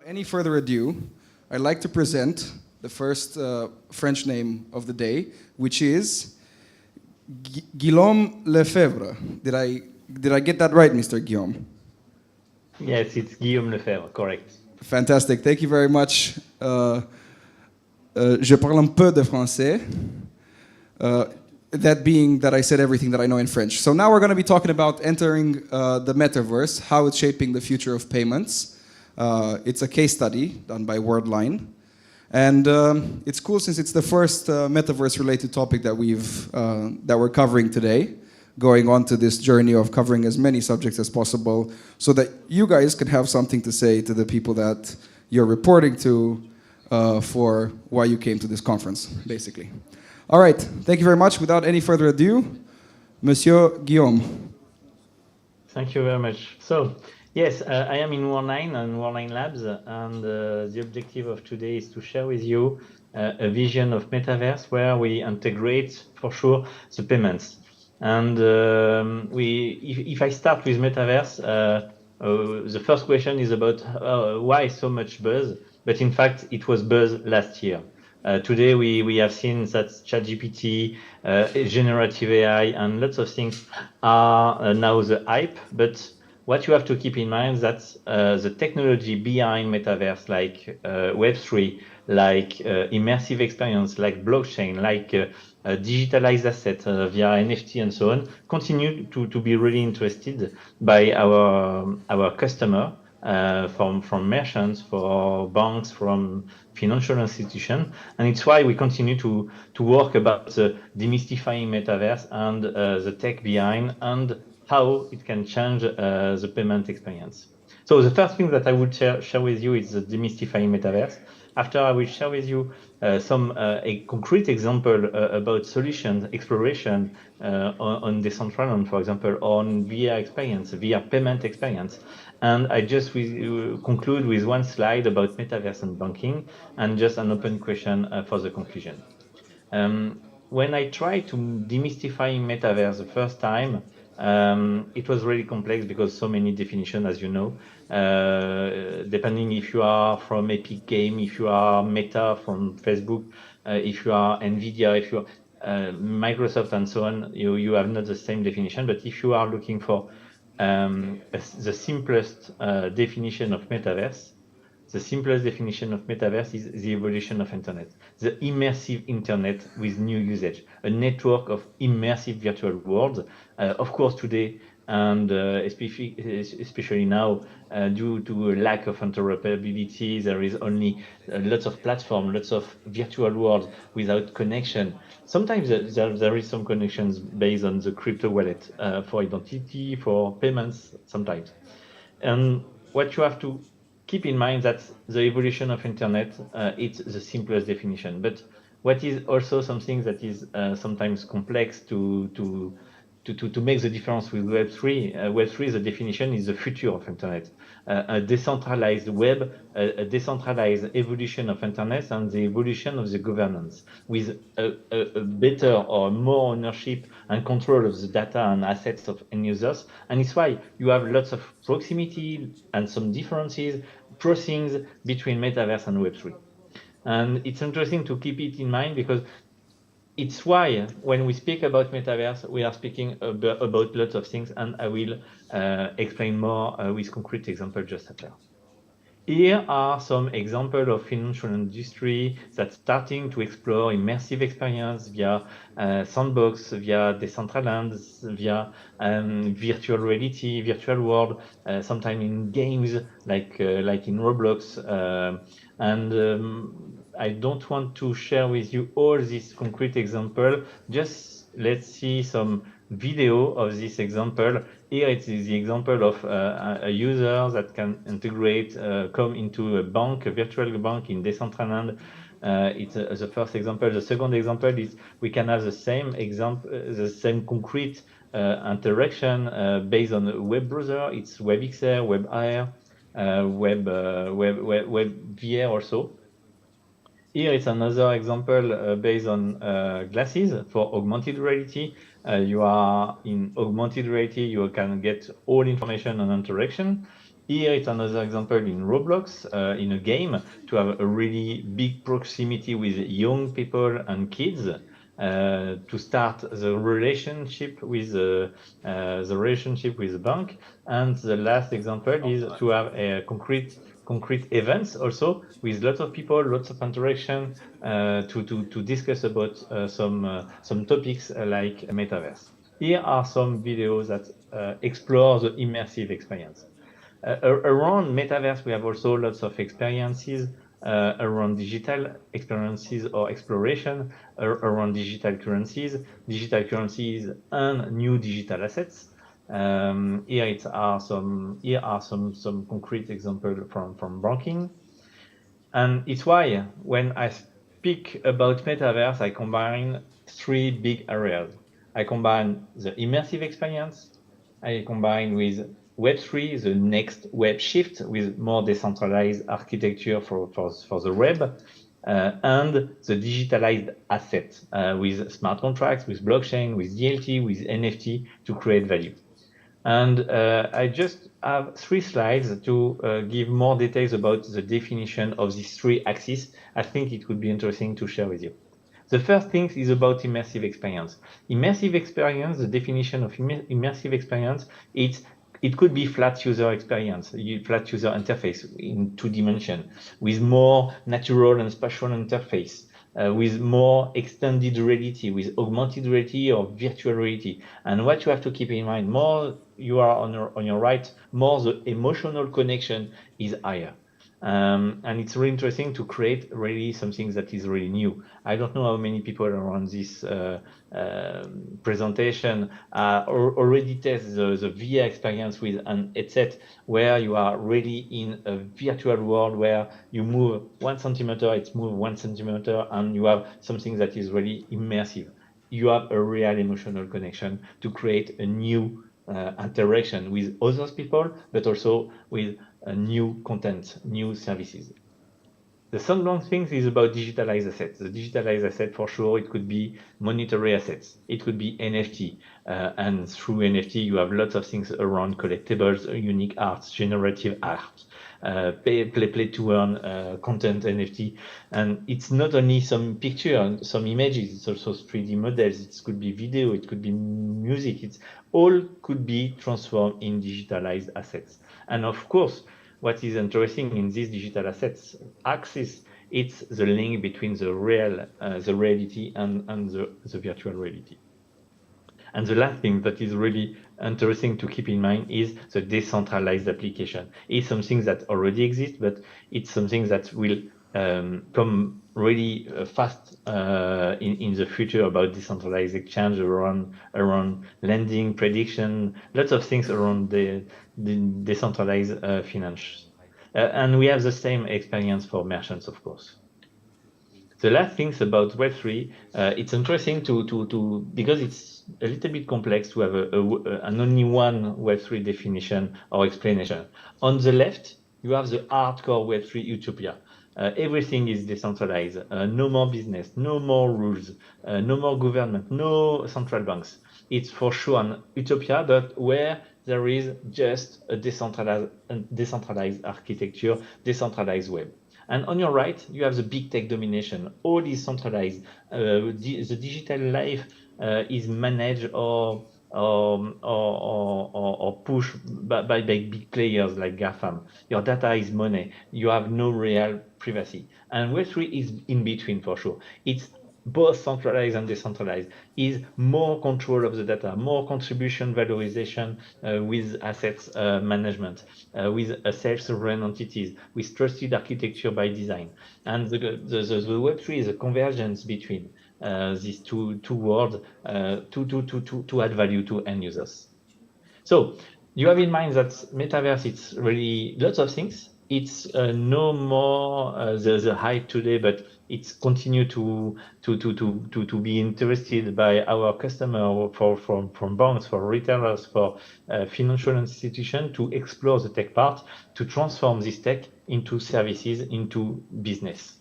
any further ado, I'd like to present the first French name of the day, which is Guillaume Lefebvre. Did I get that right, Mr. Guillaume? Yes, it's Guillaume Lefebvre, correct. Fantastic. Thank you very much. Je parle un peu de français. That being that I said everything that I know in French. So now we're going to be talking about entering the metaverse, how it's shaping the future of payments. It's a case study done by Wordline. And it's cool since it's the first metaverse-related topic that we're covering today, going on to this journey of covering as many subjects as possible so that you guys can have something to say to the people that you're reporting to for why you came to this conference, basically. All right, thank you very much. Without any further ado, Monsieur Guillaume. Thank you very much. So, yes, I am in Wordline and Wordline Labs, and the objective of today is to share with you a vision of metaverse where we integrate, for sure, the payments. And if I start with metaverse, the first question is about why so much buzz, but in fact, it was buzz last year. Today, we have seen that ChatGPT, generative AI, and lots of things are now the hype. But what you have to keep in mind is that the technology behind metaverse, like Web3, like immersive experience, like blockchain, like digitalized assets via NFT and so on, continue to be really interested by our customer. From merchants, for banks, from financial institutions, and it's why we continue to work about demystifying metaverse and the tech behind and how it can change the payment experience. So the first thing that I would share with you is the demystifying metaverse. After, I will share with you a concrete example about solutions exploration on Decentraland, for example, on VR experience, VR payment experience. And I just conclude with one slide about metaverse and banking, and just an open question for the conclusion. When I tried to demystify metaverse the first time, it was really complex because so many definitions, as you know, depending if you are from Epic Game, if you are Meta from Facebook, if you are Nvidia, if you are Microsoft and so on, you have not the same definition. But if you are looking for the simplest definition of metaverse, the simplest definition of metaverse is the evolution of internet, the immersive internet with new usage, a network of immersive virtual worlds. Of course, today, and especially now, due to a lack of interoperability, there is only lots of platforms, lots of virtual worlds without connection. Sometimes there is some connections based on the crypto wallet for identity, for payments, sometimes. And what you have to keep in mind that the evolution of internet, it's the simplest definition. But what is also something that is sometimes complex to make the difference with Web3. Web3, the definition is the future of internet, a decentralized web, a decentralized evolution of internet, and the evolution of the governance with a better or more ownership and control of the data and assets of end users. And it's why you have lots of proximity and some differences, crossings between metaverse and Web3. And it's interesting to keep it in mind because it's why when we speak about metaverse, we are speaking about lots of things, and I will explain more with concrete examples just after. Here are some examples of financial industry that's starting to explore immersive experience via sandbox, via Decentraland, via virtual reality, virtual world, sometimes in games like in Roblox. I don't want to share with you all this concrete example. Just let's see some video of this example. Here it is the example of a user that can integrate, come into a bank, a virtual bank in Decentraland. It's the first example. The second example is we can have the same example, the same concrete interaction based on a web browser. It's WebXR, WebAR, WebVR also. Here it's another example based on glasses for augmented reality. You are in augmented reality, you can get all information on interaction. Here it's another example in Roblox, in a game, to have a really big proximity with young people and kids, to start the relationship with the bank. And the last example is to have a concrete events also with lots of people, lots of interaction, to discuss about some topics like metaverse. Here are some videos that explore the immersive experience. Around metaverse, we have also lots of experiences around digital experiences or exploration around digital currencies, and new digital assets. Here are some concrete examples from banking, and it's why when I speak about metaverse, I combine three big areas. I combine the immersive experience, I combine with Web3, the next web shift with more decentralized architecture for the web, and the digitalized asset with smart contracts, with blockchain, with DLT, with NFT to create value. And I just have 3 slides to give more details about the definition of these 3 axes. I think it would be interesting to share with you. The first thing is about immersive experience. Immersive experience, the definition of immersive experience, it could be flat user experience, flat user interface in 2 dimensions, with more natural and spatial interface, with more extended reality, with augmented reality or virtual reality. And what you have to keep in mind, more you are on your right, more the emotional connection is higher. And it's really interesting to create really something that is really new. I don't know how many people around this presentation already test the VR experience with an headset, where you are really in a virtual world where you move 1 centimeter, it's move 1 centimeter, and you have something that is really immersive. You have a real emotional connection to create a new interaction with other people, but also with new content, new services. The second thing is about digitalized assets. The digitalized asset, for sure, it could be monetary assets. It could be NFT. And through NFT, you have lots of things around collectibles, unique arts, generative art, play to earn content NFT. And it's not only some picture, some images, it's also 3D models. It could be video, it could be music. It's all could be transformed in digitalized assets. And of course, what is interesting in these digital assets axis, it's the link between the reality and the virtual reality. And the last thing that is really interesting to keep in mind is the decentralized application. It's something that already exists, but it's something that will come really fast in the future about decentralized exchange around lending, prediction, lots of things around the decentralized finance. And we have the same experience for merchants, of course. The last things about Web3, it's interesting to because it's a little bit complex to have an only one Web3 definition or explanation. On the left, you have the hardcore Web3 utopia. Everything is decentralized. No more business, no more rules, no more government, no central banks. It's for sure an utopia, but where there is just a decentralized architecture, decentralized web. And on your right, you have the big tech domination. All is centralized. The digital life is managed or pushed by big players like GAFAM. Your data is money. You have no real privacy. And Web3 is in between for sure. It's both centralized and decentralized, is more control of the data, more contribution valorization with assets management, with self-sovereign entities, with trusted architecture by design. And the Web3 is a convergence between these two worlds to add value to end users. So you have in mind that metaverse, it's really lots of things. It's no more the hype today, but it's continue to be interested by our customer from banks, for retailers, for financial institutions to explore the tech part, to transform this tech into services, into business.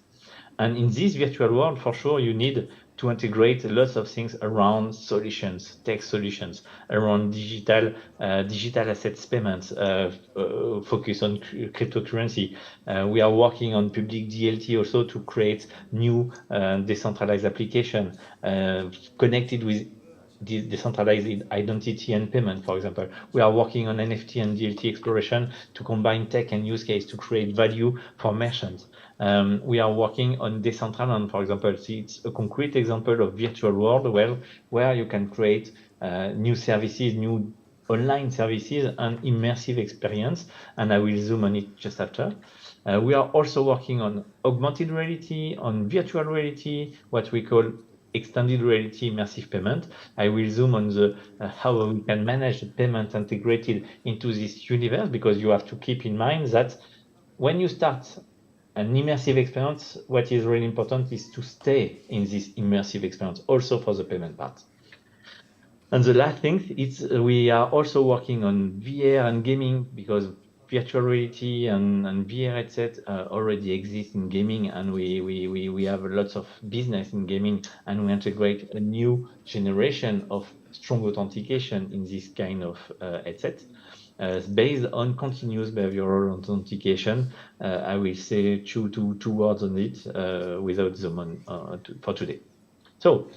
And in this virtual world, for sure, you need to integrate lots of things around solutions, tech solutions, around digital assets payments, focus on cryptocurrency. We are working on public DLT also to create new decentralized application connected with decentralized identity and payment, for example. We are working on NFT and DLT exploration to combine tech and use case to create value for merchants. We are working on Decentraland, for example. It's a concrete example of virtual world where you can create new services, new online services and immersive experience. And I will zoom on it just after. We are also working on augmented reality, on virtual reality, what we call extended reality immersive payment. I will zoom on the how we can manage the payment integrated into this universe, because you have to keep in mind that when you start an immersive experience, what is really important is to stay in this immersive experience also for the payment part. And the last thing is we are also working on VR and gaming, because virtual reality and VR headset already exist in gaming, and we have lots of business in gaming, and we integrate a new generation of strong authentication in this kind of headset. Based on continuous behavioral authentication. I will say two words on it without zoom on for today. So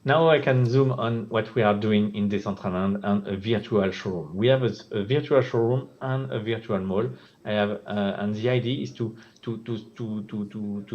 now I can zoom on what we are doing in Decentraland and a virtual showroom. We have a virtual showroom and a virtual mall. I have, and the idea is to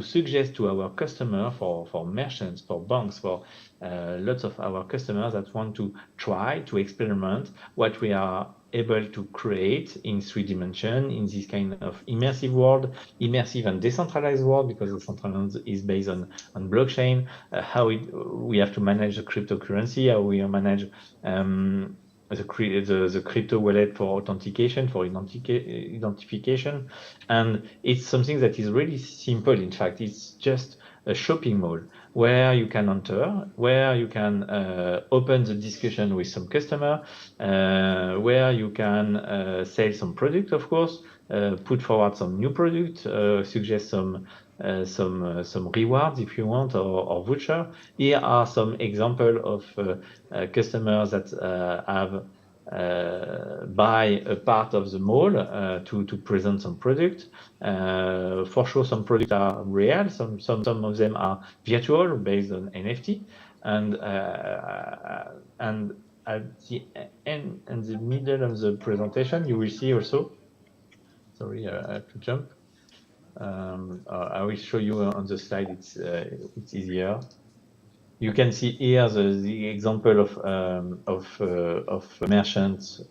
suggest to our customer, for merchants, for banks, for lots of our customers that want to try to experiment what we are able to create in 3 dimensions in this kind of immersive world, immersive and decentralized world, because Decentraland is based on blockchain, how we have to manage the cryptocurrency, how we manage the crypto wallet for authentication, for identification. And it's something that is really simple. In fact, it's just a shopping mall where you can enter, where you can open the discussion with some customer, where you can sell some product, of course, put forward some new product, suggest some rewards if you want, or voucher. Here are some examples of customers that have buy a part of the mall to present some product. For sure, some products are real, some of them are virtual based on NFT, and at the end and the middle of the presentation, you will see also. Sorry, I have to jump. I will show you on the slide. It's easier. You can see here the example of merchants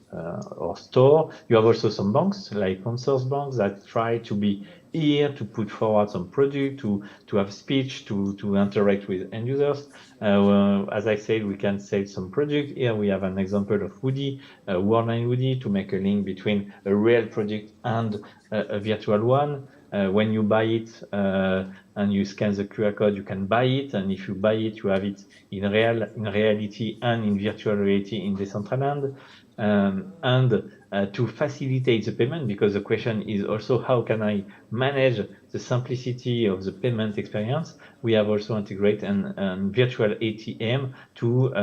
or store. You have also some banks like consource banks that try to be here to put forward some product, to have speech, to interact with end users. As I said, we can sell some product. Here we have an example of Woody, Worldline Woody, to make a link between a real product and a virtual one. When you buy it and you scan the QR code, you can buy it, and if you buy it, you have it in reality and in virtual reality in Decentraland. And to facilitate the payment, because the question is also how can I manage the simplicity of the payment experience, we have also integrated an virtual ATM to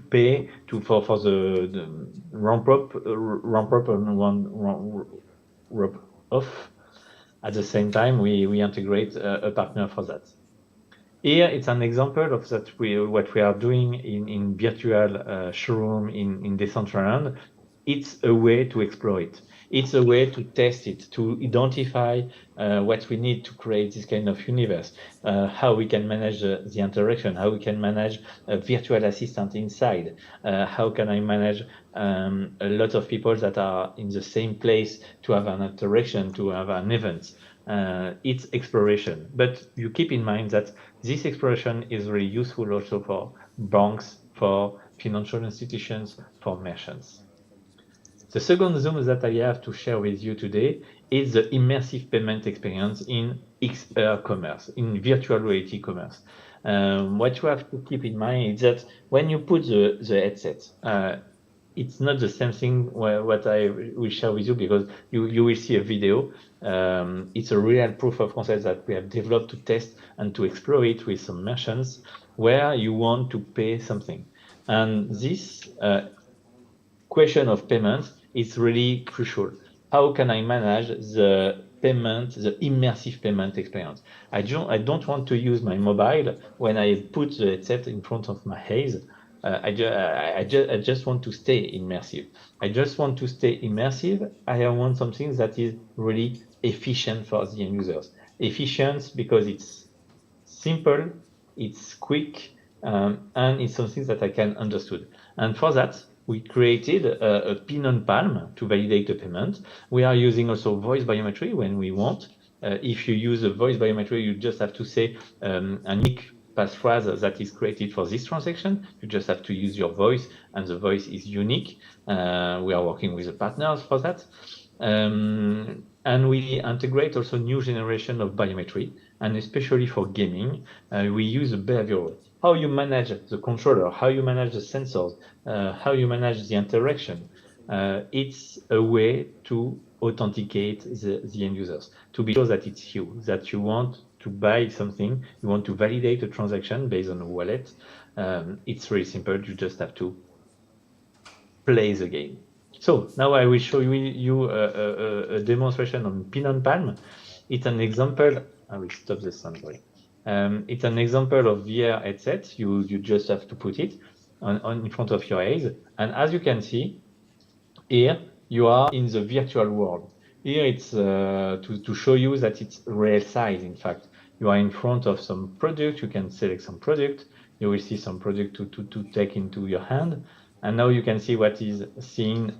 pay for the ramp up and ramp off. At the same time, we integrate a partner for that. Here, it's an example of that what we are doing in virtual showroom in Decentraland. It's a way to explore it. It's a way to test it, to identify what we need to create this kind of universe, how we can manage the interaction, how we can manage a virtual assistant inside, how can I manage a lot of people that are in the same place to have an interaction, to have an event. It's exploration, but you keep in mind that this exploration is really useful also for banks, for financial institutions, for merchants. The second zoom that I have to share with you today is the immersive payment experience in XR commerce, in virtual reality commerce. What you have to keep in mind is that when you put the headset, it's not the same thing what I will share with you, because you will see a video. It's a real proof of concept that we have developed to test and to explore it with some merchants, where you want to pay something. And this question of payments is really crucial. How can I manage the payment, the immersive payment experience? I don't want to use my mobile when I put the headset in front of my eyes. I just want to stay immersive. I just want to stay immersive. I want something that is really efficient for the end users. Efficient because it's simple, it's quick, and it's something that I can understood. And for that, we created a pin on palm to validate the payment. We are using also voice biometry when we want. If you use a voice biometry, you just have to say a unique passphrase that is created for this transaction. You just have to use your voice, and the voice is unique. We are working with the partners for that. And we integrate also new generation of biometry, and especially for gaming, we use a behavioral. How you manage the controller, how you manage the sensors, how you manage the interaction. It's a way to authenticate the end users, to be sure that it's you, that you want to buy something, you want to validate a transaction based on a wallet. It's really simple, you just have to play the game. So now I will show you a demonstration on Pin on Palm. It's an example. I will stop the sound. Sorry. It's an example of VR headset. You just have to put it on in front of your eyes, and as you can see, here you are in the virtual world. Here it's to show you that it's real size. In fact, you are in front of some product. You can select some product. You will see some product to take into your hand. And now you can see what is seen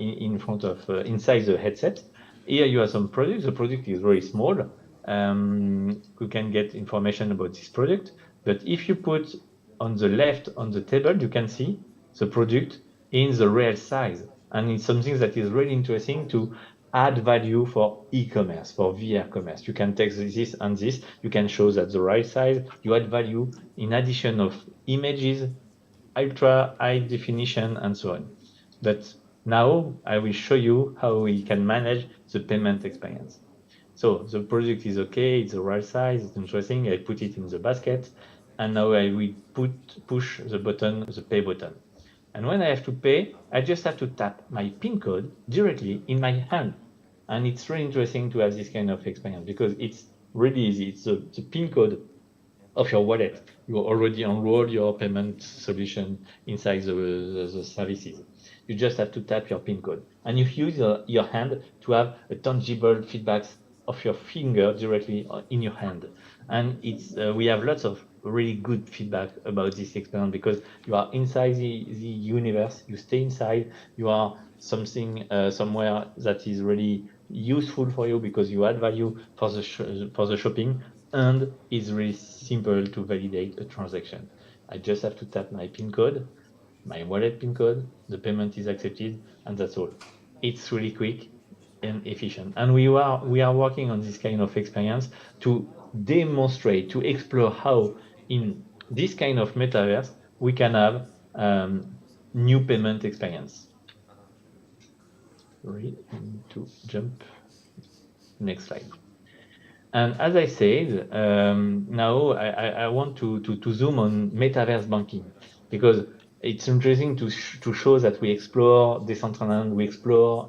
in front of inside the headset. Here you have some product. The product is very small. You can get information about this product. But if you put on the left on the table, you can see the product in the real size. And it's something that is really interesting to add value for e-commerce, for VR commerce. You can take this and this. You can show that the right size. You add value in addition of images, ultra high definition, and so on. But now I will show you how we can manage the payment experience. So the product is okay, it's the right size, it's interesting. I put it in the basket, and now I will push the button, the pay button. And when I have to pay, I just have to tap my PIN code directly in my hand. And it's really interesting to have this kind of experience because it's really easy. It's the PIN code of your wallet. You already enrolled your payment solution inside the services. You just have to tap your PIN code. And you use your hand to have a tangible feedback of your finger directly in your hand. And it's we have lots of really good feedback about this experience because you are inside the universe, you stay inside, you are something somewhere that is really useful for you because you add value for the shopping, and it's really simple to validate a transaction. I just have to tap my PIN code, my wallet PIN code, the payment is accepted, and that's all. It's really quick and efficient. And we are working on this kind of experience to demonstrate, to explore how in this kind of metaverse we can have new payment experience. Sorry, I need to jump. Next slide. And as I said, now I want to zoom on metaverse banking because it's interesting to show that we explore Decentraland, we explore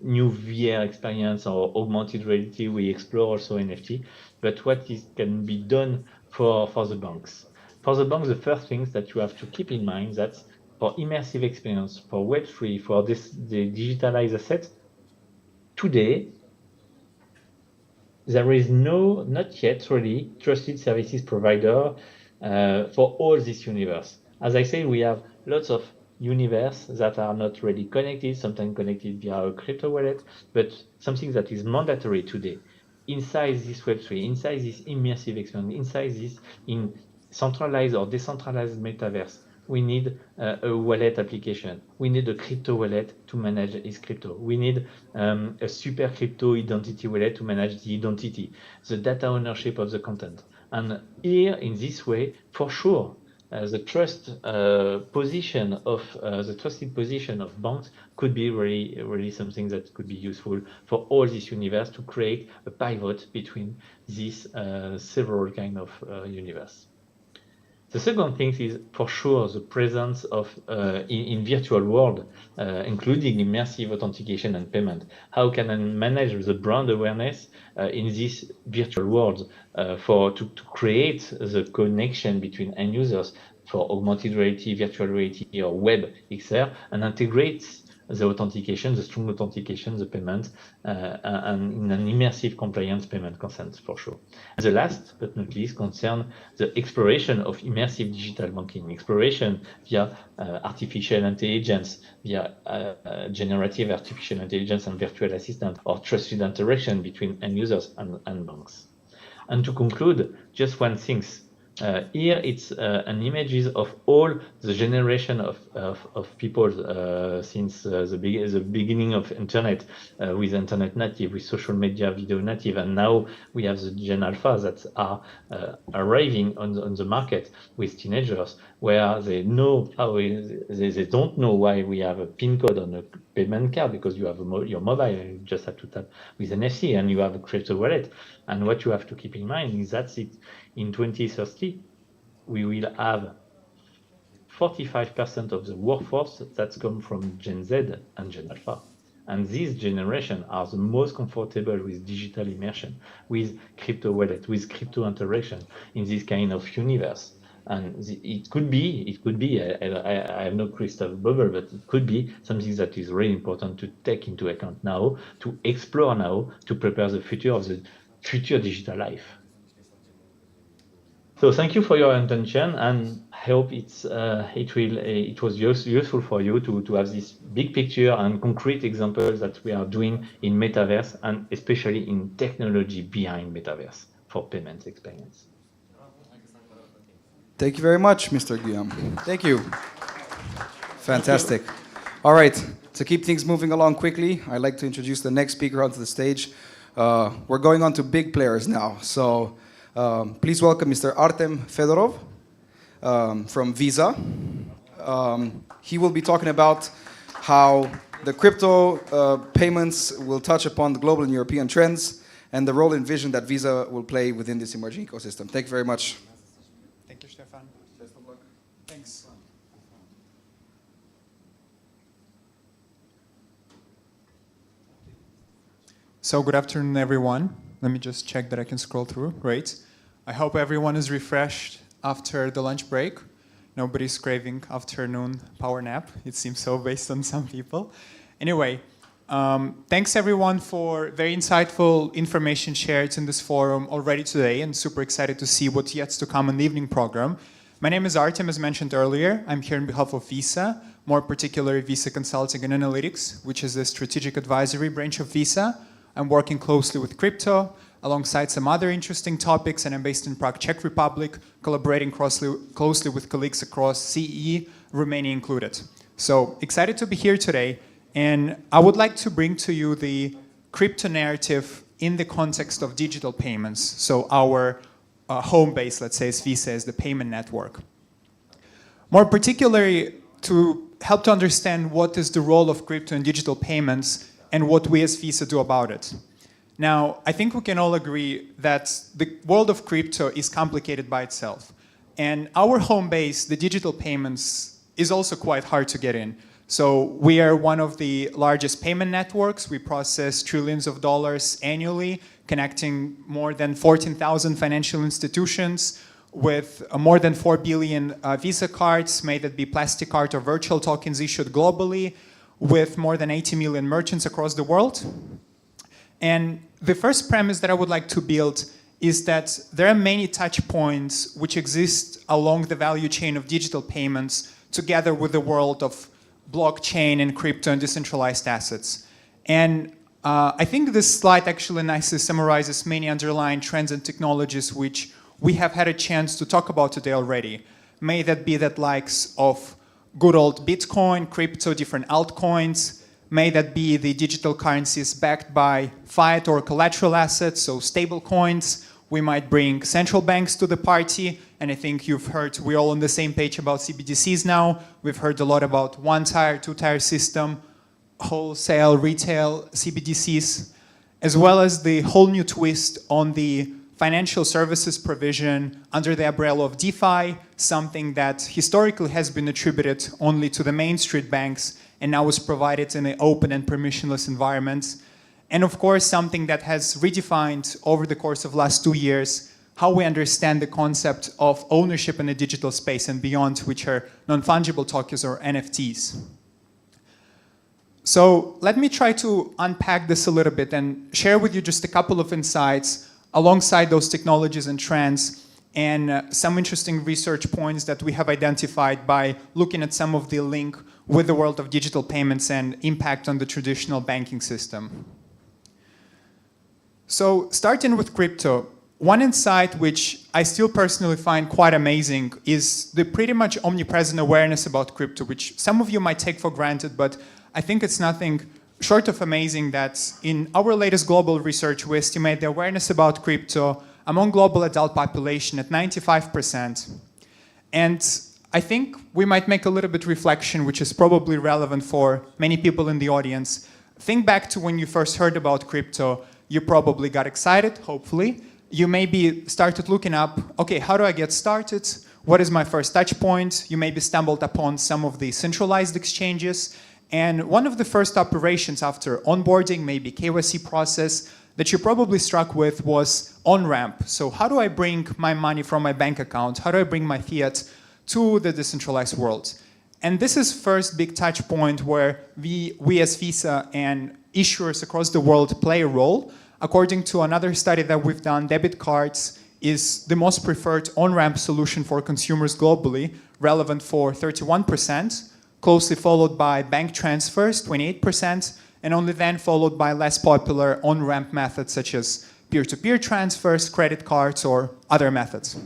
new VR experience or augmented reality, we explore also NFT, but what can be done for the banks? For the banks, the first things that you have to keep in mind that for immersive experience, for Web3, for the digitalized assets, today, there is not yet really trusted services provider for all this universe. As I say, we have lots of universe that are not really connected, sometimes connected via a crypto wallet, but something that is mandatory today. Inside this Web3, inside this immersive experience, inside this in centralized or decentralized metaverse, we need a wallet application. We need a crypto wallet to manage its crypto. We need a super crypto identity wallet to manage the identity, the data ownership of the content. And here, in this way, for sure, the trusted position of banks could be really something that could be useful for all this universe to create a pivot between these several kind of universe. The second thing is for sure the presence of in virtual world, including immersive authentication and payment. How can I manage the brand awareness in this virtual world to create the connection between end users for augmented reality, virtual reality, or web XR, and integrate the authentication, the strong authentication, the payment, and in an immersive compliance payment consent for sure. And the last but not least concern the exploration of immersive digital banking, exploration via artificial intelligence, via generative artificial intelligence and virtual assistant, or trusted interaction between end users and banks. And to conclude, just one thing. Here it's an images of all the generation of people since the beginning of internet, with internet native, with social media video native, and now we have the Gen Alpha that are arriving on the market with teenagers, where they know how they don't know why we have a PIN code on a payment card, because you have your mobile, you just have to tap with NFC and you have a crypto wallet. And what you have to keep in mind is that in 2030, we will have 45% of the workforce that's come from Gen Z and Gen Alpha. And these generation are the most comfortable with digital immersion, with crypto wallet, with crypto interaction in this kind of universe. And it could be, I have no crystal ball, but it could be something that is really important to take into account now, to explore now, to prepare the future of the future digital life. So thank you for your attention, and I hope it was useful for you to have this big picture and concrete examples that we are doing in metaverse, and especially in technology behind metaverse for payment experience. Thank you very much, Mr. Guillaume. Thank you. Fantastic. All right, to keep things moving along quickly, I'd like to introduce the next speaker onto the stage. We're going on to big players now. So please welcome Mr. Artem Fedorov from Visa. He will be talking about how the crypto payments will touch upon the global and European trends and the role and vision that Visa will play within this emerging ecosystem. Thank you very much. Thank you, Stefan. Best of luck. Thanks. So good afternoon, everyone. Let me just check that I can scroll through. Great. I hope everyone is refreshed after the lunch break. Nobody's craving afternoon power nap. It seems so based on some people. Anyway, thanks everyone for very insightful information shared in this forum already today, and super excited to see what's yet to come in the evening program. My name is Artem, as mentioned earlier. I'm here on behalf of Visa, more particularly Visa Consulting and Analytics, which is the strategic advisory branch of Visa. I'm working closely with crypto, alongside some other interesting topics, and I'm based in Prague, Czech Republic, collaborating closely with colleagues across CE, Romania included. So excited to be here today, and I would like to bring to you the crypto narrative in the context of digital payments. So our home base, let's say, is Visa, as the payment network. More particularly, to help to understand what is the role of crypto in digital payments and what we as Visa do about it. Now, I think we can all agree that the world of crypto is complicated by itself. And our home base, the digital payments, is also quite hard to get in. So we are one of the largest payment networks. We process trillions of dollars annually, connecting more than 14,000 financial institutions with more than 4 billion Visa cards, may that be plastic card or virtual tokens issued globally, with more than 80 million merchants across the world. And the first premise that I would like to build is that there are many touch points which exist along the value chain of digital payments together with the world of blockchain and crypto and decentralized assets. And I think this slide actually nicely summarizes many underlying trends and technologies which we have had a chance to talk about today already. May that be that likes of good old Bitcoin, crypto, different altcoins. May that be the digital currencies backed by fiat or collateral assets, so stable coins. We might bring central banks to the party, And I think you've heard, we're all on the same page about CBDCs now. We've heard a lot about one-tier, two-tier system, wholesale, retail CBDCs, as well as the whole new twist on the financial services provision under the umbrella of DeFi, something that historically has been attributed only to the main street banks and now is provided in an open and permissionless environment. And of course, something that has redefined over the course of last 2 years how we understand the concept of ownership in the digital space and beyond, which are non-fungible tokens or NFTs. So let me try to unpack this a little bit and share with you just a couple of insights alongside those technologies and trends and some interesting research points that we have identified by looking at some of the link with the world of digital payments and impact on the traditional banking system. So starting with crypto, one insight which I still personally find quite amazing is the pretty much omnipresent awareness about crypto, which some of you might take for granted, but I think it's nothing short of amazing that in our latest global research, we estimate the awareness about crypto among global adult population at 95%. And I think we might make a little bit reflection, which is probably relevant for many people in the audience. Think back to when you first heard about crypto. You probably got excited, hopefully. You maybe started looking up, okay, how do I get started? What is my first touch point? You maybe stumbled upon some of the centralized exchanges. And one of the first operations after onboarding, maybe KYC process, that you probably struck with was on-ramp. So how do I bring my money from my bank account? How do I bring my fiat to the decentralized world? And this is first big touch point where we as Visa and issuers across the world play a role. According to another study that we've done, debit cards is the most preferred on-ramp solution for consumers globally, relevant for 31%, closely followed by bank transfers, 28%, and only then followed by less popular on-ramp methods such as peer-to-peer transfers, credit cards, or other methods.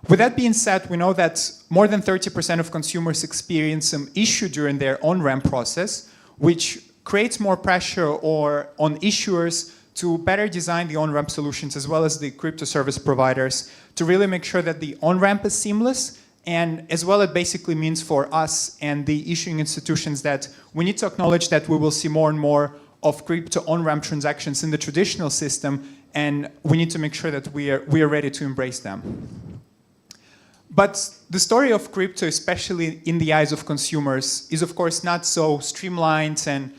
With that being said, we know that more than 30% of consumers experience some issue during their on-ramp process, which creates more pressure on issuers to better design the on-ramp solutions as well as the crypto service providers to really make sure that the on-ramp is seamless. And as well, it basically means for us and the issuing institutions that we need to acknowledge that we will see more and more of crypto on-ramp transactions in the traditional system, and we need to make sure that we are ready to embrace them. But the story of crypto, especially in the eyes of consumers, is of course not so streamlined and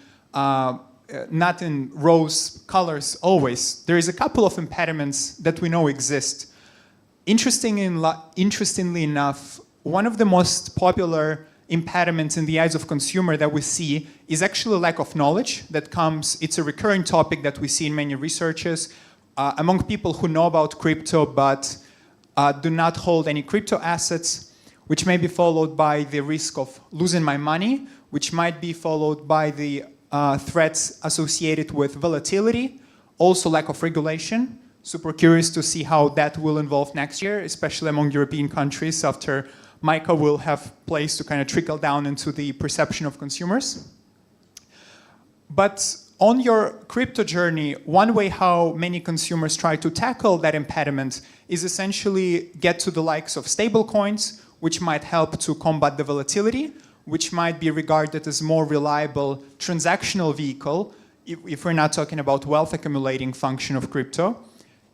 not in rose colors always. There is a couple of impediments that we know exist. Interestingly enough, one of the most popular impediments in the eyes of consumer that we see is actually lack of knowledge that comes, it's a recurring topic that we see in many researches among people who know about crypto but do not hold any crypto assets, which may be followed by the risk of losing my money, which might be followed by the threats associated with volatility, also lack of regulation. Super curious to see how that will evolve next year, especially among European countries after MiCA will have place to kind of trickle down into the perception of consumers. But on your crypto journey, one way how many consumers try to tackle that impediment is essentially get to the likes of stablecoins, which might help to combat the volatility, which might be regarded as more reliable transactional vehicle if we're not talking about wealth accumulating function of crypto.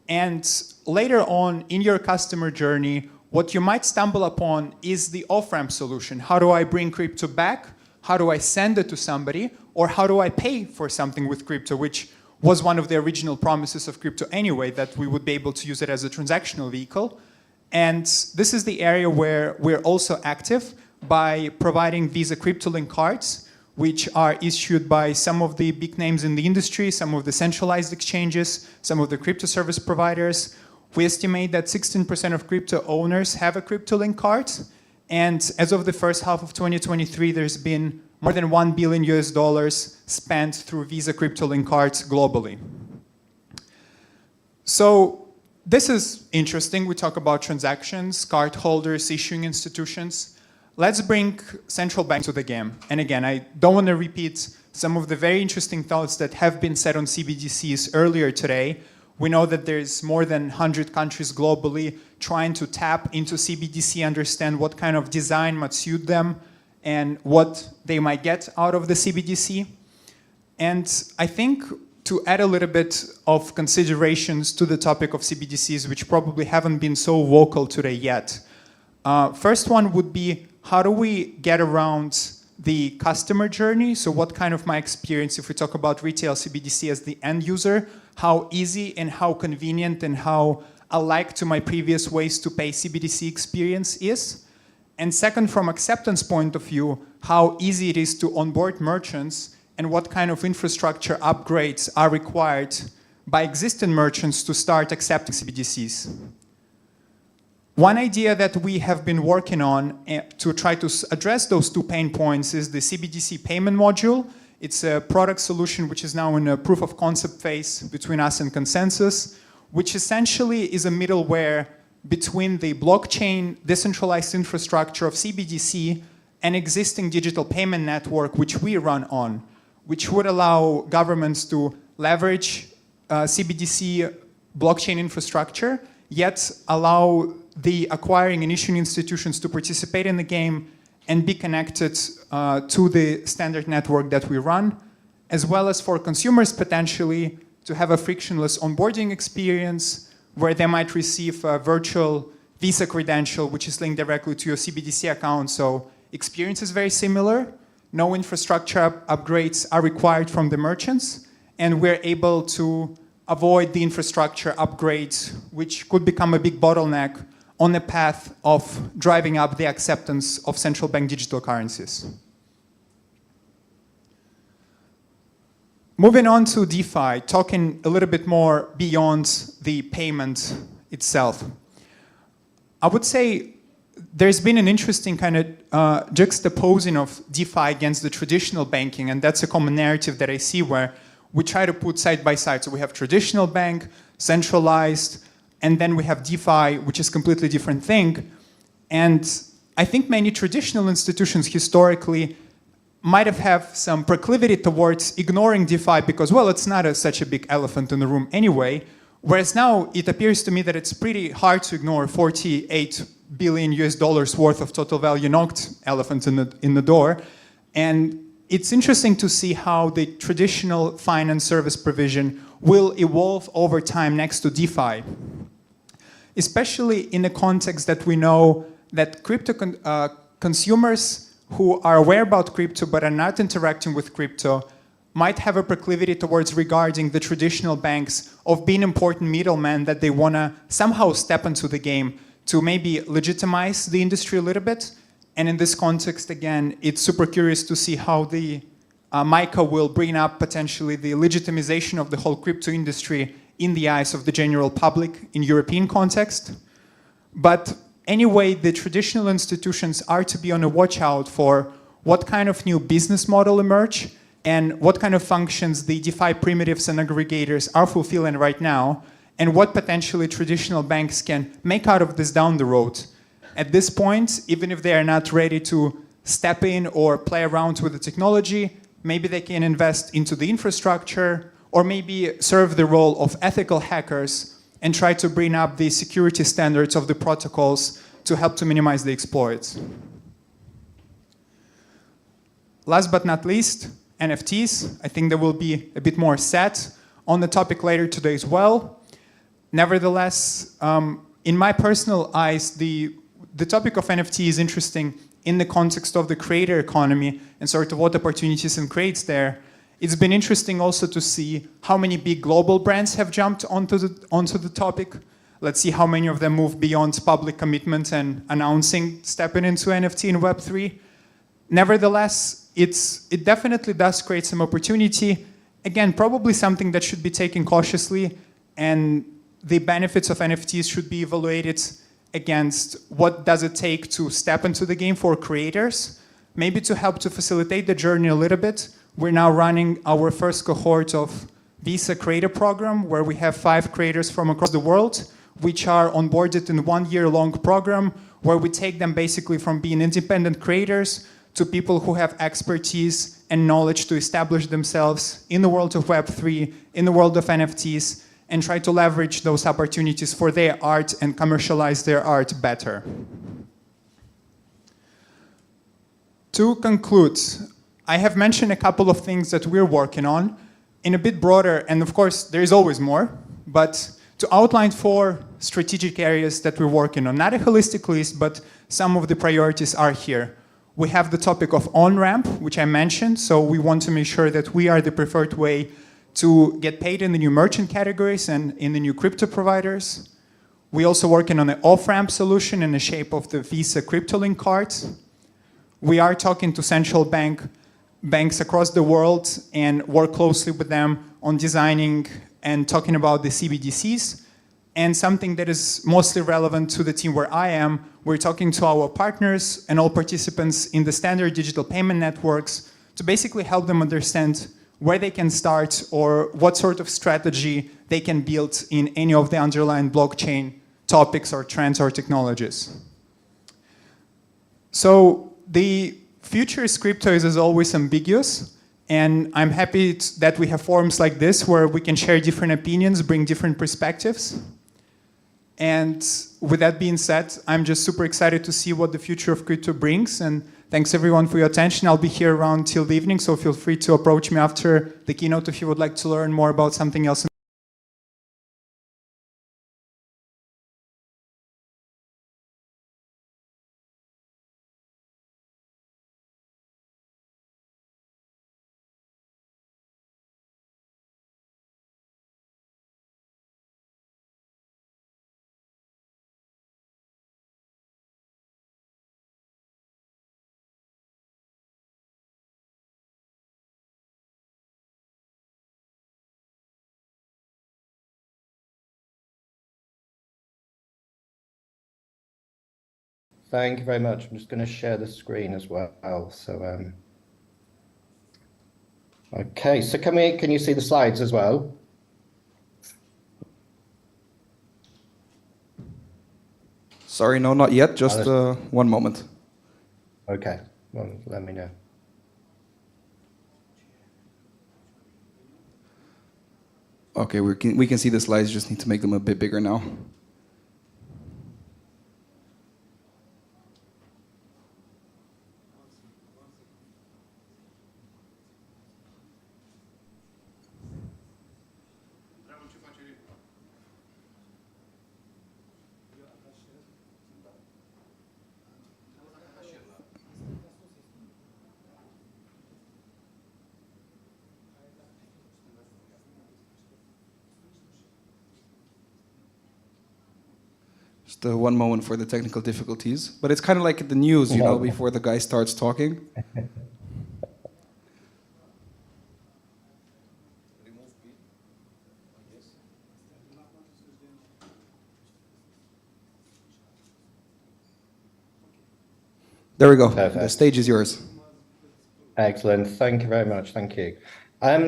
And later on in your customer journey, what you might stumble upon is the off-ramp solution. How do I bring crypto back? How do I send it to somebody? Or how do I pay for something with crypto, which was one of the original promises of crypto anyway, that we would be able to use it as a transactional vehicle. And this is the area where we're also active by providing Visa CryptoLink cards, which are issued by some of the big names in the industry, some of the centralized exchanges, some of the crypto service providers. We estimate that 16% of crypto owners have a CryptoLink card. And as of the first half of 2023, there's been more than $1 billion spent through Visa CryptoLink cards globally. So this is interesting. We talk about transactions, card holders, issuing institutions. Let's bring central banks to the game. And again, I don't want to repeat some of the very interesting thoughts that have been said on CBDCs earlier today. We know that there's more than 100 countries globally trying to tap into CBDC, understand what kind of design might suit them and what they might get out of the CBDC. And I think to add a little bit of considerations to the topic of CBDCs, which probably haven't been so vocal today yet. First one would be, how do we get around the customer journey? So what kind of my experience, if we talk about retail CBDC as the end user, how easy and how convenient and how alike to my previous ways to pay CBDC experience is? And second, from acceptance point of view, how easy it is to onboard merchants and what kind of infrastructure upgrades are required by existing merchants to start accepting CBDCs. One idea that we have been working on to try to address those two pain points is the CBDC payment module. It's a product solution which is now in a proof of concept phase between us and Consensus, which essentially is a middleware between the blockchain decentralized infrastructure of CBDC and existing digital payment network which we run on, which would allow governments to leverage CBDC blockchain infrastructure, yet allow the acquiring and issuing institutions to participate in the game and be connected to the standard network that we run, as well as for consumers potentially to have a frictionless onboarding experience where they might receive a virtual Visa credential, which is linked directly to your CBDC account. So experience is very similar. No infrastructure upgrades are required from the merchants, and we're able to avoid the infrastructure upgrades, which could become a big bottleneck on the path of driving up the acceptance of central bank digital currencies. Moving on to DeFi, talking a little bit more beyond the payment itself. I would say there's been an interesting kind of juxtaposing of DeFi against the traditional banking, and that's a common narrative that I see where we try to put side by side. So we have traditional bank, centralized, and then we have DeFi, which is a completely different thing. And I think many traditional institutions historically might have some proclivity towards ignoring DeFi because, well, it's not such a big elephant in the room anyway. Whereas now it appears to me that it's pretty hard to ignore $48 billion worth of total value knocked elephants in the door. And it's interesting to see how the traditional finance service provision will evolve over time next to DeFi, especially in the context that we know that crypto consumers who are aware about crypto but are not interacting with crypto might have a proclivity towards regarding the traditional banks of being important middlemen that they want to somehow step into the game to maybe legitimize the industry a little bit. And in this context, again, it's super curious to see how the MiCA will bring up potentially the legitimization of the whole crypto industry in the eyes of the general public in European context. But anyway, the traditional institutions are to be on a watch out for what kind of new business model emerge and what kind of functions the DeFi primitives and aggregators are fulfilling right now, and what potentially traditional banks can make out of this down the road. At this point, even if they are not ready to step in or play around with the technology, maybe they can invest into the infrastructure or maybe serve the role of ethical hackers and try to bring up the security standards of the protocols to help to minimize the exploits. Last but not least, NFTs. I think there will be a bit more set on the topic later today as well. Nevertheless, in my personal eyes, the topic of NFT is interesting in the context of the creator economy and sort of what opportunities it creates there. It's been interesting also to see how many big global brands have jumped onto the topic. Let's see how many of them move beyond public commitment and announcing stepping into NFT in Web3. Nevertheless, it definitely does create some opportunity. Again, probably something that should be taken cautiously, and the benefits of NFTs should be evaluated against what does it take to step into the game for creators, maybe to help to facilitate the journey a little bit. We're now running our first cohort of Visa Creator Program, where we have 5 creators from across the world, which are onboarded in 1-year-long program, where we take them basically from being independent creators to people who have expertise and knowledge to establish themselves in the world of Web3, in the world of NFTs, and try to leverage those opportunities for their art and commercialize their art better. To conclude, I have mentioned a couple of things that we're working on in a bit broader, and of course there is always more, but to outline 4 strategic areas that we're working on. Not a holistic list, but some of the priorities are here. We have the topic of on-ramp, which I mentioned, so we want to make sure that we are the preferred way to get paid in the new merchant categories and in the new crypto providers. We're also working on an off-ramp solution in the shape of the Visa CryptoLink cards. We are talking to central banks across the world and work closely with them on designing and talking about the CBDCs. And something that is mostly relevant to the team where I am, we're talking to our partners and all participants in the standard digital payment networks to basically help them understand where they can start or what sort of strategy they can build in any of the underlying blockchain topics or trends or technologies. So the future is crypto is as always ambiguous, and I'm happy that we have forums like this where we can share different opinions, bring different perspectives. And with that being said, I'm just super excited to see what the future of crypto brings, and thanks everyone for your attention. I'll be here around till the evening, so feel free to approach me after the keynote if you would like to learn more about something else. Thank you very much. I'm just going to share the screen as well. So, okay. So can you see the slides as well? Sorry, no, not yet. Just one moment. Okay. Well, let me know. Okay, we can see the slides. Just need to make them a bit bigger now. Just one moment for the technical difficulties. But it's kind of like the news, you know, before the guy starts talking. There we go. Perfect. The stage is yours. Excellent. Thank you very much. Thank you.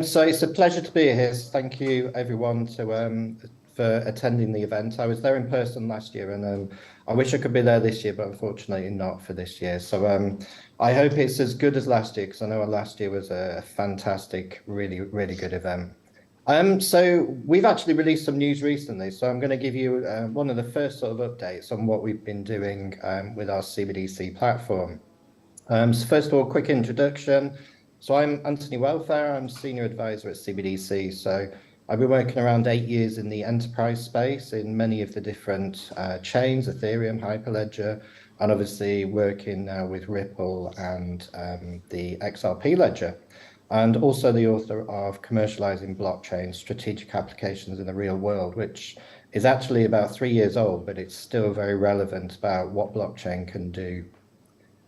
So it's a pleasure to be here. Thank you, everyone, for attending the event. I was there in person last year, and I wish I could be there this year, but unfortunately not for this year. So I hope it's as good as last year, because I know last year was a fantastic, really, really good event. So we've actually released some news recently, so I'm going to give you one of the first sort of updates on what we've been doing with our CBDC platform. So first of all, quick introduction. So I'm Anthony Welfare, I'm Senior Advisor at CBDC. So I've been working around 8 years in the enterprise space in many of the different chains, Ethereum, Hyperledger, and obviously working now with Ripple and the XRP ledger. And also the author of Commercializing Blockchain, Strategic Applications in the Real World, which is actually about 3 years old, but it's still very relevant about what blockchain can do.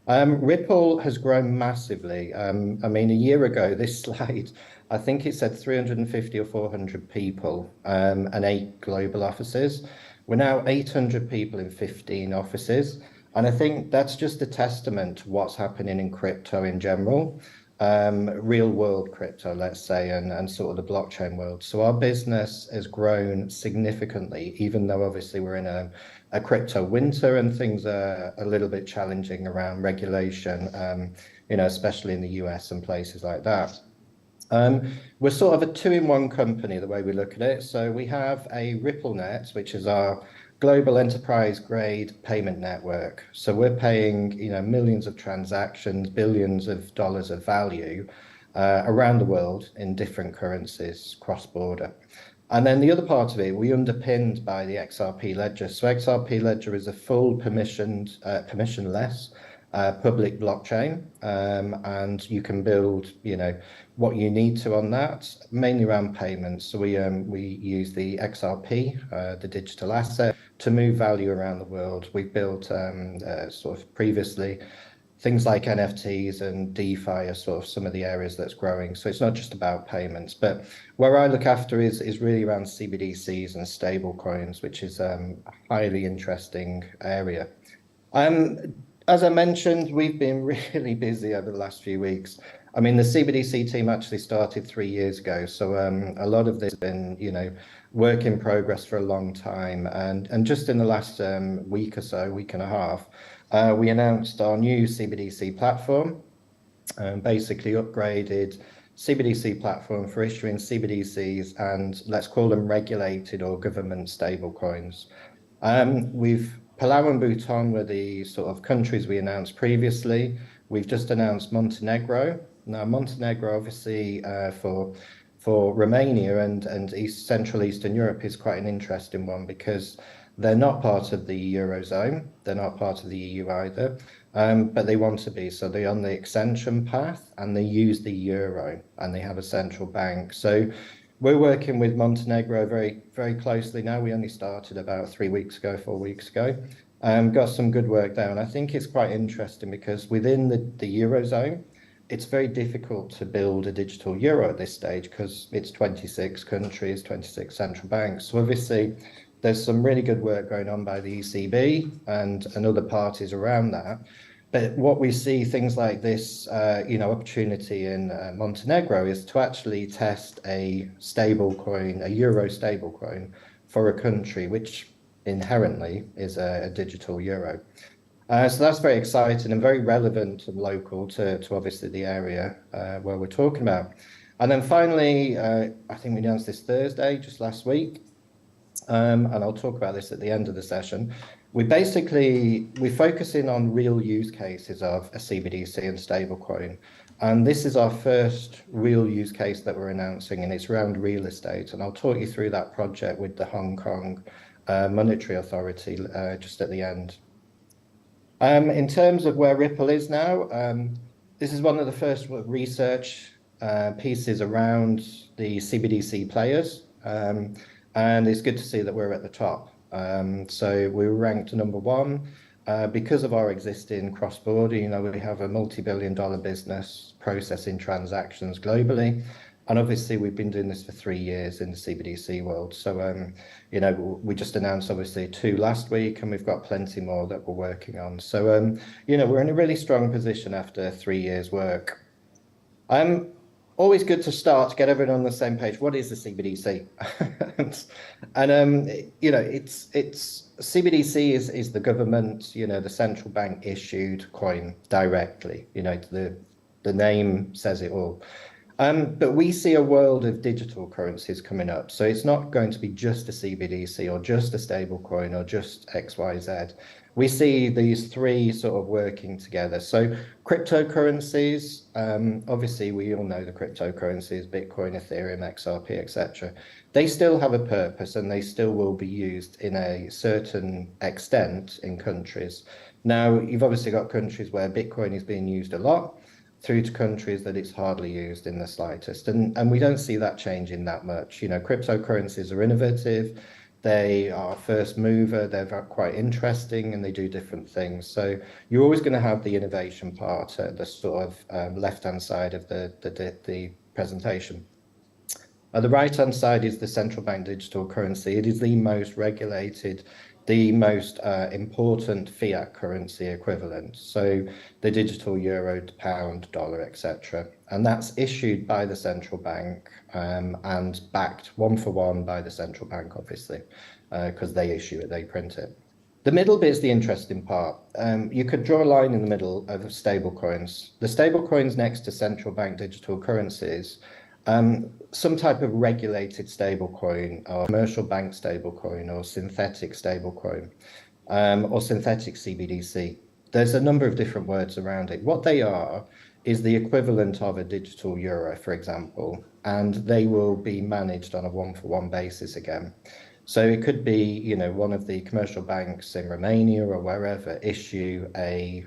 Ripple has grown massively. I mean, a year ago, this slide, I think it said 350 or 400 people and 8 global offices. We're now 800 people in 15 offices. And I think that's just a testament to what's happening in crypto in general. Real world crypto, let's say, and sort of the blockchain world. So our business has grown significantly, even though obviously we're in a crypto winter and things are a little bit challenging around regulation, you know, especially in the US and places like that. We're sort of a two-in-one company, the way we look at it. So we have a RippleNet, which is our global enterprise-grade payment network. So we're paying, millions of transactions, billions of dollars of value around the world in different currencies, cross-border. And then the other part of it, we underpinned by the XRP ledger. So XRP ledger is a full permissionless public blockchain, and you can build, what you need to on that, mainly around payments. So we use the XRP, the digital asset, to move value around the world. We've built sort of previously things like NFTs and DeFi are sort of some of the areas that's growing. So it's not just about payments, but where I look after is really around CBDCs and stable coins, which is a highly interesting area. As I mentioned, we've been really busy over the last few weeks. I mean, the CBDC team actually started 3 years ago. So a lot of this has been, work in progress for a long time. And just in the last week or so, week and a half, we announced our new CBDC platform, basically upgraded CBDC platform for issuing CBDCs and let's call them regulated or government stable coins. Palau and Bhutan were the sort of countries we announced previously. We've just announced Montenegro. Now, Montenegro, obviously, for Romania and Central Eastern Europe is quite an interesting one because they're not part of the Eurozone. They're not part of the EU either, but they want to be. So they're on the extension path and they use the euro and they have a central bank. So we're working with Montenegro very, very closely now. We only started about 4 weeks ago. Got some good work there. And I think it's quite interesting because within the Eurozone, it's very difficult to build a digital euro at this stage because it's 26 countries, 26 central banks. So obviously, there's some really good work going on by the ECB and other parties around that. But what we see, things like this, opportunity in Montenegro is to actually test a stable coin, a euro stable coin for a country, which inherently is a digital euro. So that's very exciting and very relevant and local to obviously the area where we're talking about. And then finally, I think we announced this Thursday, just last week, and I'll talk about this at the end of the session. We're focusing on real use cases of a CBDC and stablecoin. And this is our first real use case that we're announcing, and it's around real estate. And I'll talk you through that project with the Hong Kong Monetary Authority just at the end. In terms of where Ripple is now, this is one of the first research pieces around the CBDC players. And it's good to see that we're at the top. So we were ranked number 1 because of our existing cross-border. We have a multi-billion-dollar business processing transactions globally. And obviously, we've been doing this for 3 years in the CBDC world. So, we just announced, obviously, 2 last week, and we've got plenty more that we're working on. So, we're in a really strong position after 3 years' work. Always good to start to get everyone on the same page. What is the CBDC? It's CBDC is the government, the central bank issued coin directly. The name says it all. But we see a world of digital currencies coming up. So it's not going to be just a CBDC or just a stable coin or just XYZ. We see these 3 sort of working together. So cryptocurrencies, obviously we all know the cryptocurrencies, Bitcoin, Ethereum, XRP, etc. They still have a purpose and they still will be used in a certain extent in countries. Now, you've obviously got countries where Bitcoin is being used a lot, through to countries that it's hardly used in the slightest. And we don't see that changing that much. Cryptocurrencies are innovative. They are first mover, they're quite interesting, and they do different things. So you're always going to have the innovation part at the sort of left-hand side of the presentation. The right-hand side is the central bank digital currency. It is the most regulated, the most important fiat currency equivalent. So the digital euro, pound, dollar, etc. And that's issued by the central bank and backed 1-for-1 by the central bank, obviously, because they issue it, they print it. The middle bit is the interesting part. You could draw a line in the middle of stable coins. The stable coins next to central bank digital currencies some type of regulated stablecoin or commercial bank stablecoin or synthetic stablecoin or synthetic CBDC. There's a number of different words around it. What they are is the equivalent of a digital euro, for example, and they will be managed on a one-for-one basis again. So it could be, you know, one of the commercial banks in Romania or wherever issue a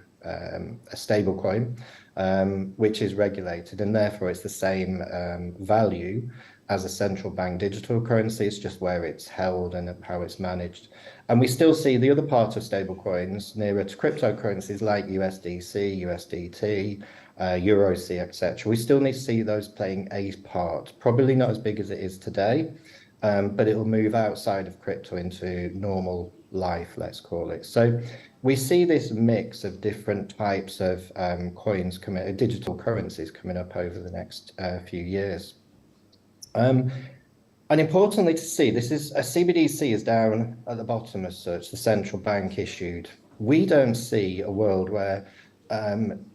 stable coin, which is regulated, and therefore it's the same value as a central bank digital currency. It's just where it's held and how it's managed. And we still see the other part of stable coins nearer to cryptocurrencies like USDC, USDT, EuroC, etc. We still need to see those playing a part, probably not as big as it is today, but it will move outside of crypto into normal life, let's call it. So we see this mix of different types of coins, digital currencies coming up over the next few years. And importantly to see, this is a CBDC is down at the bottom as such, the central bank issued. We don't see a world where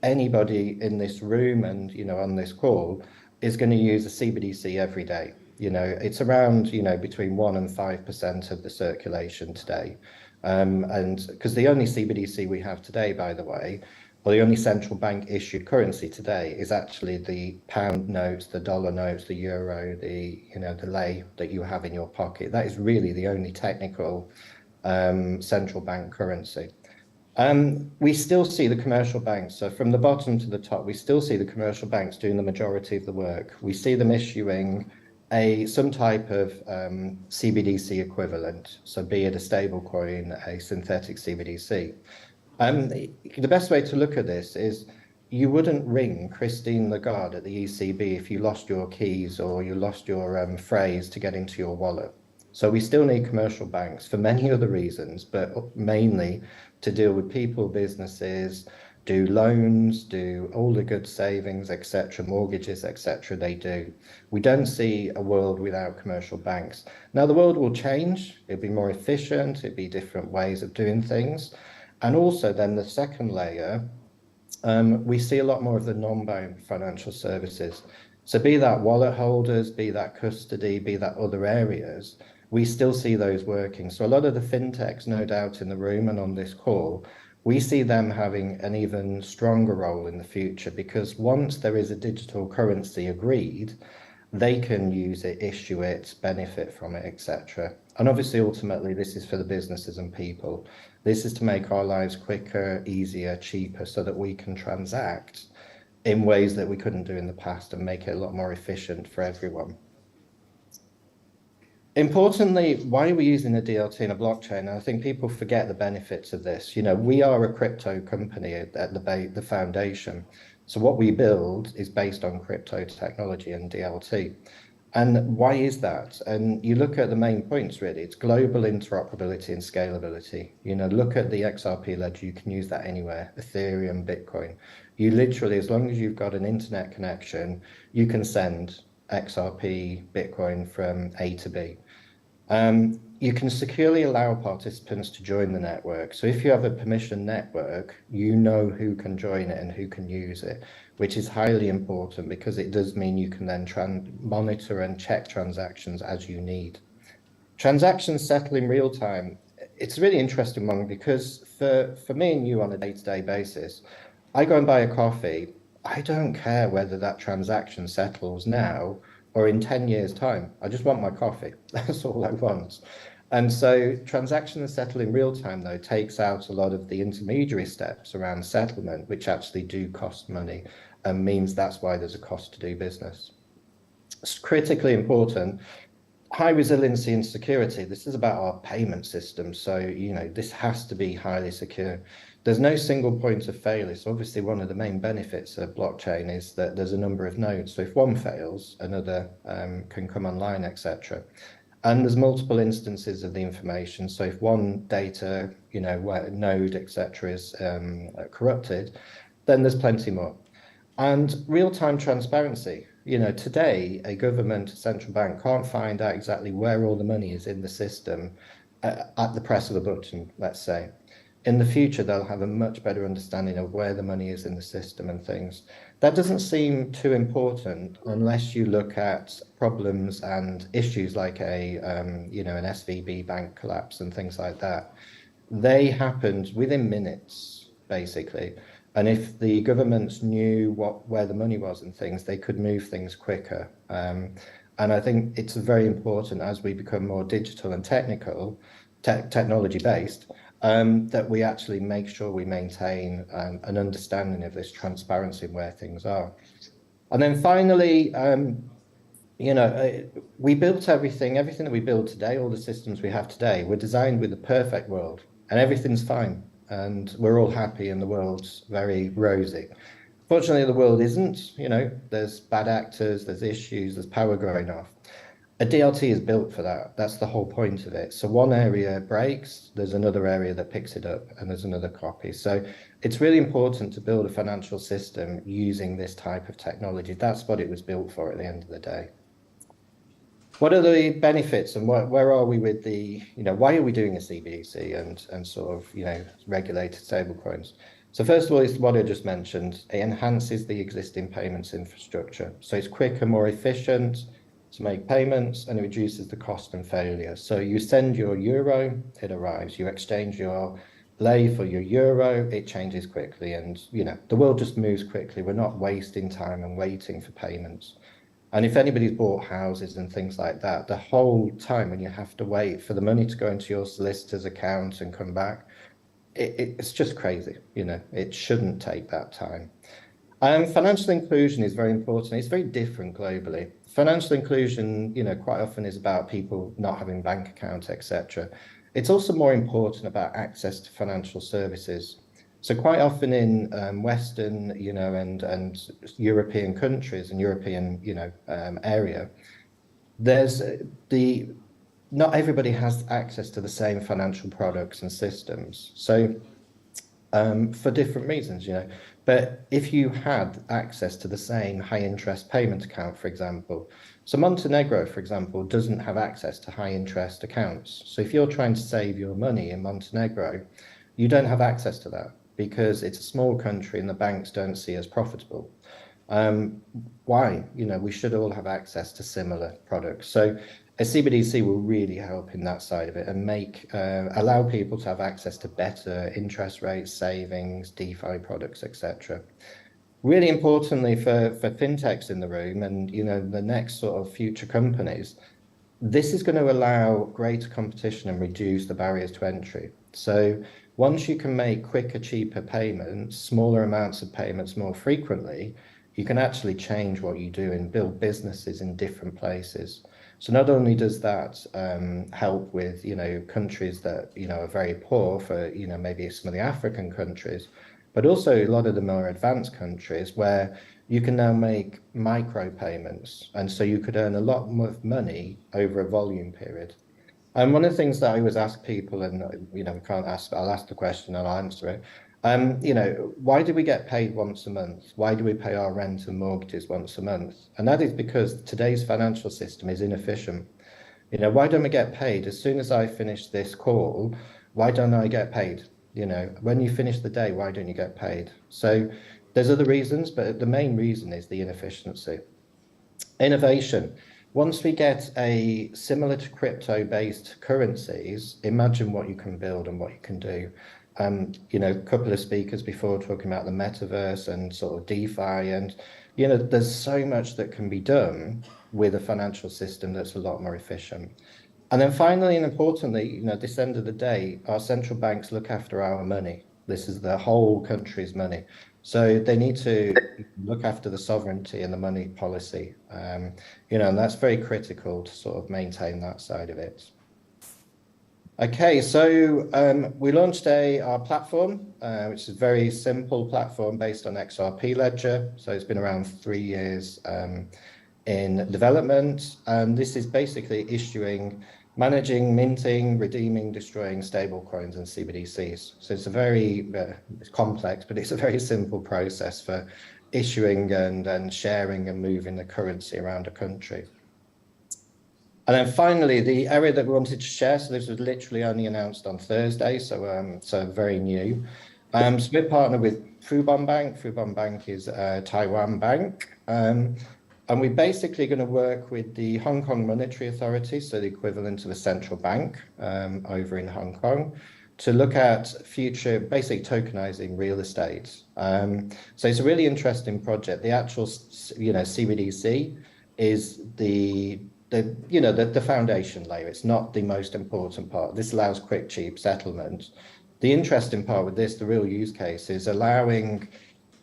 anybody in this room and, you know, on this call is going to use a CBDC every day. You know, it's around, you know, between 1% and 5% of the circulation today. And because the only CBDC we have today, by the way, or the only central bank issued currency today is actually the pound notes, the dollar notes, the euro, the, you know, the lei that you have in your pocket. That is really the only technical central bank currency. We still see the commercial banks. So from the bottom to the top, we still see the commercial banks doing the majority of the work. We see them issuing some type of CBDC equivalent. So be it a stable coin, a synthetic CBDC. The best way to look at this is you wouldn't ring Christine Lagarde at the ECB if you lost your keys or you lost your phrase to get into your wallet. So we still need commercial banks for many other reasons, but mainly to deal with people, businesses, do loans, do all the good savings, etc., mortgages, etc. They do. We don't see a world without commercial banks. Now the world will change. It'll be more efficient. It'll be different ways of doing things. And also then the second layer, we see a lot more of the non-bank financial services. So be that wallet holders, be that custody, be that other areas, we still see those working. So a lot of the fintechs, no doubt, in the room and on this call, we see them having an even stronger role in the future, because once there is a digital currency agreed, they can use it, issue it, benefit from it, etc. And obviously, ultimately, this is for the businesses and people. This is to make our lives quicker, easier, cheaper, so that we can transact in ways that we couldn't do in the past and make it a lot more efficient for everyone. Importantly, why are we using a DLT and a blockchain? And I think people forget the benefits of this. You know, we are a crypto company at the foundation. So what we build is based on crypto technology and DLT. And why is that? And you look at the main points, really. It's global interoperability and scalability. You know, look at the XRP ledger. You can use that anywhere, Ethereum, Bitcoin. You literally, as long as you've got an internet connection, you can send XRP, Bitcoin from A to B. You can securely allow participants to join the network. So if you have a permission network, you know who can join it and who can use it, which is highly important because it does mean you can then monitor and check transactions as you need. Transactions settle in real time. It's a really interesting one because for me and you on a day-to-day basis, I go and buy a coffee. I don't care whether that transaction settles now or in 10 years' time. I just want my coffee. That's all I want. And so transactions settle in real time, though, takes out a lot of the intermediary steps around settlement, which actually do cost money and means that's why there's a cost to do business. It's critically important. High resiliency and security. This is about our payment system. So, you know, this has to be highly secure. There's no single point of failure. So obviously one of the main benefits of blockchain is that there's a number of nodes. So if one fails, another can come online, etc. And there's multiple instances of the information. So if one data, you know, node, etc. is corrupted, then there's plenty more. And real-time transparency. You know, today, a government, a central bank can't find out exactly where all the money is in the system at the press of a button, let's say. in the future they'll have a much better understanding of where the money is in the system and things. That doesn't seem too important unless you look at problems and issues like an SVB bank collapse and things like that. They happened within minutes, basically. And if the governments knew where the money was and things, they could move things quicker. And I think it's very important as we become more digital and technology based, that we actually make sure we maintain an understanding of this transparency and where things are. And then finally, we built everything that we build today, all the systems we have today, were designed with the perfect world and everything's fine and we're all happy and the world's very rosy. Fortunately, the world isn't, there's bad actors, there's issues, there's power going off. A DLT is built for that. That's the whole point of it. So one area breaks, there's another area that picks it up and there's another copy. So it's really important to build a financial system using this type of technology. That's what it was built for at the end of the day. What are the benefits and where are we with the, why are we doing a CBDC and sort of, regulated stablecoins? So first of all, it's what I just mentioned. It enhances the existing payments infrastructure. So it's quicker, more efficient to make payments, and it reduces the cost and failure. So you send your euro, it arrives. You exchange your lei for your euro, it changes quickly. And, the world just moves quickly. We're not wasting time and waiting for payments. And if anybody's bought houses and things like that, the whole time when you have to wait for the money to go into your solicitor's account and come back, it's just crazy. It shouldn't take that time. Financial inclusion is very important. It's very different globally. Financial inclusion, quite often is about people not having bank accounts, etc. It's also more important about access to financial services. So quite often in Western, and European countries and European, area, not everybody has access to the same financial products and systems. So for different reasons, but if you had access to the same high interest payment account, for example, so Montenegro, for example, doesn't have access to high interest accounts. So if you're trying to save your money in Montenegro, you don't have access to that, because it's a small country and the banks don't see as profitable. Why? We should all have access to similar products. So a CBDC will really help in that side of it and allow people to have access to better interest rates, savings, DeFi products, etc. Really importantly for fintechs in the room and the next sort of future companies, this is going to allow greater competition and reduce the barriers to entry. So once you can make quicker, cheaper payments, smaller amounts of payments more frequently, you can actually change what you do and build businesses in different places. So not only does that help with, countries that, are very poor for, maybe some of the African countries, but also a lot of the more advanced countries where you can now make micro payments. And so you could earn a lot more money over a volume period. And one of the things that I always ask people, and I'll ask the question and I'll answer it. Why do we get paid once a month? Why do we pay our rent and mortgages once a month? And that is because today's financial system is inefficient. Why don't we get paid as soon as I finish this call? Why don't I get paid? When you finish the day, why don't you get paid? So there's other reasons, but the main reason is the inefficiency. Innovation. Once we get a similar to crypto-based currencies, imagine what you can build and what you can do. A couple of speakers before talking about the metaverse and sort of DeFi, and there's so much that can be done with a financial system that's a lot more efficient. And then finally and importantly, this end of the day, our central banks look after our money. This is the whole country's money. So they need to look after the sovereignty and the money policy, and that's very critical to sort of maintain that side of it. Okay, so we launched our platform, which is a very simple platform based on XRP Ledger. So it's been around 3 years in development, and this is basically managing, minting, redeeming, destroying stable coins and CBDCs. So it's a very it's complex, but it's a very simple process for issuing and sharing and moving the currency around a country. And then finally, the area that we wanted to share, so this was literally only announced on Thursday, so very new. So we're partnered with Fubon Bank. Fubon Bank is a Taiwan bank. And we're basically going to work with the Hong Kong Monetary Authority, so the equivalent of a central bank over in Hong Kong, to look at future basic tokenizing real estate. So it's a really interesting project. The actual, CBDC is the foundation layer. It's not the most important part. This allows quick, cheap settlement. The interesting part with this, the real use case, is allowing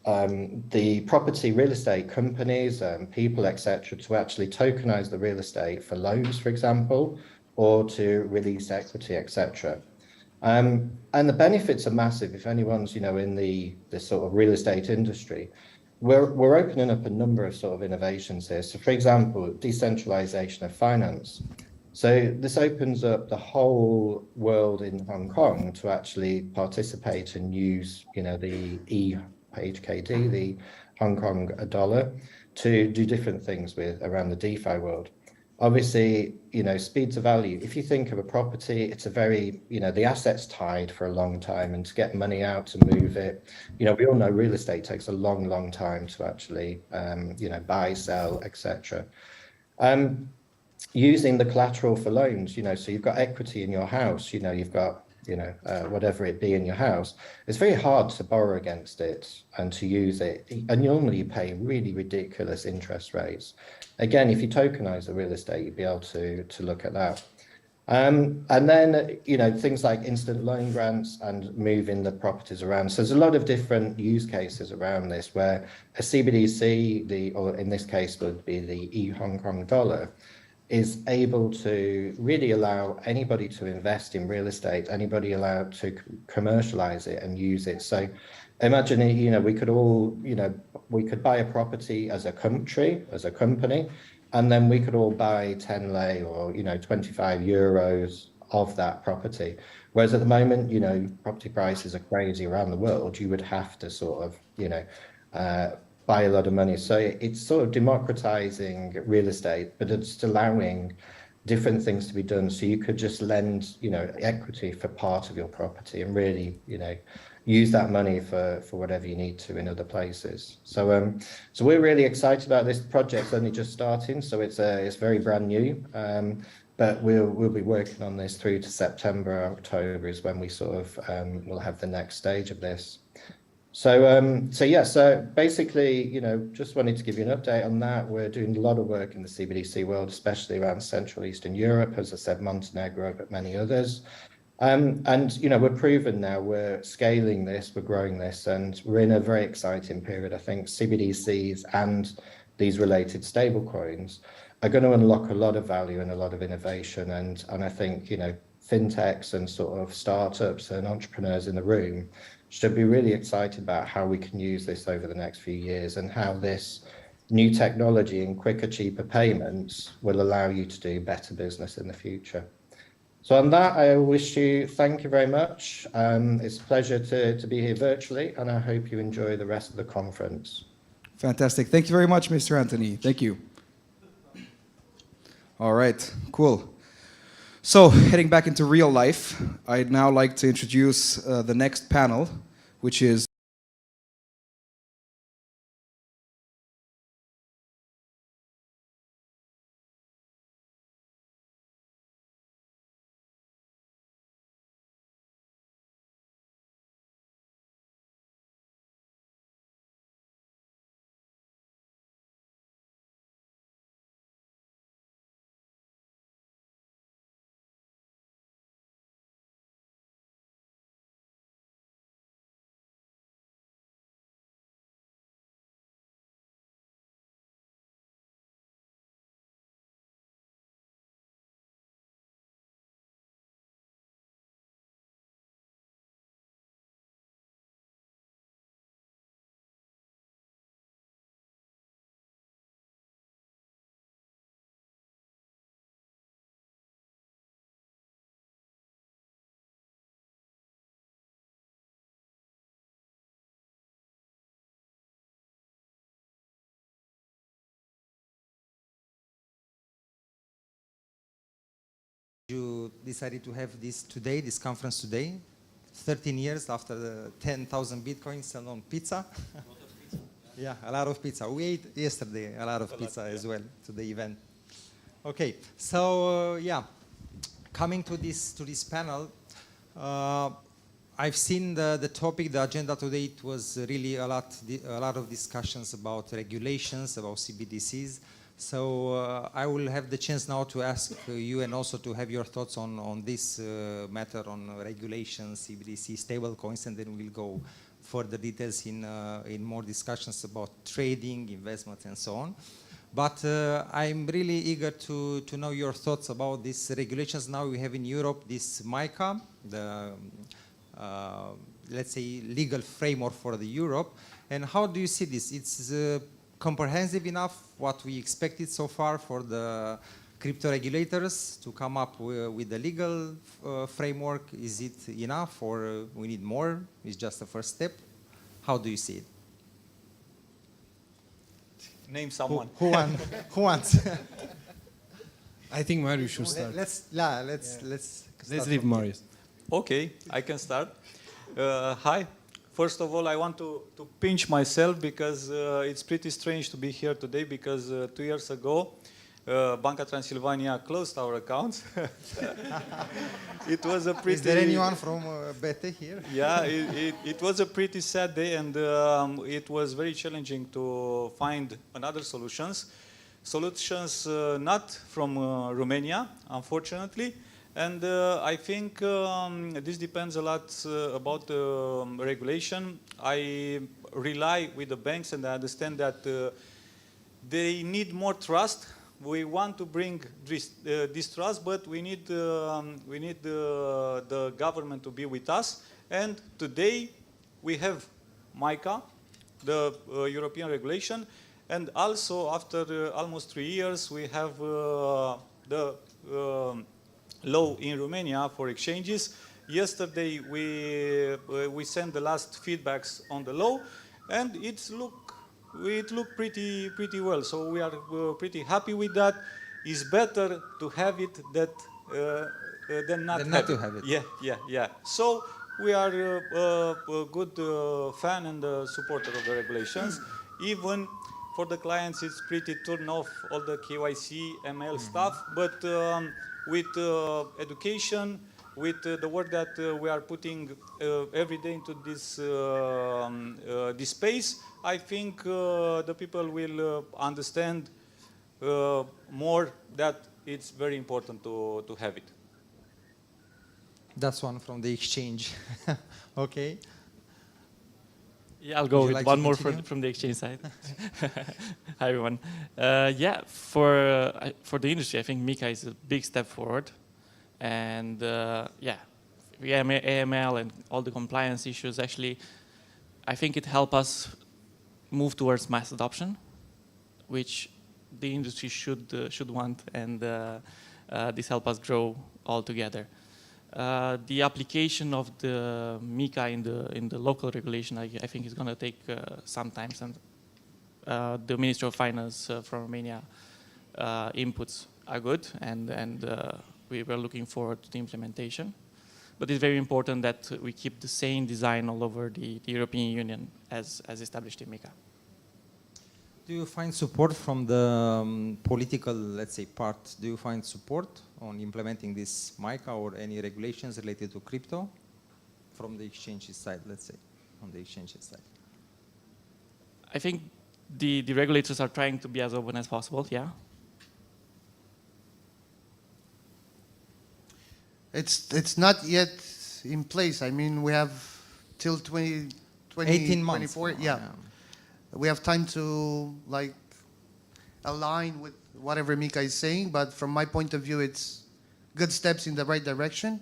the property real estate companies, people, etc., to actually tokenize the real estate for loans, for example, or to release equity, etc. And the benefits are massive. If anyone's, in the sort of real estate industry, we're opening up a number of sort of innovations here. So, for example, decentralization of finance. So this opens up the whole world in Hong Kong to actually participate and use, the HKD, the Hong Kong dollar, to do different things with around the DeFi world. Obviously, speed to value. If you think of a property, it's a very, the asset's tied for a long time, and to get money out to move it, we all know real estate takes a long, long time to actually, buy, sell, etc. Using the collateral for loans, so you've got equity in your house, you've got, whatever it be in your house, it's very hard to borrow against it and to use it. And normally you pay really ridiculous interest rates. Again, if you tokenize the real estate, you'd be able to look at that. And then, things like instant loan grants and moving the properties around. So there's a lot of different use cases around this where a CBDC, or in this case would be the e-Hong Kong dollar, is able to really allow anybody to invest in real estate, anybody allowed to commercialize it and use it. So imagine, we could all, we could buy a property as a country, as a company, and then we could all buy 10 lei or, 25 euros of that property. Whereas at the moment, property prices are crazy around the world. You would have to sort of, buy a lot of money. So it's sort of democratizing real estate, but it's allowing different things to be done. So you could just lend, equity for part of your property and really, use that money for whatever you need to in other places. So so we're really excited about this. Project's only just starting, so it's very brand new. But we'll be working on this through to September, October is when we sort of will have the next stage of this. So basically, just wanted to give you an update on that. We're doing a lot of work in the CBDC world, especially around Central Eastern Europe, as I said, Montenegro, but many others. And we're proven now, we're scaling this, we're growing this, and we're in a very exciting period. I think CBDCs and these related stablecoins are going to unlock a lot of value and a lot of innovation. And I think, fintechs and sort of startups and entrepreneurs in the room should be really excited about how we can use this over the next few years and how this new technology and quicker, cheaper payments will allow you to do better business in the future. So on that, I wish you thank you very much. It's a pleasure to be here virtually, and I hope you enjoy the rest of the conference. Fantastic. Thank you very much, Mr. Anthony. Thank you. All right, cool. So heading back into real life, I'd now like to introduce the next panel, which is decided to have this today, this conference today, 13 years after the 10,000 Bitcoins sold on pizza. Yeah, a lot of pizza. We ate yesterday a lot of pizza as well to the event. Okay, so yeah, coming to this panel, I've seen the topic, the agenda today. It was really a lot of discussions about regulations, about CBDCs. So I will have the chance now to ask you and also to have your thoughts on this matter on regulations, CBDC, stablecoins, and then we'll go further details in more discussions about trading, investments, and so on. But I'm really eager to know your thoughts about these regulations. Now we have in Europe this MiCA, the let's say legal framework for the Europe. And how do you see this? It's comprehensive enough, what we expected so far for the crypto regulators to come up with the legal framework? Is it enough, or we need more? It's just the first step. How do you see it? Name someone. Who wants? I think Marius should start. Let's leave Marius. Okay, I can start. Hi. First of all, I want to pinch myself because it's pretty strange to be here today because 2 years ago, Banca Transilvania closed our accounts. It was a pretty... Is there anyone from BT here? Yeah, it was a pretty sad day, and it was very challenging to find another solutions. Solutions not from Romania, unfortunately. And I think this depends a lot about the regulation. I rely with the banks, and I understand that they need more trust. We want to bring this trust, but we need the government to be with us. And today we have MiCA, the European regulation, and also after almost 3 years we have the law in Romania for exchanges. Yesterday we sent the last feedbacks on the law, and it looked pretty well. So we are pretty happy with that. It's better to have it than not to have it. Yeah. So we are a good fan and supporter of the regulations. Even for the clients, it's pretty turn off all the KYC, ML stuff, but with education, with the work that we are putting every day into this space, I think the people will understand more that it's very important to have it. That's one from the exchange. Okay. Yeah, I'll go with one more from the exchange side. Hi, everyone. Yeah, for the industry, I think MiCA is a big step forward. And yeah, AML and all the compliance issues, actually, I think it helps us move towards mass adoption, which the industry should want, and this helps us grow all together. The application of the MiCA in the local regulation, I think, is going to take some time. And the Ministry of Finance from Romania inputs are good, and we were looking forward to the implementation. But it's very important that we keep the same design all over the European Union as established in MiCA. Do you find support from the political, let's say, part? Do you find support on implementing this MiCA or any regulations related to crypto from the exchange side, let's say, on the exchange side? I think the regulators are trying to be as open as possible, yeah. It's not yet in place. I mean, we have till 18 months. 24. Yeah. We have time to like align with whatever MiCA is saying, but from my point of view, it's good steps in the right direction,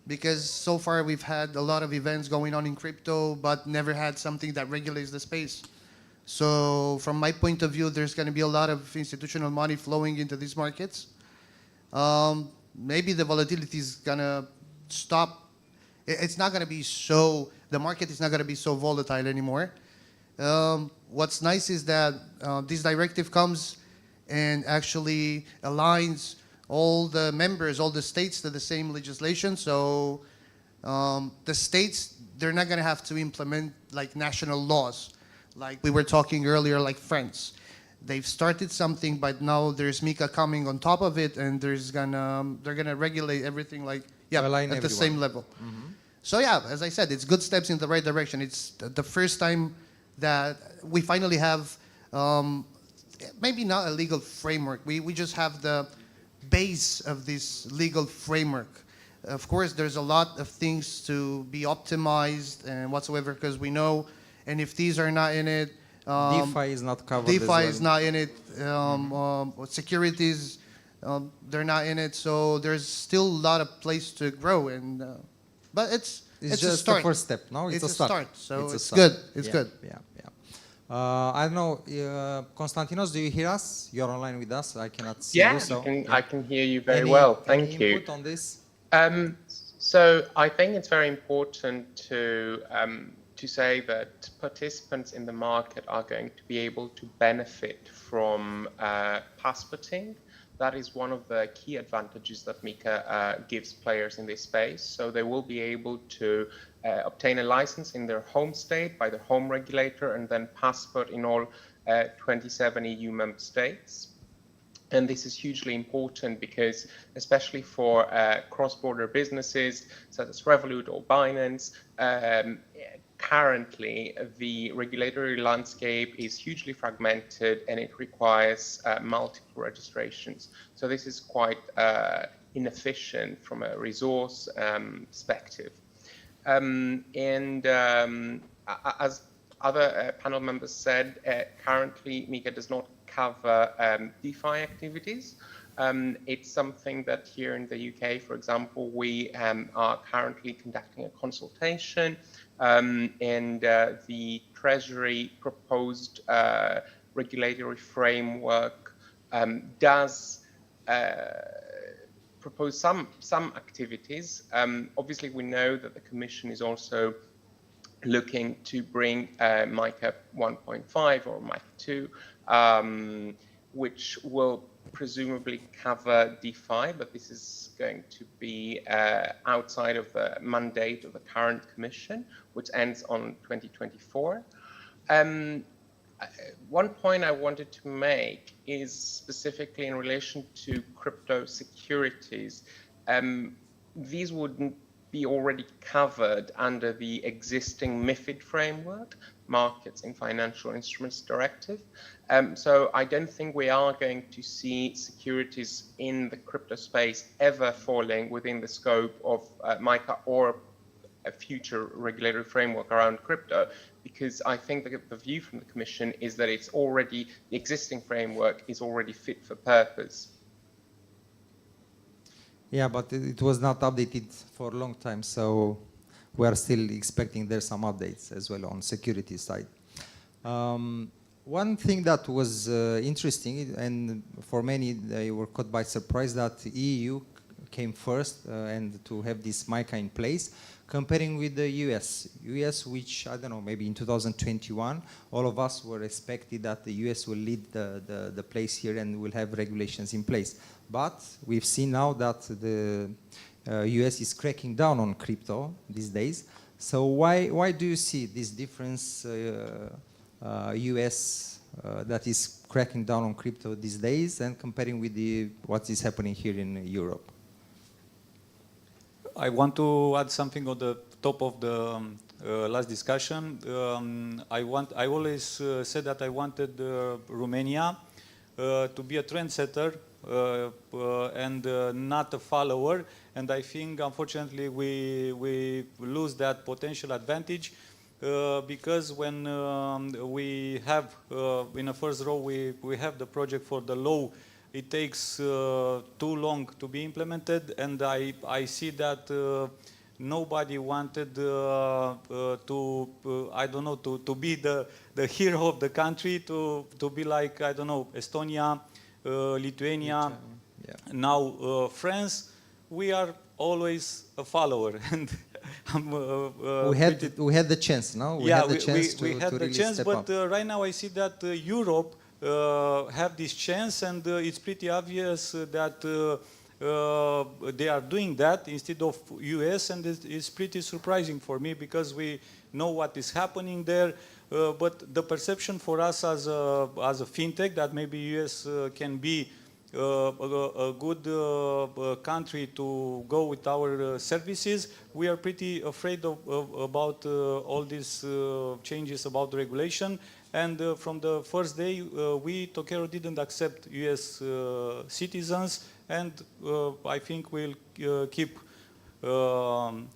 because so far we've had a lot of events going on in crypto, but never had something that regulates the space. So from my point of view, there's going to be a lot of institutional money flowing into these markets. Maybe the volatility is going to stop. It's not going to be so, the market is not going to be so volatile anymore. What's nice is that this directive comes and actually aligns all the members, all the states to the same legislation. So the states, they're not going to have to implement like national laws, like we were talking earlier, like France. They've started something, but now there's MiCA coming on top of it, and they're gonna regulate everything like at the same level. So yeah, as I said, it's good steps in the right direction. It's the first time that we finally have maybe not a legal framework. We just have the base of this legal framework. Of course, there's a lot of things to be optimized and whatsoever, because we know NFTs are not in it. DeFi is not covered. DeFi is not in it. Securities, they're not in it. So there's still a lot of place to grow, and but it's just a start. the first step. No, it's a start. So it's start. good. It's good. Yeah. I don't know, Konstantinos, do you hear us? You're online with us. I cannot see you. So I can hear you very well. Thank you. Input on this? So I think it's very important to say that participants in the market are going to be able to benefit from passporting. That is one of the key advantages that MiCA gives players in this space. So they will be able to obtain a license in their home state by their home regulator, and then passport in all 27 EU member states. And this is hugely important because, especially for cross-border businesses such as Revolut or Binance, currently the regulatory landscape is hugely fragmented and it requires multiple registrations. So this is quite inefficient from a resource perspective. As other panel members said, currently MiCA does not cover DeFi activities. It's something that here in the UK, for example, we are currently conducting a consultation, and the Treasury proposed regulatory framework does propose some activities. Obviously, we know that the Commission is also looking to bring MiCA 1.5 or MiCA 2, which will presumably cover DeFi, but this is going to be outside of the mandate of the current Commission, which ends on 2024. One point I wanted to make is specifically in relation to crypto securities. These wouldn't be already covered under the existing MiFID framework, Markets in Financial Instruments Directive. So I don't think we are going to see securities in the crypto space ever falling within the scope of MiCA or a future regulatory framework around crypto, because I think that the view from the Commission is that it's already, the existing framework is already fit for purpose. Yeah, but it was not updated for a long time, so we are still expecting there's some updates as well on security side. One thing that was interesting, and for many they were caught by surprise, that the EU came first and to have this MiCA in place, comparing with the US, which, I don't know, maybe in 2021, all of us were expecting that the US will lead the place here and will have regulations in place. But we've seen now that the US is cracking down on crypto these days. So why do you see this difference, US that is cracking down on crypto these days and comparing with what is happening here in Europe? I want to add something on the top of the last discussion. I always said that I wanted Romania to be a trendsetter and not a follower. And I think, unfortunately, we lose that potential advantage because when we have, in the first row, we have the project for the law. It takes too long to be implemented, and I see that nobody wanted to I don't know, to be the hero of the country, to be like, I don't know, Estonia, Lithuania, now France. We are always a follower, and we had the chance, no? We had the chance, but right now I see that Europe have this chance, and it's pretty obvious that they are doing that instead of US, and it's pretty surprising for me because we know what is happening there. But the perception for us as a fintech that maybe US can be a good country to go with our services, we are pretty afraid about all these changes about the regulation. And from the first day, we, Tokero, didn't accept US citizens, and I think we'll keep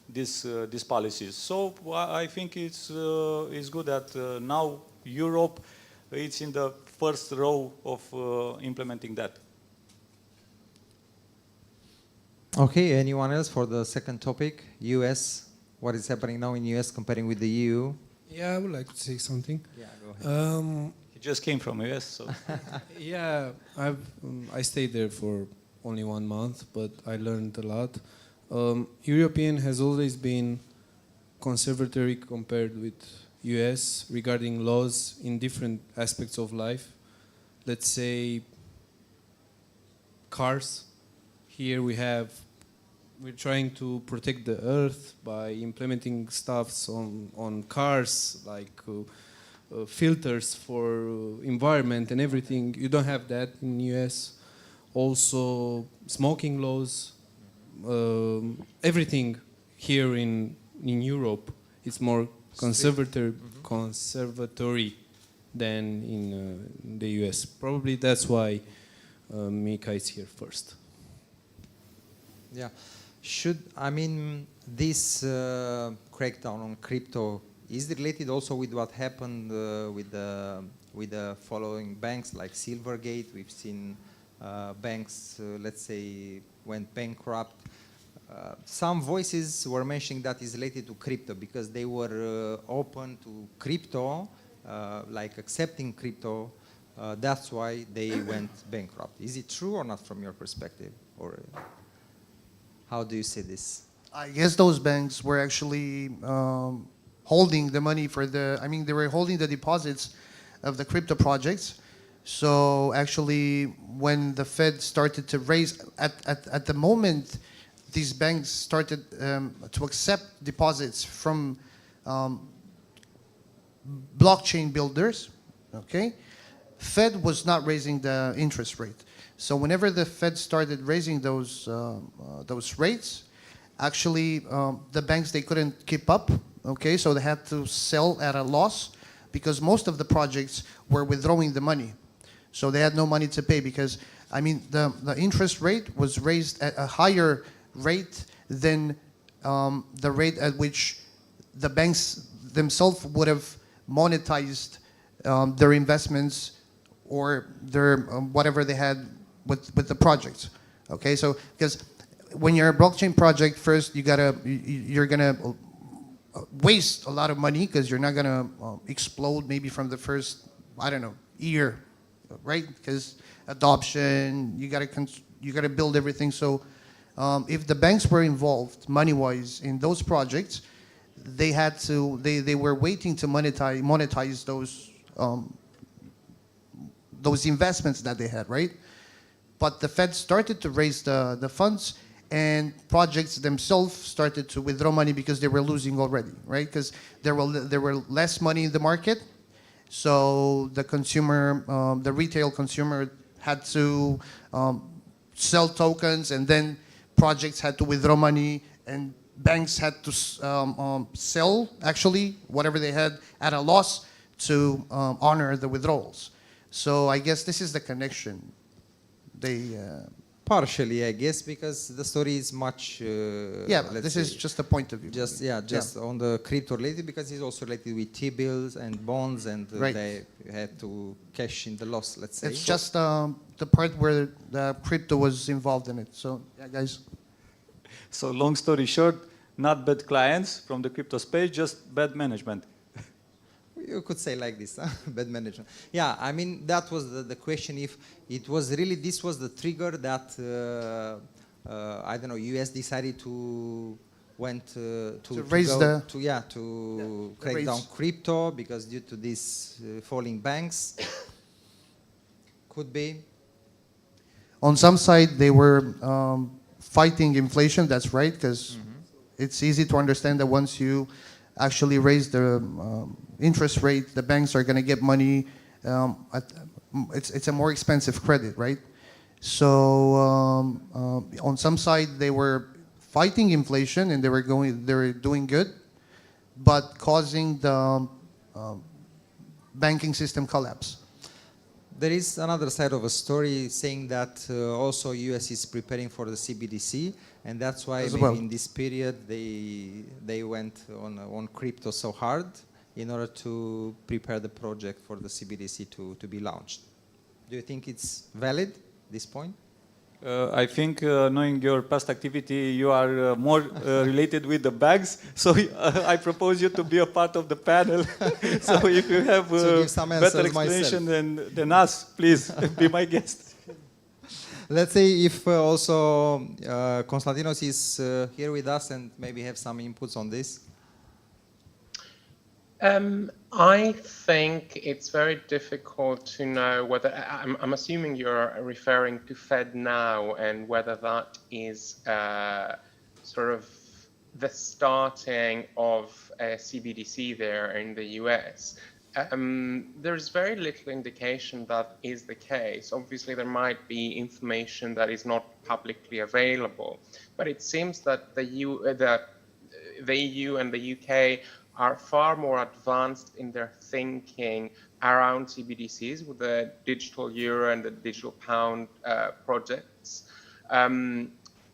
these policies. So I think it's good that now Europe is in the first row of implementing that. Okay, anyone else for the second topic? US, what is happening now in US comparing with the EU? Yeah, I would like to say something. Yeah, go ahead. He just came from US, so. Yeah, I stayed there for only 1 month, but I learned a lot. European has always been conservatory compared with US regarding laws in different aspects of life. Let's say cars. Here we're trying to protect the earth by implementing stuffs on cars, like filters for environment and everything. You don't have that in US. Also, smoking laws. Everything here in Europe is more conservatory than in the US. Probably that's why Mika is here first. Yeah, this crackdown on crypto is related also with what happened with the following banks like Silvergate. We've seen banks, let's say, went bankrupt. Some voices were mentioning that is related to crypto because they were open to crypto, like accepting crypto. That's why they went bankrupt. Is it true or not from your perspective? Or how do you see this? I guess those banks were actually holding the money for they were holding the deposits of the crypto projects. So actually, when the Fed started to raise, at the moment, these banks started to accept deposits from blockchain builders, okay? Fed was not raising the interest rate. So whenever the Fed started raising those rates, actually the banks, they couldn't keep up, okay? So they had to sell at a loss because most of the projects were withdrawing the money. So they had no money to pay because, the interest rate was raised at a higher rate than the rate at which the banks themselves would have monetized their investments or their whatever they had with the projects. Okay, so because when you're a blockchain project, first you're gonna waste a lot of money because you're not gonna explode maybe from the first, I don't know, year, right? Because adoption, you gotta build everything. So if the banks were involved money-wise in those projects, they were waiting to monetize those investments that they had, right? But the Fed started to raise the funds, and projects themselves started to withdraw money because they were losing already, right? Because there were less money in the market, so the consumer, the retail consumer, had to sell tokens, and then projects had to withdraw money, and banks had to sell actually whatever they had at a loss to honor the withdrawals. So I guess this is the connection. Partially, I guess, because the story is much. This is just a point of view. Just on the crypto related, because it's also related with T-bills and bonds, and they had to cash in the loss. Let's say it's just the part where the crypto was involved in it. So yeah, guys. So long story short, not bad clients from the crypto space, just bad management. You could say like this, bad management. Yeah, that was the question, if it was really, this was the trigger that, I don't know, US decided to crack down crypto because due to these falling banks. Could be. On some side, they were fighting inflation. That's right, because it's easy to understand that once you actually raise the interest rate, the banks are going to get money. It's a more expensive credit, right? So on some side, they were fighting inflation and they were doing good, but causing the banking system collapse. There is another side of a story saying that also US is preparing for the CBDC, and that's why maybe in this period they went on crypto so hard in order to prepare the project for the CBDC to be launched. Do you think it's valid, this point? I think knowing your past activity, you are more related with the bags. So I propose you to be a part of the panel. So if you have better explanation than us, please be my guest. Let's say if also Konstantinos is here with us and maybe have some inputs on this. I think it's very difficult to know whether, I'm assuming you're referring to FedNow and whether that is sort of the starting of a CBDC there in the US. There's very little indication that is the case. Obviously, there might be information that is not publicly available, but it seems that the EU and the UK are far more advanced in their thinking around CBDCs with the digital euro and the digital pound projects.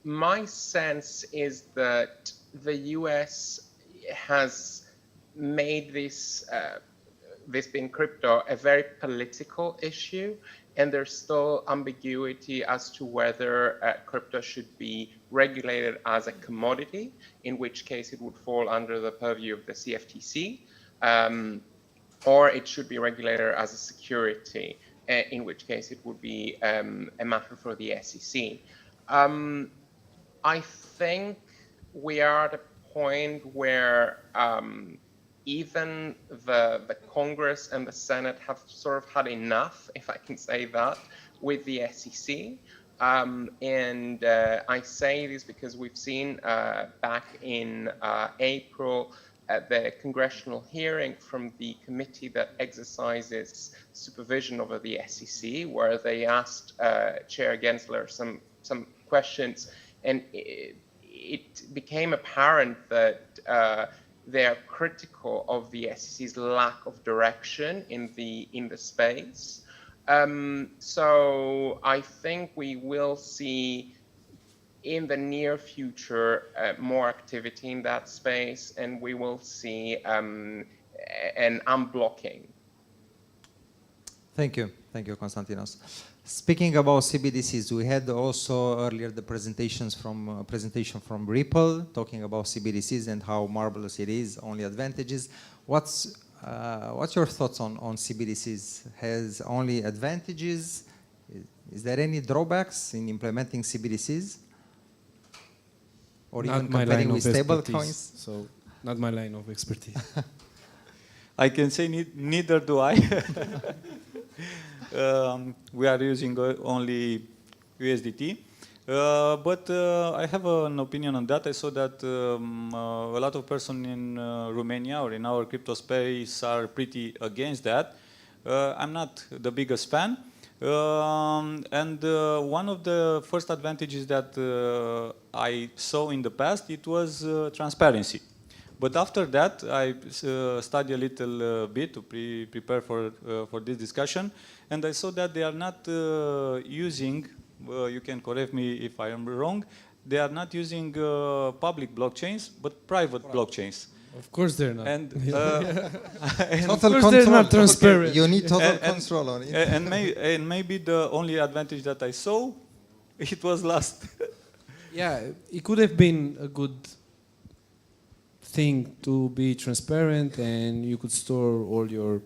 My sense is that the US has made this being crypto a very political issue, and there's still ambiguity as to whether crypto should be regulated as a commodity, in which case it would fall under the purview of the CFTC, or it should be regulated as a security, in which case it would be a matter for the SEC. I think we are at a point where even the Congress and the Senate have sort of had enough, if I can say that, with the SEC. And I say this because we've seen back in April the congressional hearing from the committee that exercises supervision over the SEC, where they asked Chair Gensler some questions, and it became apparent that they are critical of the SEC's lack of direction in the space. So I think we will see in the near future more activity in that space, and we will see an unblocking. Thank you, Konstantinos. Speaking about CBDCs, we had also earlier the presentation from Ripple talking about CBDCs and how marvelous it is, only advantages. What's your thoughts on CBDCs? Has only advantages? Is there any drawbacks in implementing CBDCs? Or not even my comparing line with of stable expertise, coins? so not my line of expertise. I can say neither do I. We are using only USDT. But I have an opinion on that. I saw that a lot of persons in Romania or in our crypto space are pretty against that. I'm not the biggest fan. And one of the first advantages that I saw in the past, it was transparency. But after that, I studied a little bit to prepare for this discussion, and I saw that they are not using, you can correct me if I am wrong, they are not using public blockchains, but private blockchains. Of course they're not. And, and total of course control. they're not transparent. Okay. You need total control on it. And maybe the only advantage that I saw, it was lost. Yeah, it could have been a good thing to be transparent, and you could store all your,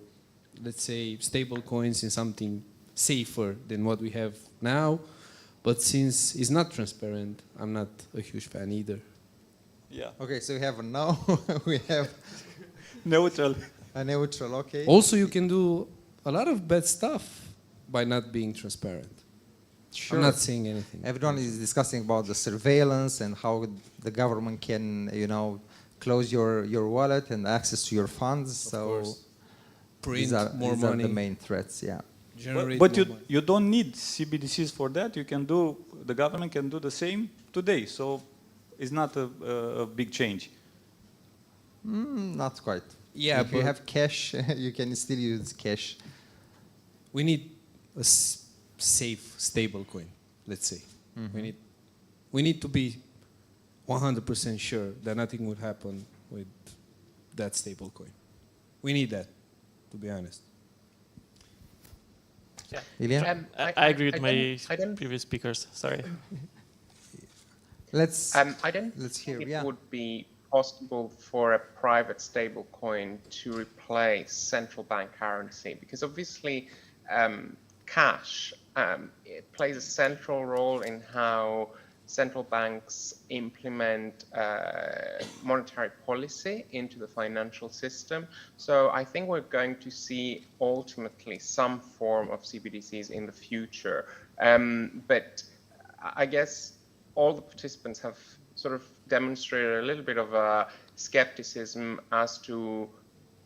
let's say, stable coins in something safer than what we have now. But since it's not transparent, I'm not a huge fan either. Yeah. Okay, so we have a no, we have neutral. A neutral, okay. Also, you can do a lot of bad stuff by not being transparent. I'm not saying anything. Everyone is discussing about the surveillance and how the government can, you know, close your wallet and access to your funds. So these are the main threats. Yeah. But you don't need CBDCs for that. You can do, the government can do the same today. So it's not a big change. Not quite. Yeah, if you have cash, you can still use cash. We need a safe, stable coin, let's say. We need to be 100% sure that nothing would happen with that stable coin. We need that, to be honest. Yeah. Ilya? I agree with my previous speakers. Sorry. Let's I don't hear. think it would be possible for a private stable coin to replace central bank currency, because obviously cash it plays a central role in how central banks implement monetary policy into the financial system. So I think we're going to see ultimately some form of CBDCs in the future. But I guess all the participants have sort of demonstrated a little bit of a skepticism as to,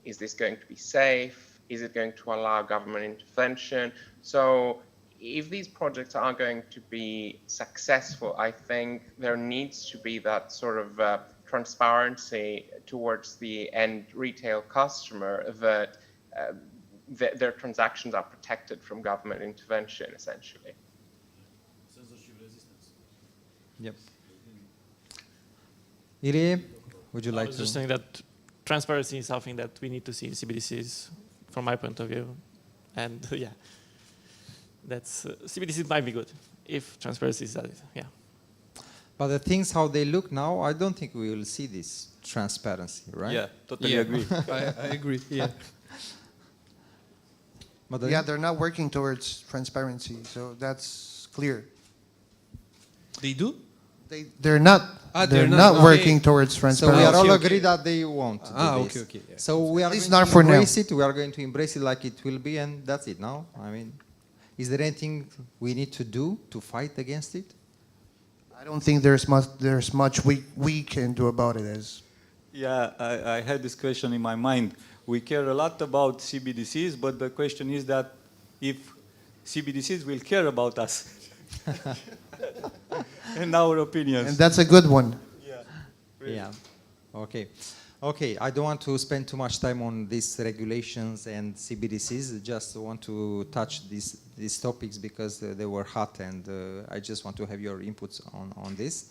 is this going to be safe? Is it going to allow government intervention? So if these projects are going to be successful, I think there needs to be that sort of transparency towards the end retail customer that their transactions are protected from government intervention, essentially. Censorship resistance. Yep. Ilya, would you like to? I was just saying that transparency is something that we need to see in CBDCs, from my point of view, and yeah. That's CBDCs might be good if transparency is added. Yeah. But the things how they look now, I don't think we will see this transparency, right? Yeah, totally agree. I agree. Yeah. Yeah, they're not working towards transparency, so that's clear. They do? They're not. They're not working towards transparency. So we are all agree that they won't. Do this. Okay. Yeah. So we are It's going not to for now. embrace it. We are going to embrace it like it will be, and that's it. Now, I mean. Is there anything we need to do to fight against it? I don't think there's much we can do about it. As Yeah, I had this question in my mind. We care a lot about CBDCs, but the question is that if CBDCs will care about us, in our opinions. and that's a good one. Yeah. Really. Yeah. Okay. Okay, I don't want to spend too much time on these regulations and CBDCs. Just want to touch these topics because they were hot, and I just want to have your inputs on this.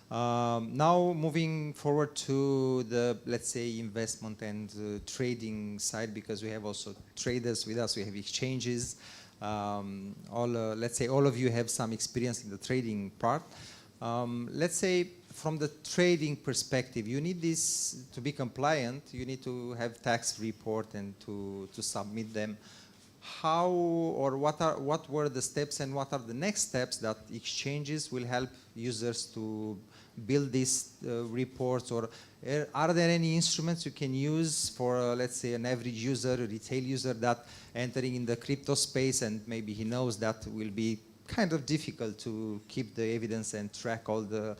Now moving forward to the, let's say, investment and trading side, because we have also traders with us, we have exchanges. Let's say all of you have some experience in the trading part. Let's say from the trading perspective, you need this to be compliant. You need to have tax report and to submit them. How or what were the steps and what are the next steps that exchanges will help users to build these reports, or are there any instruments you can use for let's say an average user, a retail user that entering in the crypto space, and maybe he knows that will be kind of difficult to keep the evidence and track all the,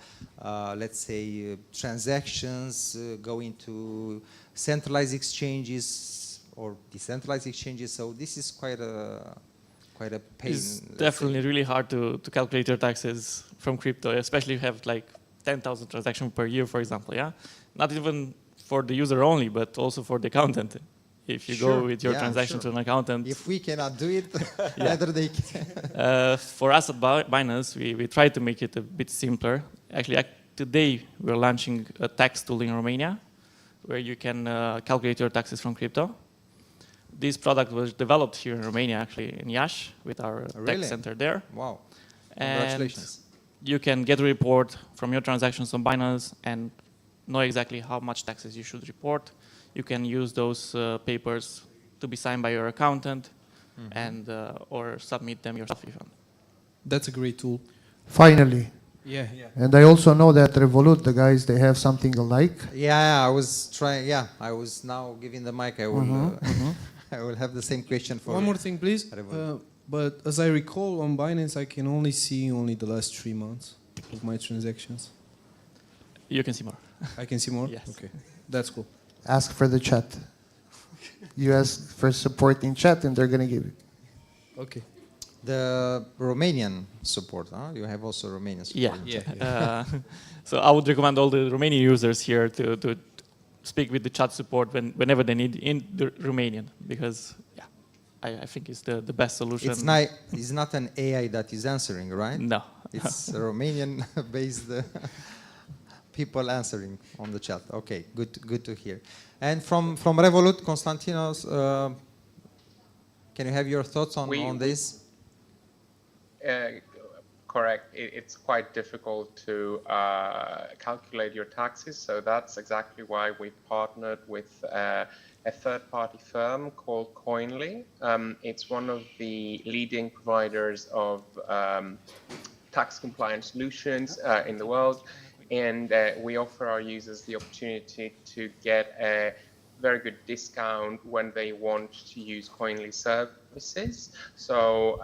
let's say, transactions going to centralized exchanges or decentralized exchanges. So this is quite a pain. It's definitely really hard to calculate your taxes from crypto, especially if you have like 10,000 transactions per year, for example. Yeah, not even for the user only, but also for the accountant. If you go with your transaction to an accountant. If we cannot do it, neither they can. For us at Binance, we try to make it a bit simpler. Actually, today we're launching a tax tool in Romania where you can calculate your taxes from crypto. This product was developed here in Romania, actually, in Iași, with our tech center there. Wow. Congratulations. And you can get a report from your transactions on Binance and know exactly how much taxes you should report. You can use those papers to be signed by your accountant and or submit them yourself even. That's a great tool. Finally. Yeah. And I also know that Revolut, the guys, they have something alike. Yeah, I was trying. Yeah, I was now giving the mic. I will. I will have the same question for. One more thing, please. But as I recall, on Binance, I can only see the last 3 months of my transactions. You can see more. I can see more? Yes. Okay, that's cool. Ask for the chat. You ask for support in chat and they're going to give it. Okay. The Romanian support, huh? You have also Romanian support. Yeah. So I would recommend all the Romanian users here to speak with the chat support whenever they need in the Romanian, because I think it's the best solution. It's not an AI that is answering, right? No. It's Romanian-based people answering on the chat. Okay, good to hear. And from Revolut, Konstantinos, can you have your thoughts on this? Correct. It's quite difficult to calculate your taxes, so that's exactly why we partnered with a third-party firm called Coinly. It's one of the leading providers of tax compliance solutions in the world, and we offer our users the opportunity to get a very good discount when they want to use Coinly services. So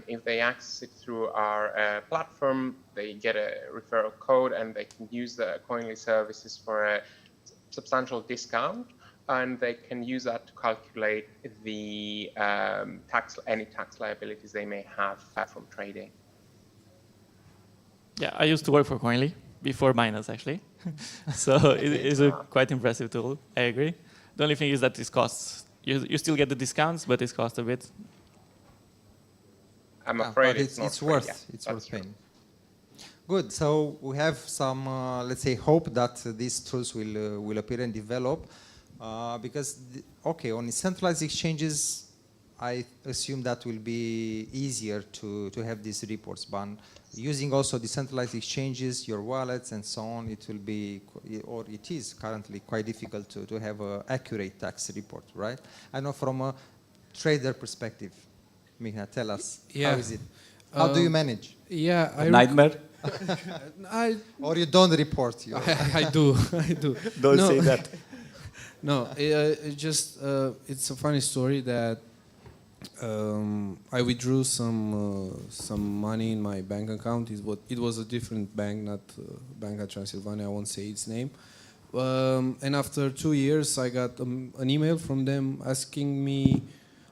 if they access it through our platform, they get a referral code and they can use the Coinly services for a substantial discount, and they can use that to calculate the any tax liabilities they may have from trading. Yeah, I used to work for Coinly before Binance, actually. So it is a quite impressive tool, I agree. The only thing is that it costs, you still get the discounts, but it costs a bit. I'm afraid it's worth paying. Good, so we have some, let's say, hope that these tools will appear and develop, because, on decentralized exchanges, I assume that will be easier to have these reports, but using also decentralized exchanges, your wallets and so on, it will be, or it is currently quite difficult to have an accurate tax report, right? I know from a trader perspective, Miha, tell us, how is it? How do you manage? Yeah, a nightmare? Or you don't report? I do. Don't say that. No, it's a funny story that I withdrew some money in my bank account. It was a different bank, not Banca Transilvania. I won't say its name. And after 2 years, I got an email from them asking me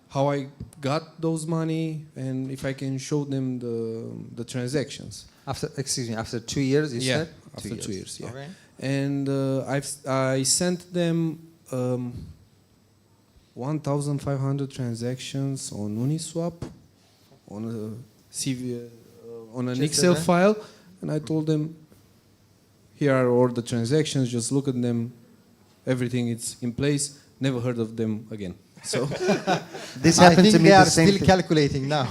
how I got those money and if I can show them the transactions. After 2 years, you said? After 2 years, yeah. Okay. And I sent them 1,500 transactions on Uniswap, on a CV, on an Excel file, and I told them, here are all the transactions, just look at them, everything is in place, never heard of them again. So this happened to me they are the same still thing. calculating now.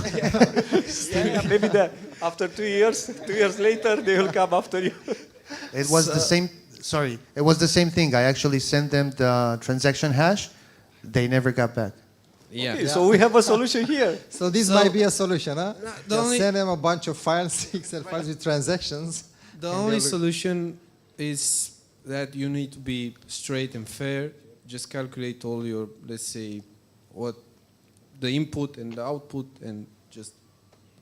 Maybe after 2 years later, they will come after you. It was the same. Sorry, it was the same thing. I actually sent them the transaction hash. They never got back. Yeah. Okay, so we have a solution here. So this might be a solution, huh? only- Just send them a bunch of files, Excel files with transactions. The only solution is that you need to be straight and fair. Just calculate all your, let's say, what the input and the output, and just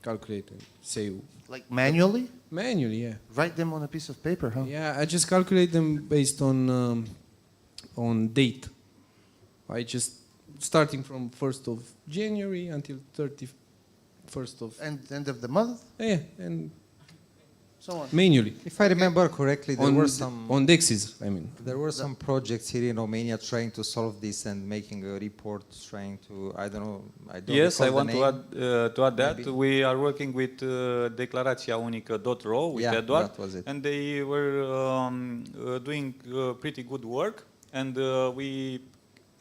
calculate and say. Like manually? Manually, yeah. Write them on a piece of paper, huh? Yeah, I just calculate them based on date. I just starting from 1st of January until 31st of. And end of the month? Yeah, and so on. Manually. If I remember correctly, there were some on Dexys. I mean, there were some projects here in Romania trying to solve this and making a report, trying to Yes, I want recall to add that Maybe. we are working with declarațiaunică.ro with Eduard, that was it. and they were doing pretty good work, and we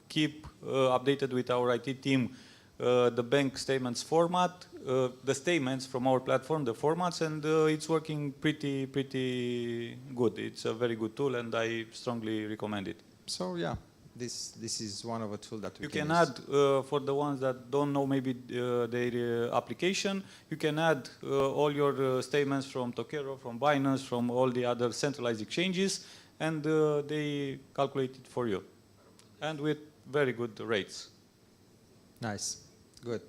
keep updated with our IT team the bank statements format, the statements from our platform, the formats, and it's working pretty good. It's a very good tool, and I strongly recommend it. So yeah, this is one of a tool that we You can can use. add, for the ones that don't know maybe their application, you can add all your statements from Tokero, from Binance, from all the other centralized exchanges, and they calculate it for you, and with very good rates. Nice, good.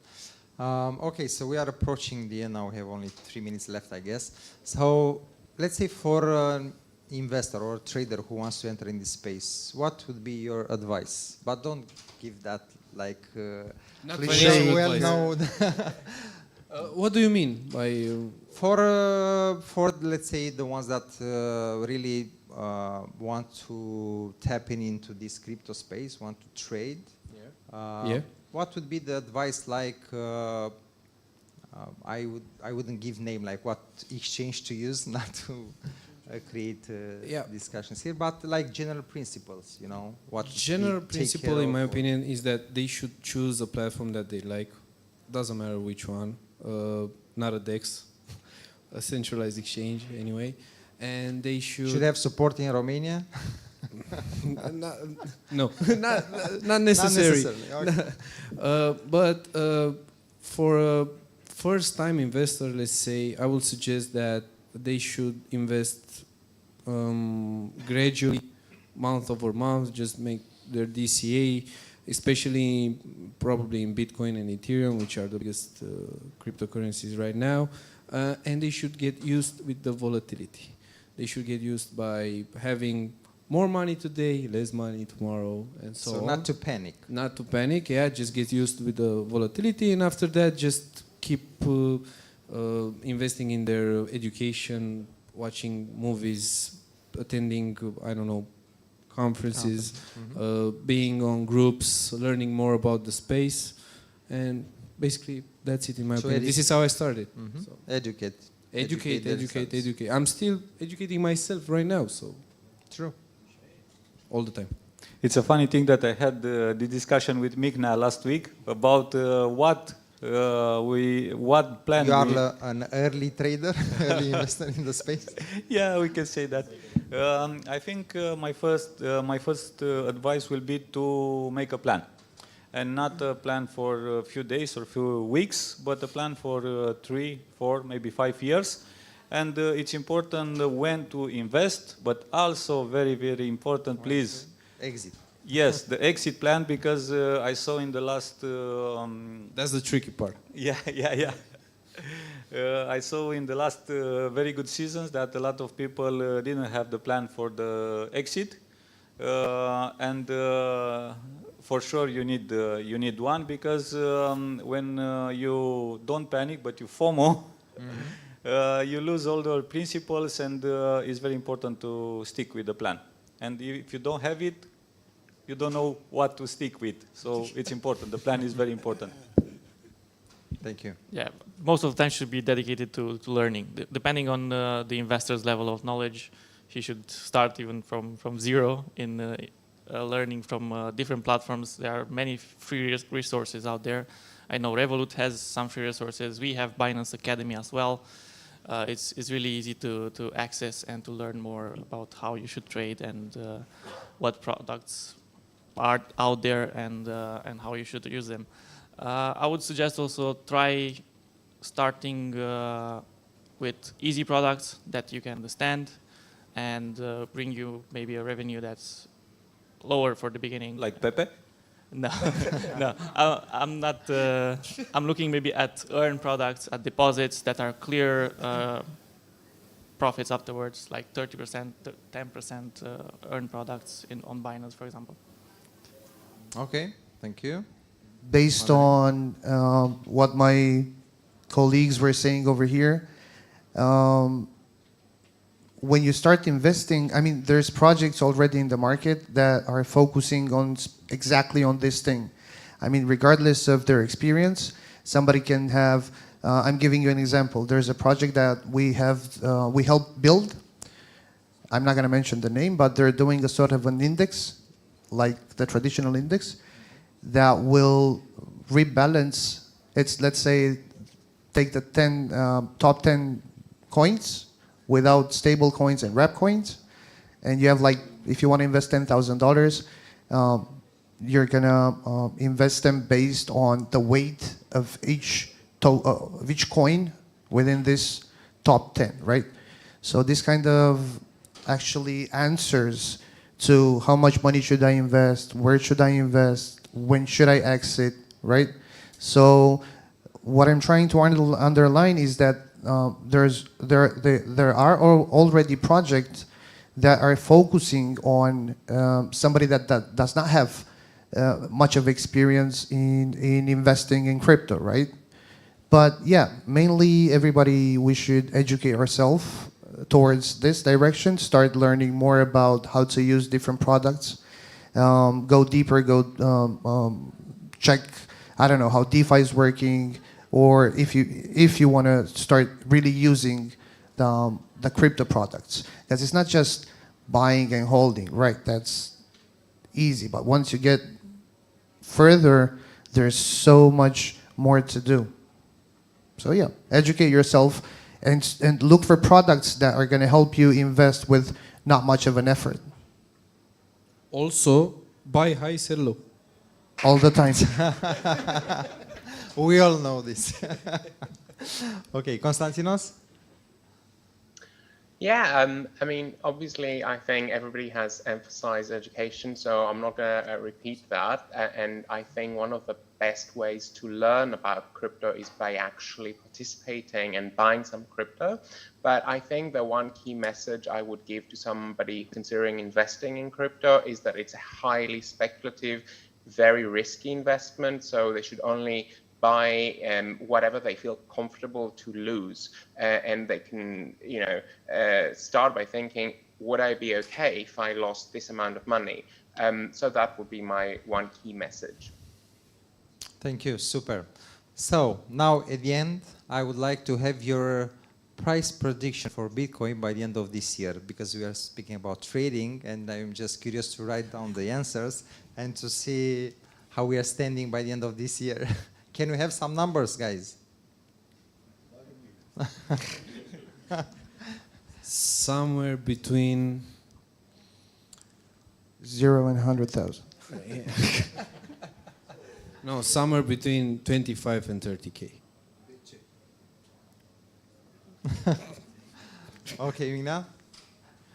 Okay, so we are approaching the end now. We have only 3 minutes left, I guess. So let's say for an investor or trader who wants to enter in this space, what would be your advice? But don't give that like Not cliche, financial well advice. known. What do you mean by for let's say the ones that really want to tap into this crypto space, want to trade? Yeah. What would be the advice? Like I wouldn't give name like what exchange to use, not to create discussions here, but like general principles, you know, what general they take principle, care in of my or- opinion, is that they should choose a platform that they like. Doesn't matter which one, not a DEX, a centralized exchange anyway, and they should have support in Romania. No, not necessary. necessarily, But for a first-time investor, let's say, I would suggest that they should invest gradually, month over month, just make their DCA, especially probably in Bitcoin and Ethereum, which are the biggest cryptocurrencies right now, and they should get used with the volatility. They should get used by having more money today, less money tomorrow, and so on. not to panic. Not to panic, yeah, just get used with the volatility, and after that, just keep investing in their education, watching movies, attending, I don't know, conferences, being on groups, learning more about the space, and basically that's it in my opinion. This is how I started. So. Educate. I'm still educating myself right now, so. True. All the time. It's a funny thing that I had the discussion with Mikna last week about what plan you are an early trader, early investor in the space. Yeah, we can say that. I think my first advice will be to make a plan, and not a plan for a few days or a few weeks, but a plan for 3, 4, maybe 5 years. And it's important when to invest, but also very, very important, please. Exit. Yes, the exit plan, because I saw in the last... That's the tricky part. Yeah. I saw in the last very good seasons that a lot of people didn't have the plan for the exit. And for sure you need one, because when you don't panic, but you FOMO, you lose all the principles, and it's very important to stick with the plan. And if you don't have it, you don't know what to stick with. So it's important. The plan is very important. Thank you. Yeah, most of the time should be dedicated to learning. Depending on the investor's level of knowledge, he should start even from zero in learning from different platforms. There are many free resources out there. I know Revolut has some free resources. We have Binance Academy as well. It's really easy to access and to learn more about how you should trade and what products are out there and how you should use them. I would suggest also try starting with easy products that you can understand and bring you maybe a revenue that's lower for the beginning. Like Pepe? No, no. I'm not. I'm looking maybe at earn products, at deposits that are clear profits afterwards, like 30%, 10% earn products on Binance, for example. Okay, thank you. Based on what my colleagues were saying over here, when you start investing, I mean, there's projects already in the market that are focusing on exactly on this thing. I mean, regardless of their experience, somebody can have, I'm giving you an example. There's a project that we helped build. I'm not going to mention the name, but they're doing a sort of an index, like the traditional index, that will rebalance. It's, let's say, take the top 10 coins without stable coins and wrap coins, and you have, like, if you want to invest $10,000, you're gonna invest them based on the weight of each coin within this top 10, right? So this kind of actually answers to how much money should I invest, where should I invest, when should I exit, right? So what I'm trying to underline is that there are already projects that are focusing on somebody that does not have much of experience in investing in crypto, right? But yeah, mainly everybody, we should educate ourselves towards this direction, start learning more about how to use different products, go deeper, check, I don't know, how DeFi is working, or if you want to start really using the crypto products. Because it's not just buying and holding, right? That's easy. But once you get further, there's so much more to do. So yeah, educate yourself and look for products that are going to help you invest with not much of an effort. Also, buy high, sell low. All the time. We all know this. Okay, Konstantinos? Yeah, I mean, obviously, I think everybody has emphasized education, so I'm not going to repeat that. And I think one of the best ways to learn about crypto is by actually participating and buying some crypto. But I think the one key message I would give to somebody considering investing in crypto is that it's a highly speculative, very risky investment, so they should only buy whatever they feel comfortable to lose, and they can, start by thinking, would I be okay if I lost this amount of money? So that would be my one key message. Thank you, super. So now at the end, I would like to have your price prediction for Bitcoin by the end of this year, because we are speaking about trading, and I'm just curious to write down the answers and to see how we are standing by the end of this year. Can we have some numbers, guys? Somewhere between 0 and 100,000. No, somewhere between 25 and 30K. Okay, Mina?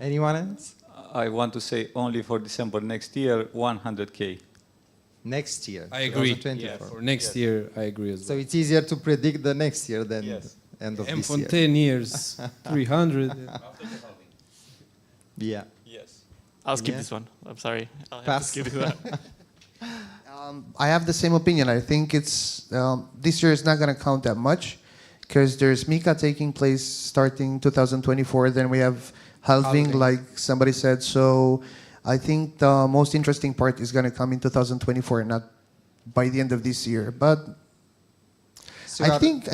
Anyone else? I want to say only for December next year, 100K. Next year. I agree. 2024. Yeah, for next year, I agree as well. So it's easier to predict the next year than the end of And this for year. 10 years, 300. Yeah. Yes. I'll skip Yeah. this one. I'm sorry. I'll have Pass. to skip this one. I have the same opinion. I think it's this year is not going to count that much, because there's Mika taking place starting 2024. Then we have halving, like somebody said. So I think the most interesting part is going to come in 2024, not by the end of this year. But So I think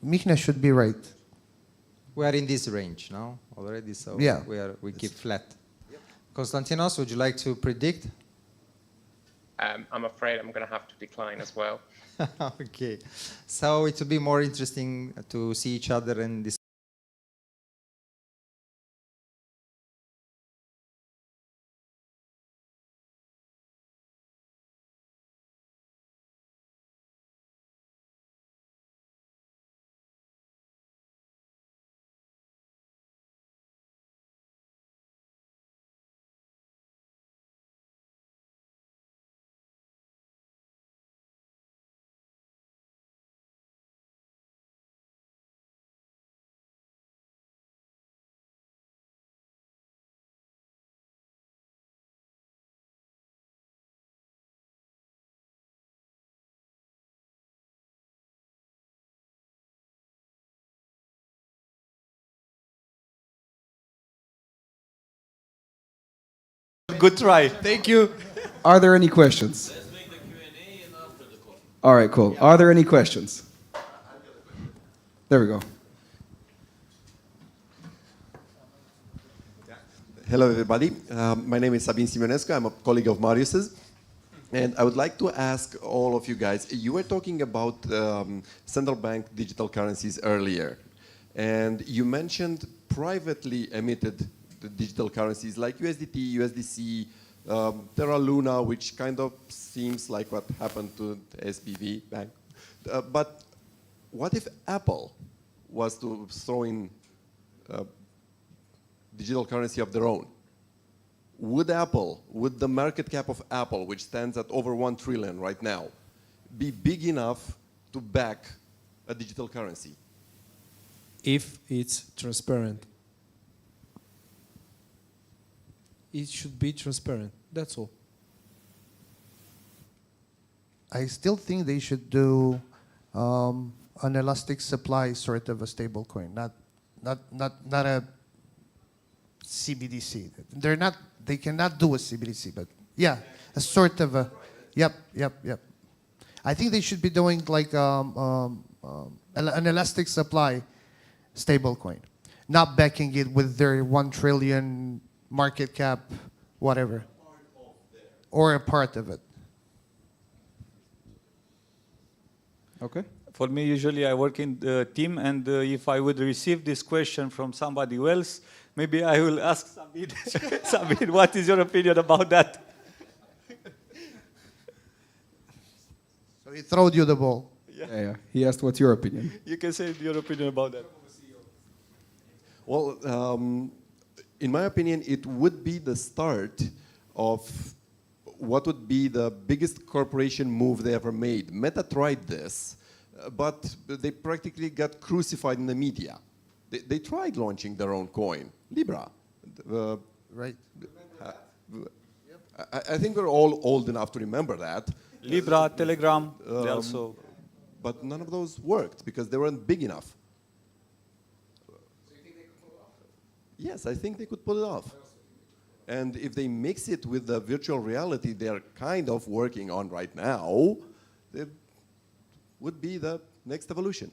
Mikna should be right. we are in this range now already, so Yeah. we keep flat. Konstantinos, would you like to predict? I'm afraid I'm going to have to decline as well. Okay, so it will be more interesting to see each other and this. Good try. Thank you. Are there any questions? All right, cool. Are there any questions? There we go. Hello, everybody. My name is Sabin Simonescu. I'm a colleague of Marius's. And I would like to ask all of you guys, you were talking about central bank digital currencies earlier. And you mentioned privately emitted digital currencies like USDT, USDC, Terra Luna, which kind of seems like what happened to the SBV bank. But what if Apple was to throw in digital currency of their own? Would the market cap of Apple, which stands at over 1 trillion right now, be big enough to back a digital currency? If it's transparent. It should be transparent. That's all. I still think they should do an elastic supply sort of a stable coin, not a CBDC. They cannot do a CBDC, but yeah, a sort of a, yep. I think they should be doing like an elastic supply stable coin, not backing it with their 1 trillion market cap, whatever, or a part of it. Okay. For me, usually I work in the team, and if I would receive this question from somebody else, maybe I will ask Sabine, Sabine, what is your opinion about that? So he throwed you the ball. Yeah. He asked, what's your opinion? You can say your opinion about that. Well, in my opinion, it would be the start of what would be the biggest corporation move they ever made. Meta tried this, but they practically got crucified in the media. They tried launching their own coin, Libra. Right. I think we're all old enough to remember that. Libra, Telegram, they also. But none of those worked because they weren't big enough. Yes, I think they could pull it off. And if they mix it with the virtual reality they're kind of working on right now, it would be the next evolution.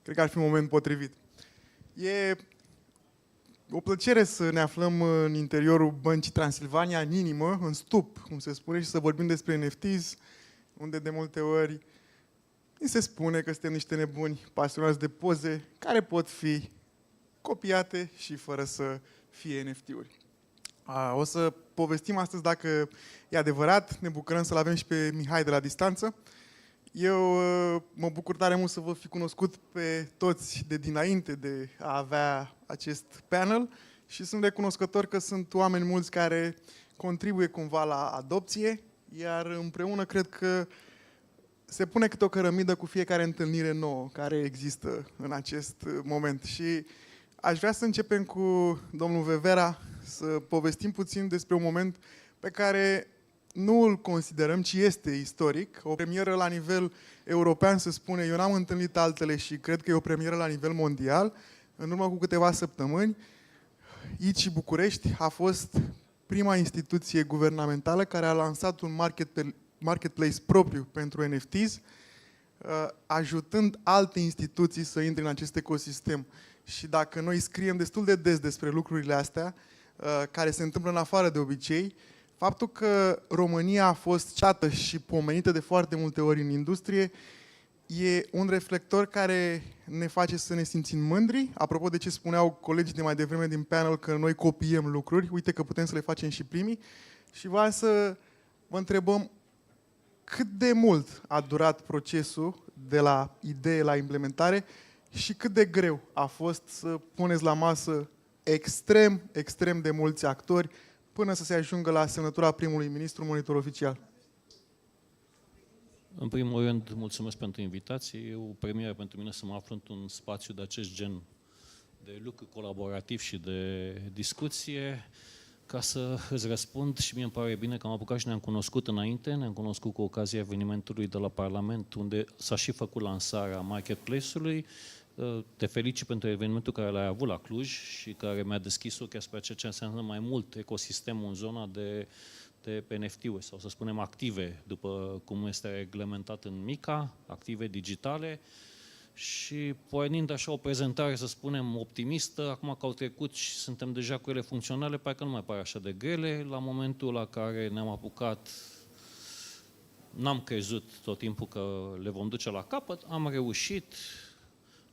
cred că ar fi un moment potrivit. E o plăcere să ne aflăm în interiorul Băncii Transilvania, în inimă, în stup, cum se spune, și să vorbim despre NFTs, unde de multe ori ni se spune că suntem niște nebuni pasionați de poze care pot fi copiate și fără să fie NFT-uri. O să povestim astăzi dacă e adevărat, ne bucurăm să-l avem și pe Mihai de la distanță. Eu mă bucur tare mult să vă fi cunoscut pe toți de dinainte de a avea acest panel și sunt recunoscător că sunt oameni mulți care contribuie cumva la adopție, iar împreună cred că se pune câte o cărămidă cu fiecare întâlnire nouă care există în acest moment. Și aș vrea să începem cu domnul Vevera să povestim puțin despre un moment pe care nu îl considerăm, ci este istoric. O premieră la nivel european, se spune, eu n-am întâlnit altele și cred că e o premieră la nivel mondial. În urmă cu câteva săptămâni, ICI București a fost prima instituție guvernamentală care a lansat un marketplace propriu pentru NFTs, ajutând alte instituții să intre în acest ecosistem. Și dacă noi scriem destul de des despre lucrurile astea, care se întâmplă în afară de obicei, faptul că România a fost ceată și pomenită de foarte multe ori în industrie e un reflector care ne face să ne simțim mândri. Apropo de ce spuneau colegii de mai devreme din panel, că noi copiem lucruri, uite că putem să le facem și primii. Și vreau să vă întrebăm cât de mult a durat procesul de la idee la implementare și cât de greu a fost să puneți la masă extrem, extrem de mulți actori până să se ajungă la semnătura primului ministru, monitor oficial. În primul rând, mulțumesc pentru invitație. E o premieră pentru mine să mă aflu într-un spațiu de acest gen de lucru colaborativ și de discuție. Ca să îți răspund, și mie îmi pare bine că am apucat și ne-am cunoscut înainte, ne-am cunoscut cu ocazia evenimentului de la Parlament, unde s-a și făcut lansarea marketplace-ului. Te felicit pentru evenimentul care l-ai avut la Cluj și care mi-a deschis ochii asupra ceea ce înseamnă mai mult ecosistemul în zona de NFT-uri, sau să spunem active, după cum este reglementat în MiCA, active digitale. Și pornind așa o prezentare, să spunem, optimistă, acum că au trecut și suntem deja cu ele funcționale, parcă nu mai pare așa de grele. La momentul la care ne-am apucat, n-am crezut tot timpul că le vom duce la capăt, am reușit.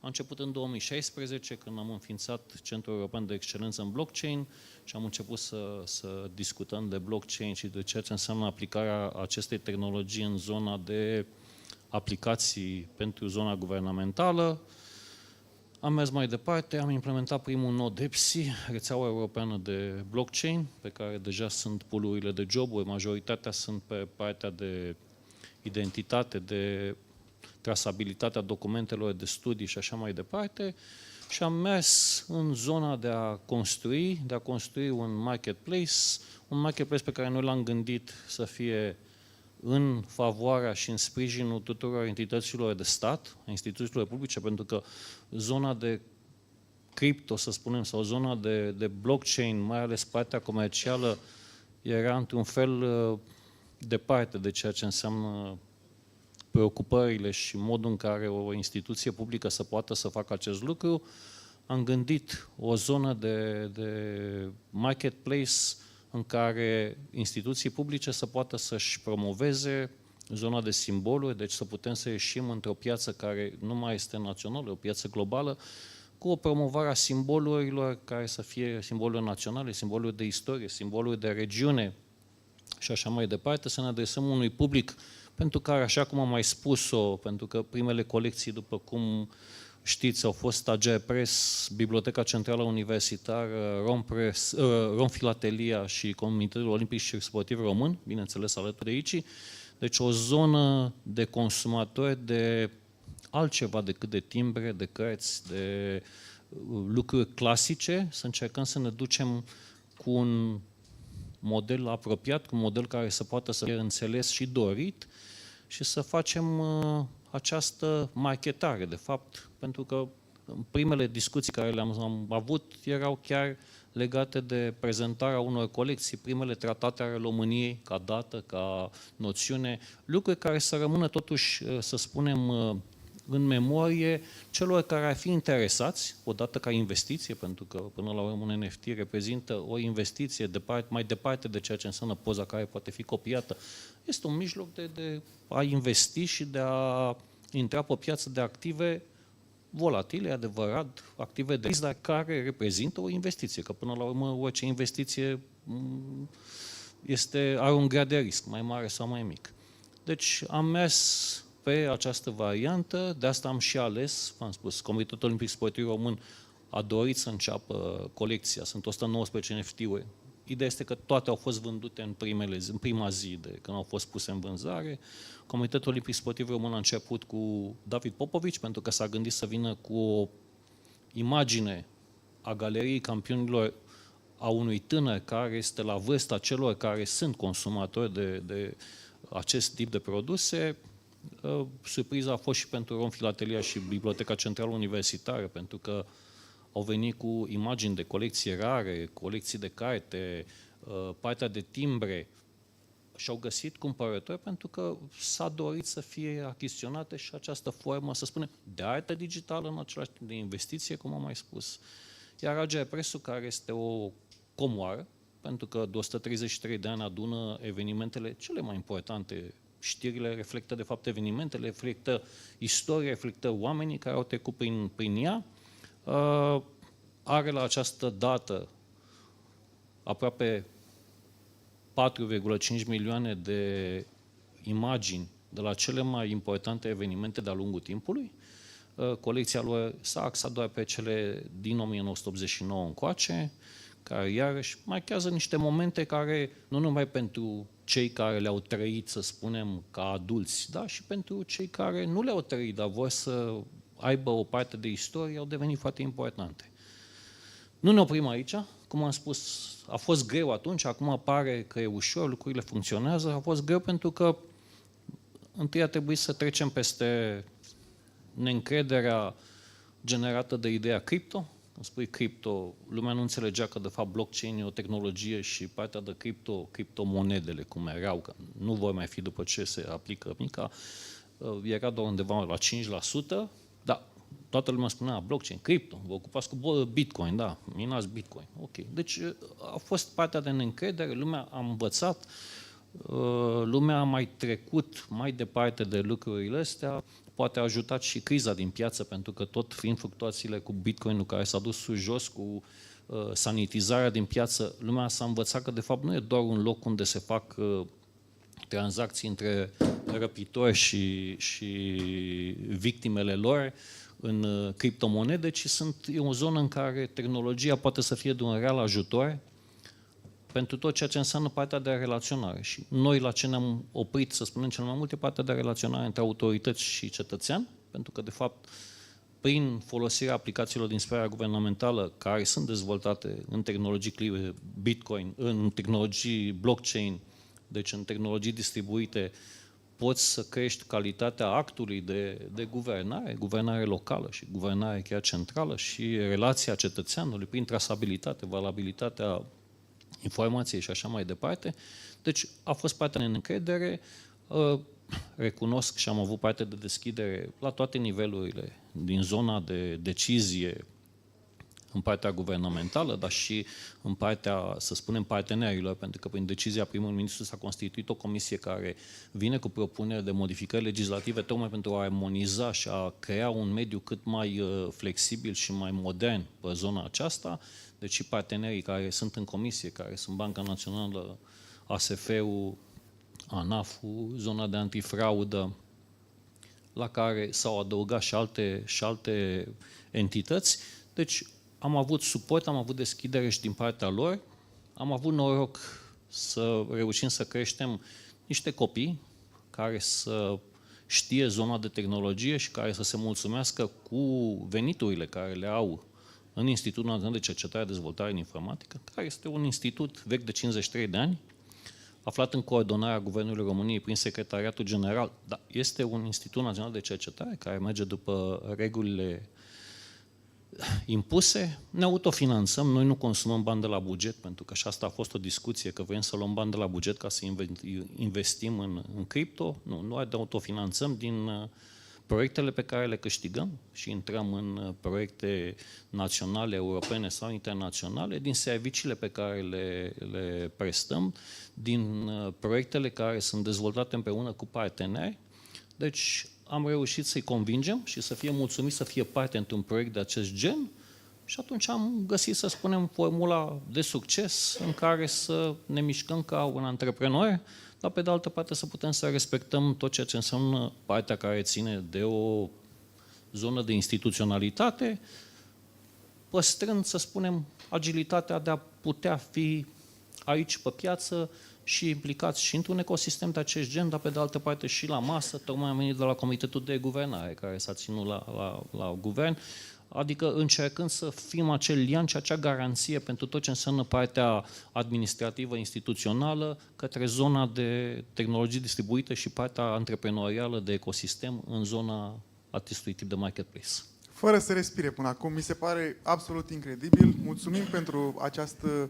A început în 2016, când am înființat Centrul European de Excelență în Blockchain și am început să discutăm de blockchain și de ceea ce înseamnă aplicarea acestei tehnologii în zona de aplicații pentru zona guvernamentală. Am mers mai departe, am implementat primul nod EPSI, rețeaua europeană de blockchain, pe care deja sunt pool-urile de joburi, majoritatea sunt pe partea de identitate, de trasabilitatea documentelor de studii și așa mai departe, și am mers în zona de a construi un marketplace pe care noi l-am gândit să fie în favoarea și în sprijinul tuturor entităților de stat, instituțiilor publice, pentru că zona de cripto, să spunem, sau zona de blockchain, mai ales partea comercială, era într-un fel departe de ceea ce înseamnă preocupările și modul în care o instituție publică să poată să facă acest lucru. Am gândit o zonă de marketplace în care instituții publice să poată să-și promoveze zona de simboluri, deci să putem să ieșim într-o piață care nu mai este națională, o piață globală, cu o promovare a simbolurilor care să fie simboluri naționale, simboluri de istorie, simboluri de regiune și așa mai departe, să ne adresăm unui public pentru care, așa cum am mai spus-o, pentru că primele colecții, după cum știți, au fost Ager Press, Biblioteca Centrală Universitară, Rom Filatelia și Comitetul Olimpic și Sportiv Român, bineînțeles alături de aici. Deci o zonă de consumatori de altceva decât de timbre, de cărți, de lucruri clasice, să încercăm să ne ducem cu un model apropiat, cu un model care să poată să fie înțeles și dorit și să facem această marketare, de fapt, pentru că primele discuții care le-am avut erau chiar legate de prezentarea unor colecții, primele tratate ale României ca dată, ca noțiune, lucruri care să rămână totuși, să spunem, în memorie celor care ar fi interesați, odată ca investiție, pentru că până la urmă un NFT reprezintă o investiție mai departe de ceea ce înseamnă poza care poate fi copiată. Este un mijloc de a investi și de a intra pe o piață de active volatile, adevărat, active de risc, dar care reprezintă o investiție, că până la urmă orice investiție are un grad de risc, mai mare sau mai mic. Deci am mers pe această variantă, de asta am și ales, v-am spus, Comitetul Olimpic Sportiv Român a dorit să înceapă colecția, sunt 119 NFT-uri. Ideea este că toate au fost vândute în prima zi de când au fost puse în vânzare. Comitetul Olimpic Sportiv Român a început cu David Popovici, pentru că s-a gândit să vină cu o imagine a galeriei campionilor a unui tânăr care este la vârsta celor care sunt consumatori de acest tip de produse. Surpriza a fost și pentru Rom Filatelia și Biblioteca Centrală Universitară, pentru că au venit cu imagini de colecție rare, colecții de carte, partea de timbre și au găsit cumpărători pentru că s-a dorit să fie achiziționate și această formă, să spunem, de artă digitală în același timp de investiție, cum am mai spus. Iar Agea Presul, care este o comoară, pentru că de 133 de ani adună evenimentele cele mai importante. Știrile reflectă, de fapt, evenimentele, reflectă istoria, reflectă oamenii care au trecut prin ea. Are la această dată aproape 4,5 milioane de imagini de la cele mai importante evenimente de-a lungul timpului. Colecția lui s-a axat doar pe cele din 1989 încoace, care iarăși marchează niște momente care, nu numai pentru cei care le-au trăit, să spunem, ca adulți, da, și pentru cei care nu le-au trăit, dar vor să aibă o parte de istorie, au devenit foarte importante. Nu ne oprim aici, cum am spus, a fost greu atunci, acum pare că e ușor, lucrurile funcționează, a fost greu pentru că întâi a trebuit să trecem peste neîncrederea generată de ideea cripto. Când spui cripto, lumea nu înțelegea că de fapt blockchain e o tehnologie și partea de criptomonedele, cum erau, că nu vor mai fi după ce se aplică mica, era doar undeva la 5%, dar toată lumea spunea blockchain, cripto, vă ocupați cu Bitcoin, da, minați Bitcoin. Ok. Deci a fost partea de neîncredere, lumea a învățat, lumea a mai trecut mai departe de lucrurile astea, poate a ajutat și criza din piață, pentru că tot fiind fluctuațiile cu Bitcoin-ul care s-a dus sus jos, cu sanitizarea din piață, lumea s-a învățat că de fapt nu e doar un loc unde se fac tranzacții între răpitori și victimele lor în criptomonede, ci e o zonă în care tehnologia poate să fie de un real ajutor pentru tot ceea ce înseamnă partea de relaționare. Și noi la ce ne-am oprit, să spunem cel mai mult, e partea de relaționare între autorități și cetățean, pentru că, de fapt, prin folosirea aplicațiilor din sfera guvernamentală, care sunt dezvoltate în tehnologii Bitcoin, în tehnologii blockchain, deci în tehnologii distribuite, poți să crești calitatea actului de guvernare locală și guvernare chiar centrală și relația cetățeanului prin trasabilitate, valabilitatea informației și așa mai departe. Deci a fost partea de încredere, recunosc și am avut parte de deschidere la toate nivelurile, din zona de decizie, în partea guvernamentală, dar și în partea, să spunem, partenerilor, pentru că prin decizia primului ministru s-a constituit o comisie care vine cu propuneri de modificări legislative tocmai pentru a armoniza și a crea un mediu cât mai flexibil și mai modern pe zona aceasta. Deci și partenerii care sunt în comisie, care sunt Banca Națională, ASF-ul, ANAF-ul, zona de antifraudă, la care s-au adăugat și alte entități. Deci am avut suport, am avut deschidere și din partea lor, am avut noroc să reușim să creștem niște copii care să știe zona de tehnologie și care să se mulțumească cu veniturile care le au în Institutul Național de Cercetare și Dezvoltare în Informatică, care este un institut vechi de 53 de ani, aflat în coordonarea Guvernului României prin Secretariatul General, dar este un Institut Național de Cercetare care merge după regulile impuse, ne autofinanțăm, noi nu consumăm bani de la buget, pentru că și asta a fost o discuție, că vrem să luăm bani de la buget ca să investim în cripto, nu, noi autofinanțăm din proiectele pe care le câștigăm și intrăm în proiecte naționale, europene sau internaționale, din serviciile pe care le prestăm, din proiectele care sunt dezvoltate împreună cu parteneri. Deci am reușit să-i convingem și să fie mulțumiți să fie parte într-un proiect de acest gen și atunci am găsit, să spunem, formula de succes în care să ne mișcăm ca un antreprenor, dar pe de altă parte să putem să respectăm tot ceea ce înseamnă partea care ține de o zonă de instituționalitate, păstrând, să spunem, agilitatea de a putea fi aici pe piață și implicați și într-un ecosistem de acest gen, dar pe de altă parte și la masă. Tocmai am venit de la Comitetul de Guvernare, care s-a ținut la guvern, adică încercând să fim acel lian și acea garanție pentru tot ce înseamnă partea administrativă, instituțională, către zona de tehnologii distribuite și partea antreprenorială de ecosistem în zona acestui tip de marketplace. Fără să respire până acum, mi se pare absolut incredibil. Mulțumim pentru această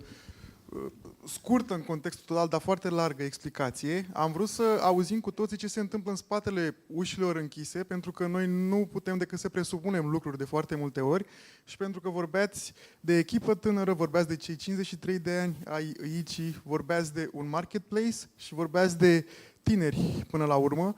scurtă în contextul total, dar foarte largă explicație. Am vrut să auzim cu toții ce se întâmplă în spatele ușilor închise, pentru că noi nu putem decât să presupunem lucruri de foarte multe ori și pentru că vorbeați de echipă tânără, vorbeați de cei 53 de ani ai ICI, vorbeați de un marketplace și vorbeați de tineri până la urmă.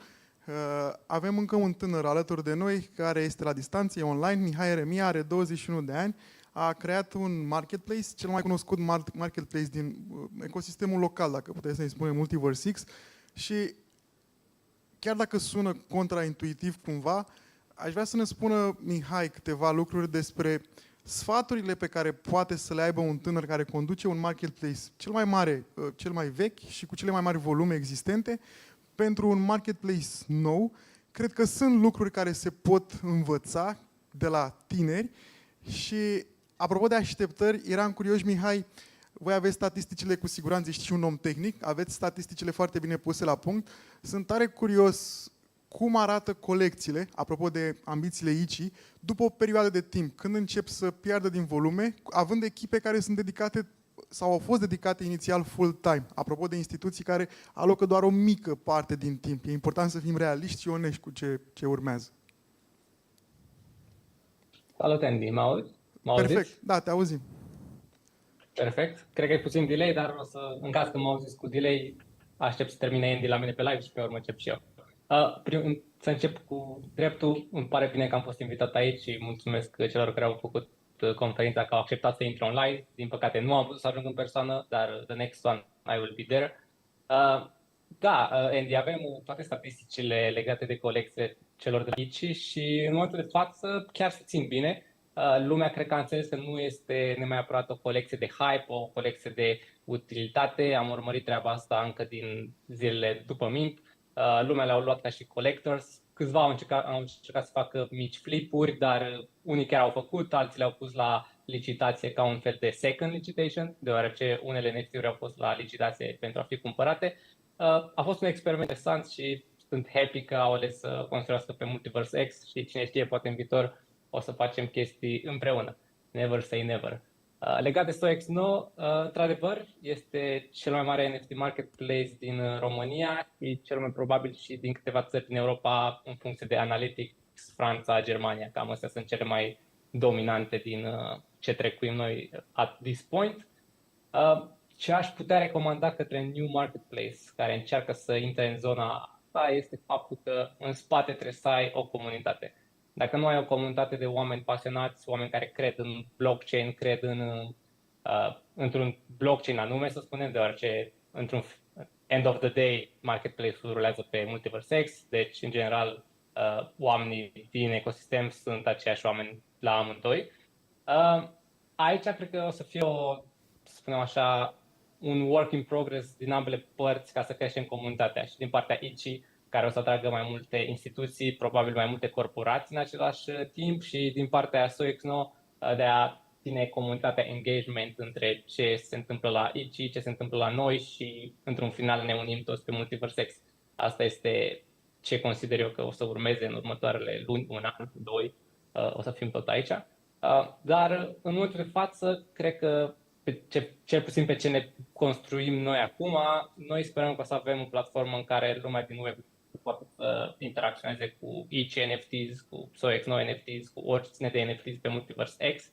Avem încă un tânăr alături de noi care este la distanță, e online, Mihai Eremia, are 21 de ani, a creat un marketplace, cel mai cunoscut marketplace din ecosistemul local, dacă puteți să-i spunem Multiverse X, și chiar dacă sună contraintuitiv cumva, aș vrea să ne spună Mihai câteva lucruri despre sfaturile pe care poate să le aibă un tânăr care conduce un marketplace cel mai mare, cel mai vechi și cu cele mai mari volume existente, pentru un marketplace nou. Cred că sunt lucruri care se pot învăța de la tineri și, apropo de așteptări, eram curios, Mihai, voi aveți statisticile cu siguranță, ești și un om tehnic, aveți statisticile foarte bine puse la punct. Sunt tare curios cum arată colecțiile, apropo de ambițiile ICI, după o perioadă de timp, când încep să piardă din volume, având echipe care sunt dedicate sau au fost dedicate inițial full-time, apropo de instituții care alocă doar o mică parte din timp. E important să fim realiști și onești cu ce urmează. Salut, Andy, mă auzi? Perfect, da, te auzim. Perfect. Cred că e puțin delay, dar o să, în caz că mă auziți cu delay, aștept să termine Andy la mine pe live și pe urmă încep și eu. Să încep cu dreptul. Îmi pare bine că am fost invitat aici și mulțumesc celor care au făcut conferința, că au acceptat să intre online. Din păcate nu am putut să ajung în persoană, dar the next one I will be there. Da, Andy, avem toate statisticile legate de colecție celor de aici și în momentul de față chiar se țin bine. Lumea cred că a înțeles că nu este neapărat o colecție de hype, o colecție de utilitate. Am urmărit treaba asta încă din zilele după mint. Lumea le-au luat ca și collectors. Câțiva au încercat să facă mici flipuri, dar unii chiar au făcut, alții le-au pus la licitație ca un fel de second licitation, deoarece unele NFT-uri au fost la licitație pentru a fi cumpărate. A fost un experiment interesant și sunt happy că au ales să construiască pe Multiverse X și cine știe, poate în viitor o să facem chestii împreună. Never say never. Legat de StoX nou, într-adevăr, este cel mai mare NFT marketplace din România și cel mai probabil și din câteva țări din Europa în funcție de analytics, Franța, Germania. Cam astea sunt cele mai dominante din ce trecuim noi at this point. Ce aș putea recomanda către new marketplace care încearcă să intre în zona asta este faptul că în spate trebuie să ai o comunitate. Dacă nu ai o comunitate de oameni pasionați, oameni care cred în blockchain, cred într-un blockchain anume, să spunem, deoarece într-un end of the day marketplace-ul rulează pe Multiverse X, deci în general oamenii din ecosistem sunt aceiași oameni la amândoi. Aici cred că o să fie să spunem așa, un work in progress din ambele părți ca să creștem comunitatea și din partea ICI, care o să atragă mai multe instituții, probabil mai multe corporații în același timp și din partea SOXNO de a ține comunitatea engagement între ce se întâmplă la ICI, ce se întâmplă la noi și într-un final ne unim toți pe Multiverse X. Asta este ce consider eu că o să urmeze în următoarele luni, un an, doi, o să fim tot aici. Dar în momentul de față, cred că cel puțin pe ce ne construim noi acum, noi sperăm că o să avem o platformă în care lumea din web poate interacționeze cu EC NFTs, cu PSOX NFTs, cu oricine de NFTs pe Multiverse X,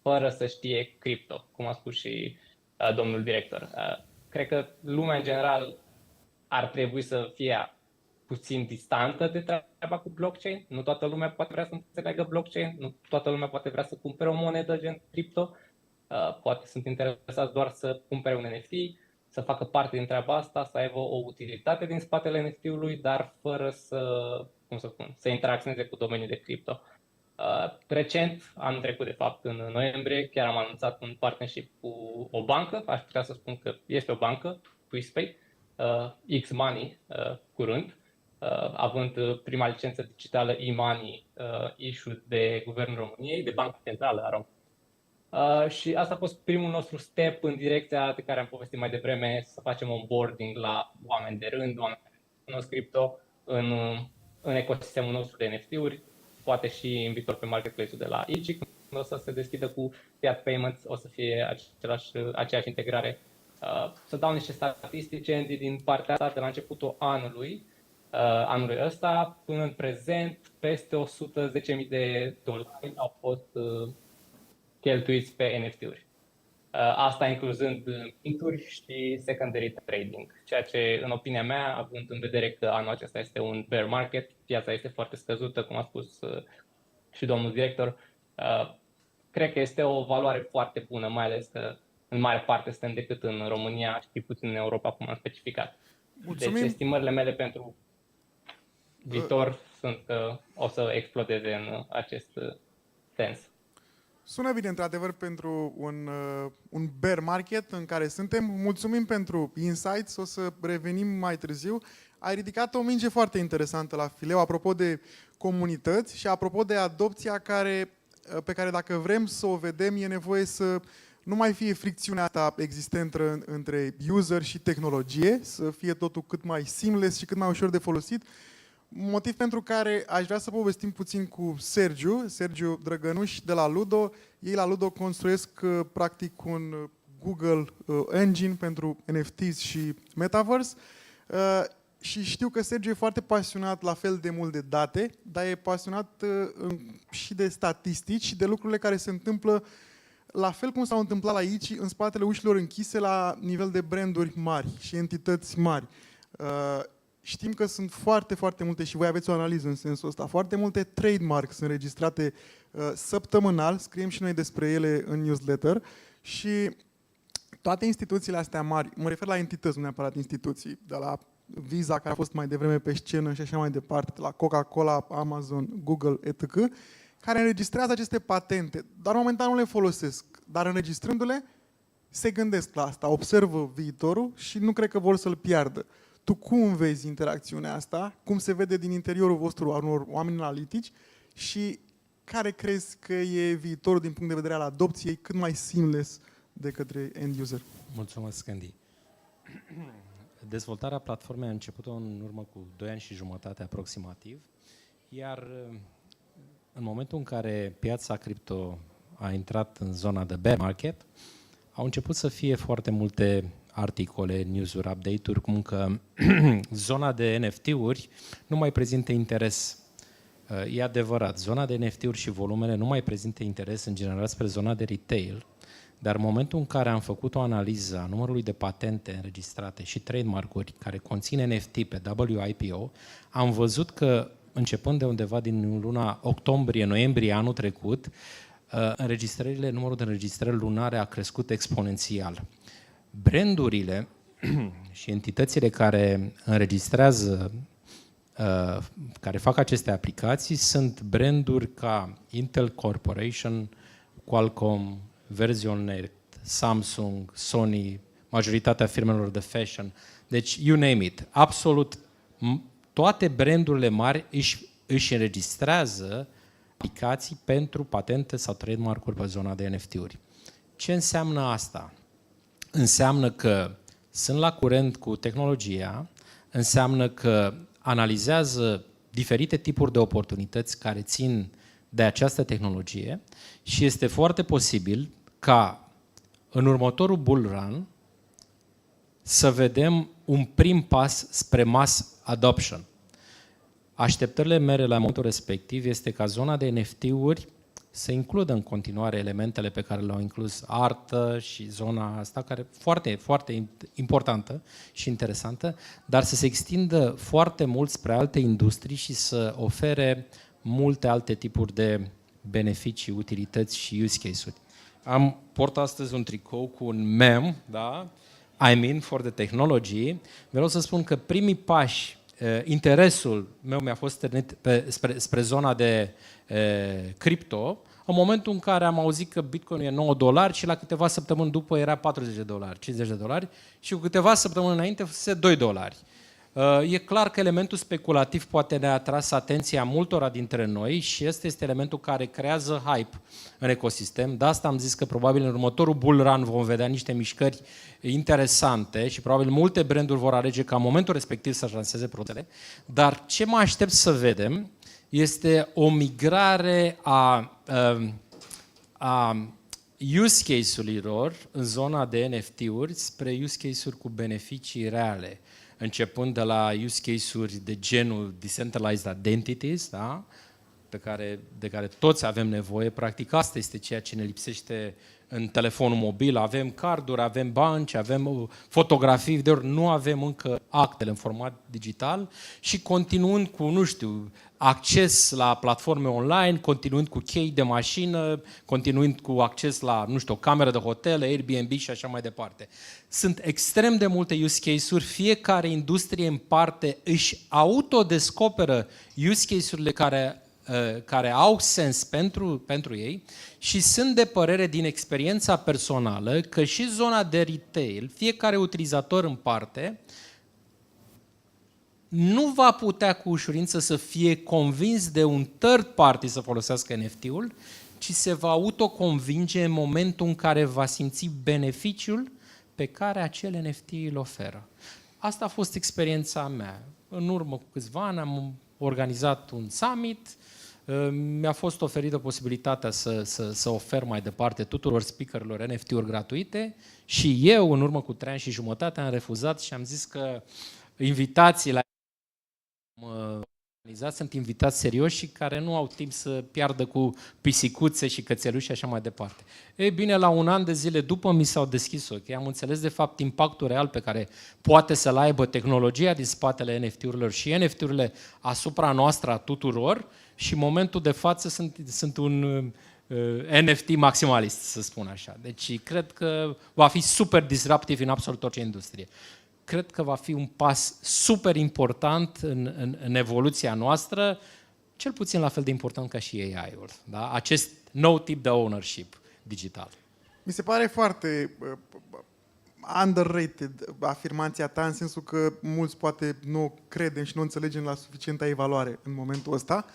fără să știe cripto, cum a spus și domnul director. Cred că lumea în general ar trebui să fie puțin distantă de treaba cu blockchain. Nu toată lumea poate vrea să înțeleagă blockchain, nu toată lumea poate vrea să cumpere o monedă gen cripto. Poate sunt interesați doar să cumpere un NFT, să facă parte din treaba asta, să aibă o utilitate din spatele NFT-ului, dar fără să interacționeze cu domeniul de cripto. Recent, anul trecut de fapt, în noiembrie, chiar am anunțat un partnership cu o bancă, aș putea să spun că este o bancă, TwistPay, X-Money, curând, având prima licență digitală e-money issued de Guvernul României, de Banca Centrală a României. Și asta a fost primul nostru step în direcția de care am povestit mai devreme, să facem onboarding la oameni de rând, oameni care cunosc cripto în ecosistemul nostru de NFT-uri, poate și în viitor pe marketplace-ul de la ICI, când o să se deschidă cu fiat payments, o să fie aceeași integrare. Să dau niște statistice din partea asta de la începutul anului ăsta până în prezent, peste $110.000 au fost cheltuiți pe NFT-uri. Asta incluzând minturi și secondary trading, ceea ce, în opinia mea, având în vedere că anul acesta este un bear market, piața este foarte scăzută, cum a spus și domnul director, cred că este o valoare foarte bună, mai ales că în mare parte suntem decât în România și puțin în Europa, cum am specificat. Mulțumim. Deci estimările mele pentru viitor sunt că o să explodeze în acest sens. Sună bine, într-adevăr, pentru un bear market în care suntem. Mulțumim pentru insights, o să revenim mai târziu. Ai ridicat o minge foarte interesantă la fileu, apropo de comunități și apropo de adopția pe care, dacă vrem să o vedem, e nevoie să nu mai fie fricțiunea asta existentă între user și tehnologie, să fie totul cât mai seamless și cât mai ușor de folosit. Motiv pentru care aș vrea să povestim puțin cu Sergiu Drăgănuș de la Ludo. Ei la Ludo construiesc practic un Google Engine pentru NFTs și Metaverse. Și știu că Sergiu e foarte pasionat la fel de mult de date, dar e pasionat și de statistici și de lucrurile care se întâmplă la fel cum s-au întâmplat la aici, în spatele ușilor închise la nivel de branduri mari și entități mari. Știm că sunt foarte, foarte multe, și voi aveți o analiză în sensul ăsta, foarte multe trademarks înregistrate săptămânal, scriem și noi despre ele în newsletter, și toate instituțiile astea mari, mă refer la entități, nu neapărat instituții, de la Visa, care a fost mai devreme pe scenă și așa mai departe, de la Coca-Cola, Amazon, Google, etc., care înregistrează aceste patente, dar momentan nu le folosesc, dar înregistrându-le se gândesc la asta, observă viitorul și nu cred că vor să-l piardă. Tu cum vezi interacțiunea asta? Cum se vede din interiorul vostru a unor oameni analitici? Și care crezi că e viitorul din punct de vedere al adopției cât mai seamless de către end user? Mulțumesc, Andy. Dezvoltarea platformei a început în urmă cu 2 ani și jumătate aproximativ, iar în momentul în care piața cripto a intrat în zona de bear market, au început să fie foarte multe articole, news-uri, update-uri, cum că zona de NFT-uri nu mai prezintă interes. E adevărat, zona de NFT-uri și volumele nu mai prezintă interes în general spre zona de retail, dar în momentul în care am făcut o analiză a numărului de patente înregistrate și trademark-uri care conțin NFT pe WIPO, am văzut că începând de undeva din luna octombrie-noiembrie anul trecut, numărul de înregistrări lunare a crescut exponențial. Brandurile și entitățile care înregistrează, care fac aceste aplicații, sunt branduri ca Intel Corporation, Qualcomm, Versionet, Samsung, Sony, majoritatea firmelor de fashion. Deci, you name it. Absolut toate brandurile mari își înregistrează aplicații pentru patente sau trademark-uri pe zona de NFT-uri. Ce înseamnă asta? Înseamnă că sunt la curent cu tehnologia, înseamnă că analizează diferite tipuri de oportunități care țin de această tehnologie și este foarte posibil ca în următorul bull run să vedem un prim pas spre mass adoption. Așteptările mele la momentul respectiv este ca zona de NFT-uri să includă în continuare elementele pe care le-au inclus artă și zona asta, care e foarte, foarte importantă și interesantă, dar să se extindă foarte mult spre alte industrii și să ofere multe alte tipuri de beneficii, utilități și use case-uri. Port astăzi un tricou cu un mem, da? I'm in for the technology. Vreau să spun că primii pași, interesul meu mi-a fost stârnit spre zona de cripto, în momentul în care am auzit că Bitcoin e $9 și la câteva săptămâni după era $40, $50 și cu câteva săptămâni înainte fusese $2. E clar că elementul speculativ poate ne-a atras atenția multora dintre noi și ăsta este elementul care creează hype în ecosistem. De asta am zis că probabil în următorul bull run vom vedea niște mișcări interesante și probabil multe branduri vor alege ca în momentul respectiv să-și lanseze produsele. Dar ce mă aștept să vedem este o migrare a use case-urilor în zona de NFT-uri spre use case-uri cu beneficii reale, începând de la use case-uri de genul decentralized identities, da? De care toți avem nevoie. Practic asta este ceea ce ne lipsește în telefonul mobil. Avem carduri, avem bănci, avem fotografii, de ori nu avem încă actele în format digital și continuând cu, nu știu, acces la platforme online, continuând cu chei de mașină, continuând cu acces la, nu știu, o cameră de hotel, Airbnb și așa mai departe. Sunt extrem de multe use case-uri, fiecare industrie în parte își autodescoperă use case-urile care au sens pentru ei și sunt de părere din experiența personală că și zona de retail, fiecare utilizator în parte, nu va putea cu ușurință să fie convins de un third party să folosească NFT-ul, ci se va autoconvinge în momentul în care va simți beneficiul pe care acel NFT îl oferă. Asta a fost experiența mea. În urmă cu câțiva ani am organizat un summit, mi-a fost oferită posibilitatea să ofer mai departe tuturor speakerilor NFT-uri gratuite și eu, în urmă cu 3 ani și jumătate, am refuzat și am zis că invitațiile organizat sunt invitați serioși și care nu au timp să piardă cu pisicuțe și cățeluși și așa mai departe. Ei bine, la un an de zile după mi s-au deschis ochii. Am înțeles de fapt impactul real pe care poate să-l aibă tehnologia din spatele NFT-urilor și NFT-urile asupra noastră a tuturor și în momentul de față sunt un NFT maximalist, să spun așa. Deci cred că va fi super disruptiv în absolut orice industrie. Cred că va fi un pas super important în evoluția noastră, cel puțin la fel de important ca și AI-ul. Da? Acest nou tip de ownership digital. Mi se pare foarte underrated afirmația ta, în sensul că mulți poate nu credem și nu înțelegem la suficientă evaluare în momentul ăsta.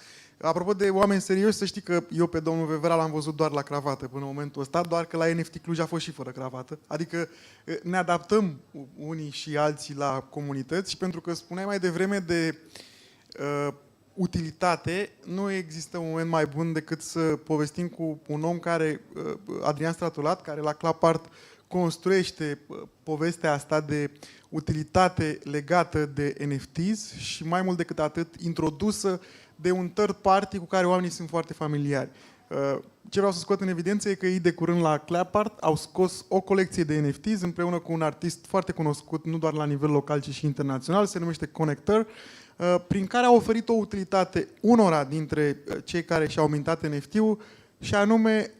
Apropo de oameni serioși, să știi că eu pe domnul Vevera l-am văzut doar la cravată până în momentul ăsta, doar că la NFT Cluj a fost și fără cravată. Adică ne adaptăm unii și alții la comunități și pentru că spuneai mai devreme de utilitate, nu există un moment mai bun decât să povestim cu un om care, Adrian Stratulat, care la Clapart construiește povestea asta de utilitate legată de NFTs și mai mult decât atât introdusă de un third party cu care oamenii sunt foarte familiari. Ce vreau să scot în evidență e că ei de curând la Clapart au scos o colecție de NFTs împreună cu un artist foarte cunoscut, nu doar la nivel local, ci și internațional, se numește Connector, prin care au oferit o utilitate unora dintre cei care și-au mintat NFT-ul și anume 1%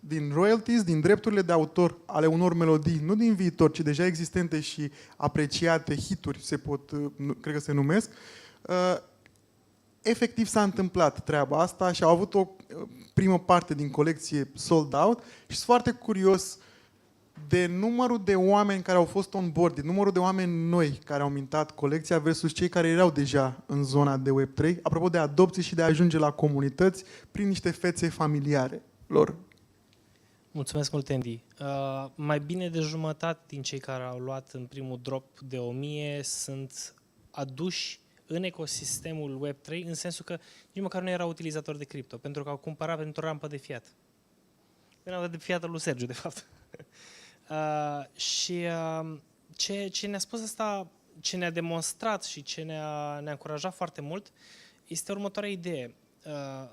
din royalties, din drepturile de autor ale unor melodii, nu din viitor, ci deja existente și apreciate, hituri cred că se numesc. Efectiv s-a întâmplat treaba asta și au avut o primă parte din colecție sold out și sunt foarte curios de numărul de oameni care au fost on board, de numărul de oameni noi care au mintat colecția versus cei care erau deja în zona de Web3, apropo de adopție și de a ajunge la comunități prin niște fețe familiare lor. Mulțumesc mult, Andy. Mai bine de jumătate din cei care au luat în primul drop de 1000 sunt aduși în ecosistemul Web3, în sensul că nici măcar nu erau utilizatori de cripto, pentru că au cumpărat pentru o rampă de fiat. Rampă de fiat lui Sergiu, de fapt. Ce ne-a spus asta, ce ne-a demonstrat și ce ne-a încurajat foarte mult este următoarea idee.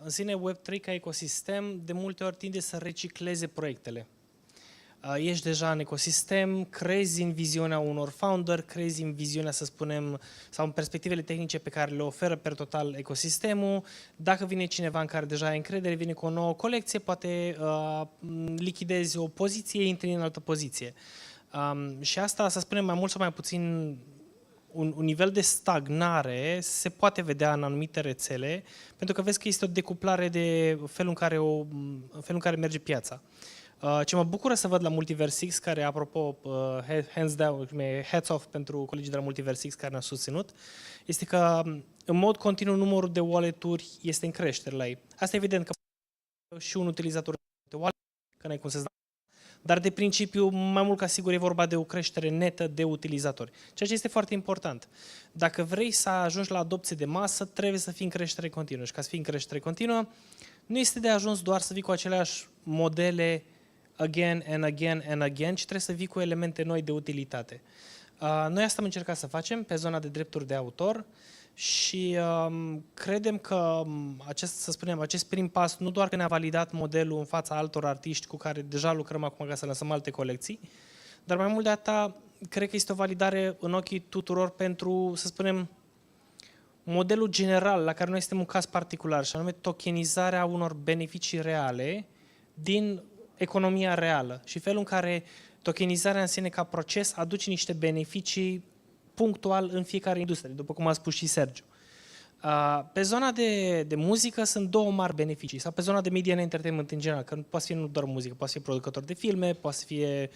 În sine, Web3 ca ecosistem de multe ori tinde să recicleze proiectele. Ești deja în ecosistem, crezi în viziunea unor founder, crezi în viziunea, să spunem, sau în perspectivele tehnice pe care le oferă per total ecosistemul. Dacă vine cineva în care deja ai încredere, vine cu o nouă colecție, poate lichidezi o poziție, intri în altă poziție. Și asta, să spunem, mai mult sau mai puțin, un nivel de stagnare se poate vedea în anumite rețele, pentru că vezi că este o decuplare de felul în care merge piața. Ce mă bucură să văd la Multiversix, care, apropo, hands down, hats off pentru colegii de la Multiversix care ne-au susținut, este că în mod continuu numărul de wallet-uri este în creștere la ei. Asta evident că și un utilizator de wallet, că n-ai cum să-ți dai, dar de principiu, mai mult ca sigur, e vorba de o creștere netă de utilizatori, ceea ce este foarte important. Dacă vrei să ajungi la adopție de masă, trebuie să fii în creștere continuă. Și ca să fii în creștere continuă, nu este de ajuns doar să vii cu aceleași modele again and again and again, ci trebuie să vii cu elemente noi de utilitate. Noi asta am încercat să facem pe zona de drepturi de autor și credem că acest prim pas nu doar că ne-a validat modelul în fața altor artiști cu care deja lucrăm acum ca să lăsăm alte colecții, dar mai mult de atât, cred că este o validare în ochii tuturor pentru, să spunem, modelul general la care noi suntem un caz particular, și anume tokenizarea unor beneficii reale din economia reală și felul în care tokenizarea în sine ca proces aduce niște beneficii punctual în fiecare industrie, după cum a spus și Sergiu. Pe zona de muzică sunt două mari beneficii, sau pe zona de media and entertainment în general, că poate fi nu doar muzică, poate fi producător de filme, poate să fie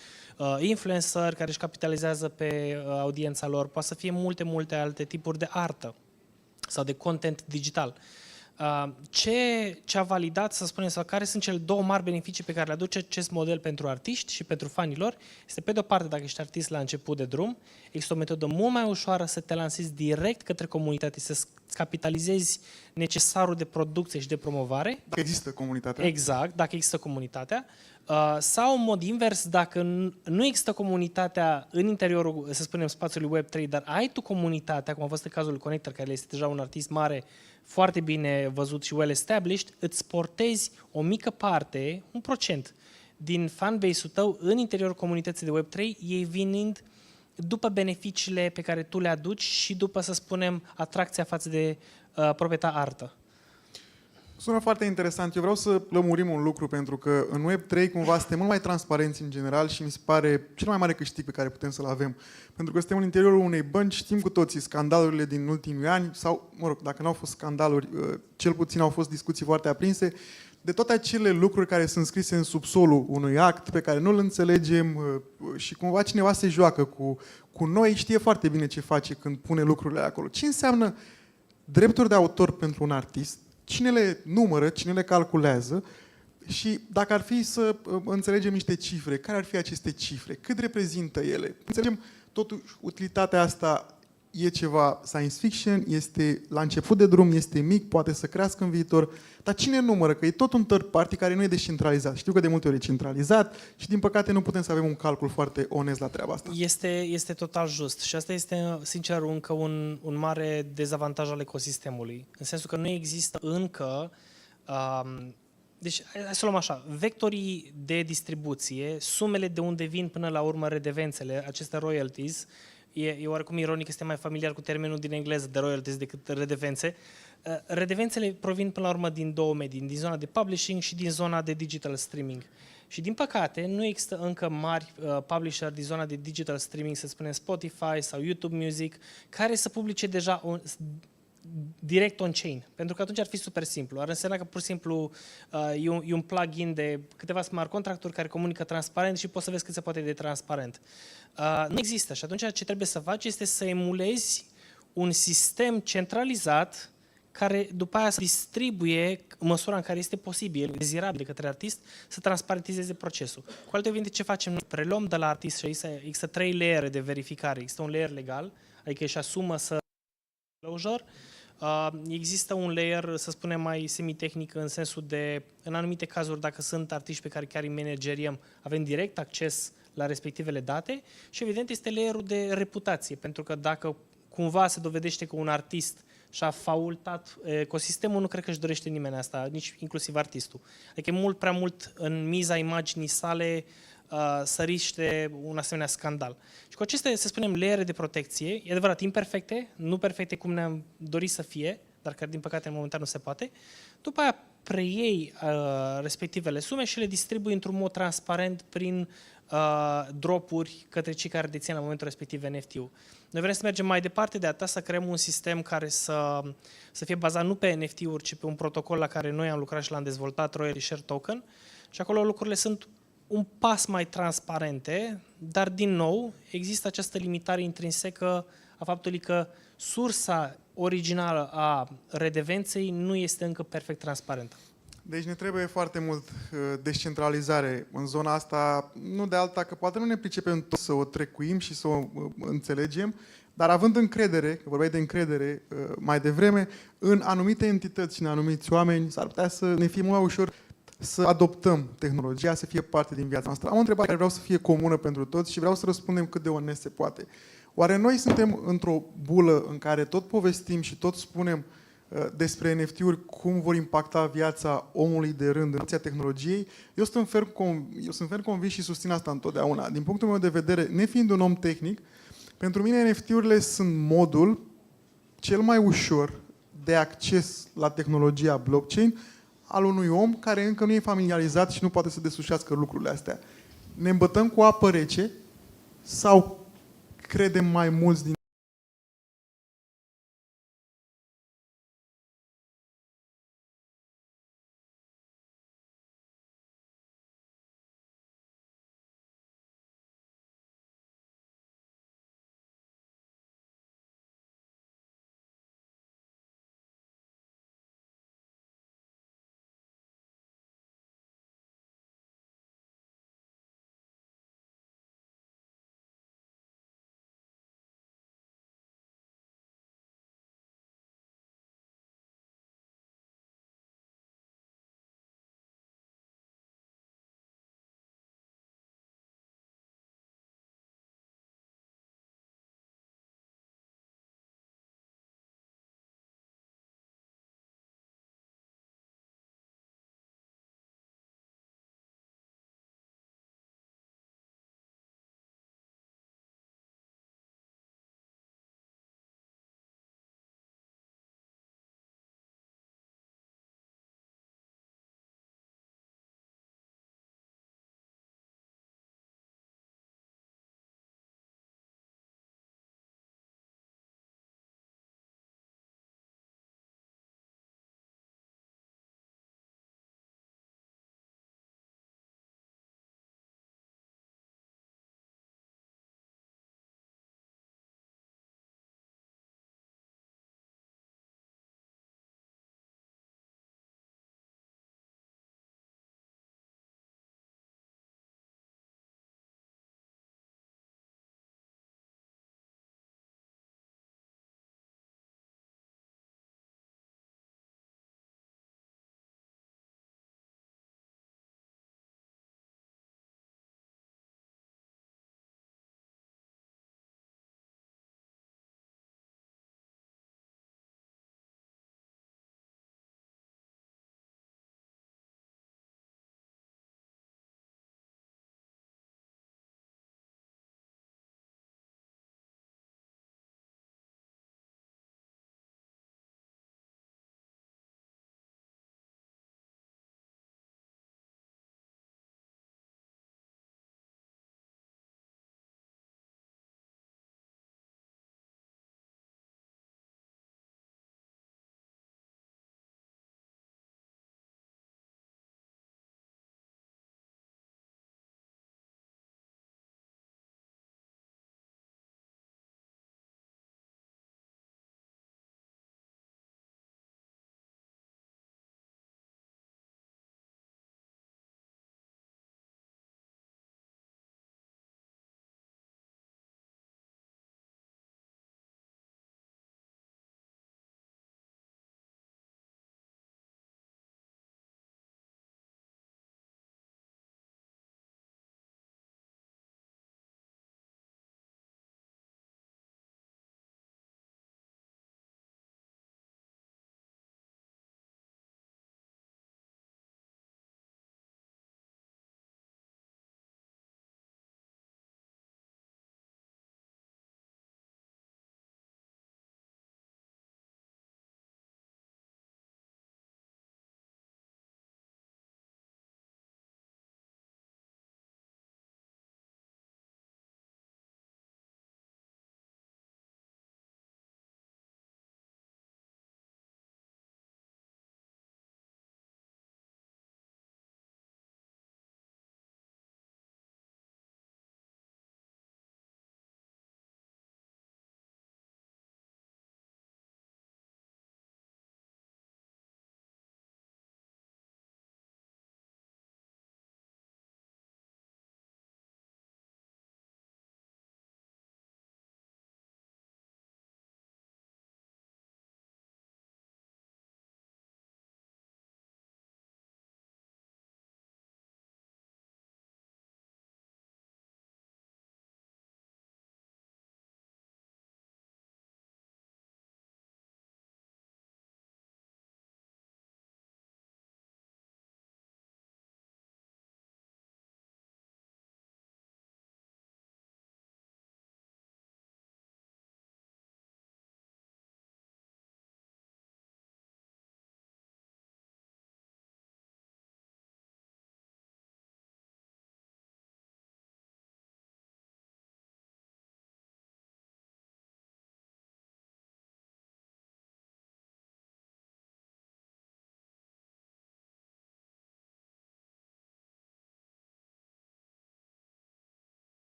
influencer care își capitalizează pe audiența lor, poate să fie multe alte tipuri de artă sau de content digital. Ce a validat, să spunem, sau care sunt cele două mari beneficii pe care le aduce acest model pentru artiști și pentru fanii lor, este pe de-o parte, dacă ești artist la început de drum, există o metodă mult mai ușoară să te lansezi direct către comunitate, să necesarul necesarul de producție și de promovare. Dacă există comunitatea. Exact, dacă există comunitatea. Sau în mod invers, dacă nu există comunitatea în interiorul, să spunem, spațiului Web3, dar ai tu comunitatea, cum a fost în cazul lui Connector, care este deja un artist mare, foarte bine văzut și well established, îți portezi o mică parte, 1% din fanbase-ul tău în interiorul comunității de Web3, ei vinind după beneficiile pe care tu le aduci și după, să spunem, atracția față de propria ta artă. Sună foarte interesant. Eu vreau să lămurim un lucru, pentru că în Web3 cumva suntem mult mai transparenți în general și mi se pare cel mai mare câștig pe care putem să-l avem. Pentru că suntem în interiorul unei bănci, știm cu toții scandalurile din ultimii ani, sau, mă rog, dacă nu au fost scandaluri, cel puțin au fost discuții foarte aprinse, de toate acele lucruri care sunt scrise în subsolul unui act, pe care nu-l înțelegem și cumva cineva se joacă cu noi, știe foarte bine ce face când pune lucrurile acolo. Ce înseamnă drepturi de autor pentru un artist? Cine le numără, cine le calculează și dacă ar fi să înțelegem niște cifre, care ar fi aceste cifre? Cât reprezintă ele? Înțelegem, totuși, utilitatea asta e ceva science fiction, este la început de drum, este mic, poate să crească în viitor, dar cine numără? Că e tot un third party care nu e descentralizat. Știu că de multe ori e centralizat și, din păcate, nu putem să avem un calcul foarte onest la treaba asta. Este total just și asta este, sincer, încă un mare dezavantaj al ecosistemului, în sensul că nu există încă... Deci, hai să luăm așa, vectorii de distribuție, sumele de unde vin până la urmă redevențele, aceste royalties, e oarecum ironic, este mai familiar cu termenul din engleză de royalties decât redevențe. Redevențele provin până la urmă din două medii, din zona de publishing și din zona de digital streaming. Și din păcate nu există încă mari publisher din zona de digital streaming, să spunem Spotify sau YouTube Music, care să publice deja direct on-chain, pentru că atunci ar fi super simplu. Ar însemna că pur și simplu e un plugin de câteva smart contracturi care comunică transparent și poți să vezi cât se poate de transparent. Nu există și atunci ce trebuie să faci este să emulezi un sistem centralizat care după aia să distribuie în măsura în care este posibil, dezirabil de către artist, să transparentizeze procesul. Cu alte cuvinte, ce facem noi? Preluăm de la artist și există 3 layere de verificare. Există un layer legal, adică își asumă să closure, Există un layer, să spunem, mai semitehnic în sensul de, în anumite cazuri, dacă sunt artiști pe care chiar îi manageriem, avem direct acces la respectivele date și evident este layerul de reputație, pentru că dacă cumva se dovedește că un artist și-a faultat ecosistemul, nu cred că își dorește nimeni asta, nici inclusiv artistul. Adică e mult prea mult în miza imaginii sale să riște un asemenea scandal. Și cu aceste, să spunem, leere de protecție, e adevărat, imperfecte, nu perfecte cum ne-am dorit să fie, dar care din păcate în momentan nu se poate, după aia preiei respectivele sume și le distribui într-un mod transparent prin dropuri către cei care dețin la momentul respectiv NFT-ul. Noi vrem să mergem mai departe de atât, să creăm un sistem care să fie bazat nu pe NFT-uri, ci pe un protocol la care noi am lucrat și l-am dezvoltat, Royalty Share Token, și acolo lucrurile sunt un pas mai transparente, dar din nou există această limitare intrinsecă a faptului că sursa originală a redevenței nu este încă perfect transparentă. Deci ne trebuie foarte mult descentralizare în zona asta, nu de alta, că poate nu ne pricepem tot să o trecuim și să o înțelegem, dar având încredere, că vorbeai de încredere mai devreme, în anumite entități și în anumiți oameni, s-ar putea să ne fie mult mai ușor să adoptăm tehnologia, să fie parte din viața noastră. Am o întrebare care vreau să fie comună pentru toți și vreau să răspundem cât de onest se poate. Oare noi suntem într-o bulă în care tot povestim și tot spunem despre NFT-uri, cum vor impacta viața omului de rând în viața tehnologiei? Eu sunt ferm convins și susțin asta întotdeauna. Din punctul meu de vedere, nefiind un om tehnic, pentru mine NFT-urile sunt modul cel mai ușor de acces la tehnologia blockchain al unui om care încă nu e familiarizat și nu poate să deslușească lucrurile astea. Ne îmbătăm cu apă rece sau credem mai mulți din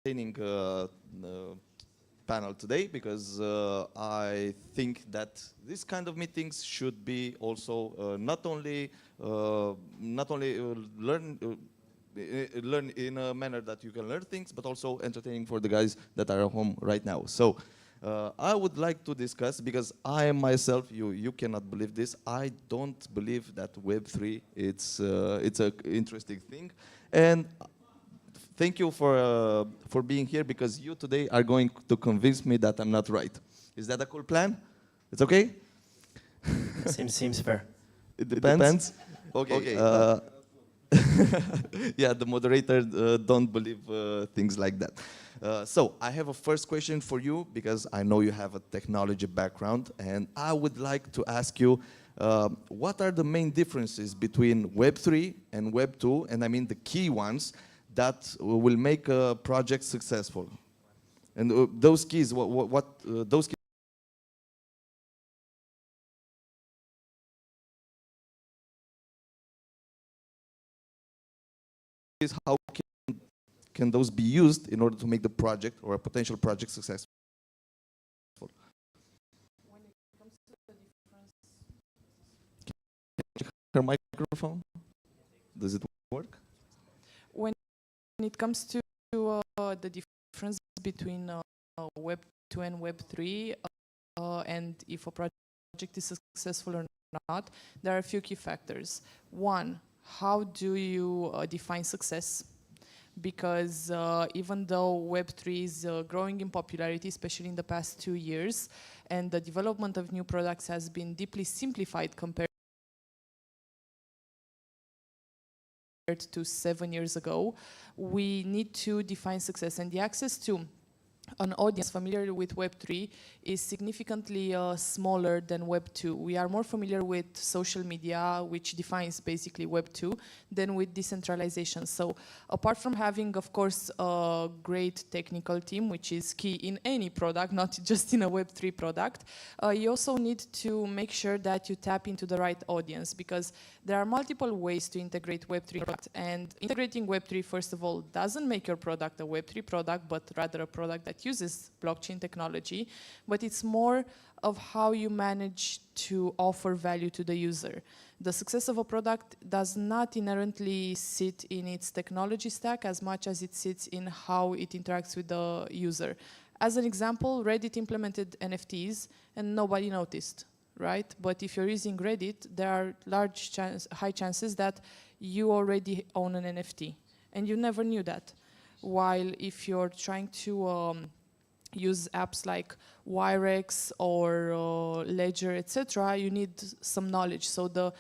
entertaining panel today because I think that this kind of meetings should be also not only learn in a manner that you can learn things, but also entertaining for the guys that are at home right now. So I would like to discuss, because I myself, you cannot believe this, I don't believe that Web3 it's an interesting thing, and thank you for being here, because you today are going to convince me that I'm not right. Is that a cool plan? It's okay? Seems fair. It depends. Okay. Yeah, the moderator don't believe things like that. So I have a first question for you, because I know you have a technology background, and I would like to ask you, what are the main differences between Web3 and Web2, and I mean the key ones that will make a project successful? And those keys, what those keys is, how can those be used in order to make the project or a potential project successful? When it comes to the difference, Her microphone, does it work? when it comes to the difference between Web 2 and Web 3, and if a project is successful or not, there are a few key factors. One, how do you define success? Because even though Web3 is growing in popularity, especially in the past 2 years, and the development of new products has been deeply simplified compared to 7 years ago, we need to define success, and the access to an audience familiar with Web3 is significantly smaller than Web2. We are more familiar with social media, which defines basically Web2, than with decentralization. So apart from having, of course, a great technical team, which is key in any product, not just in a Web3 product, you also need to make sure that you tap into the right audience, because there are multiple ways to integrate Web3 product, and integrating Web3, first of all, doesn't make your product a Web3 product, but rather a product that uses blockchain technology, but it's more of how you manage to offer value to the user. The success of a product does not inherently sit in its technology stack as much as it sits in how it interacts with the user. As an example, Reddit implemented NFTs and nobody noticed, right? But if you're using Reddit, there are high chances that you already own an NFT and you never knew that. While if you're trying to use apps like Wirex or Ledger, etc., you need some knowledge. So the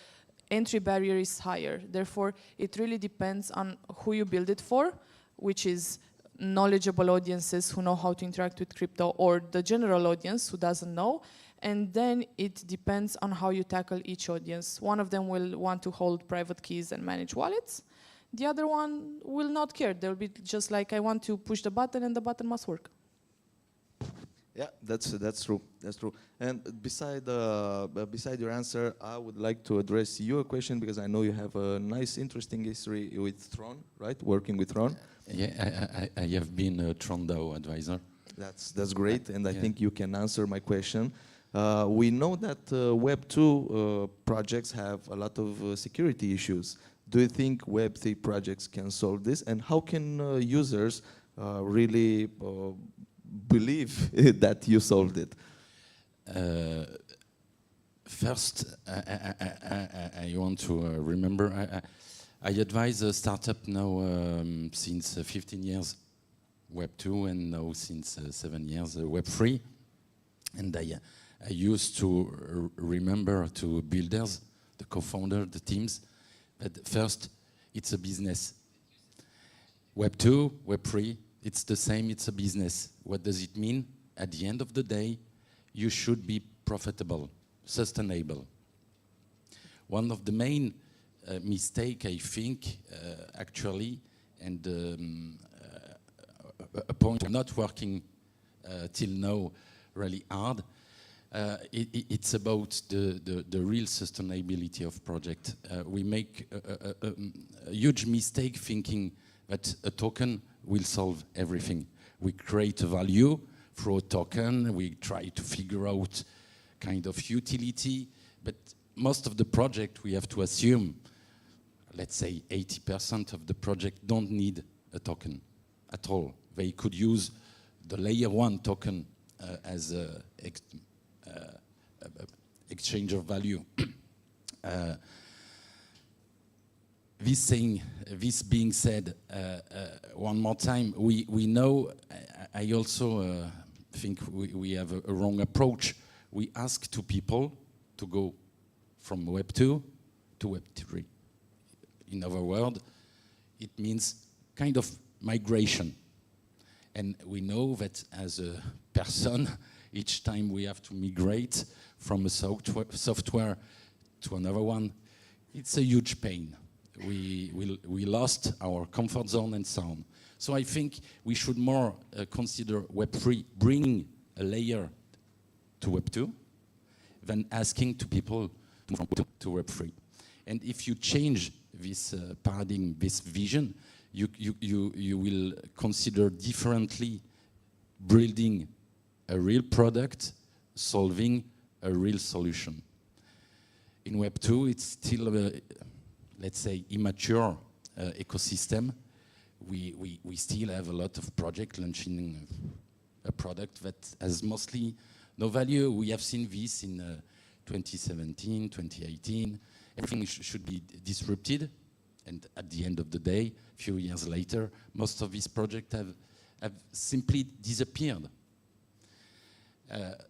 entry barrier is higher. Therefore, it really depends on who you build it for, which is knowledgeable audiences who know how to interact with crypto, or the general audience who doesn't know. And then it depends on how you tackle each audience. One of them will want to hold private keys and manage wallets. The other one will not care. They'll be just like, I want to push the button and the button must work. Yeah, that's true. That's true. And beside your answer, I would like to address you a question, because I know you have a nice, interesting history with Tron, right? Working with Tron. Yeah, I have been a Tron DAO advisor. That's great, and I think you can answer my question. We know that Web2 projects have a lot of security issues. Do you think Web3 projects can solve this, and how can users really believe that you solved it? First, I want to remember, I advise a startup now since 15 years, Web2, and now since 7 years, Web3. And I used to remember to builders, the co-founder, the teams, that first, it's a business. Web2, Web3, it's the same, it's a business. What does it mean? At the end of the day, you should be profitable, sustainable. One of the main mistake, I think, actually, and a point of not working till now really hard, it's about the real sustainability of project. We make a huge mistake thinking that a token will solve everything. We create a value through a token, we try to figure out kind of utility, but most of the project we have to assume, let's say 80% of the project don't need a token at all. They could use the layer 1 token as a exchange of value. This being said, one more time, we know, I also think we have a wrong approach. We ask to people to go from Web 2 to Web 3. In other words, it means kind of migration. And we know that as a person, each time we have to migrate from a software to another one, it's a huge pain. We lost our comfort zone and so on. So I think we should more consider Web3 bringing a layer to Web2 than asking to people to move from to Web3. And if you change this paradigm, this vision, you will consider differently building a real product, solving a real solution. In Web2, it's still a, let's say, immature ecosystem. We still have a lot of projects launching a product that has mostly no value. We have seen this in 2017, 2018. Everything should be disrupted. And at the end of the day, a few years later, most of these projects have simply disappeared.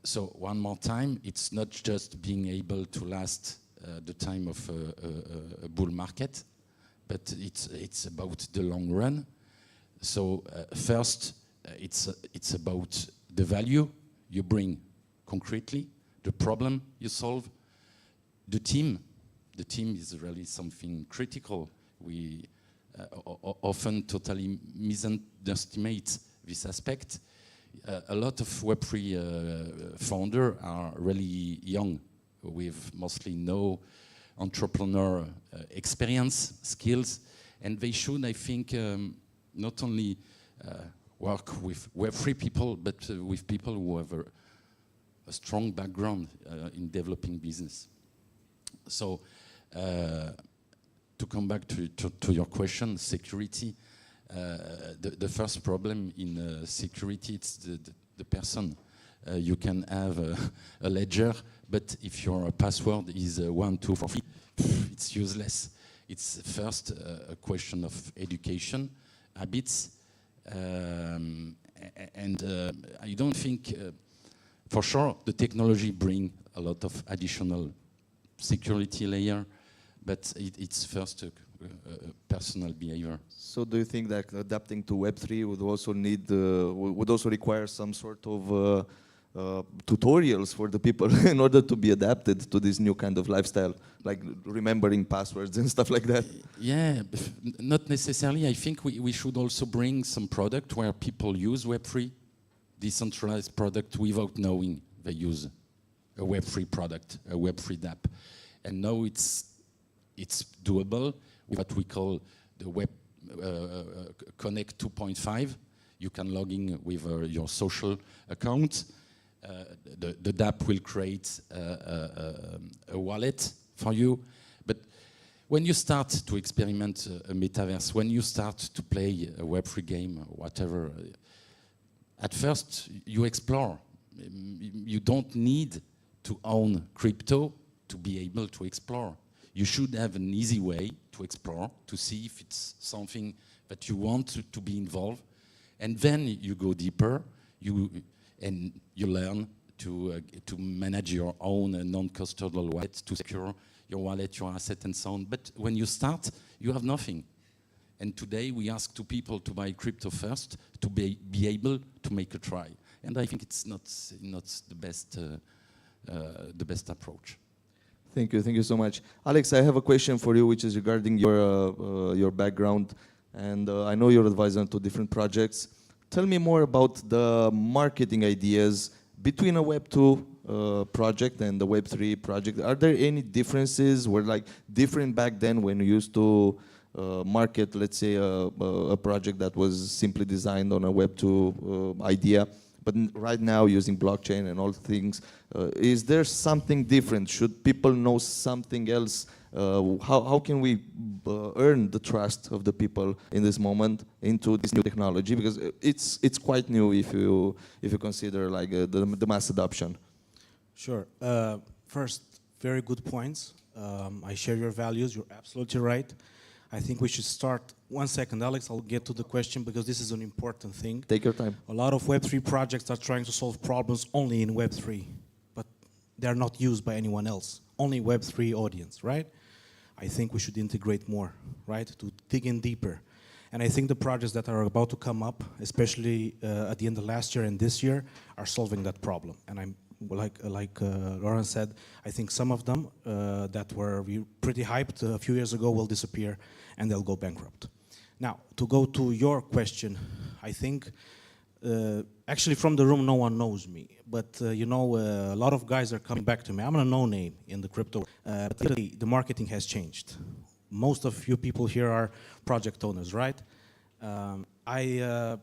So one more time, it's not just being able to last the time of a bull market, but it's about the long run. So first, it's about the value you bring concretely, the problem you solve, the team. The team is really something critical. We often totally misunderestimate this aspect. A lot of Web3 founders are really young, with mostly no entrepreneur experience, skills, and they should, I think, not only work with Web3 people, but with people who have a strong background in developing business. So, to come back to your question, security, the first problem in security, it's the person. You can have a ledger, but if your password is 1, 2, 4, 3, it's useless. It's first a question of education, habits, and I don't think, for sure, the technology brings a lot of additional security layer, but it's first a personal behavior. So do you think that adapting to Web3 would also need, would also require some sort of tutorials for the people in order to be adapted to this new kind of lifestyle, like remembering passwords and stuff like that? Yeah, not necessarily. I think we should also bring some product where people use Web3, decentralized product, without knowing they use a Web3 product, a Web3 app. And now it's doable with what we call the Web Connect 2.5. You can log in with your social account. The DApp will create a wallet for you. But when you start to experiment a metaverse, when you start to play a Web3 game or whatever, at first you explore. You don't need to own crypto to be able to explore. You should have an easy way to explore, to see if it's something that you want to be involved. And then you go deeper, and you learn to manage your own non-custodial wallet, to secure your wallet, your asset, and so on. But when you start, you have nothing. And today we ask to people to buy crypto first to be able to make a try. And I think it's not the best approach. Thank you so much. Alex, I have a question for you, which is regarding your background. And I know you're advisor to different projects. Tell me more about the marketing ideas between a Web 2 project and the Web 3 project. Are there any differences? Were like different back then when you used to market, let's say, a project that was simply designed on a Web 2 idea. But right now, using blockchain and all things, is there something different? Should people know something else? How can we earn the trust of the people in this moment into this new technology? Because it's quite new if you consider like the mass adoption. Sure. First, very good points. I share your values. You're absolutely right. I think we should start. 1 second, Alex, I'll get to the question because this is an important thing. Take your time. A lot of Web3 projects are trying to solve problems only in Web3, but they're not used by anyone else. Only Web3 audience, right? I think we should integrate more, right? To dig in deeper. And I think the projects that are about to come up, especially at the end of last year and this year, are solving that problem. And I'm like Lauren said, I think some of them that were pretty hyped a few years ago will disappear and they'll go bankrupt. Now, to go to your question, I think actually from the room no one knows me, but you know, a lot of guys are coming back to me. I'm a no-name in the crypto, but the marketing has changed. Most of you people here are project owners, right? I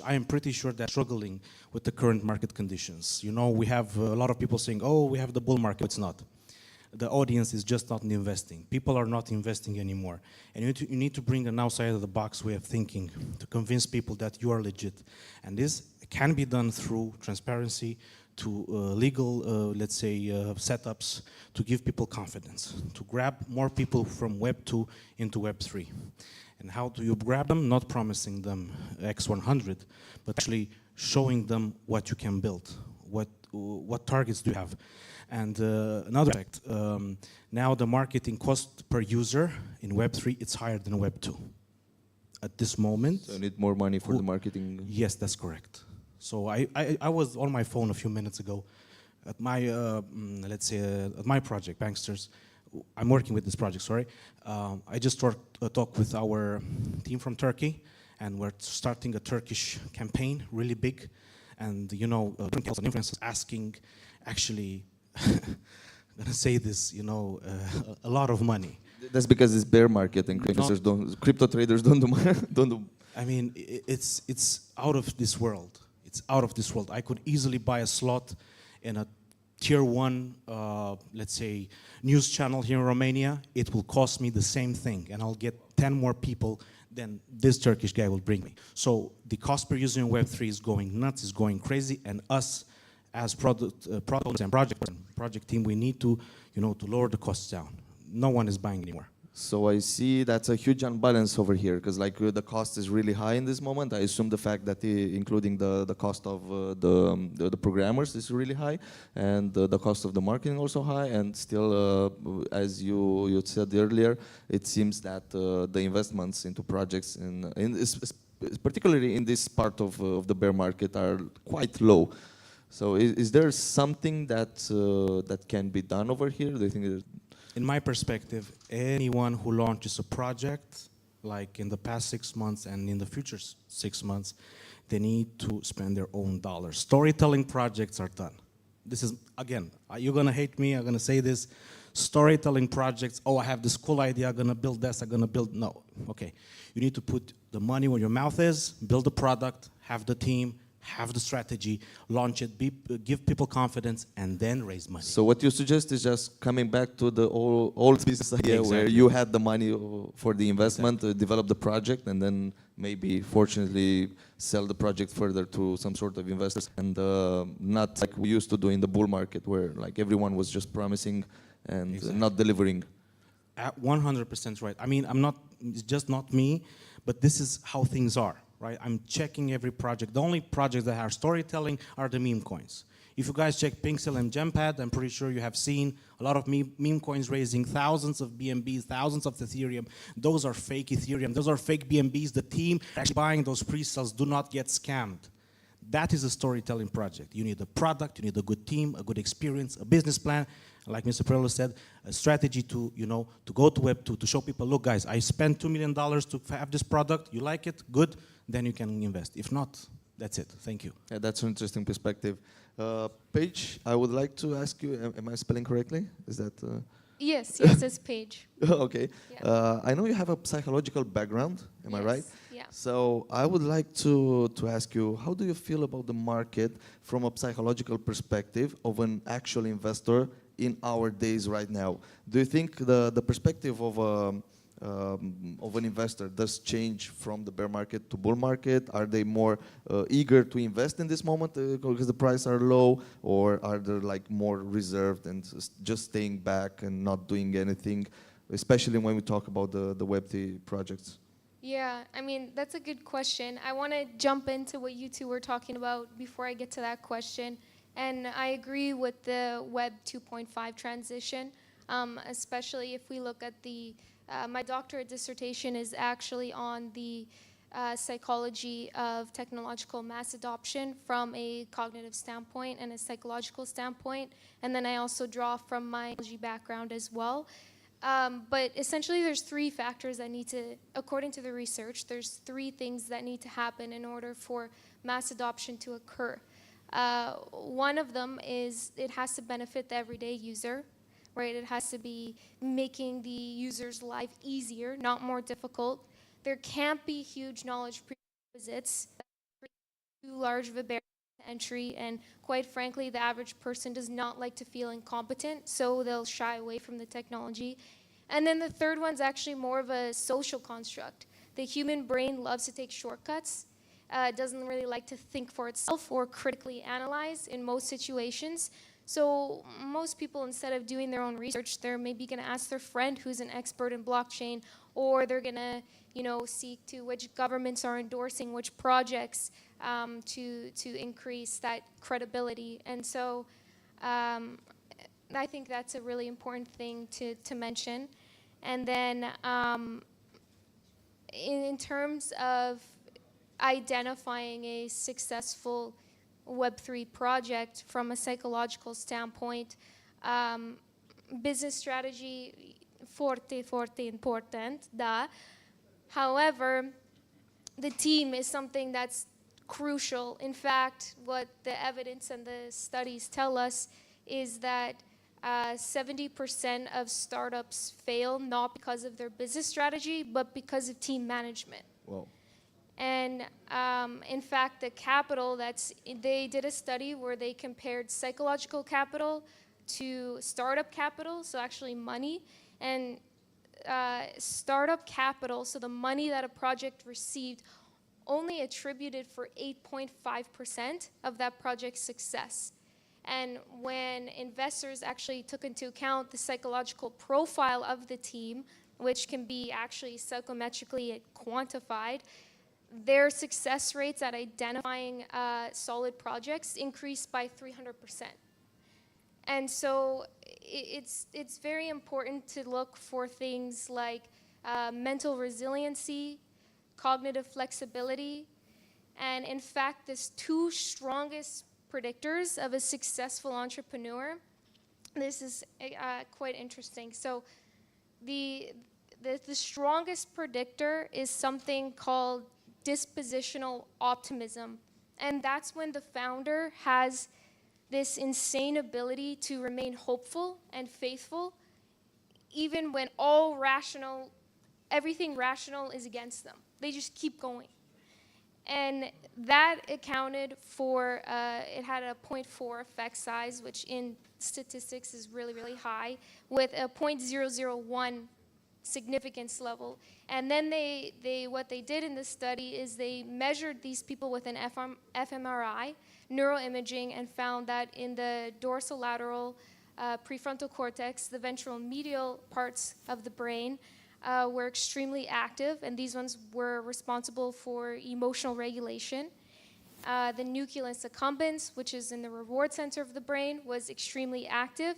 am pretty sure they're struggling with the current market conditions. You know, we have a lot of people saying, oh, we have the bull market. It's not. The audience is just not investing. People are not investing anymore. And you need to bring an outside-of-the-box way of thinking to convince people that you are legit. And this can be done through transparency, to legal, let's say, setups, to give people confidence, to grab more people from Web 2 into Web 3. And how do you grab them? Not promising them X100, but actually showing them what you can build, what targets do you have. And another fact, now the marketing cost per user in Web 3, it's higher than Web 2. At this moment. So you need more money for the marketing? Yes, that's correct. So I was on my phone a few minutes ago at my, let's say, at my project, Banksters. I'm working with this project, sorry. I just talked with our team from Turkey, and we're starting a Turkish campaign, really big. And, you know, influencers asking, actually, I'm going to say this, you know, a lot of money. That's because it's bear market and crypto traders don't do. I mean, it's out of this world. It's out of this world. I could easily buy a slot in a tier 1, let's say, news channel here in Romania. It will cost me the same thing, and I'll get 10 more people than this Turkish guy will bring me. So the cost per user in Web3 is going nuts, is going crazy, and us as products and project team, we need to, you know, to lower the costs down. No one is buying anymore. So I see that's a huge unbalance over here, because like the cost is really high in this moment. I assume the fact that including the cost of the programmers is really high, and the cost of the marketing also high, and still, as you said earlier, it seems that the investments into projects, particularly in this part of the bear market, are quite low. So is there something that can be done over here? Do you think? In my perspective, anyone who launches a project, like in the past 6 months and in the future 6 months, they need to spend their own dollars. Storytelling projects are done. This is, again, you're going to hate me, I'm going to say this. Storytelling projects, oh, I have this cool idea, I'm going to build this, I'm going to build, no. Okay, you need to put the money where your mouth is, build the product, have the team, have the strategy, launch it, give people confidence, and then raise money. So what you suggest is just coming back to the old business idea, exactly, where you had the money for the investment, develop the project, and then maybe, fortunately, sell the project further to some sort of investors, and not like we used to do in the bull market, where like everyone was just promising and not delivering. 100% right. I mean, it's just not me, but this is how things are. Right? I'm checking every project. The only projects that are storytelling are the meme coins. If you guys check Pixel and Gempad, I'm pretty sure you have seen a lot of meme coins raising thousands of BNBs, thousands of Ethereum. Those are fake Ethereum. Those are fake BNBs. The team actually buying those pre-sales do not get scammed. That is a storytelling project. You need a product, you need a good team, a good experience, a business plan. Like Mr. Perello said, a strategy to, you know, to go to Web 2, to show people, look guys, I spent $2 million to have this product, you like it, good, then you can invest. If not, that's it. Thank you. Yeah, that's an interesting perspective. Paige, I would like to ask you, am I spelling correctly? Is that? Yes, it's Paige. Okay. Yeah. I know you have a psychological background, am I right? Yeah. So I would like to ask you, how do you feel about the market from a psychological perspective of an actual investor in our days right now? Do you think the perspective of an investor does change from the bear market to bull market? Are they more eager to invest in this moment because the prices are low, or are they like more reserved and just staying back and not doing anything, especially when we talk about the Web3 projects? Yeah, I mean, that's a good question. I want to jump into what you two were talking about before I get to that question. And I agree with the Web 2.5 transition, especially if we look at my doctorate dissertation is actually on the psychology of technological mass adoption from a cognitive standpoint and a psychological standpoint. And then I also draw from my psychology background as well. But essentially, there's three factors that need to, according to the research, there's three things that need to happen in order for mass adoption to occur. One of them is it has to benefit the everyday user, right? It has to be making the user's life easier, not more difficult. There can't be huge knowledge prerequisites. That's too large of a barrier to entry, and quite frankly, the average person does not like to feel incompetent, so they'll shy away from the technology. And then the third one's actually more of a social construct. The human brain loves to take shortcuts. Doesn't really like to think for itself or critically analyze in most situations. So most people, instead of doing their own research, they're maybe going to ask their friend who's an expert in blockchain, or they're going to, seek to which governments are endorsing which projects to increase that credibility. And so I think that's a really important thing to mention. And then in terms of identifying a successful Web3 project from a psychological standpoint, business strategy, forte important, da. However, the team is something that's crucial. In fact, what the evidence and the studies tell us is that 70% of startups fail not because of their business strategy, but because of team management. Wow. And in fact, the capital they did a study where they compared psychological capital to startup capital, so actually money, and startup capital, so the money that a project received, only attributed for 8.5% of that project's success. And when investors actually took into account the psychological profile of the team, which can be actually psychometrically quantified, their success rates at identifying solid projects increased by 300%. And so it's very important to look for things like mental resiliency, cognitive flexibility, and in fact, the two strongest predictors of a successful entrepreneur. This is quite interesting. So the strongest predictor is something called dispositional optimism. And that's when the founder has this insane ability to remain hopeful and faithful, even when everything rational is against them. They just keep going. And that accounted for, it had a 0.4 effect size, which in statistics is really, really high, with a 0.001 significance level. And then what they did in this study is they measured these people with an fMRI, neuroimaging, and found that in the dorsolateral prefrontal cortex, the ventral medial parts of the brain were extremely active, and these ones were responsible for emotional regulation. The nucleus accumbens, which is in the reward center of the brain, was extremely active,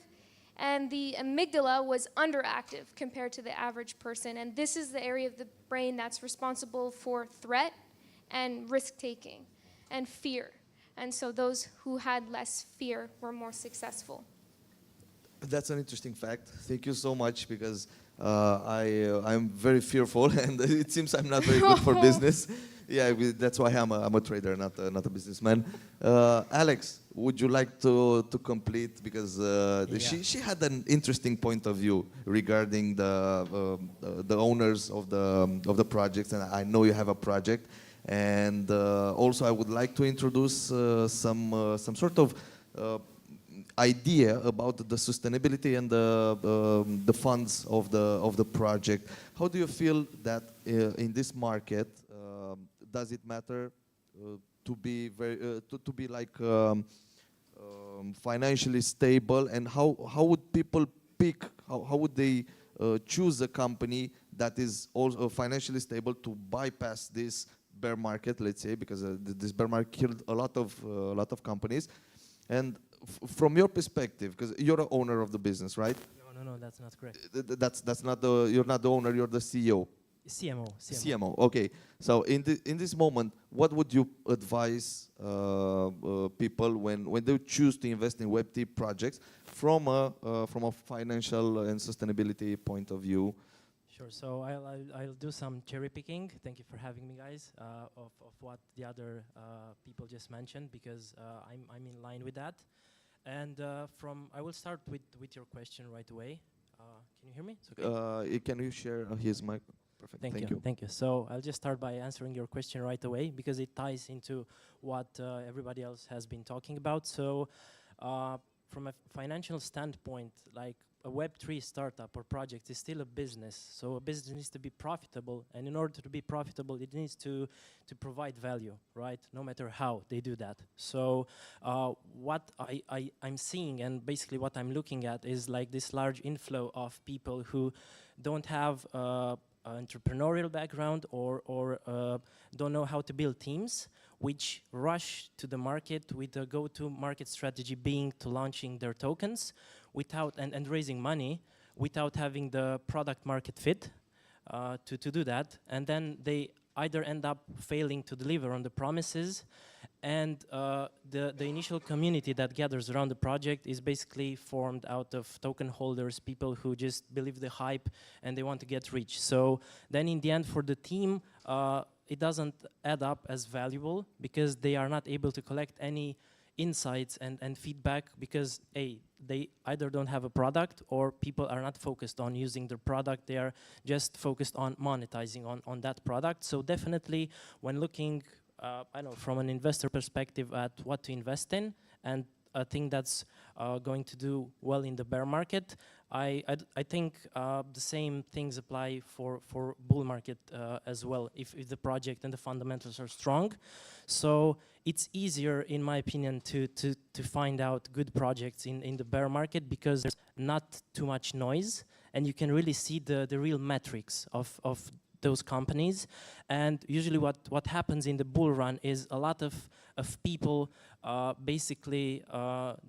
and the amygdala was underactive compared to the average person. And this is the area of the brain that's responsible for threat and risk-taking and fear. And so those who had less fear were more successful. That's an interesting fact. Thank you so much, because I'm very fearful, and it seems I'm not very good for business. Yeah, that's why I'm a trader, not a businessman. Alex, would you like to complete, because she had an interesting point of view regarding the owners of the projects, and I know you have a project, and also I would like to introduce some sort of idea about the sustainability and the funds of the project. How do you feel that in this market does it matter to be like financially stable, and how would people pick, how would they choose a company that is also financially stable to bypass this bear market, let's say, because this bear market killed a lot of companies. And from your perspective, because you're the owner of the business, right? No, that's not correct. That's not you're not the owner, you're the CEO. CMO. Okay. So in this moment, what would you advise people when they choose to invest in Web3 projects from a financial and sustainability point of view? Sure. So I'll do some cherry picking. Thank you for having me, guys. Of what the other people just mentioned, because I'm in line with that. And I will start with your question right away. Can you hear me? It's okay. Can you share his mic? Perfect. Thank you. Thank you. So I'll just start by answering your question right away, because it ties into what everybody else has been talking about. So from a financial standpoint, like a Web3 startup or project is still a business. So a business needs to be profitable, and in order to be profitable, it needs to provide value, right? No matter how they do that. So what I'm seeing, and basically what I'm looking at, is like this large inflow of people who don't have entrepreneurial background or don't know how to build teams, which rush to the market with the go-to market strategy being to launching their tokens without and raising money without having the product market fit to do that, and then they either end up failing to deliver on the promises, and the initial community that gathers around the project is basically formed out of token holders, people who just believe the hype and they want to get rich. So then in the end, for the team, it doesn't add up as valuable, because they are not able to collect any insights and feedback, because they either don't have a product, or people are not focused on using their product. They are just focused on monetizing on that product. So definitely when looking I know, from an investor perspective at what to invest in, and a thing that's going to do well in the bear market, I think the same things apply for bull market as well, if the project and the fundamentals are strong. So it's easier, in my opinion, to find out good projects in the bear market, because there's not too much noise, and you can really see the real metrics of those companies. And usually what happens in the bull run is a lot of people basically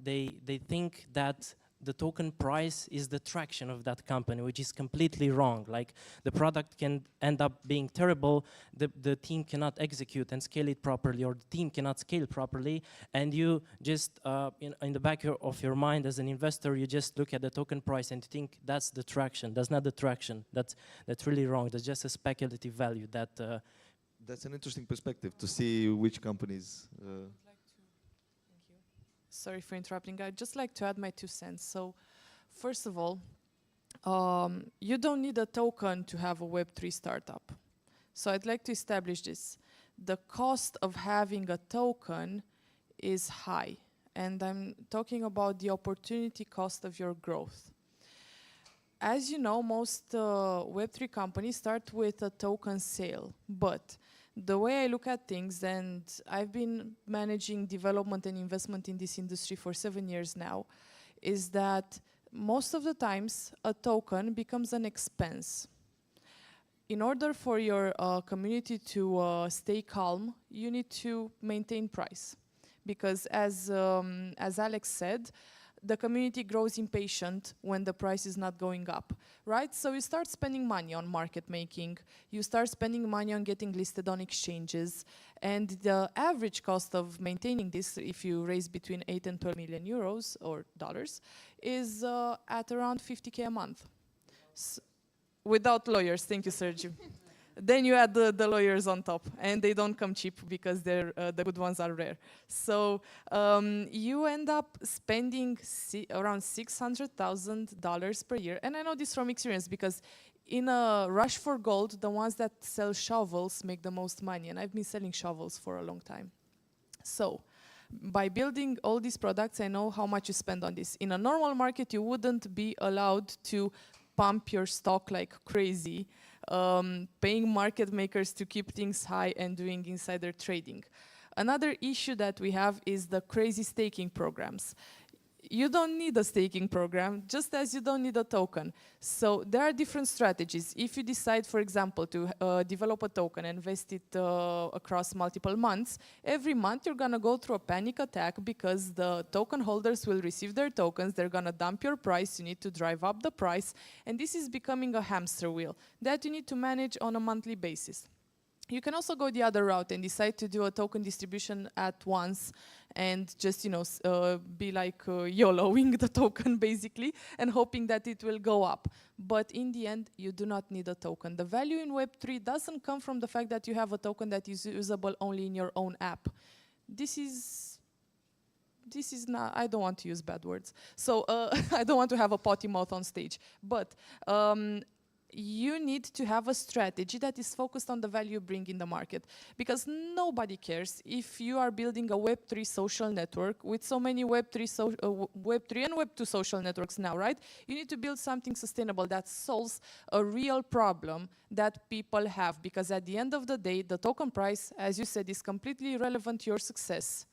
they think that the token price is the traction of that company, which is completely wrong. Like, the product can end up being terrible, the team cannot execute and scale it properly, or the team cannot scale properly, and you just, in the back of your mind as an investor, you just look at the token price and think that's the traction. That's not the traction. That's really wrong. That's just a speculative value that... That's an interesting perspective, to see which companies... Sorry for interrupting. I'd just like to add my 2 cents. So, first of all, you don't need a token to have a Web3 startup. So I'd like to establish this. The cost of having a token is high. And I'm talking about the opportunity cost of your growth. As you know, most Web3 companies start with a token sale. But the way I look at things, and I've been managing development and investment in this industry for 7 years now, is that most of the times a token becomes an expense. In order for your community to stay calm, you need to maintain price. Because as Alex said, the community grows impatient when the price is not going up, right? So you start spending money on market making, you start spending money on getting listed on exchanges, and the average cost of maintaining this, if you raise between 8 and 12 million euros or dollars, is at around 50K a month. Without lawyers, thank you, Sergio. Then you add the lawyers on top, and they don't come cheap because the good ones are rare. So you end up spending around $600,000 per year. And I know this from experience because in a rush for gold, the ones that sell shovels make the most money. And I've been selling shovels for a long time. So by building all these products, I know how much you spend on this. In a normal market, you wouldn't be allowed to pump your stock like crazy, paying market makers to keep things high and doing insider trading. Another issue that we have is the crazy staking programs. You don't need a staking program, just as you don't need a token. So there are different strategies. If you decide, for example, to develop a token and invest it across multiple months, every month you're going to go through a panic attack because the token holders will receive their tokens, they're going to dump your price, you need to drive up the price, and this is becoming a hamster wheel that you need to manage on a monthly basis. You can also go the other route and decide to do a token distribution at once and just, be like YOLOing the token basically and hoping that it will go up. But in the end, you do not need a token. The value in Web3 doesn't come from the fact that you have a token that is usable only in your own app. This is not, I don't want to use bad words. So I don't want to have a potty mouth on stage. But you need to have a strategy that is focused on the value you bring in the market. Because nobody cares if you are building a Web3 social network with so many Web3 and Web2 social networks now, right? You need to build something sustainable that solves a real problem that people have. Because at the end of the day, the token price, as you said, is completely irrelevant to your success.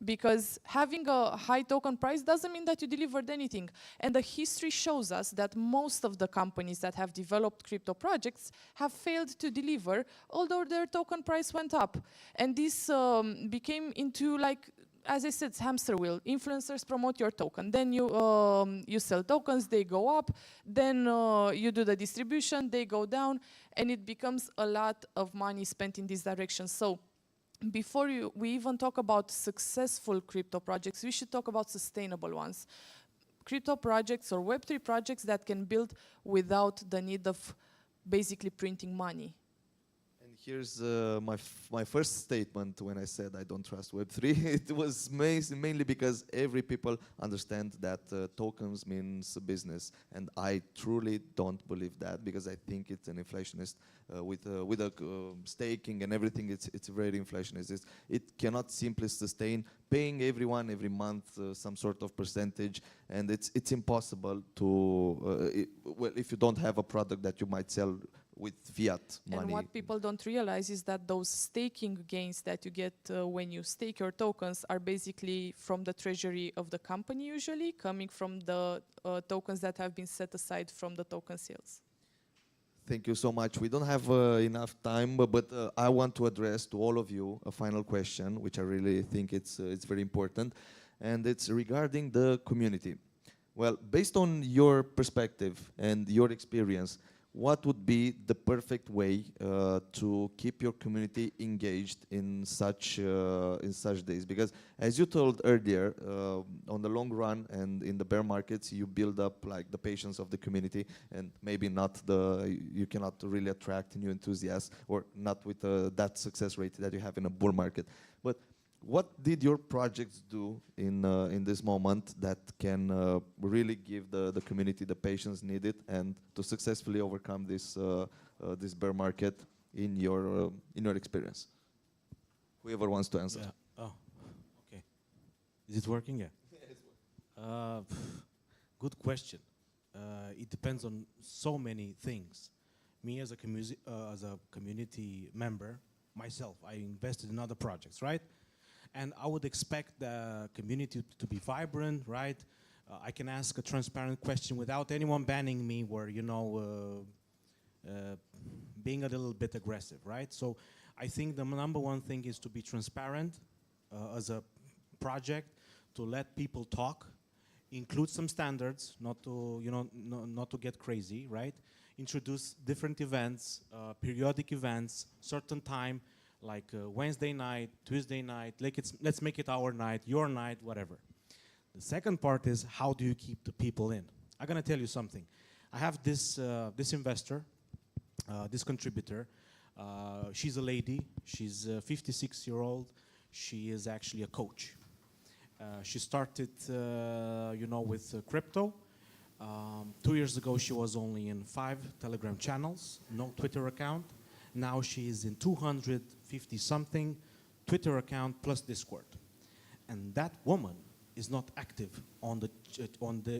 Because having a high token price doesn't mean that you delivered anything. And the history shows us that most of the companies that have developed crypto projects have failed to deliver, although their token price went up. And this became into, like, as I said, hamster wheel. Influencers promote your token. Then you sell tokens, they go up. Then you do the distribution, they go down. And it becomes a lot of money spent in this direction. So before we even talk about successful crypto projects, we should talk about sustainable ones. Crypto projects or Web3 projects that can build without the need of basically printing money. And here's my first statement when I said I don't trust Web3. It was mainly because every people understand that tokens means business. And I truly don't believe that because I think it's an inflationist with a staking and everything. It's very inflationist. It cannot simply sustain paying everyone every month some sort of percentage. And it's impossible to, well, if you don't have a product that you might sell with fiat money. And what people don't realize is that those staking gains that you get when you stake your tokens are basically from the treasury of the company usually, coming from the tokens that have been set aside from the token sales. Thank you so much. We don't have enough time, but I want to address to all of you a final question, which I really think it's very important, and it's regarding the community. Well, based on your perspective and your experience, what would be the perfect way to keep your community engaged in such days? Because as you told earlier, on the long run and in the bear markets, you build up like the patience of the community, and maybe not you cannot really attract new enthusiasts, or not with that success rate that you have in a bull market. But what did your projects do in this moment that can really give the community the patience needed and to successfully overcome this bear market in your experience? Whoever wants to answer. Yeah. Oh, okay. Is it working? Yeah. Good question. It depends on so many things. Me as a community member, myself, I invested in other projects, right? And I would expect the community to be vibrant, right? I can ask a transparent question without anyone banning me or, being a little bit aggressive, right? So I think the number one thing is to be transparent as a project, to let people talk, include some standards, not to, not to get crazy, right? Introduce different events, periodic events, certain time, like Wednesday night, Tuesday night, let's make it our night, your night, whatever. The second part is how do you keep the people in? I'm gonna tell you something. I have this investor this contributor. She's a lady. She's a 56-year-old. She is actually a coach. She started, with crypto. 2 years ago, she was only in 5 Telegram channels, no Twitter account. Now she is in 250-something Twitter account plus Discord. And that woman is not active on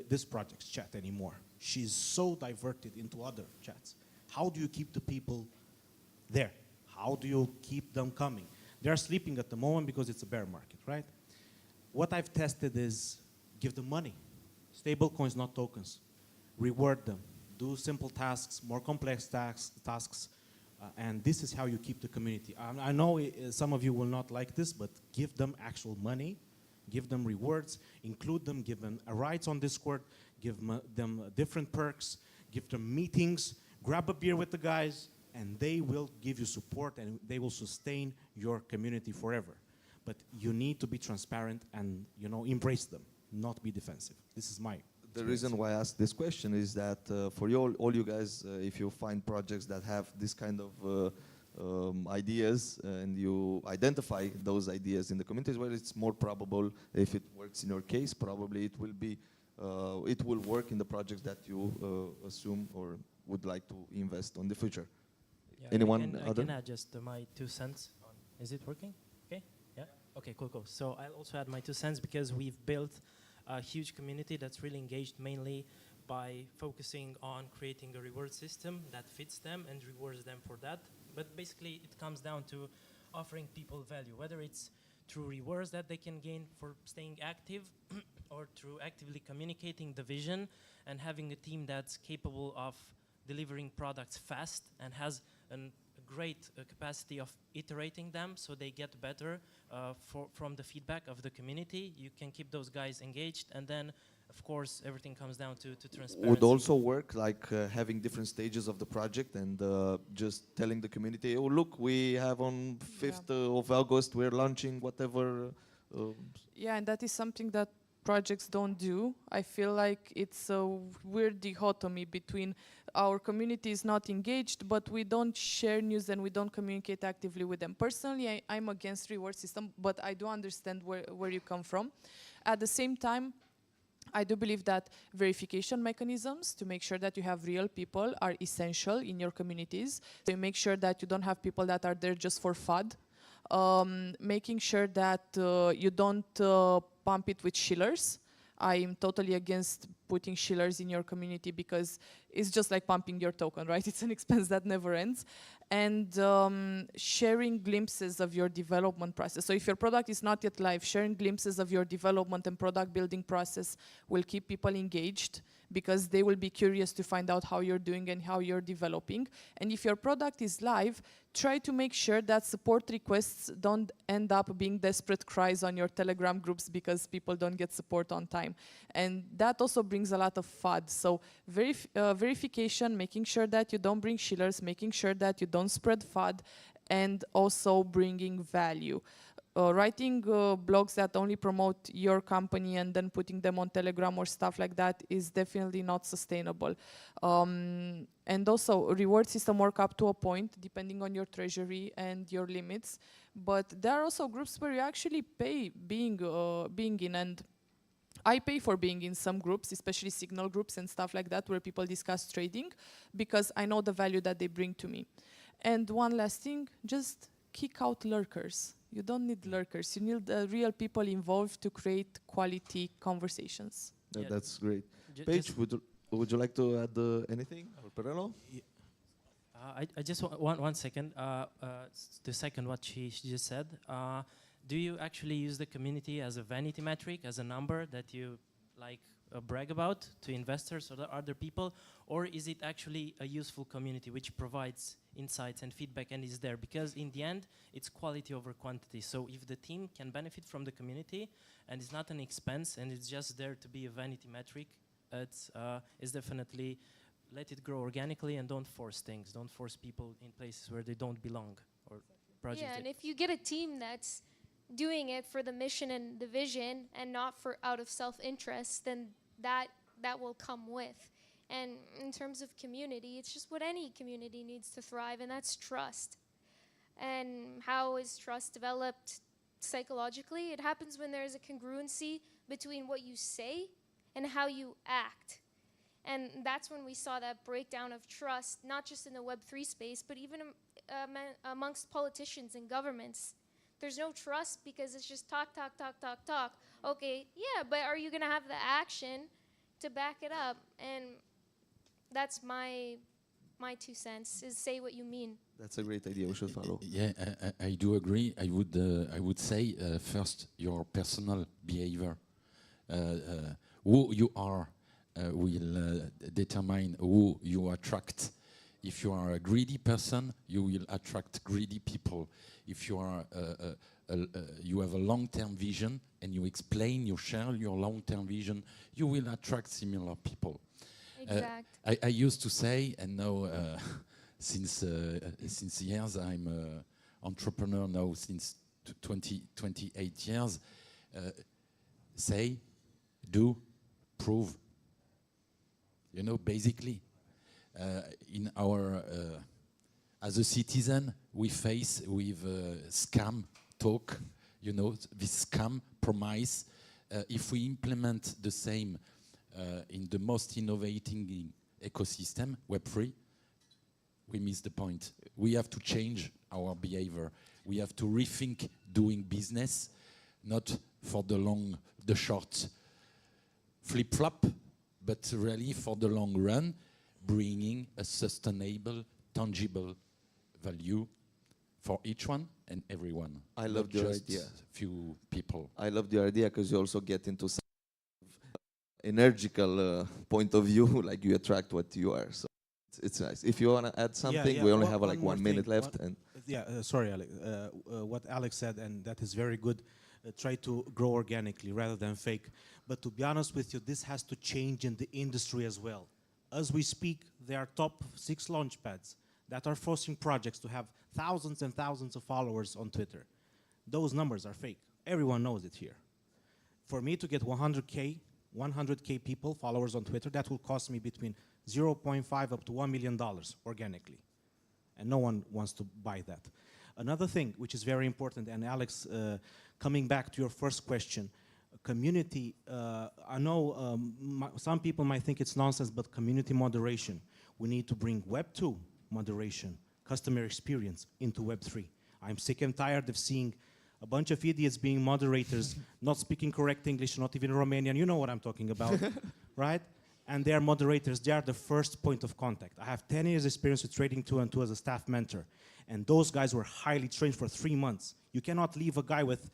this project's chat anymore. She's so diverted into other chats. How do you keep the people there? How do you keep them coming? They're sleeping at the moment because it's a bear market, right? What I've tested is give them money. Stable coins, not tokens. Reward them. Do simple tasks, more complex tasks. And this is how you keep the community. I know some of you will not like this, but give them actual money. Give them rewards. Include them. Give them rights on Discord. Give them different perks. Give them meetings. Grab a beer with the guys. And they will give you support and they will sustain your community forever. But you need to be transparent and embrace them, not be defensive. This is my The reason why I asked this question is that for all you guys, if you find projects that have this kind of ideas and you identify those ideas in the communities, well, it's more probable if it works in your case, probably it will work in the projects that you assume or would like to invest on the future. Yeah, Anyone I other? can add just my 2 cents. Is it working? Okay. Yeah. Okay. Cool. So I'll also add my 2 cents because we've built a huge community that's really engaged mainly by focusing on creating a reward system that fits them and rewards them for that. But basically, it comes down to offering people value, whether it's through rewards that they can gain for staying active or through actively communicating the vision and having a team that's capable of delivering products fast and has a great capacity of iterating them so they get better from the feedback of the community. You can keep those guys engaged, and then of course everything comes down to transparency. Would also work like having different stages of the project and just telling the community, oh look, we have on 5th of August we're launching whatever. Yeah, and that is something that projects don't do. I feel like it's a weird dichotomy between our community is not engaged, but we don't share news and we don't communicate actively with them. Personally, I'm against reward system, but I do understand where you come from. At the same time, I do believe that verification mechanisms to make sure that you have real people are essential in your communities. So you make sure that you don't have people that are there just for FUD. Making sure that you don't pump it with shillers. I'm totally against putting shillers in your community because it's just like pumping your token, right? It's an expense that never ends. And sharing glimpses of your development process. So if your product is not yet live, sharing glimpses of your development and product building process will keep people engaged because they will be curious to find out how you're doing and how you're developing. And if your product is live, try to make sure that support requests don't end up being desperate cries on your Telegram groups because people don't get support on time. And that also brings a lot of FUD. So verification, making sure that you don't bring shillers, making sure that you don't spread FUD, and also bringing value. Writing blogs that only promote your company and then putting them on Telegram or stuff like that is definitely not sustainable. And also, reward system work up to a point, depending on your treasury and your limits. But there are also groups where you actually pay being in, and I pay for being in some groups, especially signal groups and stuff like that, where people discuss trading, because I know the value that they bring to me. And one last thing, just kick out lurkers. You don't need lurkers. You need real people involved to create quality conversations. Yeah. That's great. Paige, would you like to add anything? Or Perello? I just want 1 second to second what she just said. Do you actually use the community as a vanity metric, as a number that you brag about to investors or other people, or is it actually a useful community which provides insights and feedback and is there? Because in the end, it's quality over quantity. So if the team can benefit from the community and it's not an expense and it's just there to be a vanity metric, it's definitely let it grow organically and don't force things. Don't force people in places where they don't belong or projects. Yeah, and if you get a team that's doing it for the mission and the vision and not for out of self-interest, then that will come with. And in terms of community, it's just what any community needs to thrive, and that's trust. And how is trust developed psychologically? It happens when there's a congruency between what you say and how you act. And that's when we saw that breakdown of trust, not just in the Web3 space, but even amongst politicians and governments. There's no trust because it's just talk, talk, talk, talk, talk. Okay, yeah, but are you going to have the action to back it up? And that's my 2 cents, is say what you mean. That's a great idea. We should follow. Yeah, I do agree. I would say first your personal behavior, who you are, will determine who you attract. If you are a greedy person, you will attract greedy people. If you are you have a long-term vision and you explain, you share your long-term vision, you will attract similar people. Exact. I used to say, and now since years I'm an entrepreneur now since 28 years. Say, do, prove. You know, basically, in our as a citizen, we face with scam talk. You know, this scam promise. If we implement the same in the most innovating ecosystem, Web3, we miss the point. We have to change our behavior. We have to rethink doing business, not for the short flip-flop, but really for the long run, bringing a sustainable, tangible value for each one and everyone. I love the idea. Few people. I love the idea because you also get into some energical point of view, like you attract what you are. So it's nice. If you want to add something, we only have like 1 minute left. Sorry, Alex. What Alex said, and that is very good. Try to grow organically rather than fake. But to be honest with you, this has to change in the industry as well. As we speak, there are top 6 launchpads that are forcing projects to have thousands and thousands of followers on Twitter. Those numbers are fake. Everyone knows it here. For me to get 100K people, followers on Twitter, that will cost me between 0.5 up to $1 million organically. And no one wants to buy that. Another thing which is very important, and Alex, coming back to your first question, community, I know some people might think it's nonsense, but community moderation. We need to bring Web 2 moderation, customer experience into Web 3. I'm sick and tired of seeing a bunch of idiots being moderators, not speaking correct English, not even Romanian. You know what I'm talking about, right? And they're moderators. They are the first point of contact. I have 10 years experience with Trading 2 and 2 as a staff mentor. And those guys were highly trained for 3 months. You cannot leave a guy with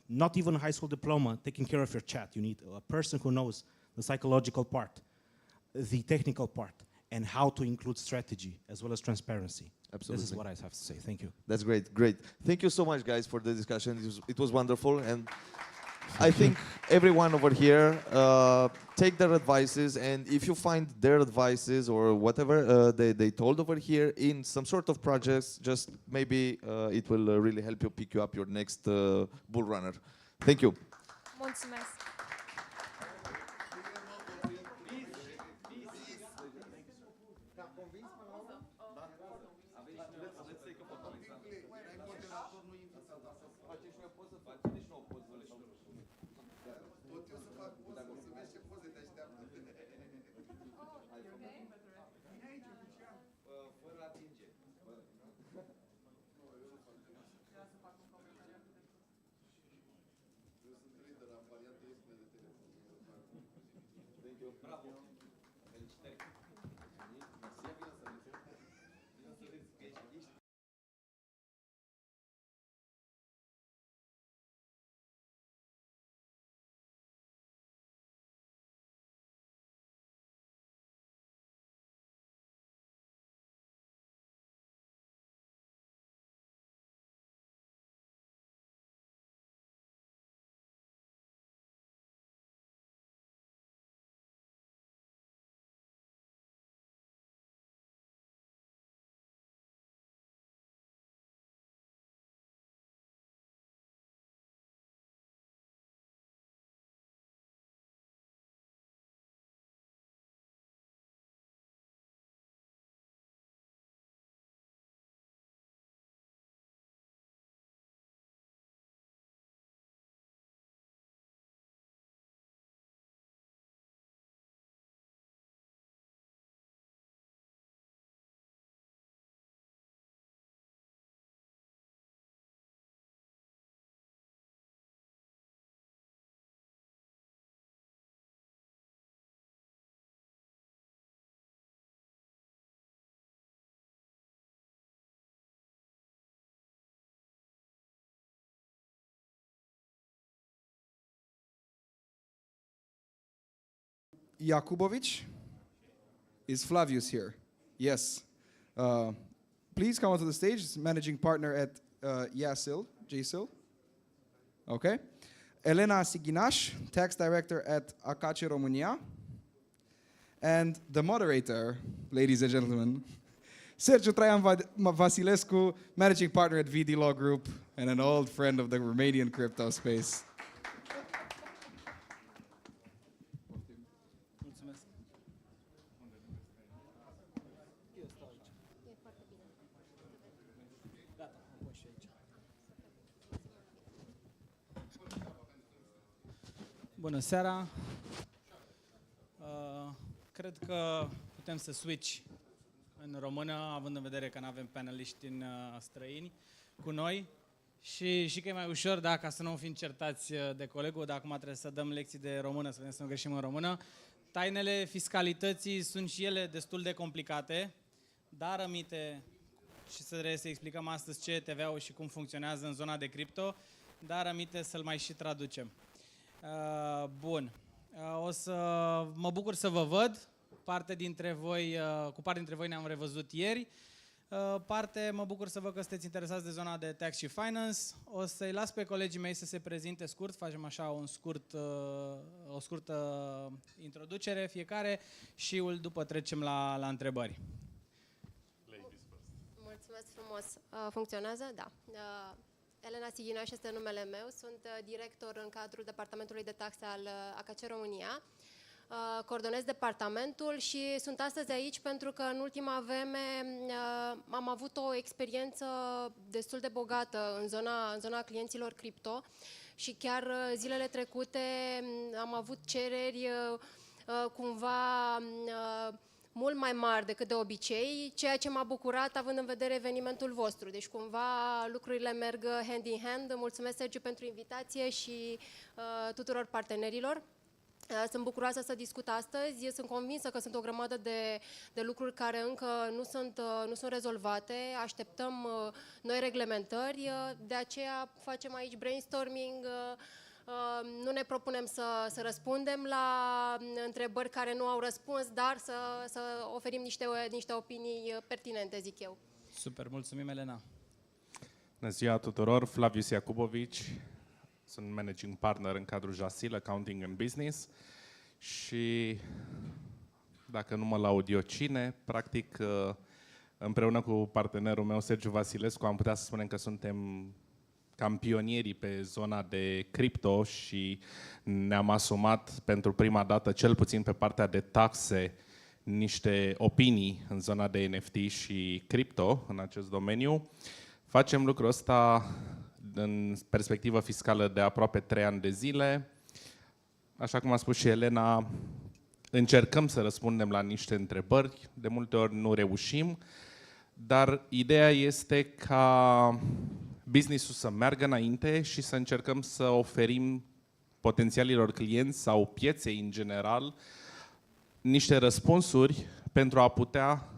not even a high school diploma taking care of your chat. You need a person who knows the psychological part, the technical part, and how to include strategy as well as transparency. Absolutely. This is what I have to say. Thank you. That's great, great. Thank you so much, guys, for the discussion. It was wonderful. And I think everyone over here, take their advices, and if you find their advices or whatever they told over here in some sort of projects, just maybe it will really help you pick you up your next bull runner. Thank you. Mulțumesc. Jakubovic? Is Flavius here? Yes. Please come onto the stage. He's managing partner at JSIL. Okay. Elena Siginaș, tax director at Acace România. And the moderator, ladies and gentlemen, Sergiu Traian Vasilescu, managing partner at VD Law Group and an old friend of the Romanian crypto space. Bună seara! Cred că putem să switch în română, având în vedere că nu avem paneliști în străini cu noi și că e mai ușor, da, ca să nu fim certați de colegul, dar acum trebuie să dăm lecții de română, să vedem să nu greșim în română. Tainele fiscalității sunt și ele destul de complicate, dar aminte, și trebuie să explicăm astăzi ce e TVA-ul și cum funcționează în zona de cripto, dar aminte să-l mai și traducem. Bun. O să mă bucur să vă văd. Cu parte dintre voi ne-am revăzut ieri. Mă bucur să văd că sunteți interesați de zona de tax și finance. O să-i las pe colegii mei să se prezinte scurt, facem așa o scurtă introducere fiecare și după trecem la întrebări. Mulțumesc frumos. Funcționează? Da. Elena Siginaș este numele meu, sunt director în cadrul Departamentului de Taxe al Acace România. Coordonez departamentul și sunt astăzi aici pentru că în ultima vreme am avut o experiență destul de bogată în zona clienților cripto și chiar zilele trecute am avut cereri cumva mult mai mari decât de obicei, ceea ce m-a bucurat având în vedere evenimentul vostru. Deci cumva lucrurile merg hand in hand. Mulțumesc, Sergiu, pentru invitație și tuturor partenerilor. Sunt bucuroasă să discut astăzi. Sunt convinsă că sunt o grămadă de lucruri care încă nu sunt rezolvate. Așteptăm noi reglementări, de aceea facem aici brainstorming. Nu ne propunem să răspundem la întrebări care nu au răspuns, dar să oferim niște opinii pertinente, zic eu. Super, mulțumim, Elena. Bună ziua tuturor, Flavius Jakubovic, sunt managing partner în cadrul JSIL, Accounting and Business și dacă nu mă laud eu cine, practic împreună cu partenerul meu Sergiu Vasilescu am putea să spunem că suntem campionierii pe zona de cripto și ne-am asumat pentru prima dată, cel puțin pe partea de taxe, niște opinii în zona de NFT și cripto în acest domeniu. Facem lucrul ăsta în perspectivă fiscală de aproape 3 ani de zile. Așa cum a spus și Elena, încercăm să răspundem la niște întrebări, de multe ori nu reușim, dar ideea este ca business-ul să meargă înainte și să încercăm să oferim potențialilor clienți sau pieței în general niște răspunsuri pentru a putea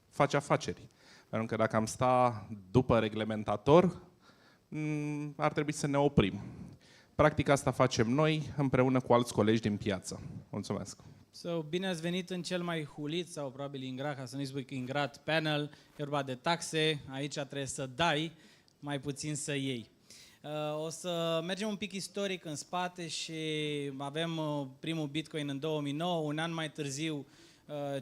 face afaceri. Pentru că dacă am sta după reglementator, ar trebui să ne oprim. Practic asta facem noi împreună cu alți colegi din piață. Mulțumesc! Bine ați venit în cel mai hulit sau probabil ingrat, ca să nu-i spui ingrat, panel. E vorba de taxe, aici trebuie să dai, mai puțin să iei. O să mergem un pic istoric în spate și avem primul Bitcoin în 2009, un an mai târziu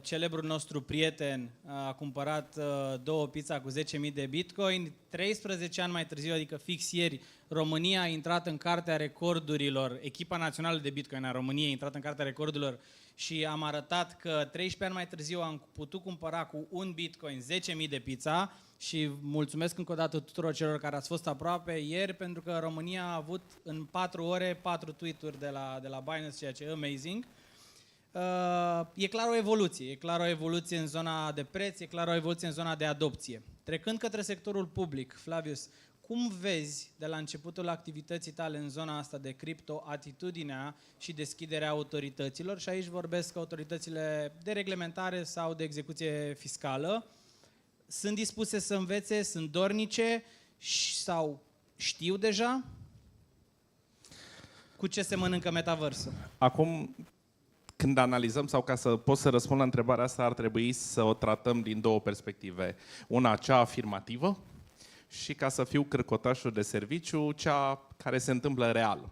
celebrul nostru prieten a cumpărat 2 pizza cu 10.000 de Bitcoin, 13 ani mai târziu, adică fix ieri, România a intrat în cartea recordurilor, echipa națională de Bitcoin a României a intrat în cartea recordurilor și am arătat că 13 ani mai târziu am putut cumpăra cu un Bitcoin 10.000 de pizza și mulțumesc încă o dată tuturor celor care ați fost aproape ieri, pentru că România a avut în 4 ore 4 tweet-uri de la Binance, ceea ce e amazing. E clar o evoluție, în zona de preț, e clar o evoluție în zona de adopție. Trecând către sectorul public, Flavius, cum vezi de la începutul activității tale în zona asta de cripto atitudinea și deschiderea autorităților? Și aici vorbesc autoritățile de reglementare sau de execuție fiscală. Sunt dispuse să învețe, sunt dornice sau știu deja? Cu ce se mănâncă metaversul? Acum, când analizăm sau ca să pot să răspund la întrebarea asta, ar trebui să o tratăm din două perspective. Una, cea afirmativă, și ca să fiu cârcotașul de serviciu, cea care se întâmplă real.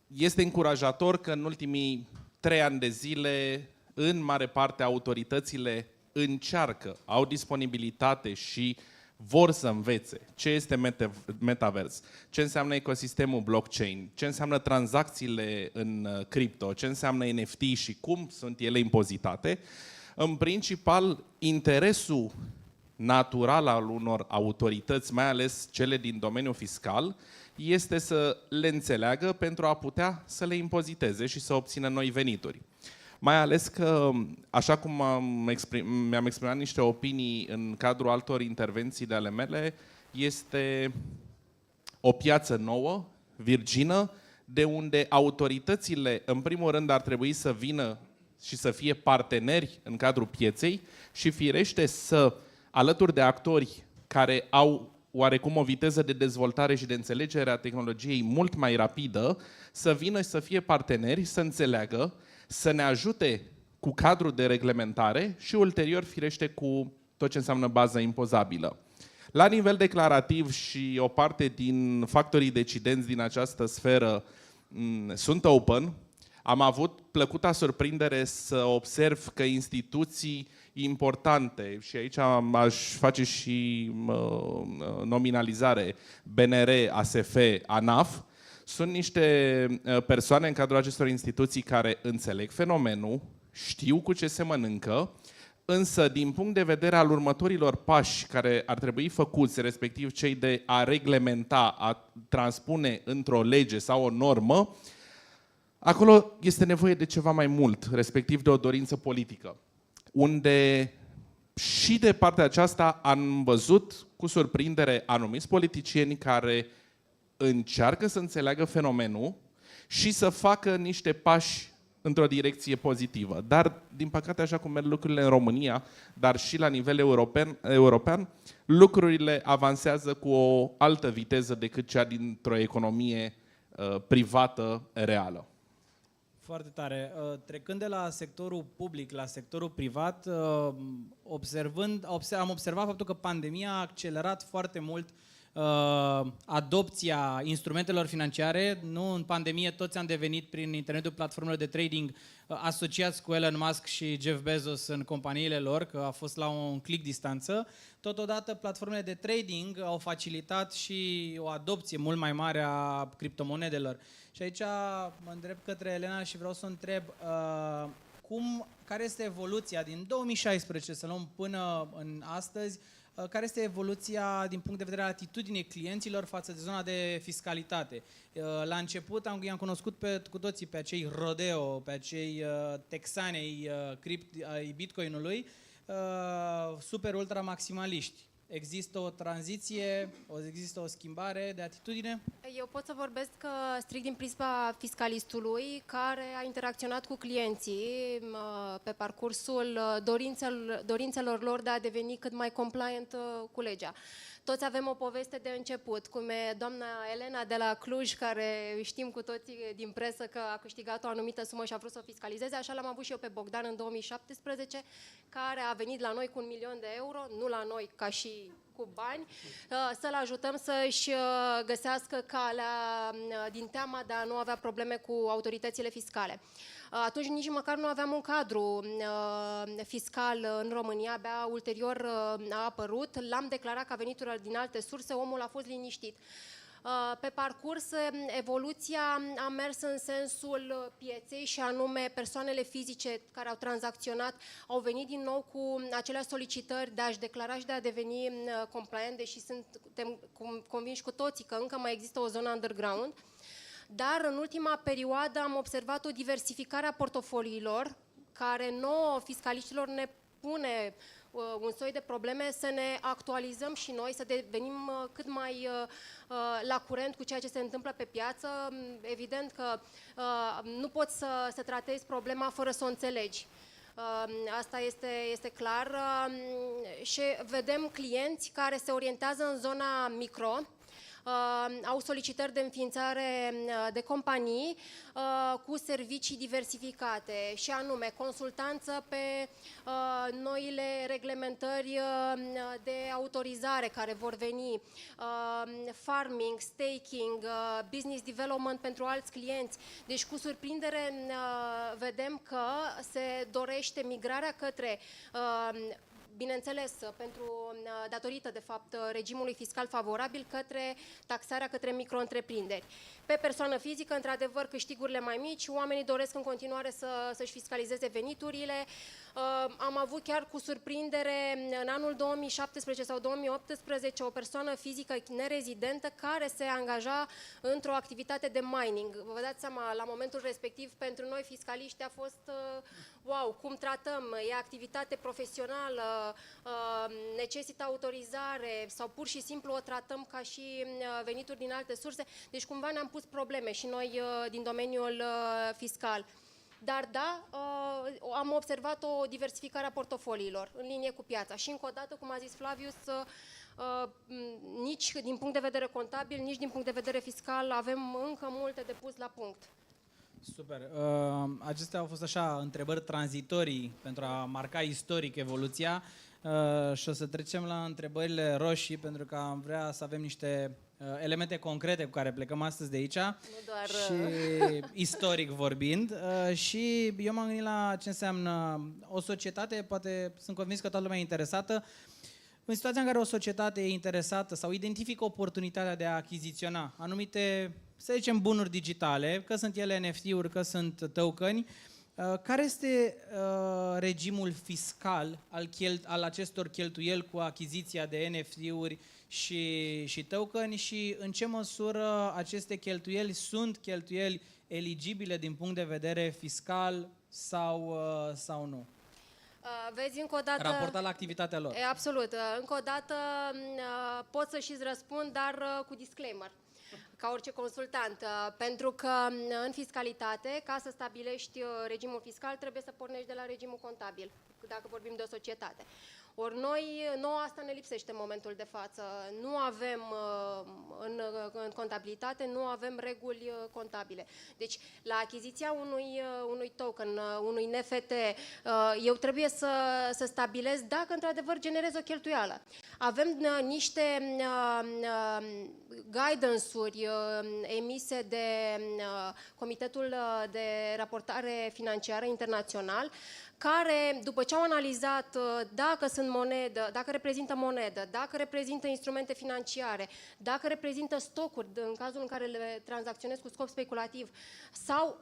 Este încurajator că în ultimii 3 ani de zile, în mare parte, autoritățile încearcă, au disponibilitate și vor să învețe ce este metavers, ce înseamnă ecosistemul blockchain, ce înseamnă tranzacțiile în cripto, ce înseamnă NFT și cum sunt ele impozitate. În principal, interesul natural al unor autorități, mai ales cele din domeniul fiscal, este să le înțeleagă pentru a putea să le impoziteze și să obțină noi venituri. Mai ales că, așa cum mi-am exprimat niște opinii în cadrul altor intervenții de ale mele, este o piață nouă, virgină, de unde autoritățile, în primul rând, ar trebui să vină și să fie parteneri în cadrul pieței și, firește, să, alături de actori care au oarecum o viteză de dezvoltare și de înțelegere a tehnologiei mult mai rapidă, să vină și să fie parteneri, să înțeleagă, să ne ajute cu cadrul de reglementare și ulterior, firește, cu tot ce înseamnă bază impozabilă. La nivel declarativ și o parte din factorii decidenți din această sferă sunt open. Am avut plăcuta surprindere să observ că instituții importante, și aici aș face și nominalizare, BNR, ASF, ANAF, sunt niște persoane în cadrul acestor instituții care înțeleg fenomenul, știu cu ce se mănâncă, însă din punct de vedere al următorilor pași care ar trebui făcuți, respectiv cei de a reglementa, a transpune într-o lege sau o normă, acolo este nevoie de ceva mai mult, respectiv de o dorință politică, unde și de partea aceasta am văzut cu surprindere anumiți politicieni care încearcă să înțeleagă fenomenul și să facă niște pași într-o direcție pozitivă. Dar, din păcate, așa cum merg lucrurile în România, dar și la nivel european, lucrurile avansează cu o altă viteză decât cea dintr-o economie privată reală. Foarte tare. Trecând de la sectorul public la sectorul privat, am observat faptul că pandemia a accelerat foarte mult adopția instrumentelor financiare. Nu în pandemie toți am devenit prin internetul platformelor de trading asociați cu Elon Musk și Jeff Bezos în companiile lor, că a fost la un click distanță. Totodată platformele de trading au facilitat și o adopție mult mai mare a criptomonedelor. Și aici mă îndrept către Elena și vreau să o întreb care este evoluția din 2016, să luăm până în astăzi, care este evoluția din punct de vedere al atitudinii clienților față de zona de fiscalitate. La început i-am cunoscut cu toții pe acei rodeo, pe acei texani ai Bitcoinului, super ultra maximaliști. Există o tranziție, există o schimbare de atitudine? Eu pot să vorbesc strict din prisma fiscalistului care a interacționat cu clienții pe parcursul dorințelor lor de a deveni cât mai compliant cu legea. Toți avem o poveste de început, cum e doamna Elena de la Cluj, care știm cu toții din presă că a câștigat o anumită sumă și a vrut să o fiscalizeze. Așa l-am avut și eu pe Bogdan în 2017, care a venit la noi cu 1.000.000 de euro, nu la noi ca și cu bani, să-l ajutăm să-și găsească calea din teama de a nu avea probleme cu autoritățile fiscale. Atunci nici măcar nu aveam un cadru fiscal în România, abia ulterior a apărut, l-am declarat ca venituri din alte surse, omul a fost liniștit. Pe parcurs, evoluția a mers în sensul pieței și anume persoanele fizice care au tranzacționat au venit din nou cu aceleași solicitări de a-și declara și de a deveni compliant, deși suntem convinși cu toții că încă mai există o zonă underground. Dar în ultima perioadă am observat o diversificare a portofoliilor care nouă fiscaliștilor ne pune un soi de probleme să ne actualizăm și noi, să devenim cât mai la curent cu ceea ce se întâmplă pe piață. Evident că nu poți să tratezi problema fără să o înțelegi. Asta este clar și vedem clienți care se orientează în zona micro, au solicitări de înființare de companii cu servicii diversificate și anume consultanță pe noile reglementări de autorizare care vor veni, farming, staking, business development pentru alți clienți. Deci cu surprindere vedem că se dorește migrarea către bineînțeles, datorită, de fapt, regimului fiscal favorabil către taxarea către micro-întreprinderi. Pe persoană fizică, într-adevăr, câștigurile mai mici, oamenii doresc în continuare să-și fiscalizeze veniturile. Am avut chiar cu surprindere în anul 2017 sau 2018 o persoană fizică nerezidentă care se angaja într-o activitate de mining. Vă dați seama, la momentul respectiv, pentru noi fiscaliști a fost wow, cum tratăm, e activitate profesională, necesită autorizare sau pur și simplu o tratăm ca și venituri din alte surse. Deci cumva ne-am pus probleme și noi din domeniul fiscal. Dar da, am observat o diversificare a portofoliilor în linie cu piața. Și încă o dată, cum a zis Flavius, nici din punct de vedere contabil, nici din punct de vedere fiscal avem încă multe de pus la punct. Super. Acestea au fost așa întrebări tranzitorii pentru a marca istoric evoluția și o să trecem la întrebările roșii pentru că am vrea să avem niște elemente concrete cu care plecăm astăzi de aici și istoric vorbind și eu m-am gândit la ce înseamnă o societate, poate sunt convins că toată lumea e interesată. În situația în care o societate e interesată sau identifică oportunitatea de a achiziționa anumite, să zicem, bunuri digitale, că sunt ele NFT-uri, că sunt tokeni, care este regimul fiscal al acestor cheltuieli cu achiziția de NFT-uri și tokeni și în ce măsură aceste cheltuieli sunt cheltuieli eligibile din punct de vedere fiscal sau nu? Vezi, încă o dată... Raportat la activitatea lor. Absolut. Încă o dată pot să și-ți răspund, dar cu disclaimer, ca orice consultant. Pentru că în fiscalitate, ca să stabilești regimul fiscal, trebuie să pornești de la regimul contabil, dacă vorbim de o societate. Ori nouă asta ne lipsește în momentul de față. Nu avem în contabilitate, nu avem reguli contabile. Deci, la achiziția unui token, unui NFT, eu trebuie să stabilesc dacă într-adevăr generez o cheltuială. Avem niște guidance-uri emise de Comitetul de Raportare Financiară Internațional, care, după ce au analizat dacă sunt monedă, dacă reprezintă monedă, dacă reprezintă instrumente financiare, dacă reprezintă stocuri, în cazul în care le tranzacționez cu scop speculativ, sau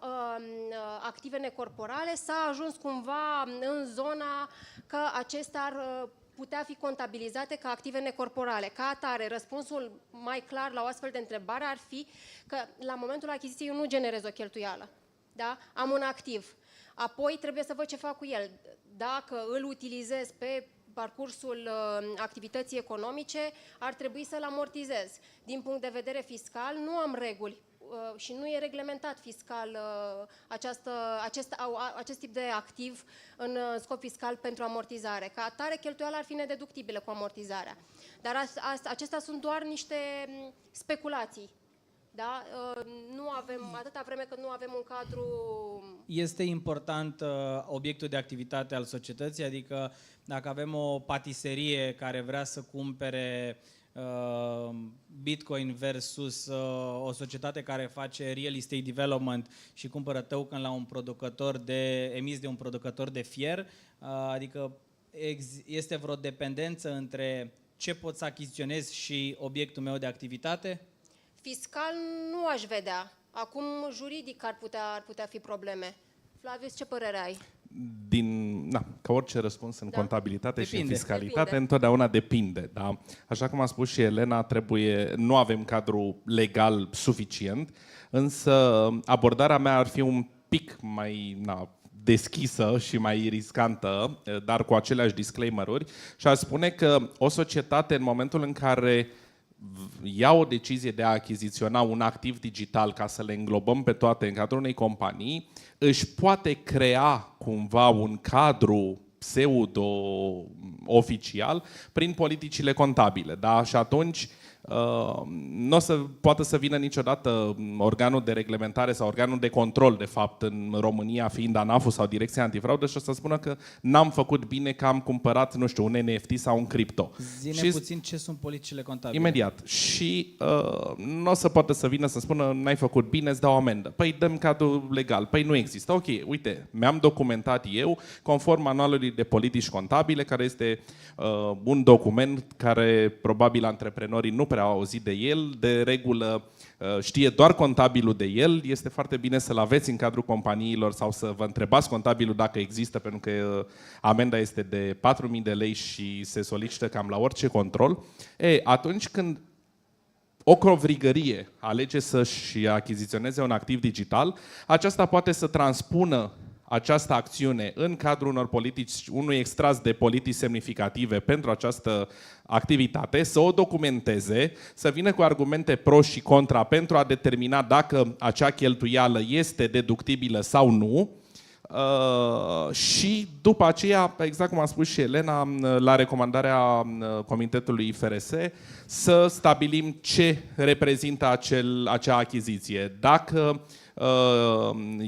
active necorporale, s-a ajuns cumva în zona că acestea ar putea fi contabilizate ca active necorporale. Ca atare, răspunsul mai clar la o astfel de întrebare ar fi că la momentul achiziției eu nu generez o cheltuială. Da? Am un activ. Apoi trebuie să văd ce fac cu el. Dacă îl utilizez pe parcursul activității economice, ar trebui să-l amortizez. Din punct de vedere fiscal, nu am reguli și nu e reglementat fiscal acest tip de activ în scop fiscal pentru amortizare. Ca atare, cheltuiala ar fi nedeductibilă cu amortizarea. Dar acestea sunt doar niște speculații. Da? Nu avem, atâta vreme cât nu avem un cadru... Este important obiectul de activitate al societății, adică dacă avem o patiserie care vrea să cumpere Bitcoin versus o societate care face real estate development și cumpără token la un producător emis de un producător de fier, adică este vreo dependență între ce pot să achiziționez și obiectul meu de activitate? Fiscal nu aș vedea. Acum juridic ar putea fi probleme. Flavius, ce părere ai? Ca orice răspuns în contabilitate și în fiscalitate, Depinde. întotdeauna depinde. Da? Așa cum a spus și Elena, nu avem cadru legal suficient, însă abordarea mea ar fi un pic mai deschisă și mai riscantă, dar cu aceleași disclaimer-uri, și aș spune că o societate, în momentul în care ia o decizie de a achiziționa un activ digital ca să le înglobăm pe toate în cadrul unei companii, își poate crea cumva un cadru pseudo-oficial prin politicile contabile. Da? Și atunci nu o să poată să vină niciodată organul de reglementare sau organul de control, de fapt, în România, fiind ANAF-ul sau Direcția Antifraudă, și o să spună că n-am făcut bine, că am cumpărat, nu știu, un NFT sau un cripto. Zine puțin ce sunt politicile contabile. Imediat. Și nu o să poată să vină să spună n-ai făcut bine, îți dau amendă. Păi dăm cadrul legal. Păi nu există. Ok, uite, mi-am documentat eu conform manualului de politici contabile, care este un document care probabil antreprenorii nu prea au auzit de el, de regulă știe doar contabilul de el. Este foarte bine să-l aveți în cadrul companiilor sau să vă întrebați contabilul dacă există, pentru că amenda este de 4.000 de lei și se solicită cam la orice control. Atunci când o crovrigărie alege să-și achiziționeze un activ digital, aceasta poate să transpună această acțiune în cadrul unor politici, unui extras de politici semnificative pentru această activitate, să o documenteze, să vină cu argumente pro și contra pentru a determina dacă acea cheltuială este deductibilă sau nu. Și după aceea, exact cum a spus și Elena, la recomandarea Comitetului IFRS, să stabilim ce reprezintă acea achiziție. Dacă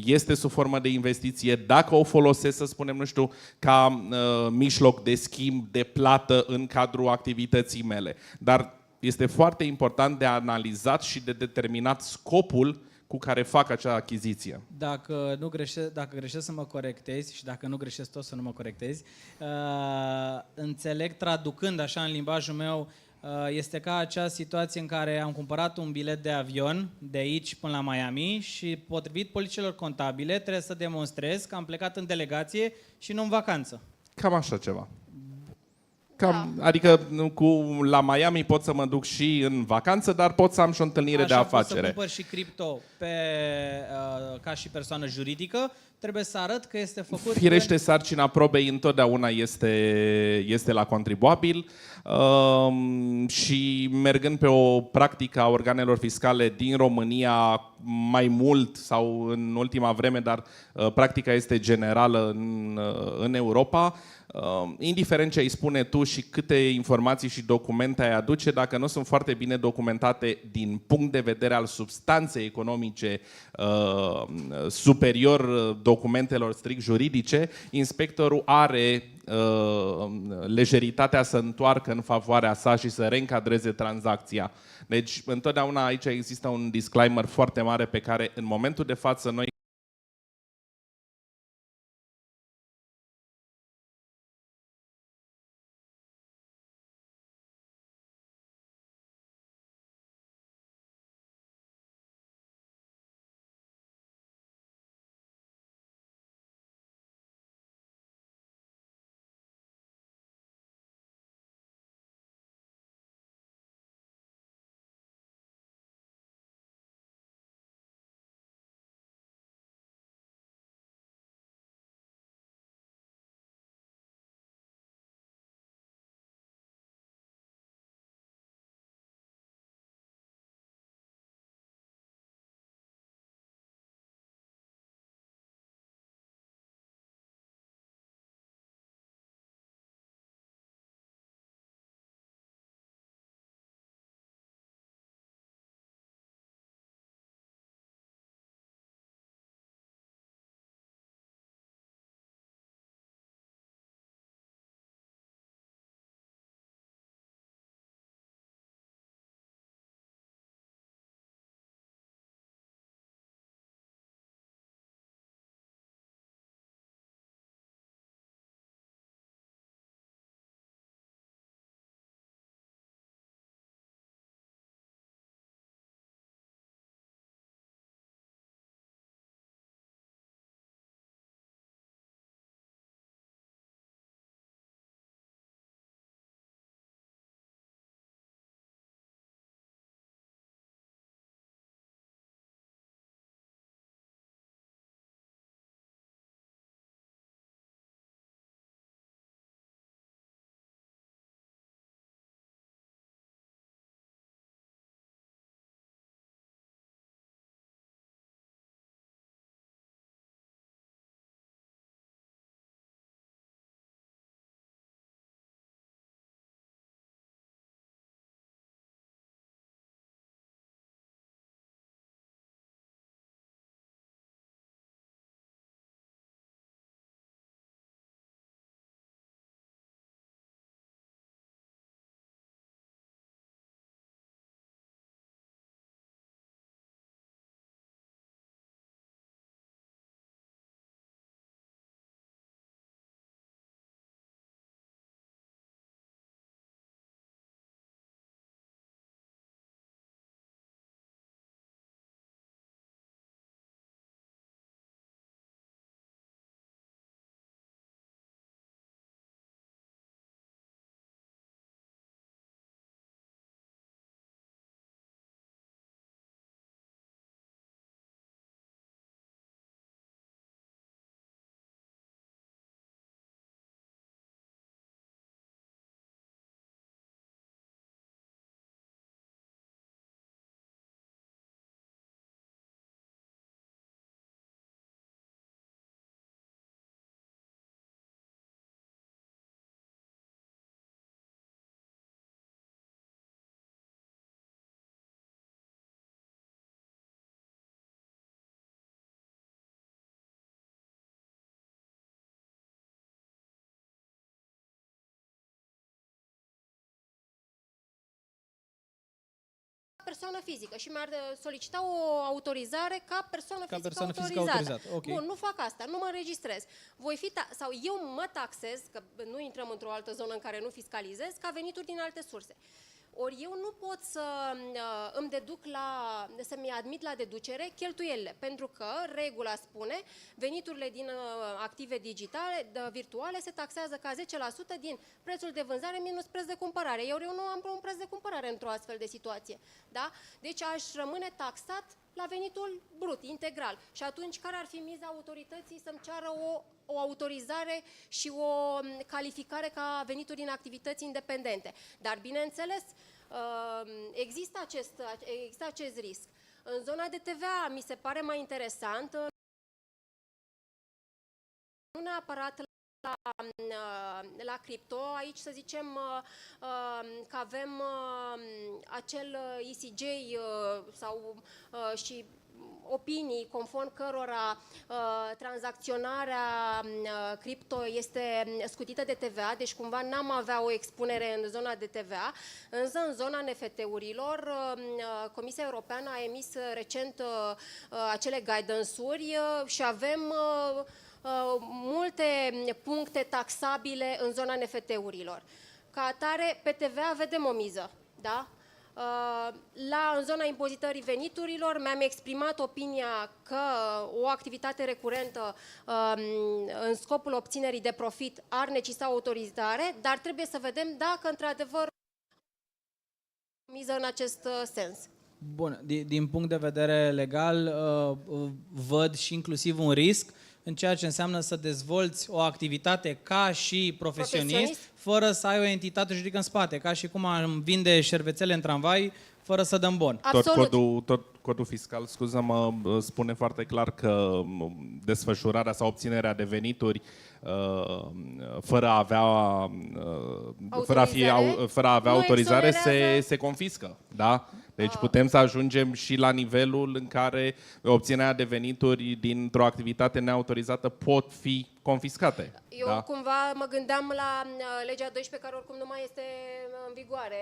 este sub formă de investiție, dacă o folosesc, să spunem, nu știu, ca mijloc de schimb, de plată în cadrul activității mele. Dar este foarte important de analizat și de determinat scopul cu care fac acea achiziție. Dacă greșesc să mă corectezi și dacă nu greșesc tot să nu mă corectezi, înțeleg, traducând așa în limbajul meu, este ca acea situație în care am cumpărat un bilet de avion de aici până la Miami și potrivit politicilor contabile trebuie să demonstrez că am plecat în delegație și nu în vacanță. Cam așa ceva. Adică la Miami pot să mă duc și în vacanță, dar pot să am și o întâlnire de afacere. Pot să cumpăr și cripto ca și persoană juridică, trebuie să arăt că este făcut... Firește, sarcina probei întotdeauna este la contribuabil și mergând pe o practică a organelor fiscale din România mai mult sau în ultima vreme, dar practica este generală în Europa, indiferent ce îi spune tu și câte informații și documente ai aduce, dacă nu sunt foarte bine documentate din punct de vedere al substanței economice superior documentelor strict juridice, inspectorul are lejeritatea să întoarcă în favoarea sa și să reîncadreze tranzacția. Deci, întotdeauna aici există un disclaimer foarte mare pe care, în momentul de față, noi persoană fizică și mi-ar solicita o autorizare ca persoană Ca fizică persoană fizică autorizată. autorizată, ok. Bun, nu fac asta, nu mă înregistrez. Voi fi sau eu mă taxez, că nu intrăm într-o altă zonă în care nu fiscalizez, ca venituri din alte surse. Ori eu nu pot să îmi deduc să-mi admit la deducere cheltuielile, pentru că regula spune veniturile din active digitale, virtuale, se taxează ca 10% din prețul de vânzare minus preț de cumpărare. Eu nu am un preț de cumpărare într-o astfel de situație. Da? Deci aș rămâne taxat la venitul brut, integral. Și atunci, care ar fi miza autorității să-mi ceară o autorizare și o calificare ca venituri în activități independente? Dar, bineînțeles, există acest risc. În zona de TVA mi se pare mai interesant, nu neapărat la cripto, aici să zicem că avem acel ECJ sau și opinii conform cărora tranzacționarea cripto este scutită de TVA, deci cumva n-am avea o expunere în zona de TVA, însă în zona NFT-urilor Comisia Europeană a emis recent acele guidance-uri și avem multe puncte taxabile în zona NFT-urilor. Ca atare, pe TVA vedem o miză, da? În zona impozitării veniturilor mi-am exprimat opinia că o activitate recurentă în scopul obținerii de profit ar necesita autorizare, dar trebuie să vedem dacă într-adevăr o miză în acest sens. Bun, din punct de vedere legal, văd și inclusiv un risc în ceea ce înseamnă să dezvolți o activitate ca și profesionist, fără să ai o entitate juridică în spate, ca și cum am vinde șervețele în tramvai fără să dăm bon. Tot codul fiscal, scuză-mă, spune foarte clar că desfășurarea sau obținerea de venituri fără a avea autorizare se confiscă, da? Deci putem să ajungem și la nivelul în care obținerea de venituri dintr-o activitate neautorizată pot fi confiscate. Eu cumva mă gândeam la legea 12 care oricum nu mai este în vigoare.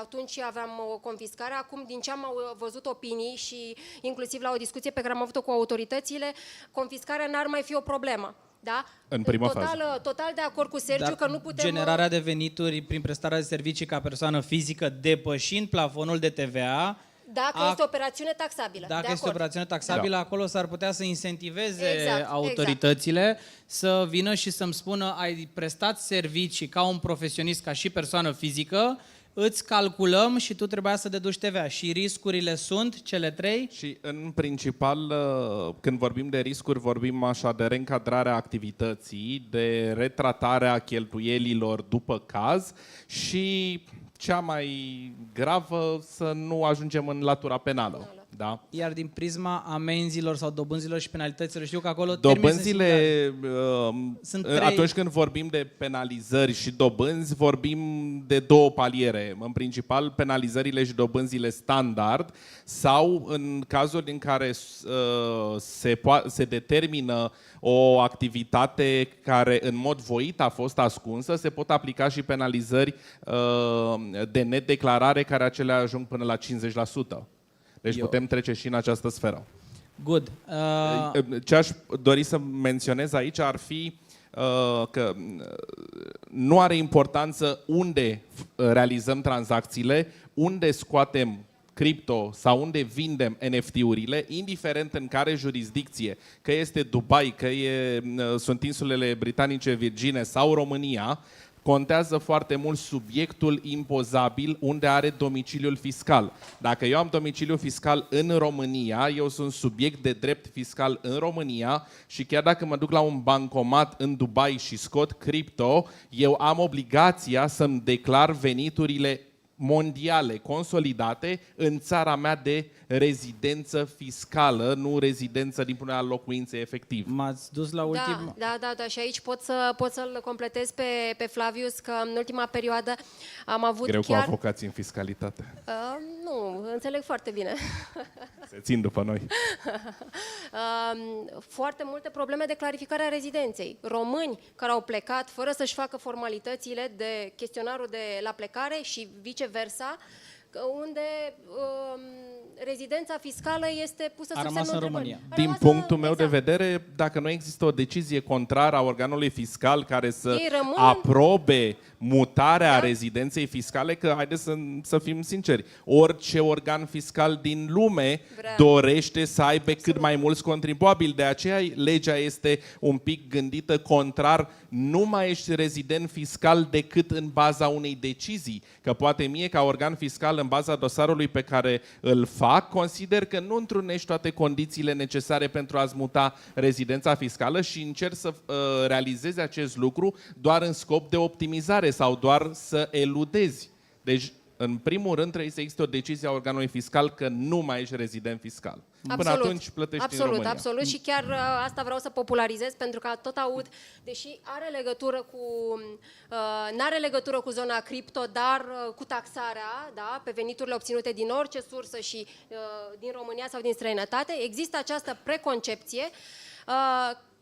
Atunci aveam o confiscare. Acum, din ce am văzut opinii și inclusiv la o discuție pe care am avut-o cu autoritățile, confiscarea n-ar mai fi o problemă. Da? În prima fază. Total de acord cu Sergiu că nu putem... Generarea de venituri prin prestarea de servicii ca persoană fizică depășind plafonul de TVA... Dacă este o operațiune taxabilă. Dacă este o operațiune taxabilă, acolo s-ar putea să incentiveze autoritățile să vină și să-mi spună ai prestat servicii ca un profesionist, ca și persoană fizică, îți calculăm și tu trebuia să deduci TVA. Și riscurile sunt cele trei? Și în principal, când vorbim de riscuri, vorbim așa de reîncadrarea activității, de retratarea cheltuielilor după caz și cea mai gravă să nu ajungem în latura penală. Da? Iar din prisma amenzilor sau dobânzilor și penalităților, știu că acolo dobânzile, sunt trei... atunci când vorbim de penalizări și dobânzi, vorbim de două paliere. În principal, penalizările și dobânzile standard sau în cazuri în care se determină o activitate care în mod voit a fost ascunsă, se pot aplica și penalizări de nedeclarare care acelea ajung până la 50%. Deci putem trece și în această sferă. Good. Ce aș dori să menționez aici ar fi că nu are importanță unde realizăm tranzacțiile, unde scoatem cripto sau unde vindem NFT-urile, indiferent în care jurisdicție, că este Dubai, că sunt insulele britanice Virgine sau România, contează foarte mult subiectul impozabil unde are domiciliul fiscal. Dacă eu am domiciliul fiscal în România, eu sunt subiect de drept fiscal în România și chiar dacă mă duc la un bancomat în Dubai și scot cripto, eu am obligația să-mi declar veniturile mondiale consolidate în țara mea de rezidență fiscală, nu rezidență din punerea locuinței efectiv. M-ați dus la ultima... Da, și aici pot să-l completez pe Flavius că în ultima perioadă am avut Greu cu avocații în fiscalitate. Nu, înțeleg foarte bine. Se țin după noi. Foarte multe probleme de clarificare a rezidenței. Români care au plecat fără să-și facă formalitățile de chestionarul de la plecare și viceversa, unde rezidența fiscală este pusă A sub rămas semnul în întrebării. România. Din punctul meu de vedere, dacă nu există o decizie contrară a organului fiscal care să Ei rămân- aprobe mutarea rezidenței fiscale, că haideți să fim sinceri, orice organ fiscal din lume dorește să aibă cât mai mulți contribuabili. De aceea legea este un pic gândită contrar, nu mai ești rezident fiscal decât în baza unei decizii. Că poate mie, ca organ fiscal, în baza dosarului pe care îl fac, consider că nu întrunești toate condițiile necesare pentru a-ți muta rezidența fiscală și încerc să realizezi acest lucru doar în scop de optimizare sau doar să eludezi. Deci, în primul rând, trebuie să existe o decizie a organului fiscal că nu mai ești rezident fiscal. Până atunci plătești în România. Absolut. Și chiar asta vreau să popularizez, pentru că tot aud, deși are legătură cu, n-are legătură cu zona cripto, dar cu taxarea, da, pe veniturile obținute din orice sursă și din România sau din străinătate, există această preconcepție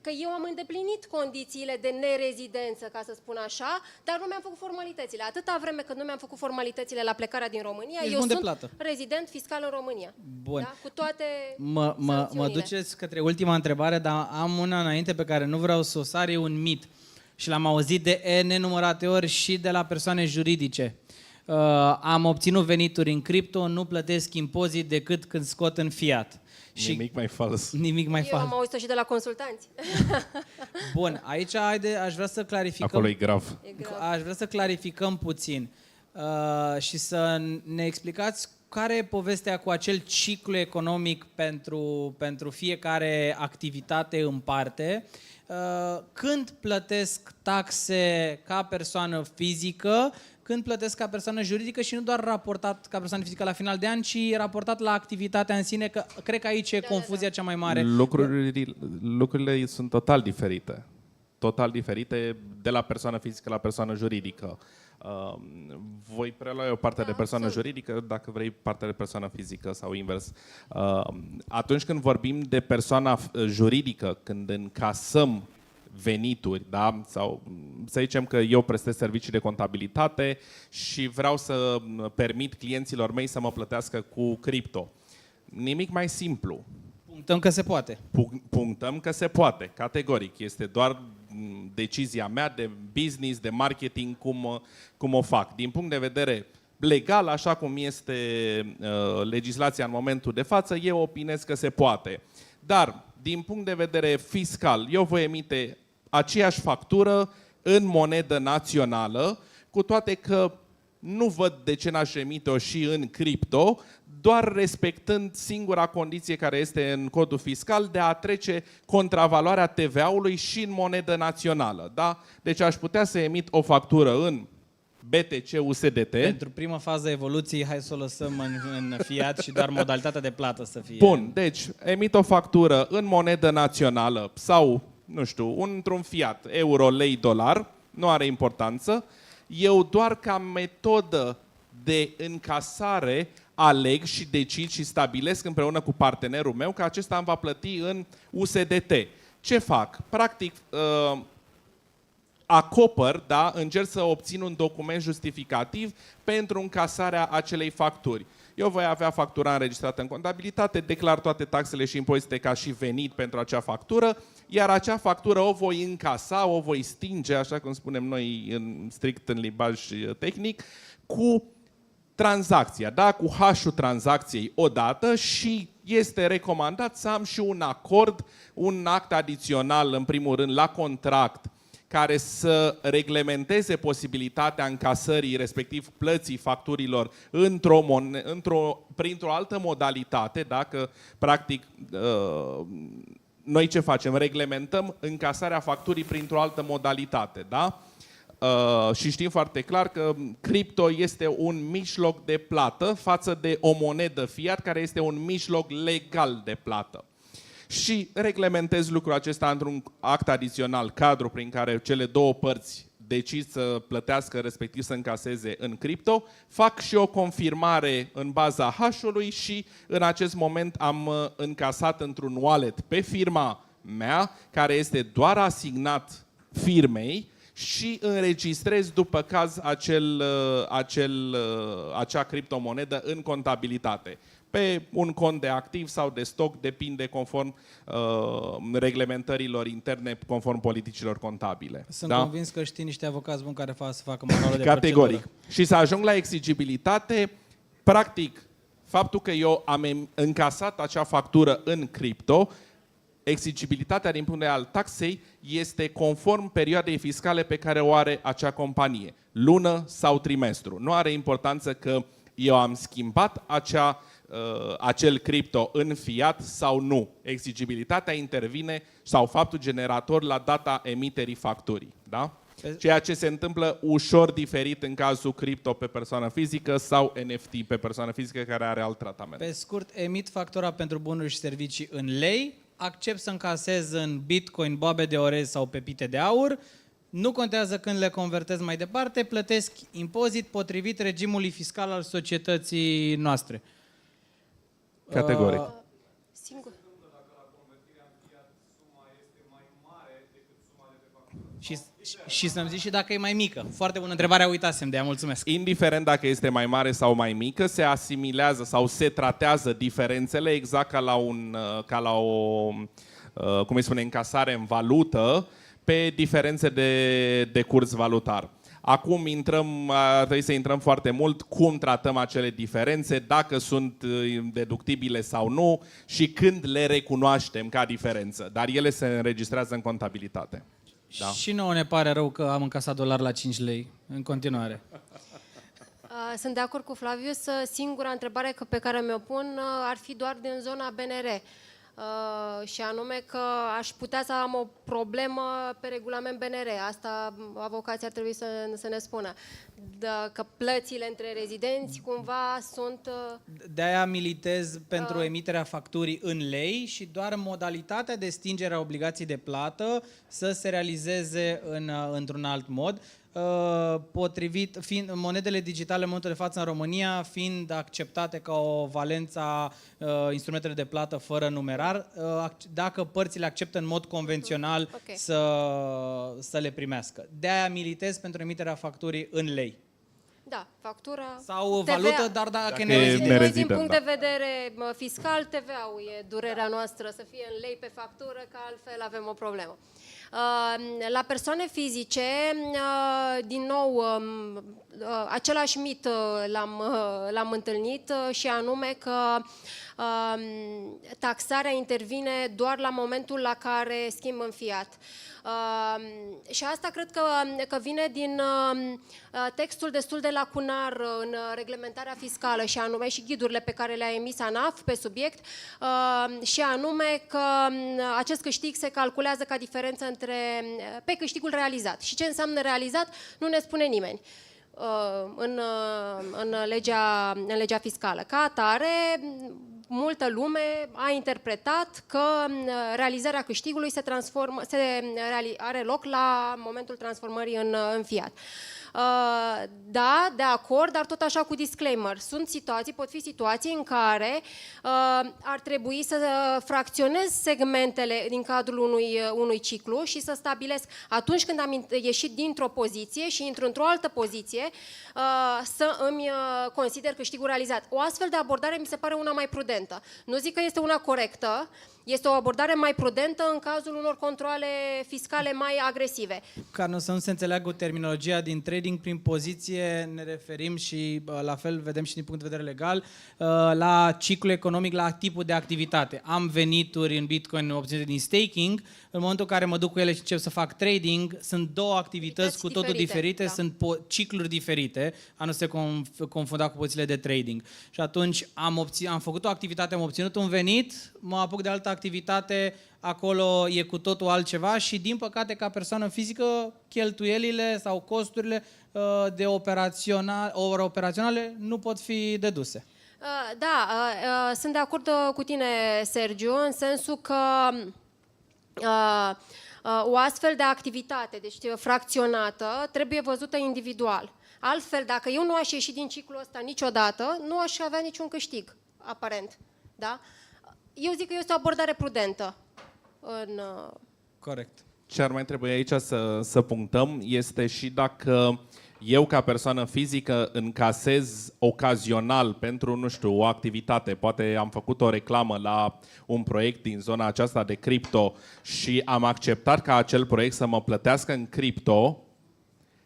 că eu am îndeplinit condițiile de nerezidență, ca să spun așa, dar nu mi-am făcut formalitățile. Atâta vreme cât nu mi-am făcut formalitățile la plecarea din România, eu sunt rezident fiscal în România. Bun. Da? Cu toate Mă duceți către ultima întrebare, dar am una înainte pe care nu vreau să o sar, e un mit. Și l-am auzit de nenumărate ori și de la persoane juridice. Am obținut venituri în cripto, nu plătesc impozit decât când scot în fiat. Nimic mai fals. Nimic mai fals. Eu am auzit-o și de la consultanți. Bun, aici aș vrea să clarificăm. Acolo e grav. Aș vrea să clarificăm puțin și să ne explicați care e povestea cu acel ciclu economic pentru fiecare activitate în parte. Când plătesc taxe ca persoană fizică, când plătesc ca persoană juridică și nu doar raportat ca persoană fizică la final de an, ci raportat la activitatea în sine, că cred că aici e confuzia cea mai mare. Lucrurile sunt total diferite. Total diferite de la persoană fizică la persoană juridică. Voi prelua eu partea de persoană juridică, dacă vrei partea de persoană fizică sau invers. Atunci când vorbim de persoana juridică, când încasăm venituri, da? Sau să zicem că eu prestez servicii de contabilitate și vreau să permit clienților mei să mă plătească cu cripto. Nimic mai simplu. Punctăm că se poate. Punctăm că se poate, categoric. Este doar decizia mea de business, de marketing, cum o fac. Din punct de vedere legal, așa cum este legislația în momentul de față, eu opinez că se poate. Dar, din punct de vedere fiscal, eu voi emite aceeași factură în monedă națională, cu toate că nu văd de ce n-aș emite-o și în cripto, doar respectând singura condiție care este în codul fiscal de a trece contravaloarea TVA-ului și în monedă națională. Da? Deci aș putea să emit o factură în BTC USDT. Pentru prima fază a evoluției, hai să o lăsăm în fiat și doar modalitatea de plată să fie. Bun, deci emit o factură în monedă națională sau, nu știu, într-un fiat, euro, lei, dolar, nu are importanță. Eu doar ca metodă de încasare aleg și decid și stabilesc împreună cu partenerul meu că acesta îmi va plăti în USDT. Ce fac? Practic, acopăr, da, încerc să obțin un document justificativ pentru încasarea acelei facturi. Eu voi avea factura înregistrată în contabilitate, declar toate taxele și impozite ca și venit pentru acea factură, iar acea factură o voi încasa, o voi stinge, așa cum spunem noi strict în limbaj tehnic, cu tranzacția, da? Cu hash-ul tranzacției odată și este recomandat să am și un acord, un act adițional, în primul rând, la contract, care să reglementeze posibilitatea încasării, respectiv plății facturilor printr-o altă modalitate, dacă practic noi ce facem? Reglementăm încasarea facturii printr-o altă modalitate, da? Și știm foarte clar că cripto este un mijloc de plată față de o monedă fiat, care este un mijloc legal de plată. Și reglementez lucrul acesta într-un act adițional, cadru prin care cele două părți decid să plătească, respectiv să încaseze în cripto, fac și o confirmare în baza hash-ului și în acest moment am încasat într-un wallet pe firma mea, care este doar asignat firmei, și înregistrezi după caz acea criptomonedă în contabilitate. Pe un cont de activ sau de stoc, depinde conform reglementărilor interne, conform politicilor contabile. Sunt convins că știi niște avocați buni care să facă manualul de Categoric. procedură. Și să ajung la exigibilitate, practic, faptul că eu am încasat acea factură în cripto, exigibilitatea din punct de vedere al taxei este conform perioadei fiscale pe care o are acea companie, lună sau trimestru. Nu are importanță că eu am schimbat acel cripto în fiat sau nu. Exigibilitatea intervine sau faptul generator la data emiterii facturii. Da? Ceea ce se întâmplă ușor diferit în cazul cripto pe persoană fizică sau NFT pe persoană fizică care are alt tratament. Pe scurt, emit factura pentru bunuri și servicii în lei, accept să încasez în bitcoin, boabe de orez sau pepite de aur, nu contează când le convertez mai departe, plătesc impozit potrivit regimului fiscal al societății noastre. Categoric. Singur. Și să-mi zici și dacă e mai mică. Foarte bună întrebare, uitasem de ea, mulțumesc. Indiferent dacă este mai mare sau mai mică, se asimilează sau se tratează diferențele exact ca la o cum îi spune, încasare în valută pe diferențe de curs valutar. Acum trebuie să intrăm foarte mult cum tratăm acele diferențe, dacă sunt deductibile sau nu și când le recunoaștem ca diferență. Dar ele se înregistrează în contabilitate. Da. Și nouă ne pare rău că am încasat dolari la 5 lei în continuare. Sunt de acord cu Flavius. Singura întrebare pe care mi-o pun ar fi doar din zona BNR. Și anume că aș putea să am o problemă pe regulament BNR. Asta avocații ar trebui să ne spună. Că plățile între rezidenți cumva sunt... De-aia militez pentru emiterea facturii în lei și doar modalitatea de stingere a obligației de plată să se realizeze într-un alt mod. Potrivit, fiind monedele digitale în momentul de față în România fiind acceptate ca o valență a instrumentelor de plată fără numerar, dacă părțile acceptă în mod convențional să le primească. De-aia militez pentru emiterea facturii în lei. Da, factura... Sau TVA. valută, dar dacă Din punct de vedere fiscal, TVA-ul e durerea noastră, să fie în lei pe factură, că altfel avem o problemă. La persoane fizice, din nou, același mit l-am întâlnit și anume că taxarea intervine doar la momentul la care schimb în fiat. Și asta cred că vine din textul destul de lacunar în reglementarea fiscală și anume și ghidurile pe care le-a emis ANAF pe subiect și anume că acest câștig se calculează ca diferență pe câștigul realizat. Și ce înseamnă realizat nu ne spune nimeni în legea fiscală. Ca atare, multă lume a interpretat că realizarea câștigului are loc la momentul transformării în fiat. Da, de acord, dar tot așa cu disclaimer. Pot fi situații în care ar trebui să fracționez segmentele din cadrul unui ciclu și să stabilesc atunci când am ieșit dintr-o poziție și intru într-o altă poziție să îmi consider câștigul realizat. O astfel de abordare mi se pare una mai prudentă. Nu zic că este una corectă, este o abordare mai prudentă în cazul unor controale fiscale mai agresive. Ca să nu se înțeleagă terminologia din trading, prin poziție ne referim și la fel vedem și din punct de vedere legal la ciclul economic, la tipul de activitate. Am venituri în Bitcoin obținute din staking, în momentul în care mă duc cu ele și încep să fac trading, sunt două activități cu totul diferite, sunt cicluri diferite, a nu se confunda cu pozițiile de trading. Și atunci am făcut o activitate, am obținut un venit, mă apuc de altă activitate, acolo e cu totul altceva și, din păcate, ca persoană fizică, cheltuielile sau costurile de operaționale nu pot fi deduse. Da, sunt de acord cu tine, Sergiu, în sensul că o astfel de activitate, deci fracționată, trebuie văzută individual. Altfel, dacă eu nu aș ieși din ciclul ăsta niciodată, nu aș avea niciun câștig, aparent. Da? Eu zic că este o abordare prudentă. Corect. ce ar mai trebui aici să punctăm este și dacă eu, ca persoană fizică, încasez ocazional pentru, nu știu, o activitate. Poate am făcut o reclamă la un proiect din zona aceasta de cripto și am acceptat ca acel proiect să mă plătească în cripto.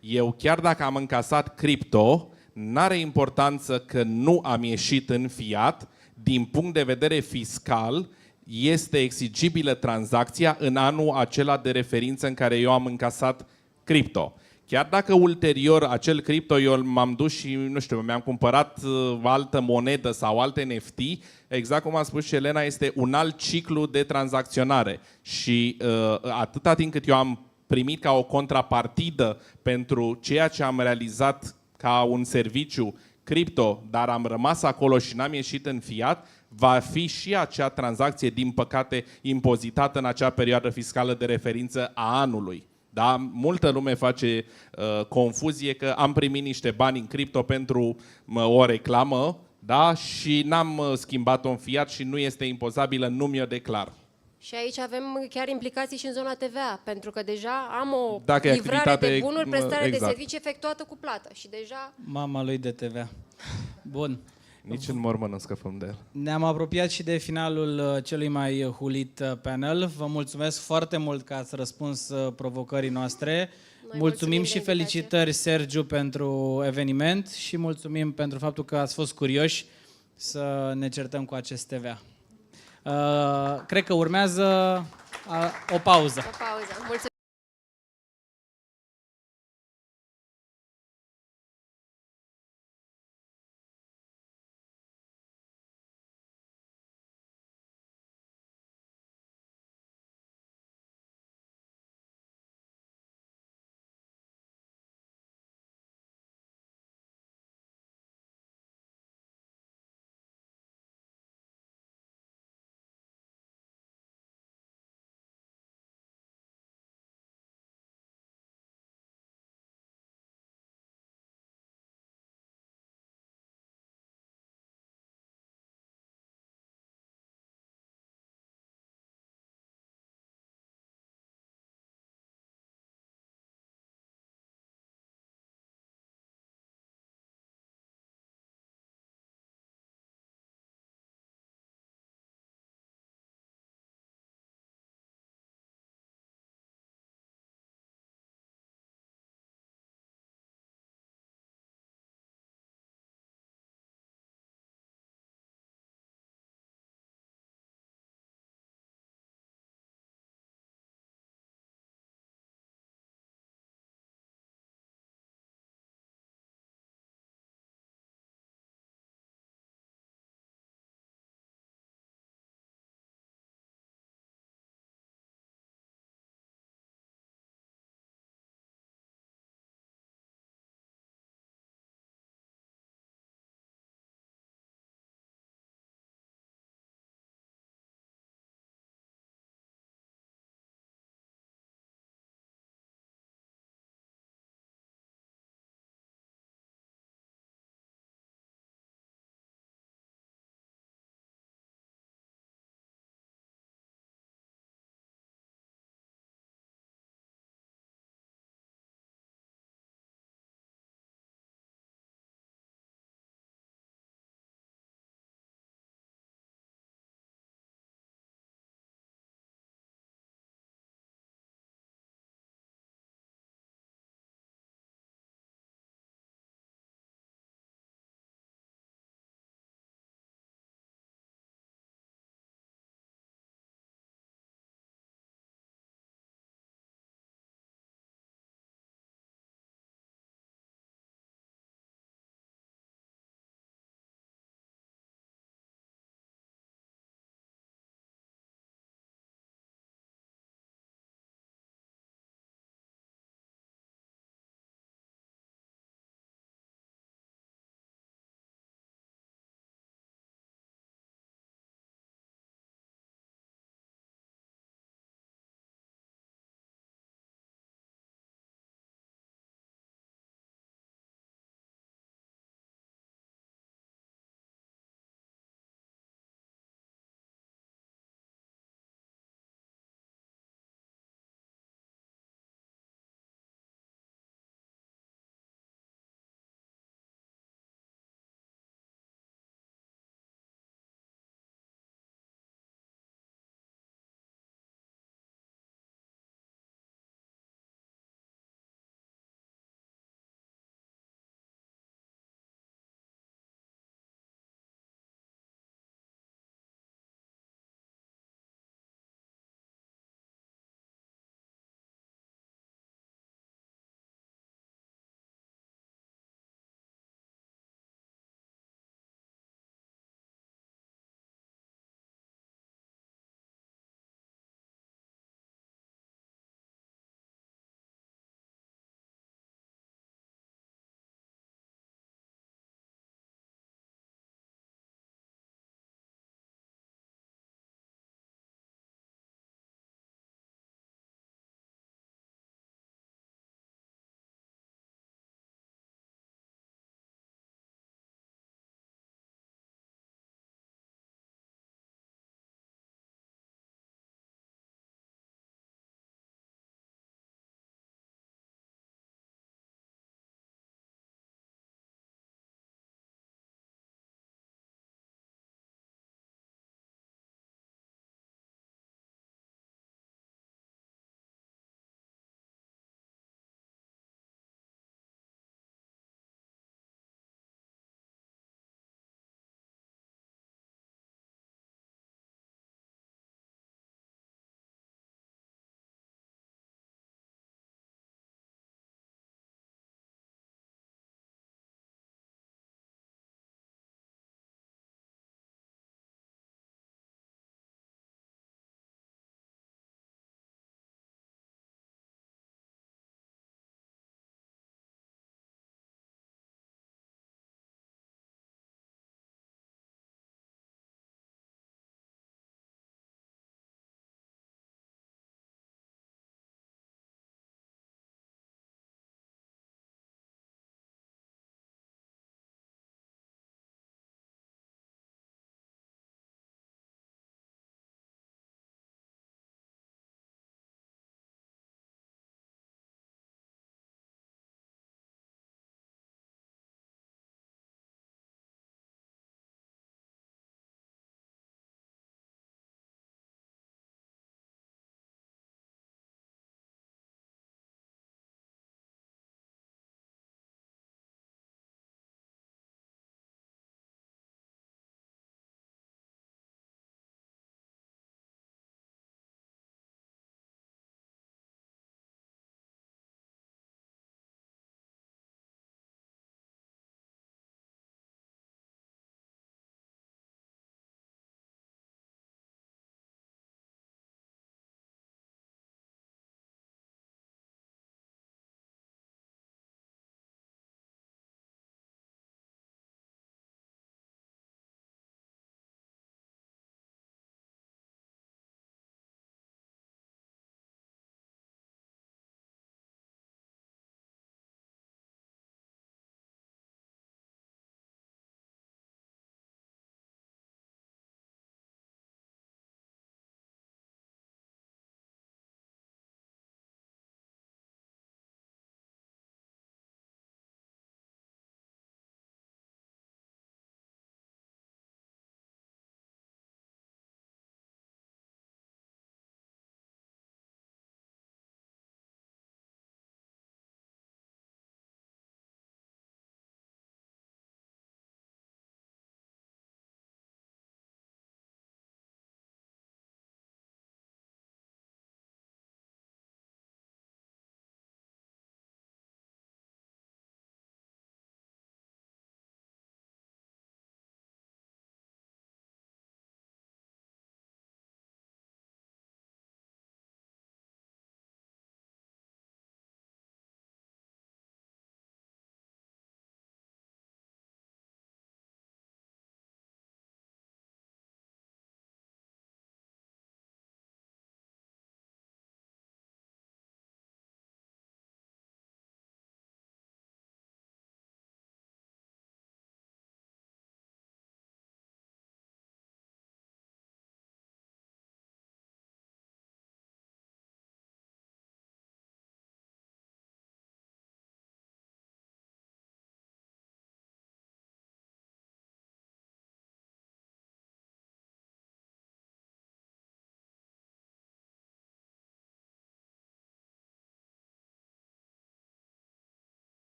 Eu, chiar dacă am încasat cripto, n-are importanță că nu am ieșit în fiat. Din punct de vedere fiscal, este exigibilă tranzacția în anul acela de referință în care eu am încasat cripto. Chiar dacă ulterior acel cripto eu m-am dus și, nu știu, mi-am cumpărat altă monedă sau alte NFT, exact cum a spus și Elena, este un alt ciclu de tranzacționare. Și atâta timp cât eu am primit ca o contrapartidă pentru ceea ce am realizat ca un serviciu cripto, dar am rămas acolo și n-am ieșit în fiat, va fi și acea tranzacție, din păcate, impozitată în acea perioadă fiscală de referință a anului. Da? Multă lume face confuzie că am primit niște bani în cripto pentru o reclamă, da? Și n-am schimbat-o în fiat și nu este impozabilă, nu mi-o declar. Și aici avem chiar implicații și în zona TVA, pentru că deja am o Dacă e livrare activitate, de bunuri, prestare exact, de servicii efectuată cu plată și deja... Mama lui de TVA. Bun. Nici în mormânt nu scăpăm de el. Ne-am apropiat și de finalul celui mai hulit panel. Vă mulțumesc foarte mult că ați răspuns provocării noastre. Mulțumim și felicitări, Sergiu, pentru eveniment și mulțumim pentru faptul că ați fost curioși să ne certăm cu acest TVA. Cred că urmează o pauză. O pauză. Mulțumim.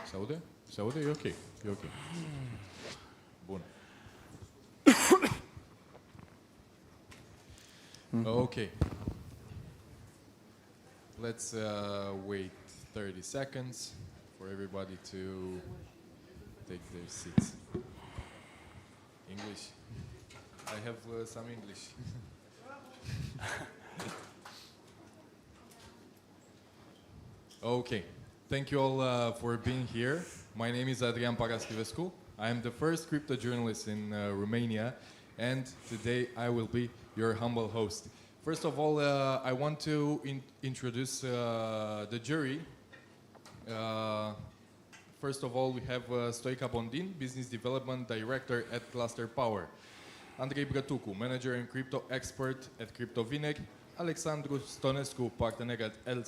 Se aude? Se aude? E ok. E ok. Bun. Okay. Let's wait 30 seconds for everybody to take their seats. English. I have some English. Okay. Thank you all for being here. My name is Adrian Paraschivescu. I am the first crypto journalist in Romania, and today I will be your humble host. First of all, I want to introduce the jury. First of all, we have Stoica Bondin, Business Development Director at Cluster Power. Andrei Brătucu, Manager and Crypto Expert at CryptoVineg. Alexandru Stonescu, Partener at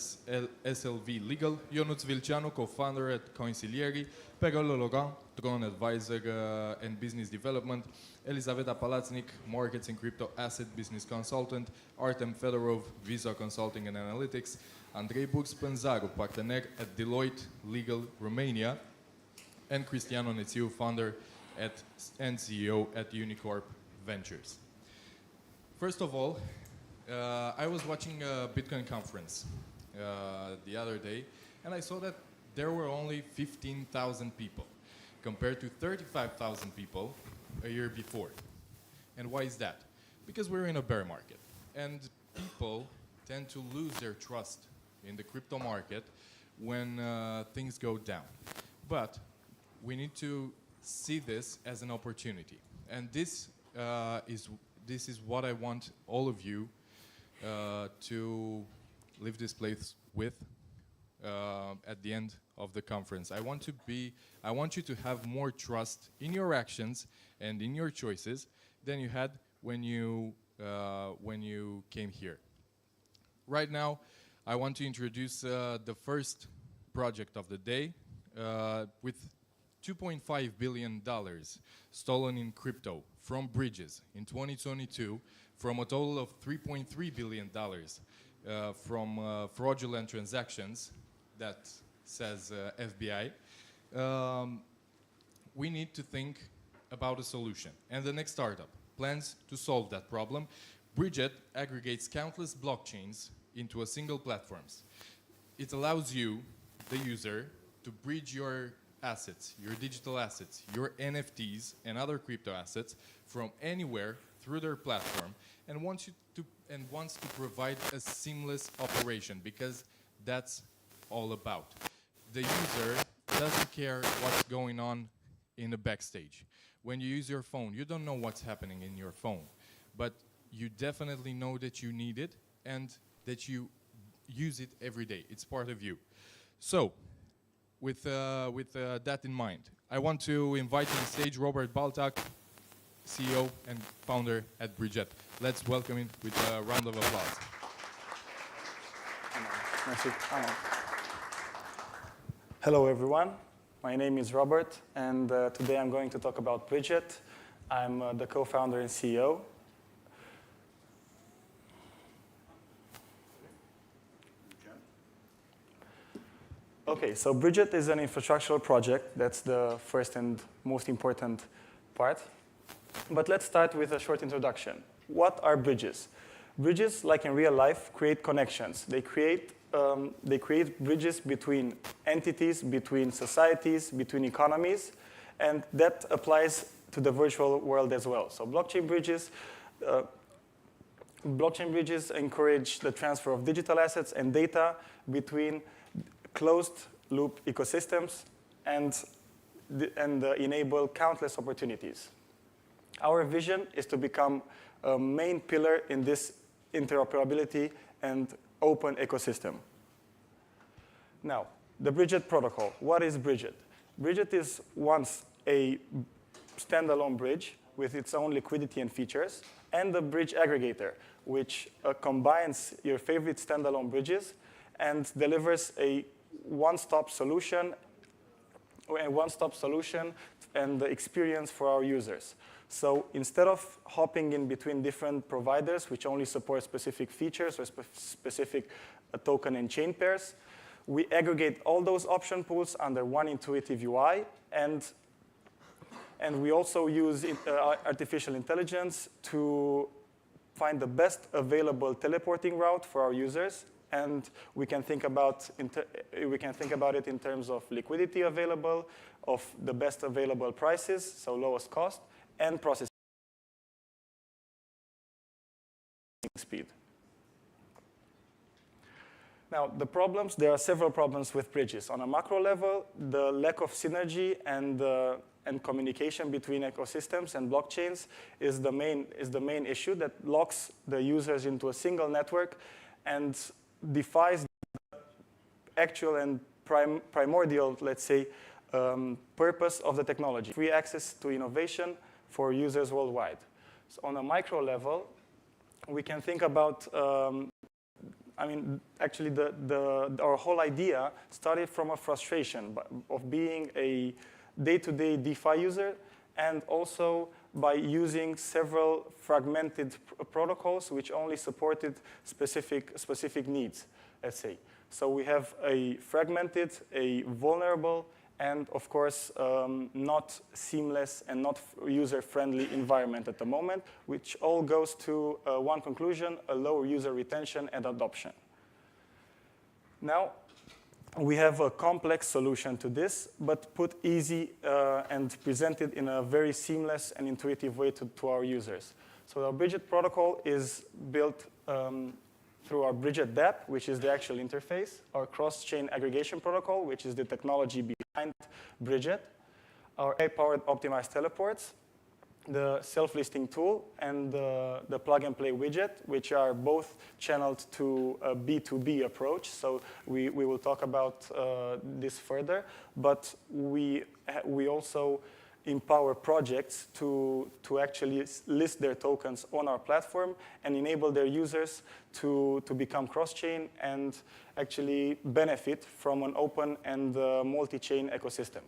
SLV Legal. Ionuț Vilceanu, Co-Founder at Consilieri. Perolo Logan, Tron Advisor and Business Development. Elisaveta Palațnic, Markets and Crypto Asset Business Consultant. Artem Fedorov, Visa Consulting and Analytics. Andrei Bux Pânzaru, Partener at Deloitte Legal Romania. And Cristiano Nețiu, Founder and CEO at Unicorp Ventures. First of all, I was watching a Bitcoin conference the other day, and I saw that there were only 15,000 people compared to 35,000 people a year before. And why is that? Because we're in a bear market, and people tend to lose their trust in the crypto market when things go down. But we need to see this as an opportunity, and this is what I want all of you to leave this place with at the end of the conference. I want you to have more trust in your actions and in your choices than you had when you came here. Right now, I want to introduce the first project of the day with $2.5 billion stolen in crypto from bridges in 2022, from a total of $3.3 billion from fraudulent transactions, that says FBI. We need to think about a solution. And the next startup plans to solve that problem. Bridget aggregates countless blockchains into a single platform. It allows you, the user, to bridge your assets, your digital assets, your NFTs and other crypto assets from anywhere through their platform, and wants to provide a seamless operation, because that's all about. The user doesn't care what's going on in the backstage. When you use your phone, you don't know what's happening in your phone, but you definitely know that you need it and that you use it every day. It's part of you. So, with that in mind, I want to invite to the stage Robert Baltac, CEO and founder at Bridget. Let's welcome him with a round of applause. Hello everyone, my name is Robert, and today I'm going to talk about Bridget. I'm the co-founder and CEO. Okay, so Bridget is an infrastructural project. That's the first and most important part. But let's start with a short introduction. What are bridges? Bridges, like in real life, create connections. They create bridges between entities, between societies, between economies, and that applies to the virtual world as well. So blockchain bridges encourage the transfer of digital assets and data between closed-loop ecosystems and enable countless opportunities. Our vision is to become a main pillar in this interoperability and open ecosystem. Now, the Bridget protocol. What is Bridget? Bridget is once a standalone bridge with its own liquidity and features, and the bridge aggregator, which combines your favorite standalone bridges and delivers a one-stop solution and the experience for our users. So instead of hopping in between different providers which only support specific features or specific token and chain pairs, we aggregate all those option pools under one intuitive UI, and we also use artificial intelligence to find the best available teleporting route for our users, and we can think about it in terms of liquidity available, of the best available prices, so lowest cost, and processing speed. Now, the problems, there are several problems with bridges. On a macro level, the lack of synergy and communication between ecosystems and blockchains is the main issue that locks the users into a single network and defies the actual and primordial, let's say, purpose of the technology. Free access to innovation for users worldwide. So on a micro level, we can think about actually, our whole idea started from a frustration of being a day-to-day DeFi user, and also by using several fragmented protocols which only supported specific needs, let's say. So we have a fragmented, a vulnerable, and of course, not seamless and not user-friendly environment at the moment, which all goes to one conclusion: a low user retention and adoption. Now, we have a complex solution to this, but put easy and presented in a very seamless and intuitive way to our users. So our Bridget protocol is built through our Bridget dApp, which is the actual interface, our cross-chain aggregation protocol, which is the technology behind Bridget, our AI-powered optimized teleports, the self-listing tool, and the plug-and-play widget, which are both channeled to a B2B approach. So we will talk about this further, but we also empower projects to actually list their tokens on our platform and enable their users to become cross-chain and actually benefit from an open and multi-chain ecosystem.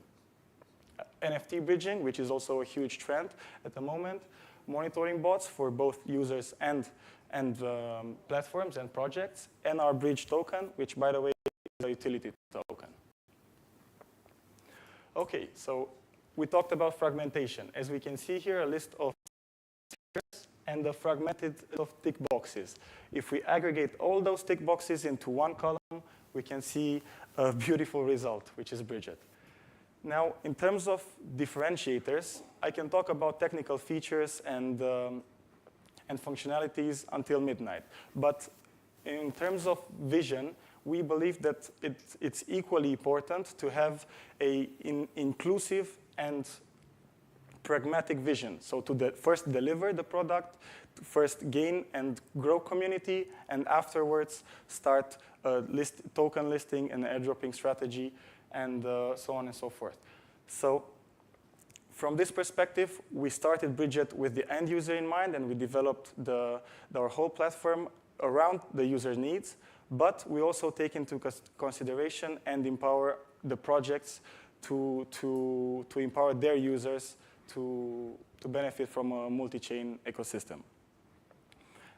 NFT bridging, which is also a huge trend at the moment, monitoring bots for both users and platforms and projects, and our bridge token, which, by the way, is a utility token. Okay, so we talked about fragmentation. As we can see here, a list of stickers and the fragmented of tick boxes. If we aggregate all those tick boxes into one column, we can see a beautiful result, which is Bridget. Now, in terms of differentiators, I can talk about technical features and functionalities until midnight. But in terms of vision, we believe that it's equally important to have an inclusive and pragmatic vision. So to first deliver the product, to first gain and grow community, and afterwards start token listing and airdropping strategy, and so on and so forth. So from this perspective, we started Bridget with the end user in mind, and we developed our whole platform around the user needs, but we also take into consideration and empower the projects to empower their users to benefit from a multi-chain ecosystem.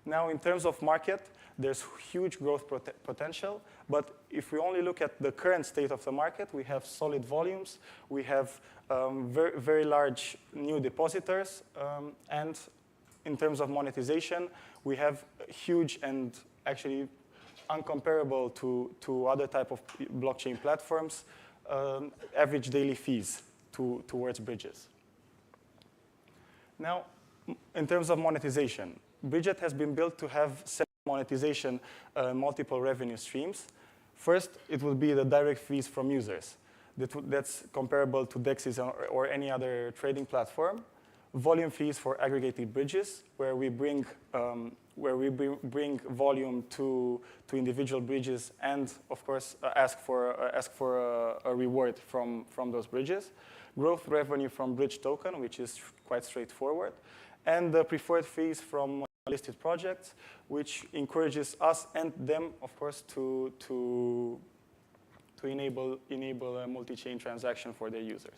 Now, in terms of market, there's huge growth potential, but if we only look at the current state of the market, we have solid volumes, we have very, very large new depositors, and in terms of monetization, we have huge and actually uncomparable to other type of blockchain platforms, average daily fees towards bridges. Now, in terms of monetization, Bridget has been built to have monetization, multiple revenue streams. First, it will be the direct fees from users. That's comparable to DEXs or any other trading platform. Volume fees for aggregated bridges, where we bring volume to individual bridges, and of course ask for a reward from those bridges. Growth revenue from bridge token, which is quite straightforward, and the preferred fees from listed projects, which encourages us and them, of course, to enable a multi-chain transaction for their users.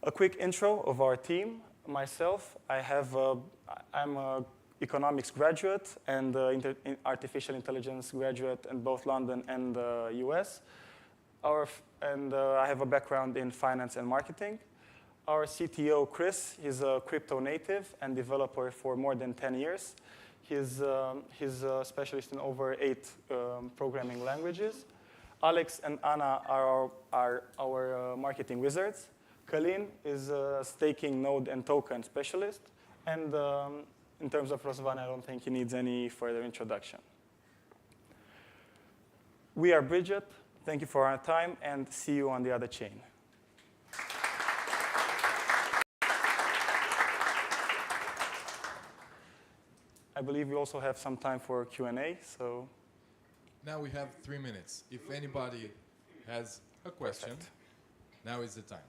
A quick intro of our team. Myself, I'm a economics graduate and artificial intelligence graduate in both London and the US. I have a background in finance and marketing. Our CTO, Chris, is a crypto native and developer for more than 10 years. He's a specialist in over 8 programming languages. Alex and Anna are our marketing wizards. Kalin is a staking node and token specialist. And in terms of Răzvan, I don't think he needs any further introduction. We are Bridget. Thank you for our time, and see you on the other chain. I believe we also have some time for Q&A, so. Now we have 3 minutes. If anybody has a question, now is the time.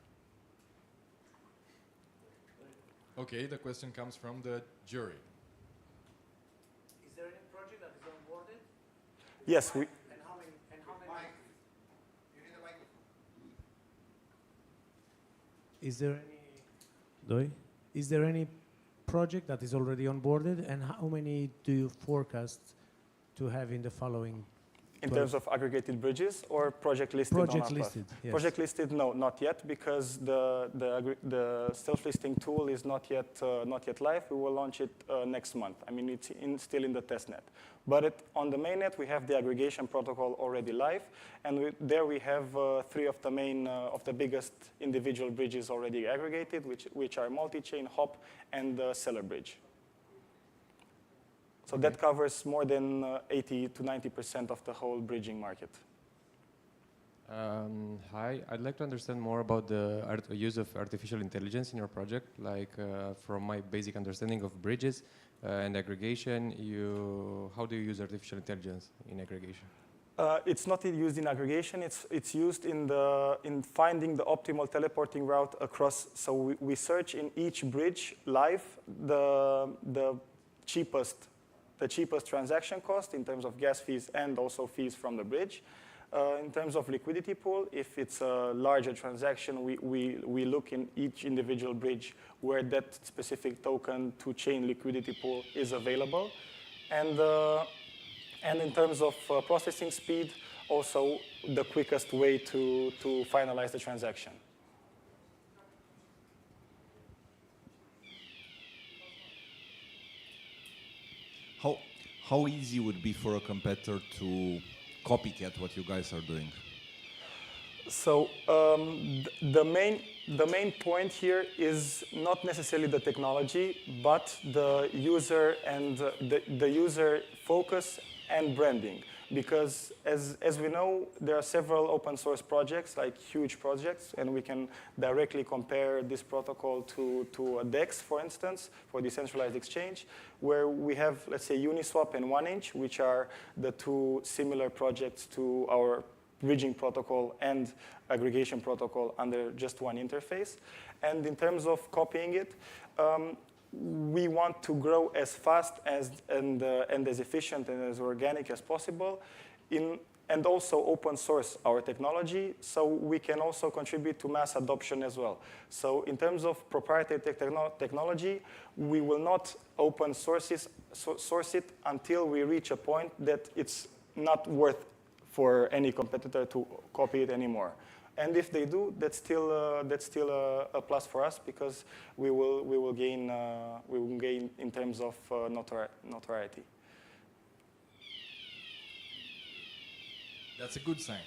Okay, the question comes from the jury. Is there any project that is onboarded? Yes, we. And how many? You need a microphone. Is there any project that is already onboarded, and how many do you forecast to have in the following? In terms of aggregated bridges or project listed on our Project listed, yes. Project listed, no, not yet, because the self-listing tool is not yet live. We will launch it next month. I mean, it's still in the test net. But on the mainnet, we have the aggregation protocol already live, and there we have 3 of the biggest individual bridges already aggregated, which are multi-chain, hop, and seller bridge. So that covers more than 80 to 90% of the whole bridging market. Hi, I'd like to understand more about the use of artificial intelligence in your project. Like from my basic understanding of bridges and aggregation, how do you use artificial intelligence in aggregation? It's not used in aggregation. It's used in finding the optimal teleporting route across. So we search in each bridge live the cheapest transaction cost in terms of gas fees and also fees from the bridge. In terms of liquidity pool, if it's a larger transaction, we look in each individual bridge where that specific token to chain liquidity pool is available. And in terms of processing speed, also the quickest way to finalize the transaction. How easy would it be for a competitor to copycat what you guys are doing? So the main point here is not necessarily the technology, but the user and the user focus and branding. Because as we know, there are several open source projects, like huge projects, and we can directly compare this protocol to a DEX, for instance, for decentralized exchange, where we have, let's say, Uniswap and 1inch, which are the 2 similar projects to our bridging protocol and aggregation protocol under just one interface. And in terms of copying it, we want to grow as fast and as efficient and as organic as possible, and also open source our technology, so we can also contribute to mass adoption as well. So in terms of proprietary technology, we will not open source it until we reach a point that it's not worth for any competitor to copy it anymore. And if they do, that's still a plus for us, because we will gain in terms of notoriety. That's a good sign.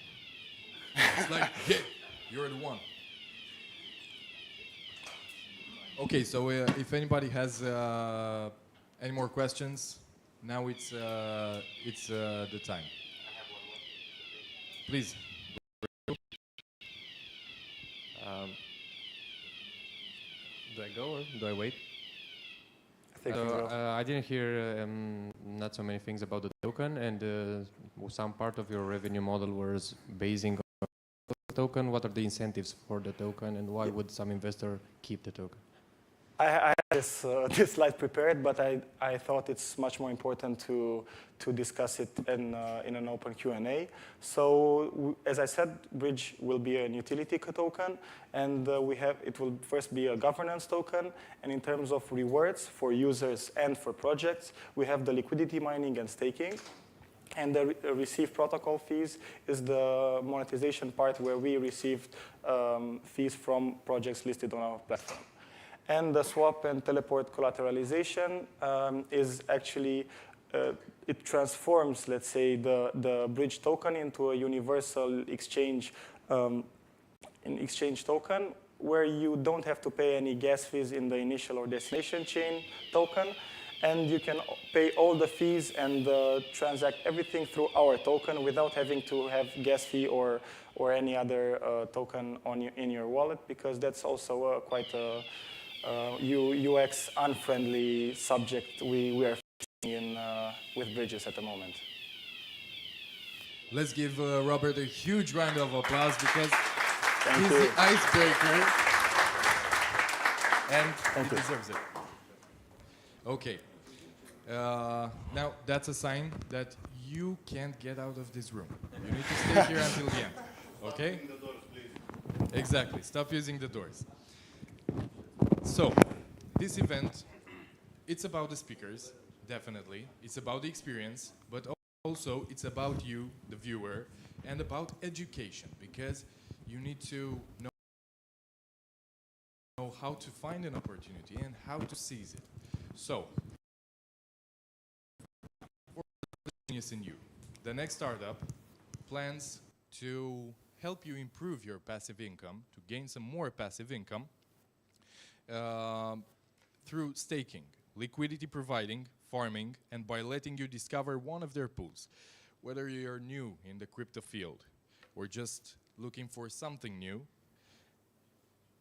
It's like, yeah, you're the one. Okay, so if anybody has any more questions, now it's the time. Please. Do I go or do I wait? I I didn't hear not so many things about the token, and some part of your revenue model was basing on the token. What are the incentives for the token, and why would some investor keep the token? I had this, this slide prepared, but I thought it's much more important to discuss it in an open Q&A. So as I said, Bridge will be an utility token, and it will first be a governance token. And in terms of rewards for users and for projects, we have the liquidity mining and staking. And the receive protocol fees is the monetization part where we received fees from projects listed on our platform. And the swap and teleport collateralization is actually, it transforms, let's say, the bridge token into a universal exchange, exchange token where you don't have to pay any gas fees in the initial or destination chain token. And you can pay all the fees and transact everything through our token without having to have gas fee or any other token in your wallet, because that's also quite a UX unfriendly subject we are facing with bridges at the moment. Let's give Robert a huge round of applause because Thank he's you. the icebreaker and Thank he you. deserves it. Okay. Now that's a sign that you can't get out of this room. You need to stay here until the end. Okay? Stop using the doors, please. Exactly. Stop using the doors. So, this event, it's about the speakers, definitely. It's about the experience, but also it's about you, the viewer, and about education, because you need to know how to find an opportunity and how to seize it. So, for the genius in you, the next startup plans to help you improve your passive income, to gain some more passive income, through staking, liquidity providing, farming, and by letting you discover one of their pools. Whether you're new in the crypto field or just looking for something new,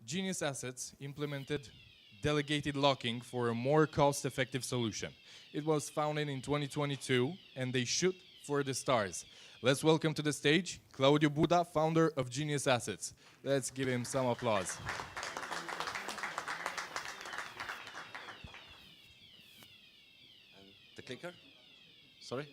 Genius Assets implemented delegated locking for a more cost-effective solution. It was founded in 2022, and they shoot for the stars. Let's welcome to the stage Claudio Buda, founder of Genius Assets. Let's give him some applause. The clicker? Sorry?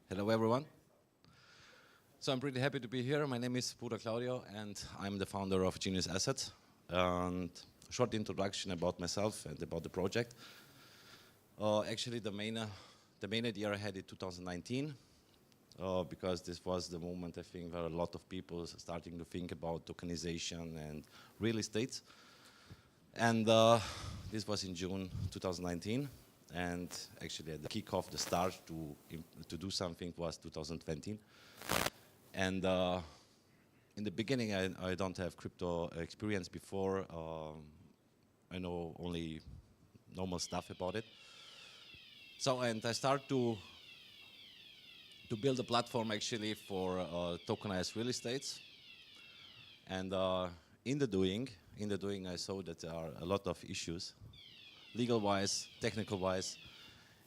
Hello, everyone. So I'm pretty happy to be here. My name is Buda Claudio, and I'm the founder of Genius Assets. And a short introduction about myself and about the project. Actually, the main idea I had in 2019, because this was the moment, I think, where a lot of people are starting to think about tokenization and real estate. And this was in June 2019. And actually, the kickoff, the start to do something was 2020. And in the beginning, I don't have crypto experience before. I know only normal stuff about it. So, and I start to build a platform actually for tokenized real estate. And in the doing, I saw that there are a lot of issues, legal-wise, technical-wise,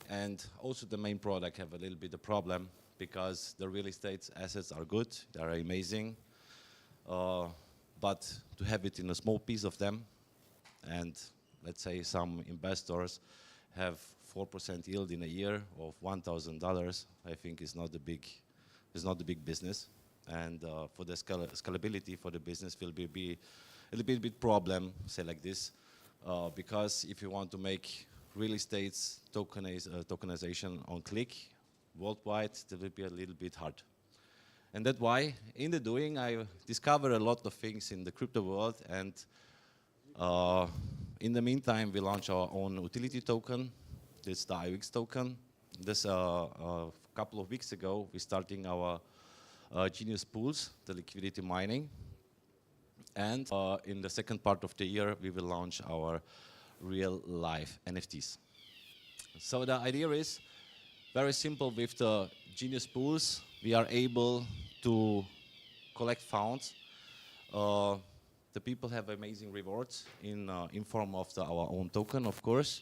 and also the main product have a little bit of problem because the real estate assets are good, they are amazing, but to have it in a small piece of them, and let's say some investors have 4% yield in a year of $1,000, I think is not the big business, and for the scalability for the business will be a little bit problem, say like this. Because if you want to make real estate tokenization on click worldwide, it will be a little bit hard. And that's why, in the doing, I discovered a lot of things in the crypto world. And in the meantime, we launched our own utility token. This is the IOX token. This a couple of weeks ago, we're starting our Genius Pools, the liquidity mining. And in the second part of the year, we will launch our real-life NFTs. So the idea is very simple. With the Genius Pools, we are able to collect funds The people have amazing rewards in form of our own token, of course,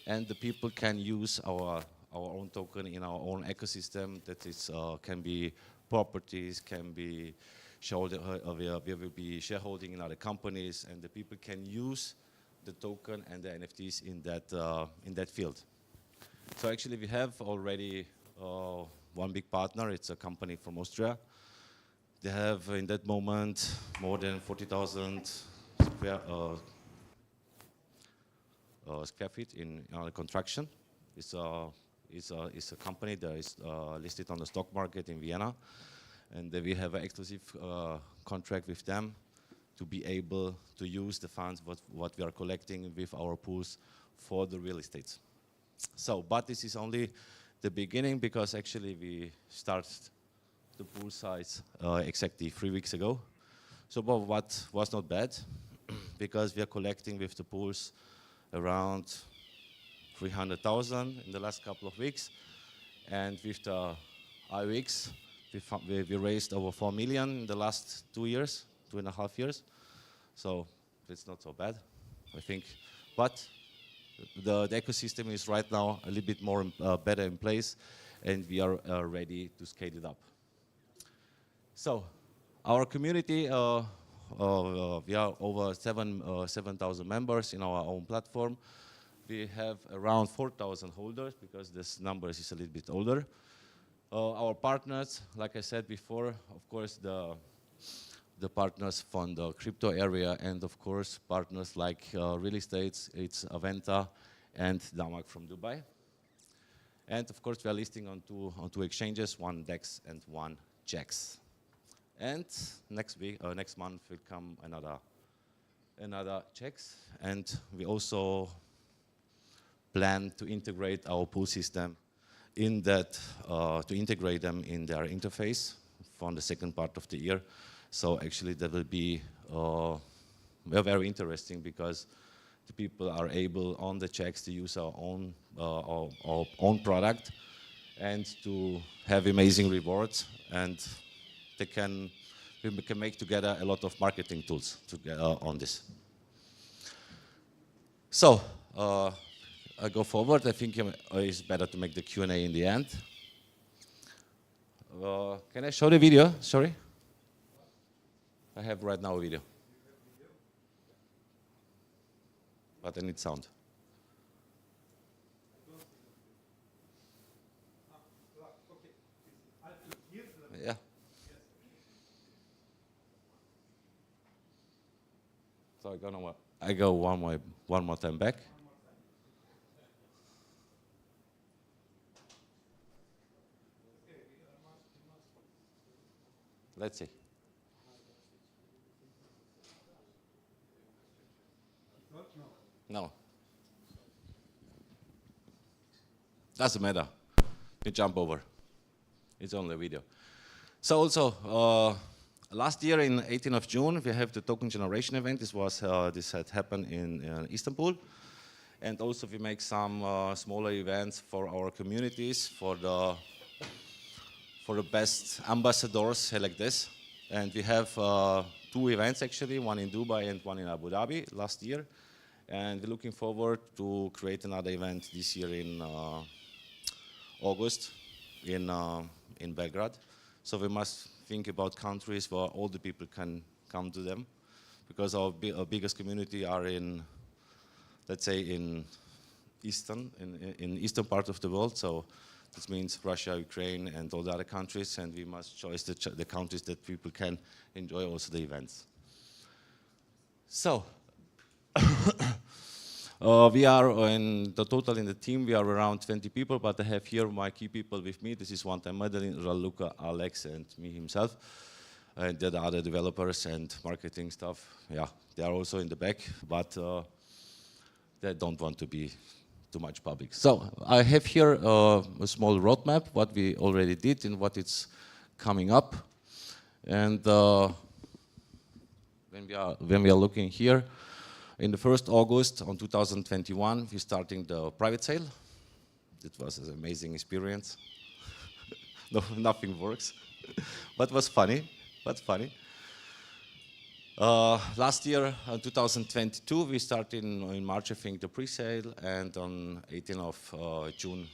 and the people can use our own token in our own ecosystem. That is can be properties, can be we will be shareholding in other companies, and the people can use the token and the NFTs in that field. So actually, we have already one big partner. It's a company from Austria. They have, in that moment, more than 40,000 square feet in under construction. It's a company that is listed on the stock market in Vienna, and we have an exclusive contract with them to be able to use the funds what we are collecting with our pools for the real estate. So, but this is only the beginning, because actually we started the pool size exactly 3 weeks ago. So what was not bad, because we are collecting with the pools around 300,000 in the last couple of weeks, and with the IOX we raised over 4 million in the last 2 years, 2.5 years. So it's not so bad, I think. But the ecosystem is right now a little bit more better in place, and we are ready to scale it up. So our community, we are over 7,000 members in our own platform. We have around 4,000 holders, because this number is a little bit older. Our partners, like I said before, of course, the partners from the crypto area, and of course partners like real estates, it's Aventa and Damak from Dubai. And of course we are listing on two exchanges, one DEX and one JAX. And next month will come another JAX, and we also plan to integrate our pool system in that, to integrate them in their interface from the second part of the year. So actually that will be very interesting, because the people are able on the checks to use our own product and to have amazing rewards, and we can make together a lot of marketing tools on this. So I go forward. I think it's better to make the Q&A in the end. Can I show the video? Sorry. I have right now a video. But I need sound. Yeah. So I go one more time back. Let's see. No. Doesn't matter. You jump over. It's only a video. So also, last year in 18th of June, we have the token generation event. This had happened in Istanbul. And also we make some smaller events for our communities, for the best ambassadors like this. And we have 2 events actually, one in Dubai and one in Abu Dhabi last year. And we're looking forward to create another event this year in August in Belgrade. So we must think about countries where all the people can come to them, because our biggest community are in, let's say, in eastern part of the world. So this means Russia, Ukraine, and all the other countries, and we must choose the countries that people can enjoy also the events. So. We are in the team, we are around 20 people, but I have here my key people with me. This is one-time Madeline, Raluca, Alex, and me himself. And the other developers and marketing stuff, yeah, they are also in the back, but they don't want to be too much public. So I have here a small roadmap, what we already did and what is coming up. And when we are looking here, in the 1st August on 2021, we're starting the private sale. It was an amazing experience. No, nothing works, but was funny. Last year, 2022, we started in March, I think, the pre-sale, and on 18th of June,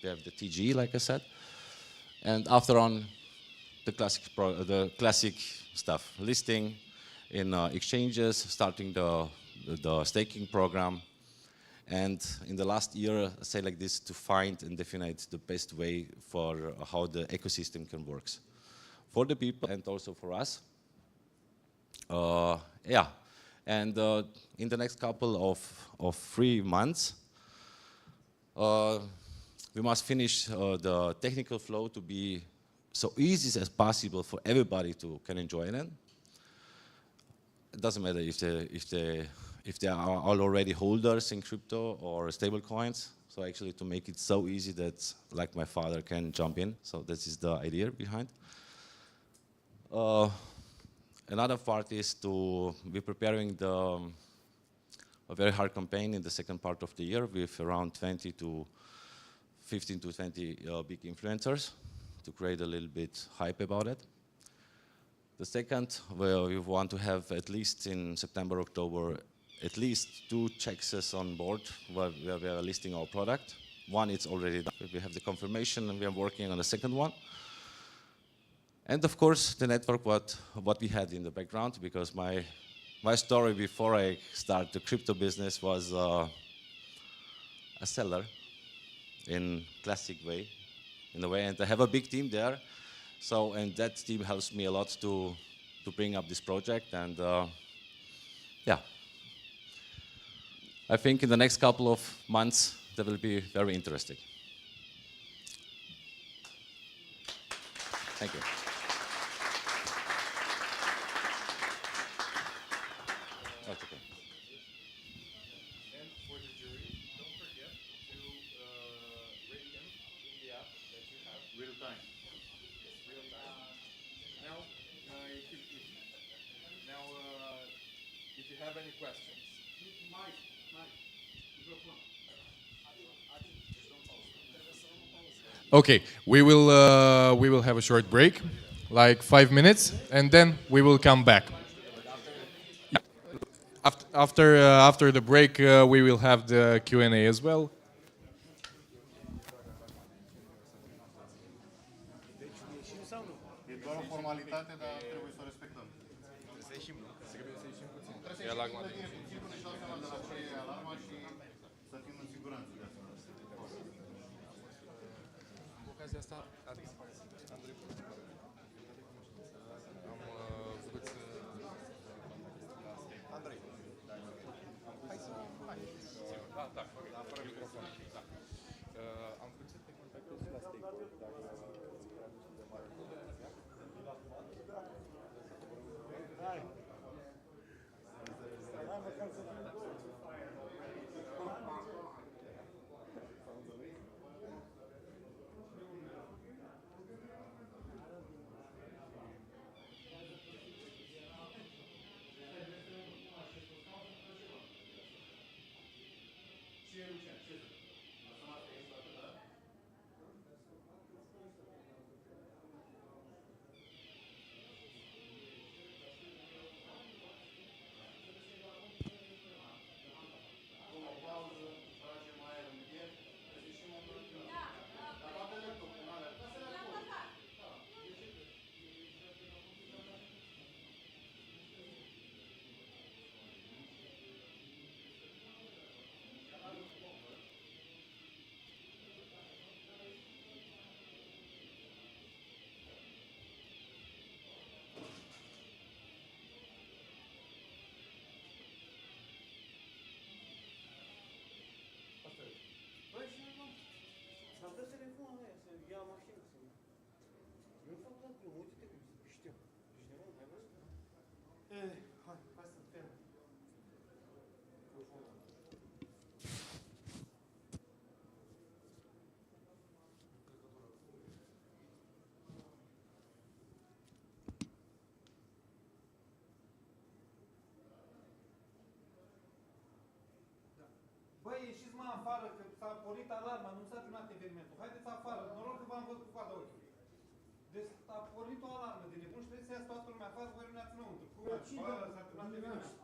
we have the TGE, like I said. And after on, the classic stuff, listing in exchanges, starting the staking program, and in the last year, say like this, to find and define the best way for how the ecosystem can work for the people and also for us. Yeah, and in the next couple of 3 months, we must finish the technical flow to be so easy as possible for everybody to can enjoy it. It doesn't matter if they are all already holders in crypto or stable coins. So actually to make it so easy that like my father can jump in. So this is the idea behind. Another part is to be preparing a very hard campaign in the second part of the year with around 15 to 20 big influencers to create a little bit hype about it. The second, we want to have at least in September, October, at least 2 checks on board where we are listing our product. One is already done. We have the confirmation and we are working on the second one. And of course, the network, what we had in the background, because my story before I start the crypto business was a seller in classic way, in a way, and I have a big team there. So, and that team helps me a lot to bring up this project, and yeah. I think in the next couple of months, that will be very interesting. Thank you. That's okay. And for the jury, don't forget to rate them in the app that you have. Real time. Yes, real time. Now, if you have any questions. Okay, we will have a short break, like 5 minutes, and then we will come back. After the break, we will have the Q&A as well. Băi, ieșiți mă afară, că s-a pornit alarma, nu s-a terminat evenimentul. Haideți afară, noroc că v-am văzut cu coada ochiului. Deci a pornit o alarmă de nebun și trebuie să iasă toată lumea afară, voi rămâneați înăuntru. s-a terminat evenimentul.